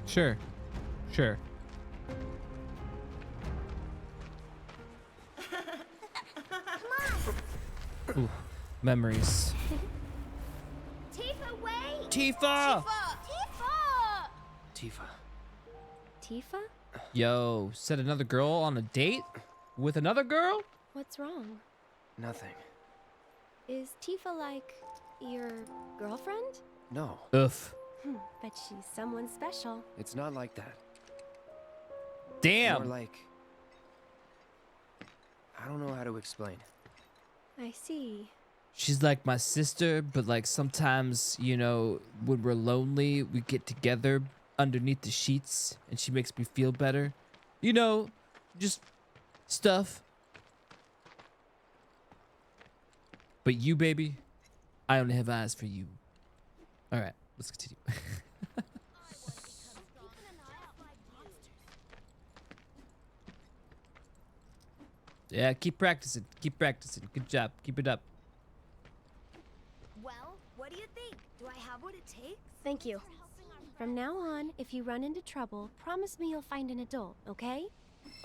Sure. Sure. Come on. Ooh, memories. Tifa, wait. Tifa! Tifa. Tifa. Tifa? Yo, set another girl on a date with another girl? What's wrong? Nothing. Is Tifa like your girlfriend? No, Oof. Bet she's someone special. it's not like that. Damn. More like... I don't know how to explain. I see. She's like my sister, but like sometimes, you know, when we're lonely, we get together underneath the sheets and she makes me feel better. You know, just stuff. But you, baby, I only have eyes for you. All right, let's continue. Yeah, keep practicing. Keep practicing. Good job. Keep it up. Well, what do you think? Do I have what it takes? Thank you. From now on, if you run into trouble, promise me you'll find an adult, okay?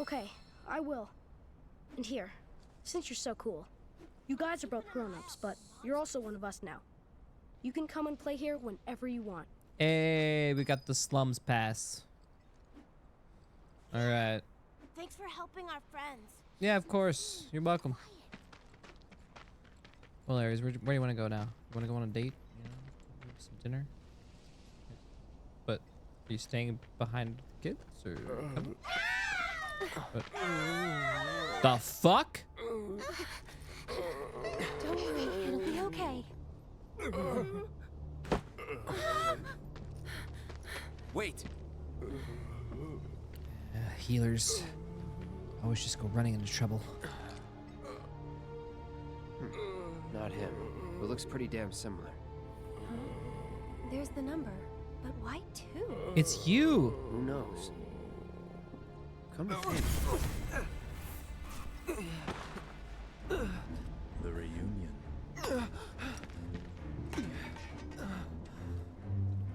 Okay, I will. And here, since you're so cool, you guys are both grown-ups, but you're also one of us now. You can come and play here whenever you want. Hey, we got the slums pass. All right. Thanks for helping our friends. Yeah, of course. You're welcome. Well, Aries, where do you want to go now? You want to go on a date? You know, some dinner? But are you staying behind kids or? What? The fuck? Don't worry, it'll be okay. Wait. healers. Always just go running into trouble. Not him. But looks pretty damn similar. There's the number. But why two? It's you! Who knows? Come to think. The reunion.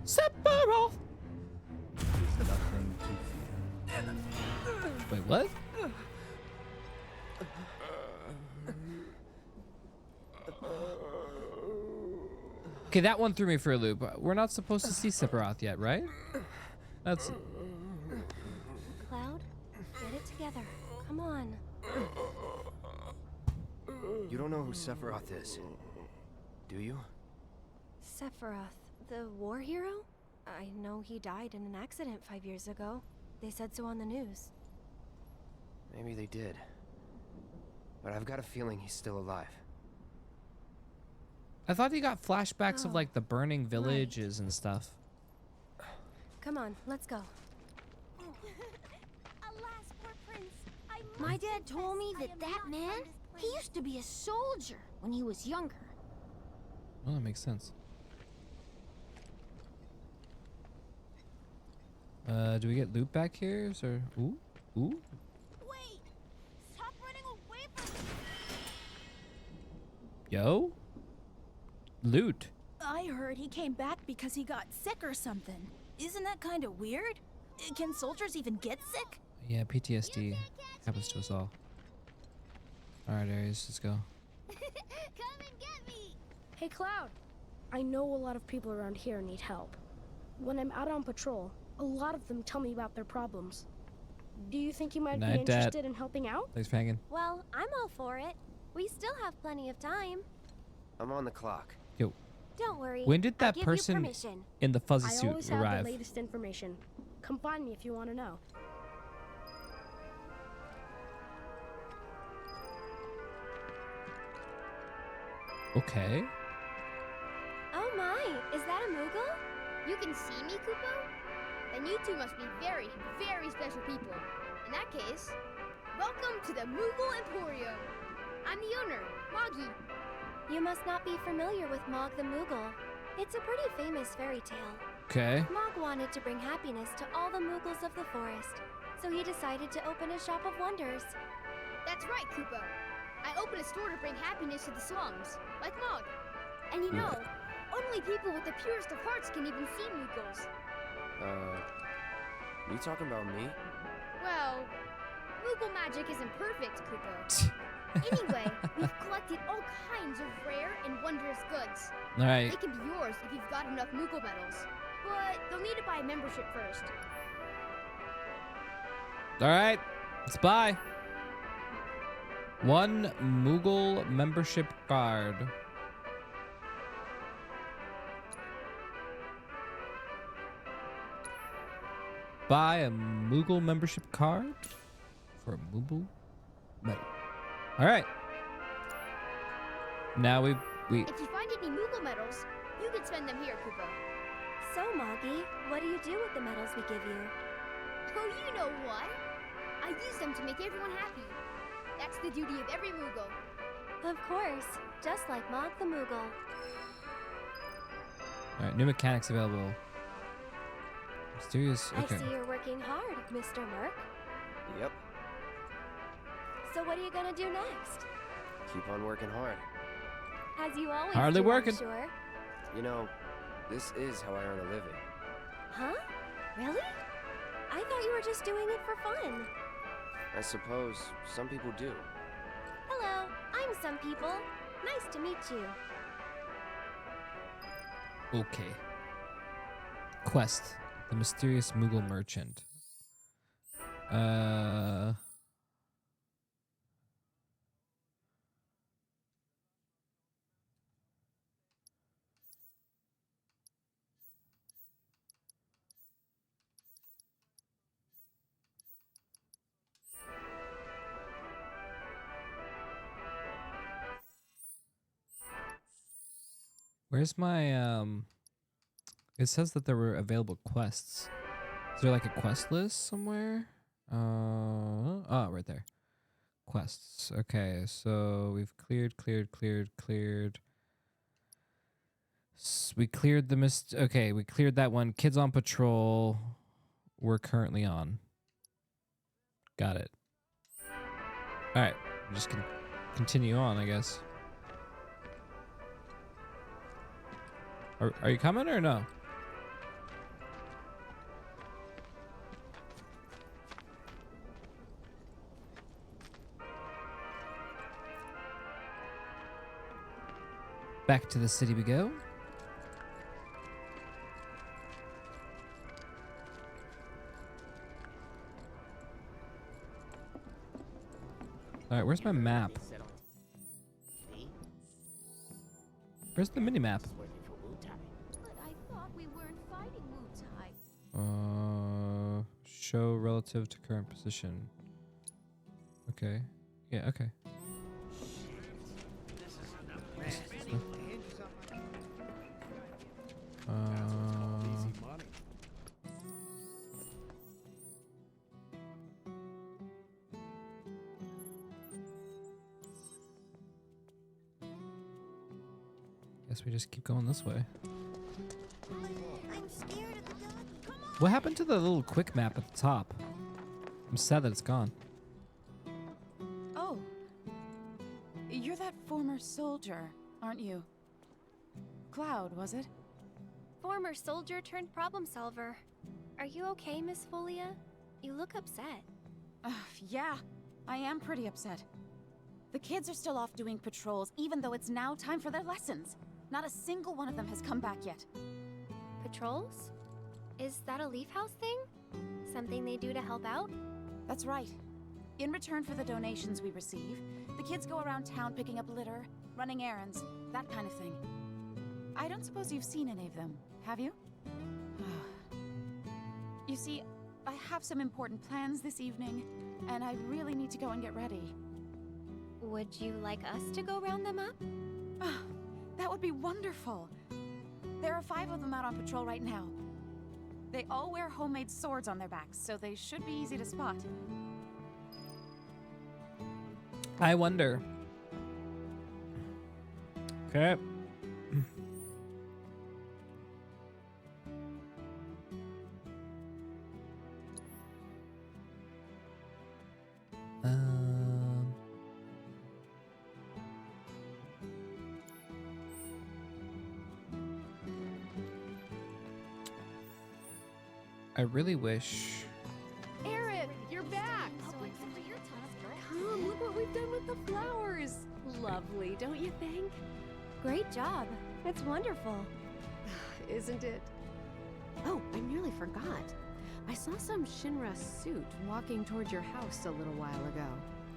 Sephiroth! There's nothing to fear. Wait, what? Okay, that one threw me for a loop. We're not supposed to see Sephiroth yet, right? That's... Cloud, get it together. Come on. You don't know who Sephiroth is, do you? Sephiroth, the war hero? I know he died in an accident 5 years ago. They said so on the news. Maybe they did. But I've got a feeling he's still alive. I thought he got flashbacks of like the burning villages and stuff. Come on, let's go. Alas, poor prince. My dad told me that man, he used to be a soldier when he was younger. Well, that makes sense. Do we get loot back here? Or ooh, ooh. Wait! Stop running away from me! Yo, loot. I heard he came back because he got sick or something. Isn't that kind of weird? Can soldiers even get sick? Yeah, PTSD happens to us all. All right, Aries, let's go. Come and get me! Hey, Cloud. I know a lot of people around here need help. When I'm out on patrol, a lot of them tell me about their problems. Do you think you might be Night, Dad. interested in helping out? Thanks for hanging. Well, I'm all for it. We still have plenty of time. I'm on the clock. Yo, Don't worry. when did I that give you person permission. in the fuzzy I suit always have arrive? the latest information. Come find me if you want to know. Okay. Oh my, is that a Moogle? You can see me, Kupo? Then you two must be very, very special people. In that case, welcome to the Moogle Emporium. I'm the owner, Moggy. You must not be familiar with Mog the Moogle. It's a pretty famous fairy tale. Okay. Mog wanted to bring happiness to all the Moogles of the forest, so he decided to open a shop of wonders. That's right, Kupo. I opened a store to bring happiness to the slums, like Mog. And you know, only people with the purest of hearts can even see Moogles. You talking about me? Well, Moogle magic isn't perfect, Kupo. Anyway, we've collected all kinds of rare and wondrous goods. All right. They can be yours if you've got enough Moogle medals. But they'll need to buy a membership first. All right. Let's buy. 1 Moogle membership card. Buy a Moogle membership card for a Moogle medal. All right. Now we. If you find any Moogle medals, you can spend them here, Kupo. So, Moggy, what do you do with the medals we give you? Oh, you know what? I use them to make everyone happy. That's the duty of every Moogle. Of course, just like Mog the Moogle. All right. New mechanics available. Mysterious. Okay. I see you're working hard, Mr. Merc. Yep. So what are you gonna do next? Keep on working hard. As you always Hardly do, working. I'm sure. You know, this is how I earn a living. Huh? Really? I thought you were just doing it for fun. I suppose some people do. Hello, I'm some people. Nice to meet you. Okay. Quest. The mysterious Moogle merchant. Where's my it says that there were available quests. Is there like a quest list somewhere? Oh, right there. Quests. Okay, so we've cleared. We cleared the mist. Okay, we cleared that one. Kids on patrol. We're currently on. Got it. All right, just continue on, I guess. Are you coming or no? Back to the city we go. All right, where's my map? Where's the mini map? But I thought we weren't fighting Wu-Tai. Show relative to current position. Okay. Yeah, okay. Guess we just keep going this way. I'm scared of the doggy. What happened to the little quick map at the top? I'm sad that it's gone. Oh. You're that former soldier, aren't you? Cloud, was it? Former soldier turned problem solver. Are you okay, Miss Folia? You look upset. Yeah, I am pretty upset. The kids are still off doing patrols, even though it's now time for their lessons. Not a single one of them has come back yet. Patrols? Is that a Leaf House thing? Something they do to help out? That's right. In return for the donations we receive, the kids go around town picking up litter, running errands, that kind of thing. I don't suppose you've seen any of them, have you? You see, I have some important plans this evening, and I really need to go and get ready. Would you like us to go round them up? That would be wonderful. There are 5 of them out on patrol right now. They all wear homemade swords on their backs, so they should be easy to spot. I wonder. Okay. I really wish. Aerith, you're back! Come, look what we've done with the flowers! Lovely, don't you think? Great job. It's wonderful. Isn't it? Oh, I nearly forgot. I saw some Shinra suit walking towards your house a little while ago.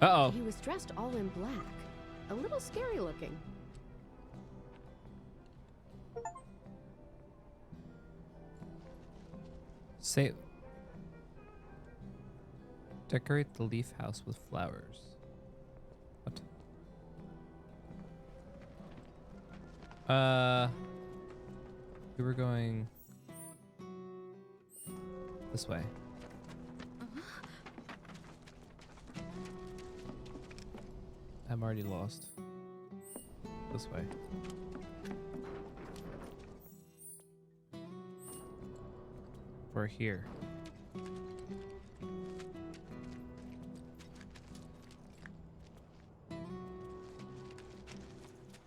Uh-oh. He was dressed all in black. A little scary looking. Say, decorate the leaf house with flowers. What? We were going this way. I'm already lost. This way. We're here.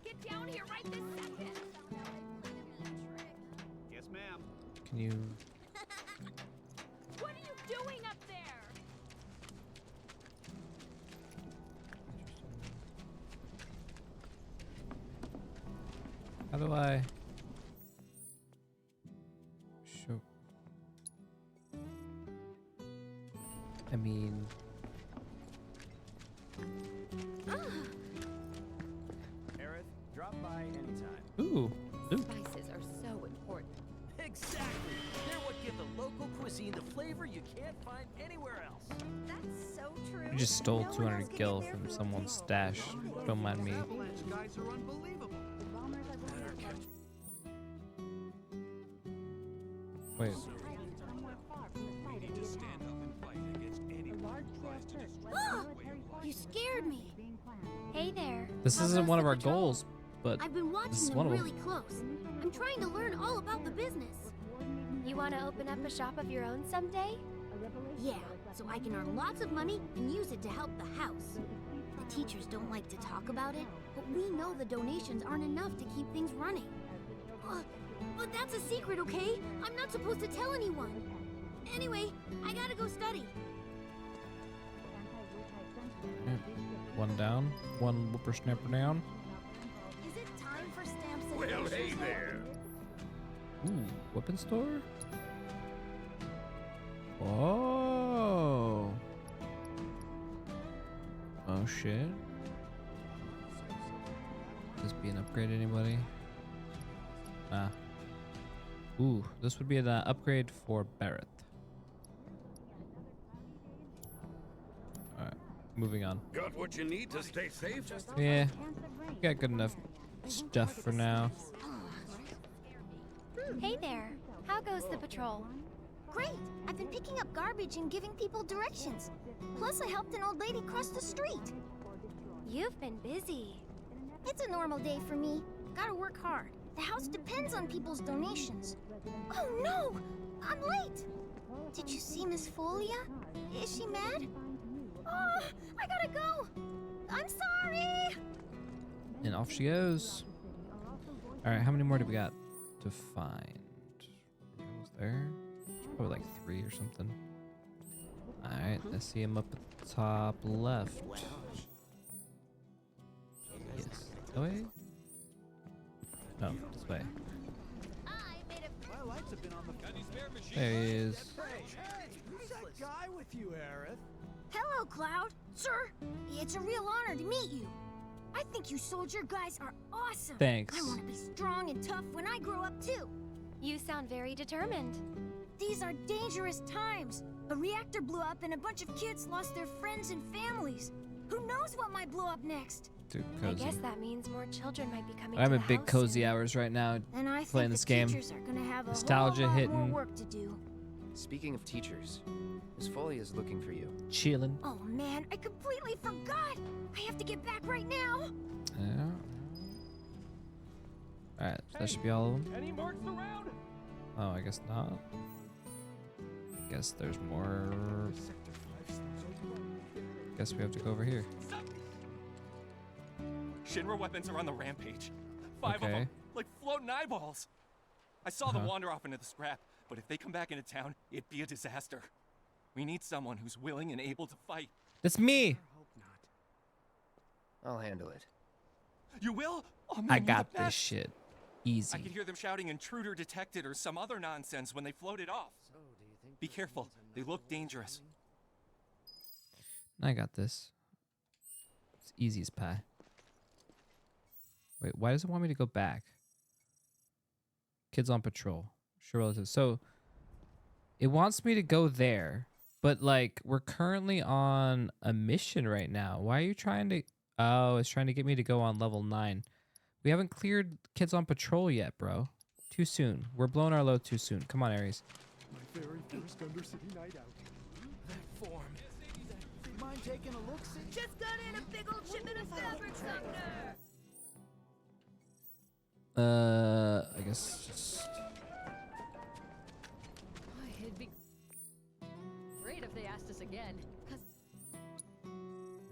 Get down here right this second! Yes, ma'am. Can you? What are you doing up there? How do I? Show. I mean. Aerith, drop by anytime. Ooh. Spices are so important. Exactly. They're what give the local cuisine the flavor you can't find anywhere else. That's so true. You just stole 200 gil from someone's stash. Don't mind me. Avalanche guys are unbelievable. Wait. We need to stand up and fight against anyone. Ah! You scared me. Hey there. This How isn't goes one the of our patrol? goals, but I've been watching this is them one of really them. close. I'm trying to learn all about the business. You want to open up a shop of your own someday? Yeah, so I can earn lots of money and use it to help the house. The teachers don't like to talk about it, but we know the donations aren't enough to keep things running. But that's a secret, okay? I'm not supposed to tell anyone. Anyway, I gotta go study. Yep. One down, one whippersnapper down. Is it time for stamps and Well, hey donations? there. Ooh, weapon store? Oh. Oh shit. This be an upgrade, anybody? Nah. Ooh, this would be an upgrade for Barrett. Alright, moving on. Got what you need to stay safe? Yeah, got good enough stuff for now. Hey there. How goes the patrol? Great! I've been picking up garbage and giving people directions. Plus, I helped an old lady cross the street. You've been busy. It's a normal day for me. Gotta work hard. The house depends on people's donations. Oh no! I'm late! Did you see Miss Folia? Is she mad? Oh, I gotta go! I'm sorry! And off she goes. Alright, how many more do we got to find? Almost there. Probably like 3 or something. Alright, I see him up at the top left. Yes. This way? No, this way. There he is. Who's that guy with you, Aerith? Hello, Cloud. Sir, it's a real honor to meet you. I think you soldier guys are awesome. Thanks. I want to be strong and tough when I grow up, too. You sound very determined. These are dangerous times. A reactor blew up and a bunch of kids lost their friends and families. Who knows what might blow up next? Too I cozy. guess that means more children might be coming I'm to in the big house cozy soon. hours right now, And I playing think this the game. teachers are gonna have a Nostalgia whole lot hitting. more work to do. Speaking of teachers, Miss Foley is looking for you. Chilling. Oh man, I completely forgot. I have to get back right now. Yeah. Alright, so that should be all of them. Any marks around? Oh, I guess not. Guess there's more. Guess we have to go over here. Shinra weapons are on the rampage. 5 of Okay. them, like floating eyeballs. I saw them Uh-huh. wander off into the scrap, but if they come back into town, it'd be a disaster. We need someone who's willing and able to fight. That's me. I'll handle it. You will? Oh, man, I you're the got this best. shit. I Easy. could hear them shouting intruder detected or some other nonsense when they floated off. Be careful. They look dangerous. I got this. It's easy as pie. Wait, why does it want me to go back? Kids on patrol. Sure relatives. So it wants me to go there, but like we're currently on a mission right now. Why are you trying to? Oh, it's trying to get me to go on level 9. We haven't cleared kids on patrol yet, bro. Too soon. We're blowing our load too soon. Come on, Aries. My very first Undercity night out. That form. Mind taking a look? Just got in a big old shipment of fabric softener. I guess just. It'd be great if they asked us again.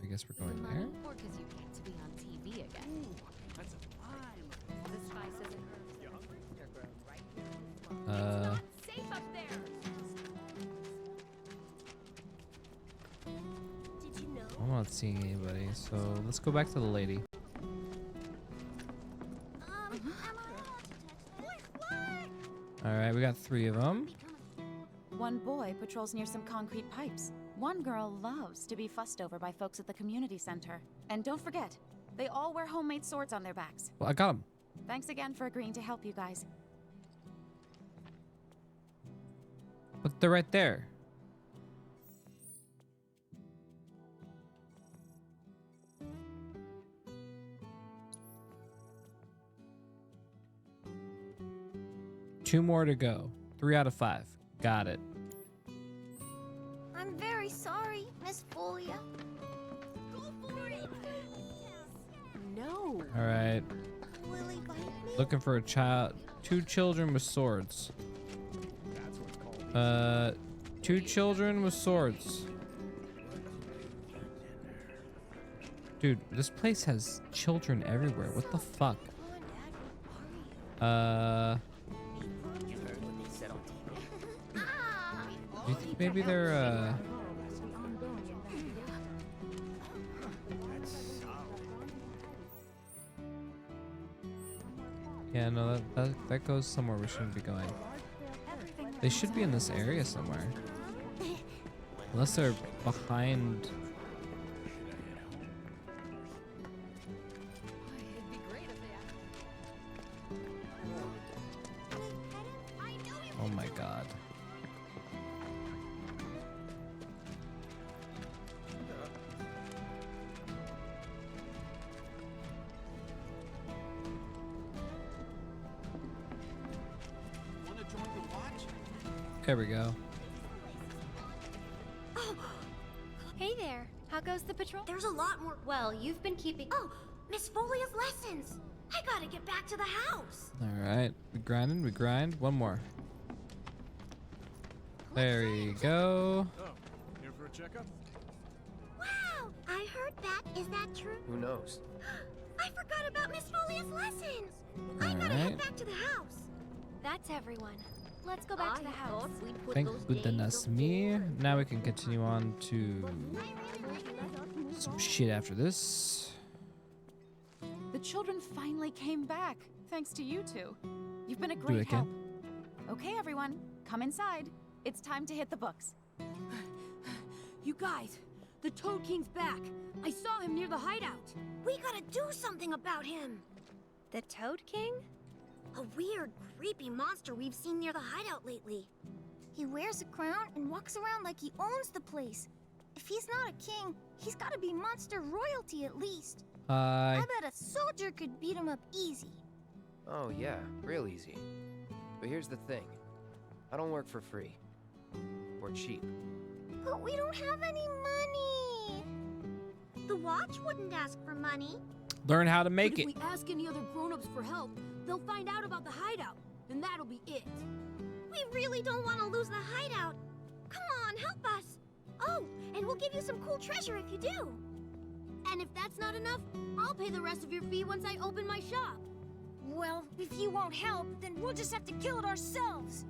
I guess we're going there. Or because you get to be on TV again. That's a fine. The spices and herbs. You hungry? They're grown right here. Safe up there. Did you know? I'm not seeing anybody, so let's go back to the lady. All right, we got 3 of them. One boy patrols near some concrete pipes. One girl loves to be fussed over by folks at the community center. And don't forget, they all wear homemade swords on their backs. Well, I got him. Thanks again for agreeing to help you guys. But they're right there. Two more to go. 3 out of 5. Got it. I'm very sorry, Miss Folia. Go for it! No. All right. Will he bite me? Looking for a child. 2 children with swords. Two children with swords. Dude, this place has children everywhere. What the fuck? Do you think maybe they're yeah, no, that goes somewhere we shouldn't be going. They should be in this area somewhere. Unless they're behind. Oh my god. There we go. Oh. Hey there. How goes the patrol? There's a lot more. Well, you've been keeping. Oh, Miss Folia's lessons. I gotta get back to the house. All right, we grinding, we grind. One more. There you go. Oh, here for a checkup? Wow, I heard that. Is that true? Who knows? I forgot about Miss Folia's lessons. I All gotta right. head back to the house. That's everyone. Let's go back to the house. Thank goodness me. Now we can continue on to some shit after this. The children finally came back, thanks to you two. You've been a Do it great again. help. Okay, everyone, come inside. It's time to hit the books. You guys, the Toad King's back. I saw him near the hideout. We gotta do something about him. The Toad King? A weird, creepy monster we've seen near the hideout lately. He wears a crown and walks around like he owns the place. If he's not a king, he's gotta be monster royalty at least. Hi. I bet a soldier could beat him up easy. Oh yeah, real easy. But here's the thing. I don't work for free. Or cheap. But we don't have any money. The watch wouldn't ask for money. Learn how to make But it. if we ask any other grown-ups for help, they'll find out about the hideout, and that'll be it. We really don't want to lose the hideout. Come on, help us. Oh, and we'll give you some cool treasure if you do. And if that's not enough, I'll pay the rest of your fee once I open my shop. Well, if you won't help, then we'll just have to kill it ourselves.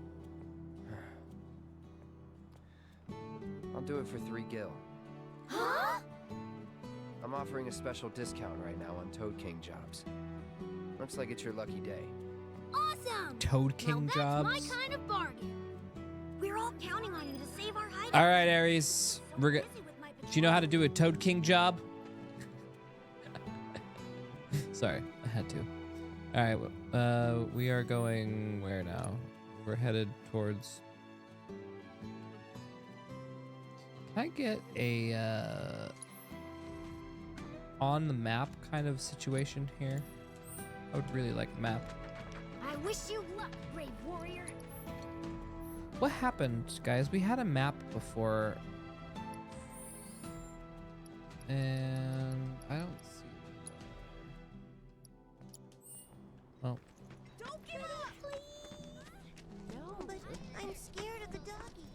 I'll do it for 3 gil. Huh? I'm offering a special discount right now on Toad King jobs. Looks like it's your lucky day. Awesome! Toad King now jobs. that's my kind of bargain. We're all counting on you to save our hideout. All right, Aries. Do you know how to do a Toad King job? Sorry, I had to. All right, we are going where now? We're headed towards. Can I get a on the map kind of situation here? I would really like a map. I wish you luck, brave warrior. What happened, guys? We had a map before, and I don't see it. Oh, Don't get up, please. No, but I'm scared of the doggy.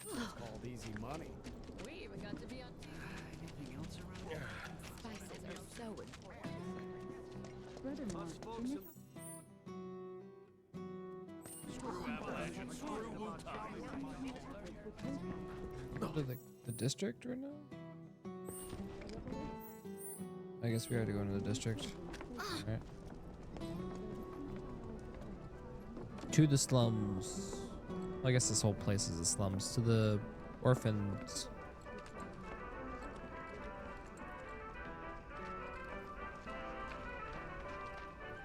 It's called easy money. We even got to be on TV. Anything else around? Spices are so important. Us folks in go to the district right now? I guess we have to go into the district. Alright. To the slums. Well, I guess this whole place is the slums. To the orphans.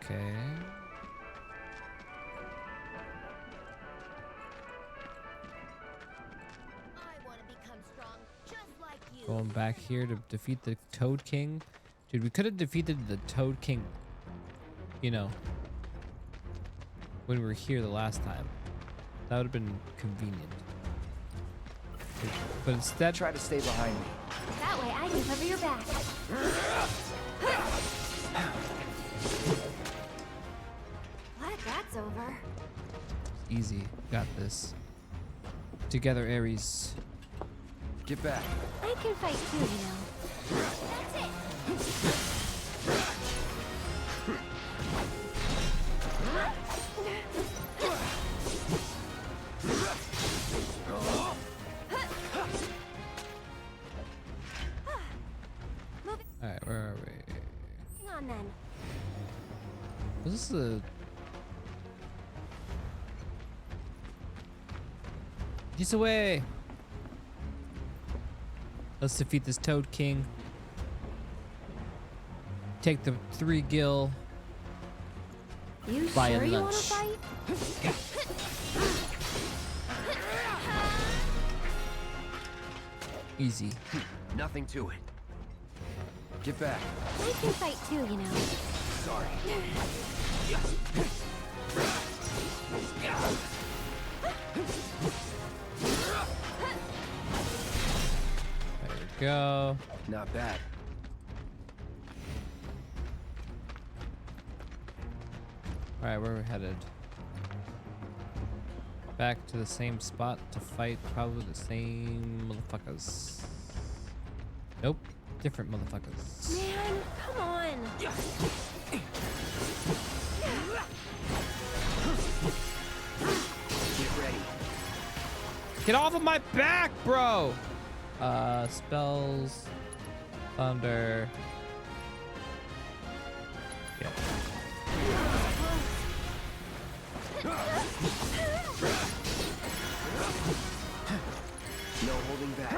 Okay. I want to become strong, just like you. Going back here to defeat the Toad King. Dude, we could have defeated the Toad King, you know, when we were here the last time. That would have been convenient. But instead, try to stay behind me. That way I can cover your back. Glad that's over. easy. Got this. Together, Ares. Get back. I can fight too, you know. That's it. Alright, where are we? Hang on then. Was this the... He's away! Let's defeat this Toad King. Take the 3 gil. You Buy sure a you wanna lunch. fight? Easy. Nothing to it. Get back. I can fight too, you know. Sorry. There we go. Not bad. Alright, where are we headed? Back to the same spot to fight probably the same motherfuckers. Nope. Different motherfuckers. Man, come on. Get ready. Get off of my back, bro! Spells. Thunder. Yeah. No holding back.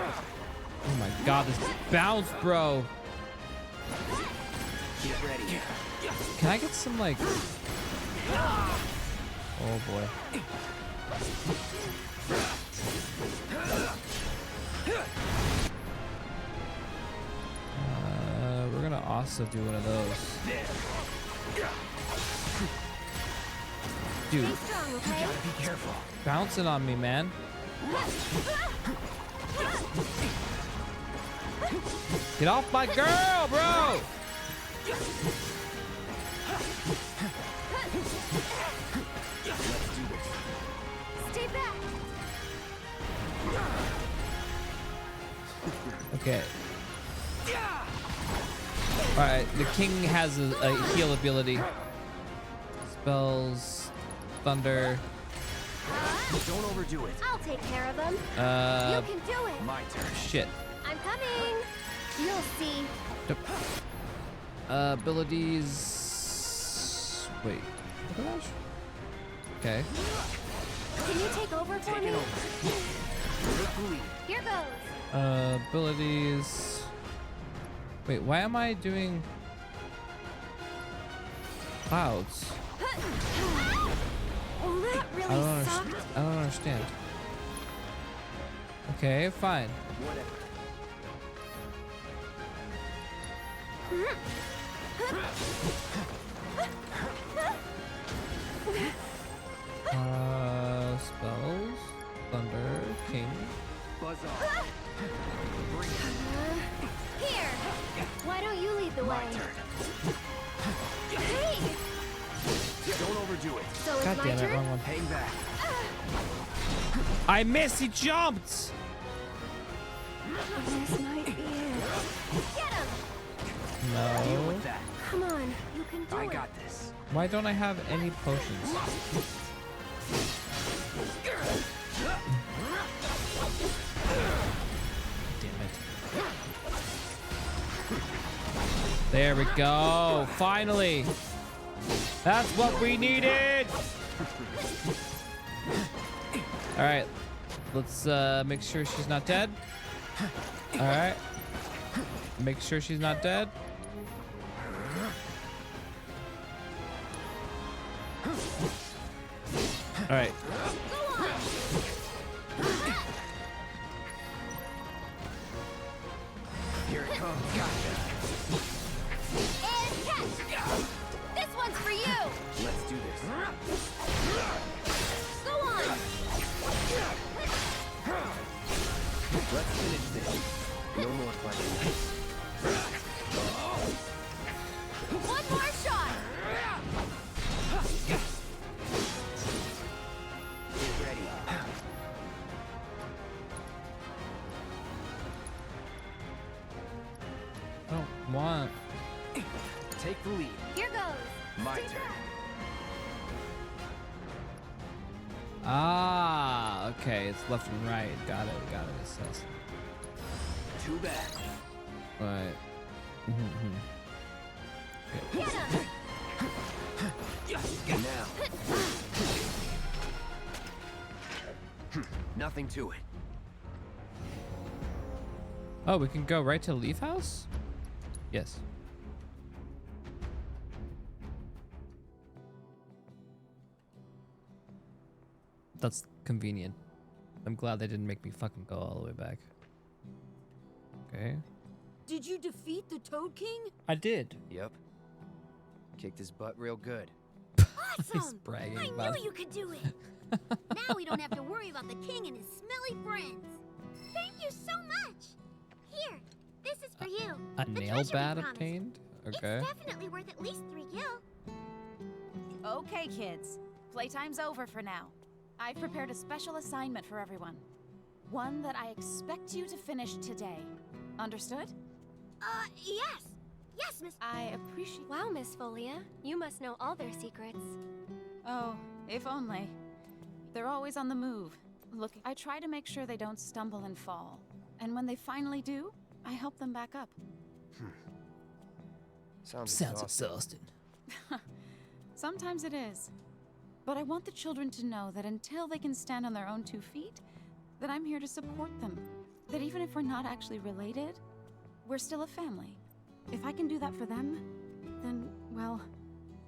Oh my god, this bounce, bro! Get ready. Can I get some, like... Oh boy. We're gonna also do one of those. Dude, Stay strong, okay? You gotta be careful. bouncing on me, man. Get off my girl, bro! Stay back. Okay. Alright, the king has a heal ability. Spells, thunder. Don't overdo it. I'll take care of them. Uh, You can do it. My turn. Shit. I'm coming. You'll see. Abilities. Wait. Okay. Can you take over for me? Take the lead. Here goes. Abilities. Wait, why am I doing clouds? Oh, that really sucked. I don't understand. Okay, fine. Spells, thunder, king. Buzz off. Here. Why don't you lead the way? My turn. Hey. Don't overdo it. So it's God my damn it, turn. wrong one. Hang back. I missed. He jumped. This might be it. Get him. Deal No. with that. Come on. You can do I it. got this. Why don't I have any potions? Damn it. There we go. Finally. That's what we needed. All right. Let's make sure she's not dead. All right. Make sure she's not dead. All right. Here it comes. Gotcha. And catch. This one's for you. Let's do this. Go on. Ah, okay. It's left and right. Got it. Got it. It's Too bad. right. Now. Nothing to it. Oh, we can go right to Leaf House? Yes. That's convenient. I'm glad they didn't make me fucking go all the way back. Okay. Did you defeat the Toad King? I did. Yep. Kicked his butt real good. He's bragging I about knew you could do it. Now we don't have to worry about the king and his smelly friends. Thank you so much. Here, this is for you. A The nail treasure we bat promised. obtained? Okay. It's definitely worth at least 3 gil. Okay, kids. Playtime's over for now. I've prepared a special assignment for everyone. One that I expect you to finish today. Understood? Yes. Yes, Miss. I appreciate... Wow, Miss Folia. You must know all their secrets. Oh, if only. They're always on the move. Look, I try to make sure they don't stumble and fall. And when they finally do, I help them back up. Sounds exhausting. Sometimes it is. But I want the children to know that until they can stand on their own 2 feet, that I'm here to support them. That even if we're not actually related, we're still a family. If I can do that for them, then, well,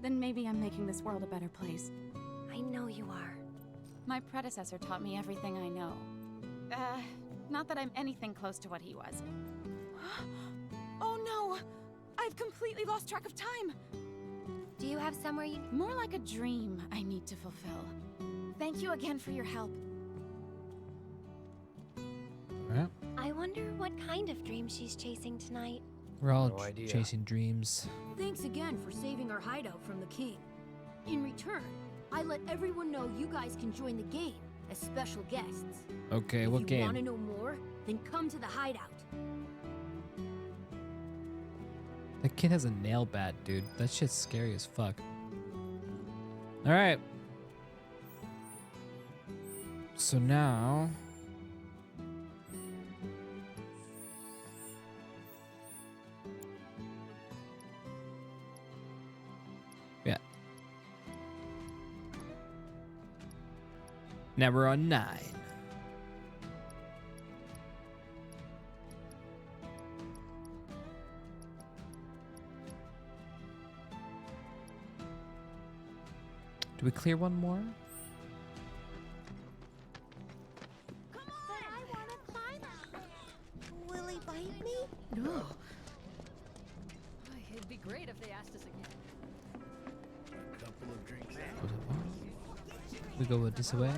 then maybe I'm making this world a better place. I know you are. My predecessor taught me everything I know. Not that I'm anything close to what he was. Oh no! I've completely lost track of time! Do you have somewhere you... More like a dream I need to fulfill. Thank you again for your help. Alright. I wonder what kind of dream she's chasing tonight. We're all No idea. chasing dreams. Thanks again for saving our hideout from the king. In return, I let everyone know you guys can join the game as special guests. Okay, if what you game? want to know more, then come to the hideout. That kid has a nail bat, dude. That shit's scary as fuck. Alright. So now... Yeah. Now we're on 9. Do we clear one more? Come on! But I want to climb up. Will he bite me? No. It'd be great if they asked us again. A couple of drinks out. We go this way.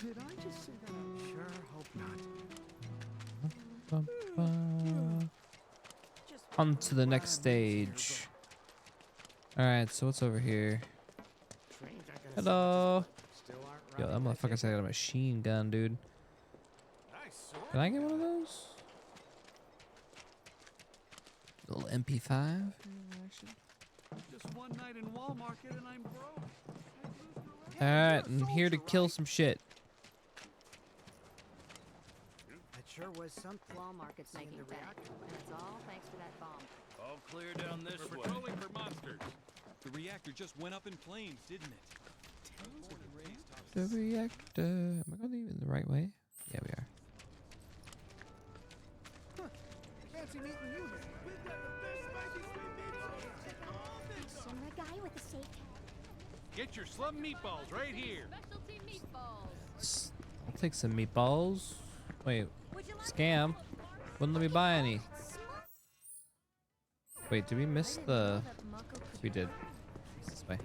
Did I just say that? Sure hope not. On to the next stage. Alright, so what's over here? Hello. Yo, that motherfucker's got a machine gun, dude. Can I get one of those? Little MP5. Just one night in Walmart and I'm broke. Alright, I'm here to kill some shit. That sure was something. Walmart's making the reactor. And it's all thanks to that bomb. All clear down this way. Patrolling for monsters. The reactor just went up in flames, didn't it? The reactor. Am I going in the right way? Yeah, we are. Fancy meeting you then. We've got the best spicy sweet meatballs. Shinra guy with the shake. Get your slum meatballs right here. Specialty meatballs. I'll take some meatballs. Wait, scam. Wouldn't let me buy any. Wait, did we miss the... We did. This way.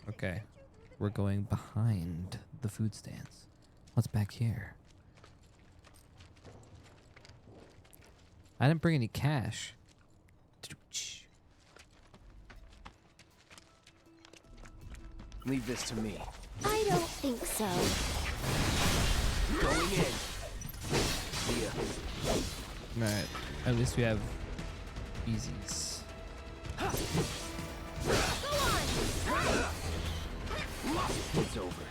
Okay. We're going behind the food stands. What's back here? I didn't bring any cash. Leave this to me. I don't think so. Going in. See ya. Alright. At least we have Easies. It's over.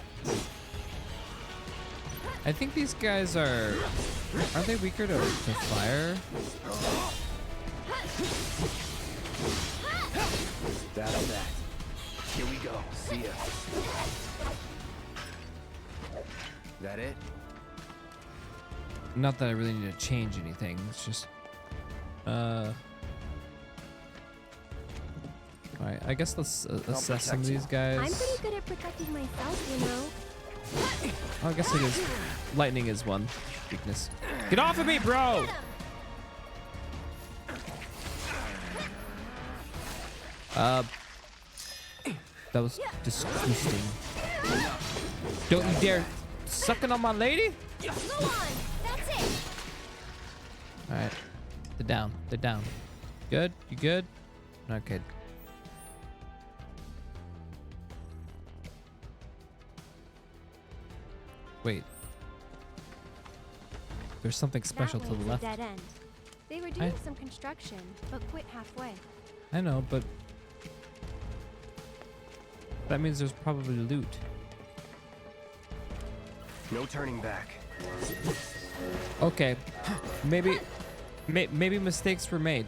I think these guys are they weaker to fire? Battle that. Here we go. See ya. That it? Not that I really need to change anything. It's just alright, I guess let's assess some of these guys. I'm pretty good at protecting myself, you know. Oh, I guess it is. Lightning is one weakness. Get off of me, bro! That was disgusting. Don't you dare sucking on my lady! Go on. That's it. Alright. They're down. They're down. Good? You good? Okay. Wait. There's something special to the left. Dead end. They were doing some construction, but quit halfway. I know, but that means there's probably loot. No turning back. Okay. Maybe mistakes were made.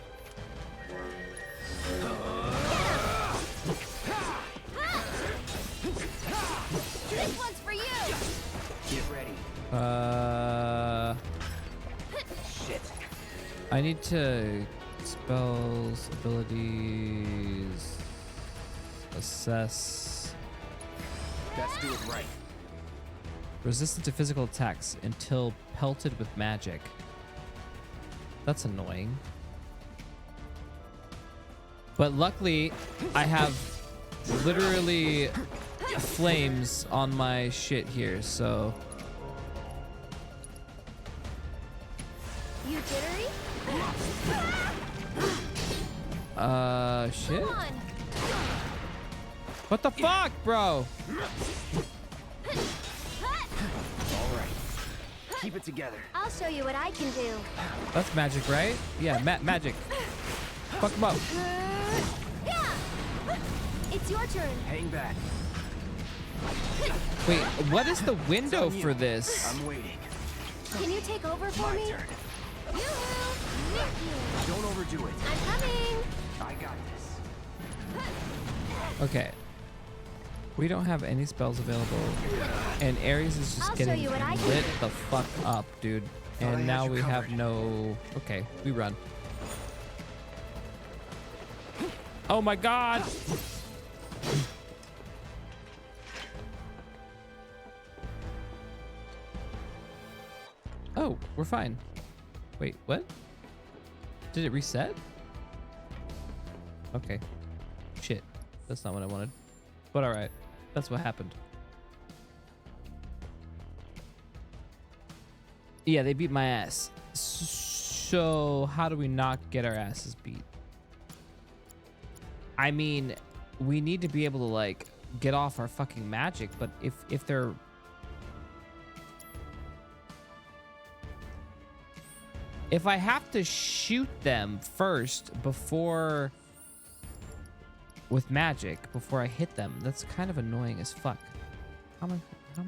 This one's for you. Get ready. Shit. I need to spells, abilities, assess. Let's do it right. Resistant to physical attacks until pelted with magic. That's annoying. But luckily, I have literally flames on my shit here, so. You jittery? Shit. Come on. What the fuck, bro? All right. Keep it together. I'll show you what I can do. That's magic, right? Yeah, magic. Fuck him up. It's your turn. Hang back. Wait, what is the window for this? I'm waiting. Can you take over for me? Turn. Don't overdo it. I'm coming. I got this. Okay. We don't have any spells available. And Ares is just getting lit the fuck up, dude. And now we have no... Okay, we run. Oh my god! Oh, we're fine. Wait, what? Did it reset? Okay. Shit. That's not what I wanted. But alright. That's what happened. Yeah, they beat my ass. So how do we not get our asses beat? I mean, we need to be able to like get off our fucking magic, but if they're if I have to shoot them first before with magic before I hit them, that's kind of annoying as fuck. How am I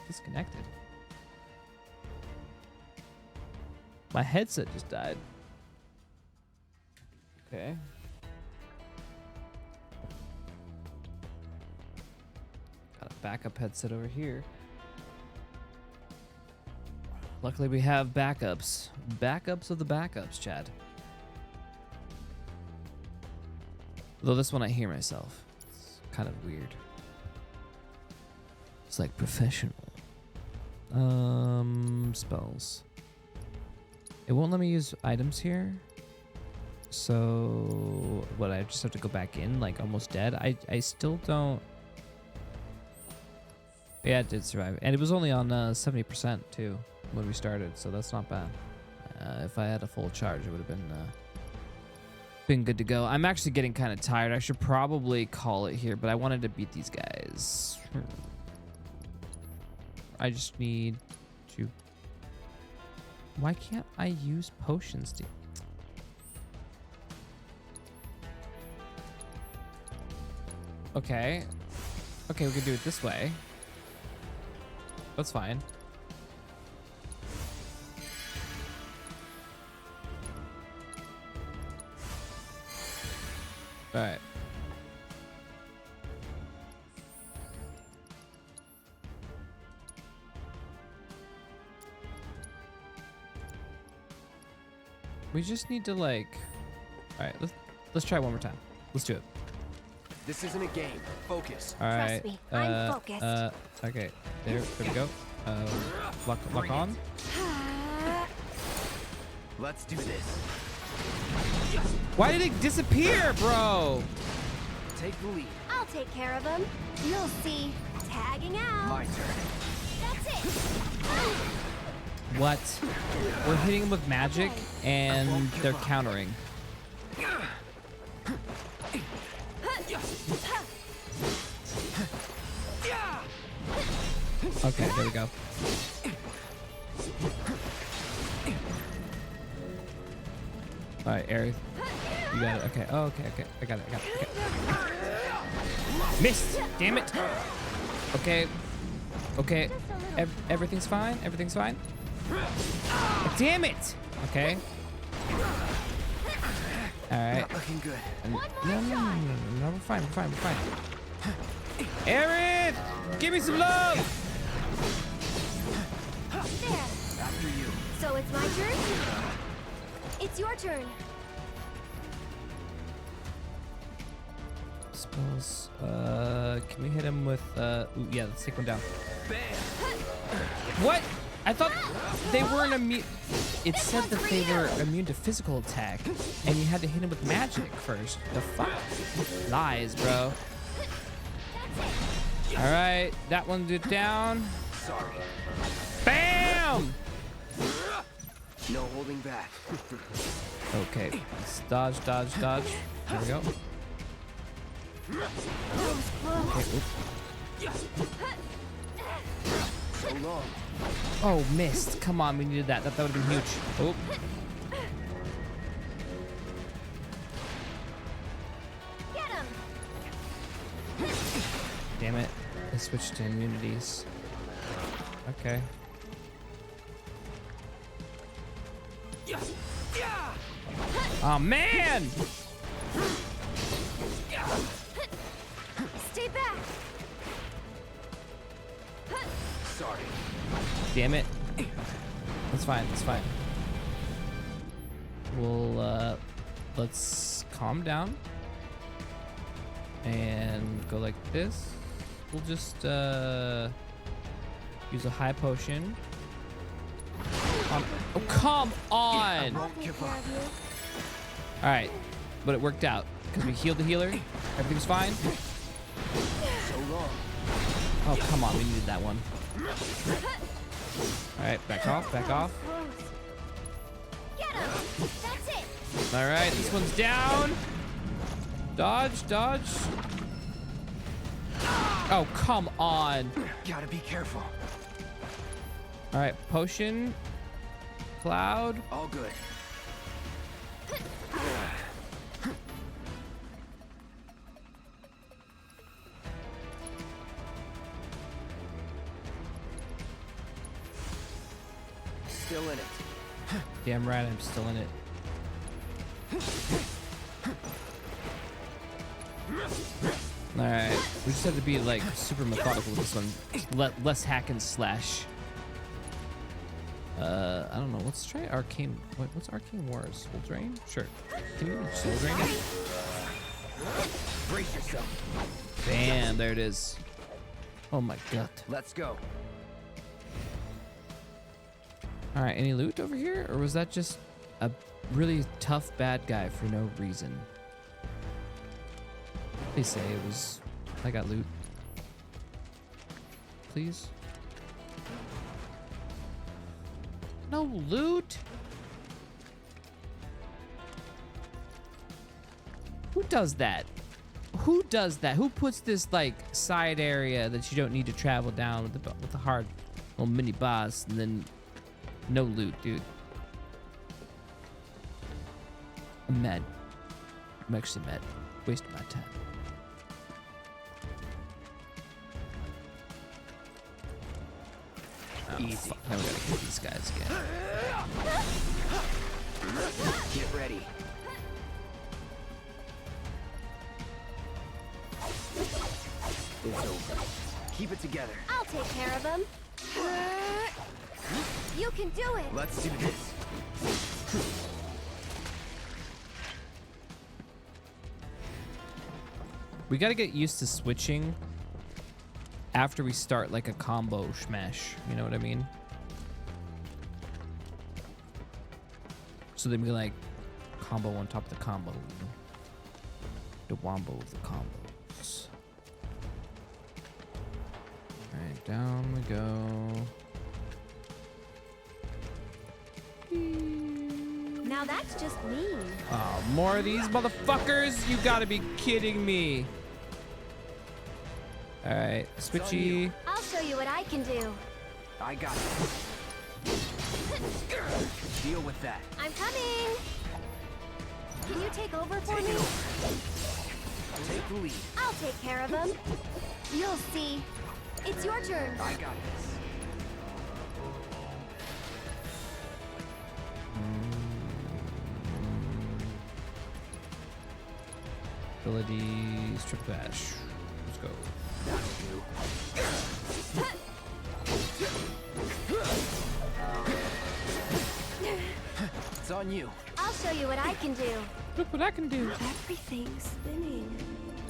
disconnected? My headset just died. Okay. Got a backup headset over here. Luckily we have backups. Backups of the backups, Chad. Though this one I hear myself. It's kind of weird. It's like professional. Spells. It won't let me use items here. So what, I just have to go back in like almost dead? I still don't. Yeah, it did survive. And it was only on 70% too when we started, so that's not bad. If I had a full charge, it would have been good to go. I'm actually getting kind of tired. I should probably call it here, but I wanted to beat these guys. I just need to... Why can't I use potions, dude? Okay. Okay, we can do it this way. That's fine. All right. We just need to like. All right, let's try one more time. Let's do it. This isn't a game. Focus. All right. Trust me, I'm focused. Okay. There we go. Lock on. Let's do this. Why did it disappear, bro? Take the lead. I'll take care of him. You'll see. Tagging out. My turn. That's it. What? We're hitting them with magic, and they're countering. Okay, there we go. All right, Aerith, you got it. Okay. Oh, okay. I got it. Okay. Missed. Damn it. Okay. Everything's fine. Everything's fine. Damn it. Okay. All right. Not looking good. No, we're fine. We're fine. Aerith, give me some love. There. After you. So it's my turn? It's your turn. Suppose. Can we hit him with? Ooh, yeah, let's take one down. What? I thought they weren't immune. It said that they were immune to physical attack, and you had to hit him with magic first. The fuck? Lies, bro. All right, that one's it down. Sorry. Bam! No holding back. Okay, let's dodge. There we go. Okay, oops. So long. Oh, missed. Come on, we needed that. That would have been huge. Oh. Get him. Damn it. I switched to immunities. Okay. Oh, man! Stay back. Sorry. Damn it. That's fine. We'll, let's calm down. And go like this. We'll just, use a high potion. Oh, come on! Alright. But it worked out. Because we healed the healer. Everything's fine. So long. Oh, come on. We needed that one. Alright, back off. Get him. That's it. Alright, this one's down. Dodge. Oh, come on. Gotta be careful. Alright, potion. Cloud. All good. Still in it. Damn right, I'm still in it. Alright, we just have to be like super methodical with this one. Less hack and slash. I don't know. Let's try Arcane. What's Arcane Wars? Soul Drain? Sure. Can you Soul Drain it? Brace yourself. Bam, there it is. Oh my god. Let's go. Alright, any loot over here? Or was that just a really tough bad guy for no reason? Please say it was... I got loot. Please? No loot? Who does that? Who does that? Who puts this like side area that you don't need to travel down with the hard little mini boss and then no loot, dude? I'm mad. I'm actually mad. Wasting my time. Easy. Fuck, now we gotta get these guys again. Get ready. It's over. Keep it together. I'll take care of him. You can do it. Let's do this. We gotta get used to switching after we start like a combo smash. You know what I mean? So then we like combo on top of the combo. You know? The wombo of the combos. Alright, down we go. Now that's just mean. Oh, more of these motherfuckers? You gotta be kidding me. Alright, switchy. I'll show you what I can do. I got it. Deal with that. I'm coming. Can you take over for me? Take the lead. I'll take care of him. You'll see. It's your turn. I got this. Abilities, triple dash. Let's go. It's on you. I'll show you what I can do. Look what I can do. Everything's spinning.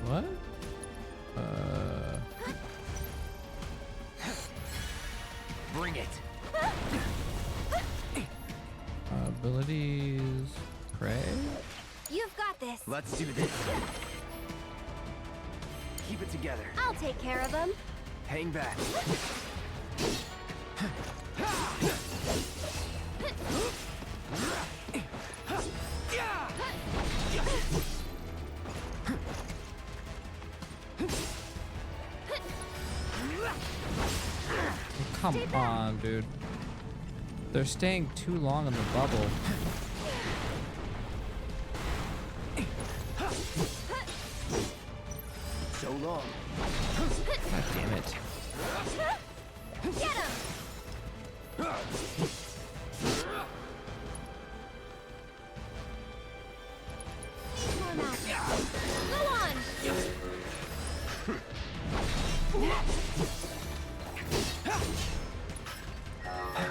What? Bring it. Abilities, pray. You've got this. Let's do this. Keep it together. I'll take care of him. Hang back. Come on, dude. They're staying too long in the bubble. So long. God damn it. Get him! More magic. Go on!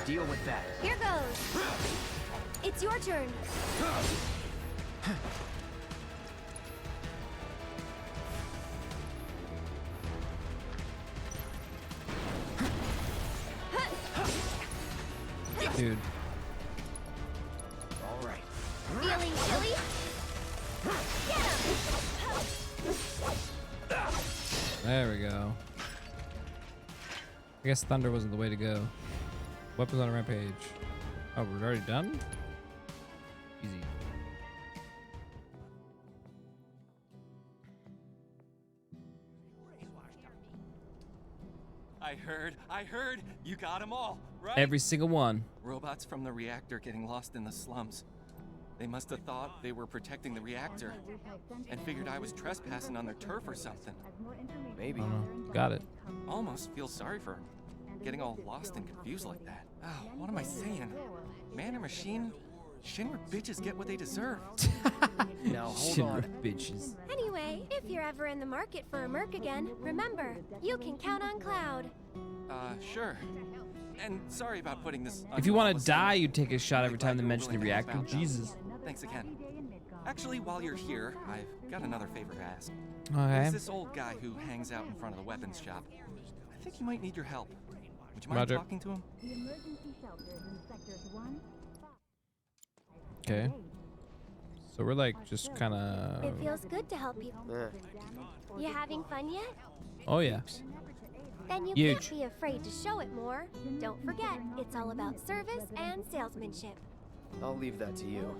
Deal with that. Here goes. It's your turn. Dude. All right. Feeling silly? Get him! There we go. I guess thunder wasn't the way to go. Weapons on a rampage. Oh, we're already done? Easy. I heard. You got them all, right? Every single one. Robots from the reactor getting lost in the slums. They must have thought they were protecting the reactor and figured I was trespassing on their turf or something. Maybe. Got it. Almost feel sorry for him. Getting all lost and confused like that. Oh, what am I saying? Man or machine? Shinra bitches get what they deserve. Now hold Shinra on. bitches. Anyway, if you're ever in the market for a merc again, remember, you can count on Cloud. Sure. And sorry about putting this. If you want to die, you take a shot every time they mention the reactor. Jesus. Thanks again. Actually, while you're here, I've got another favor to ask. Okay. There's this old guy who hangs out in front of the weapons shop. I think he might need your help. Would you mind Roger. talking to him? Okay. So we're like just kind of. It feels good to help people. You having fun yet? Oh yeah. Then you Huge. can't be afraid to show it more. Don't forget, it's all about service and salesmanship. I'll leave that to you.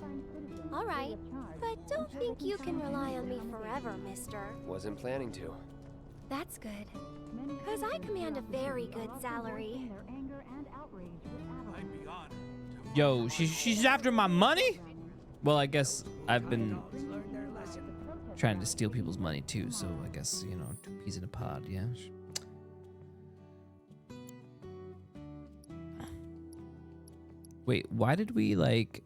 All right, but don't think you can rely on me forever, mister. Wasn't planning to. That's good. Because I command a very good salary. Yo, she's after my money? Well, I guess I've been trying to steal people's money too, so I guess, you know, 2 peas in a pod, yeah? Wait, why did we like...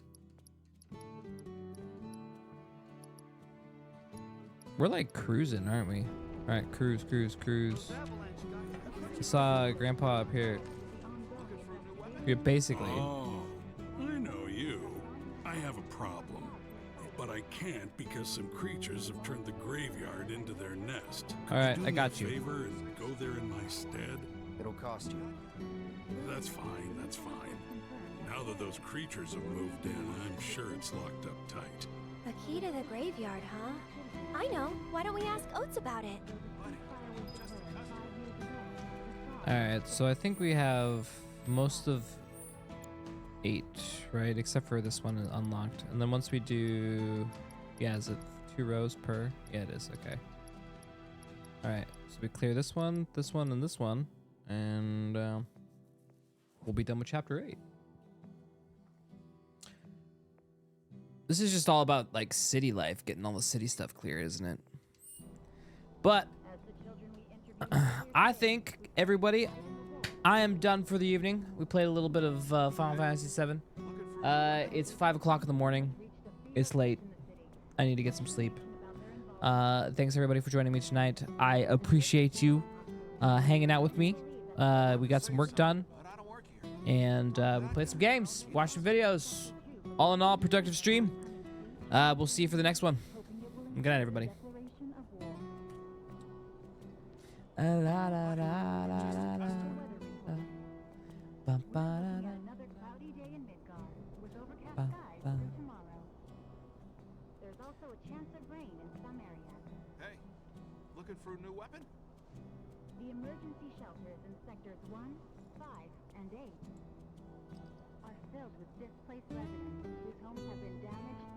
We're like cruising, aren't we? All right, cruise, cruise, cruise. I saw Grandpa up here. You're basically... Oh, I know you. I have a problem. But I can't because some creatures have turned the graveyard into their nest. Could All right, you do I me got a you. favor and go there in my stead? It'll cost you. That's fine, that's fine. Now that those creatures have moved in, I'm sure it's locked up tight. The key to the graveyard, huh? I know. Why don't we ask Oates about it? All right, so I think we have most of 8, right? Except for this one is unlocked. And then once we do, yeah, is it 2 rows per? Yeah, it is. Okay. All right, so we clear this one, and this one, and we'll be done with chapter 8. This is just all about like city life, getting all the city stuff clear, isn't it? But I think, everybody, I am done for the evening. We played a little bit of Final Fantasy VII. It's 5 o'clock in the morning. It's late. I need to get some sleep. Thanks everybody for joining me tonight. I appreciate you hanging out with me. We got some work done, and we played some games, watched some videos. All in all, productive stream. We'll see you for the next one. Good night, everybody. There's also a chance of rain in some areas. Hey, looking for a new weapon? The emergency shelters in sectors 1, 5, and 8 are filled with displaced residents whose homes have been damaged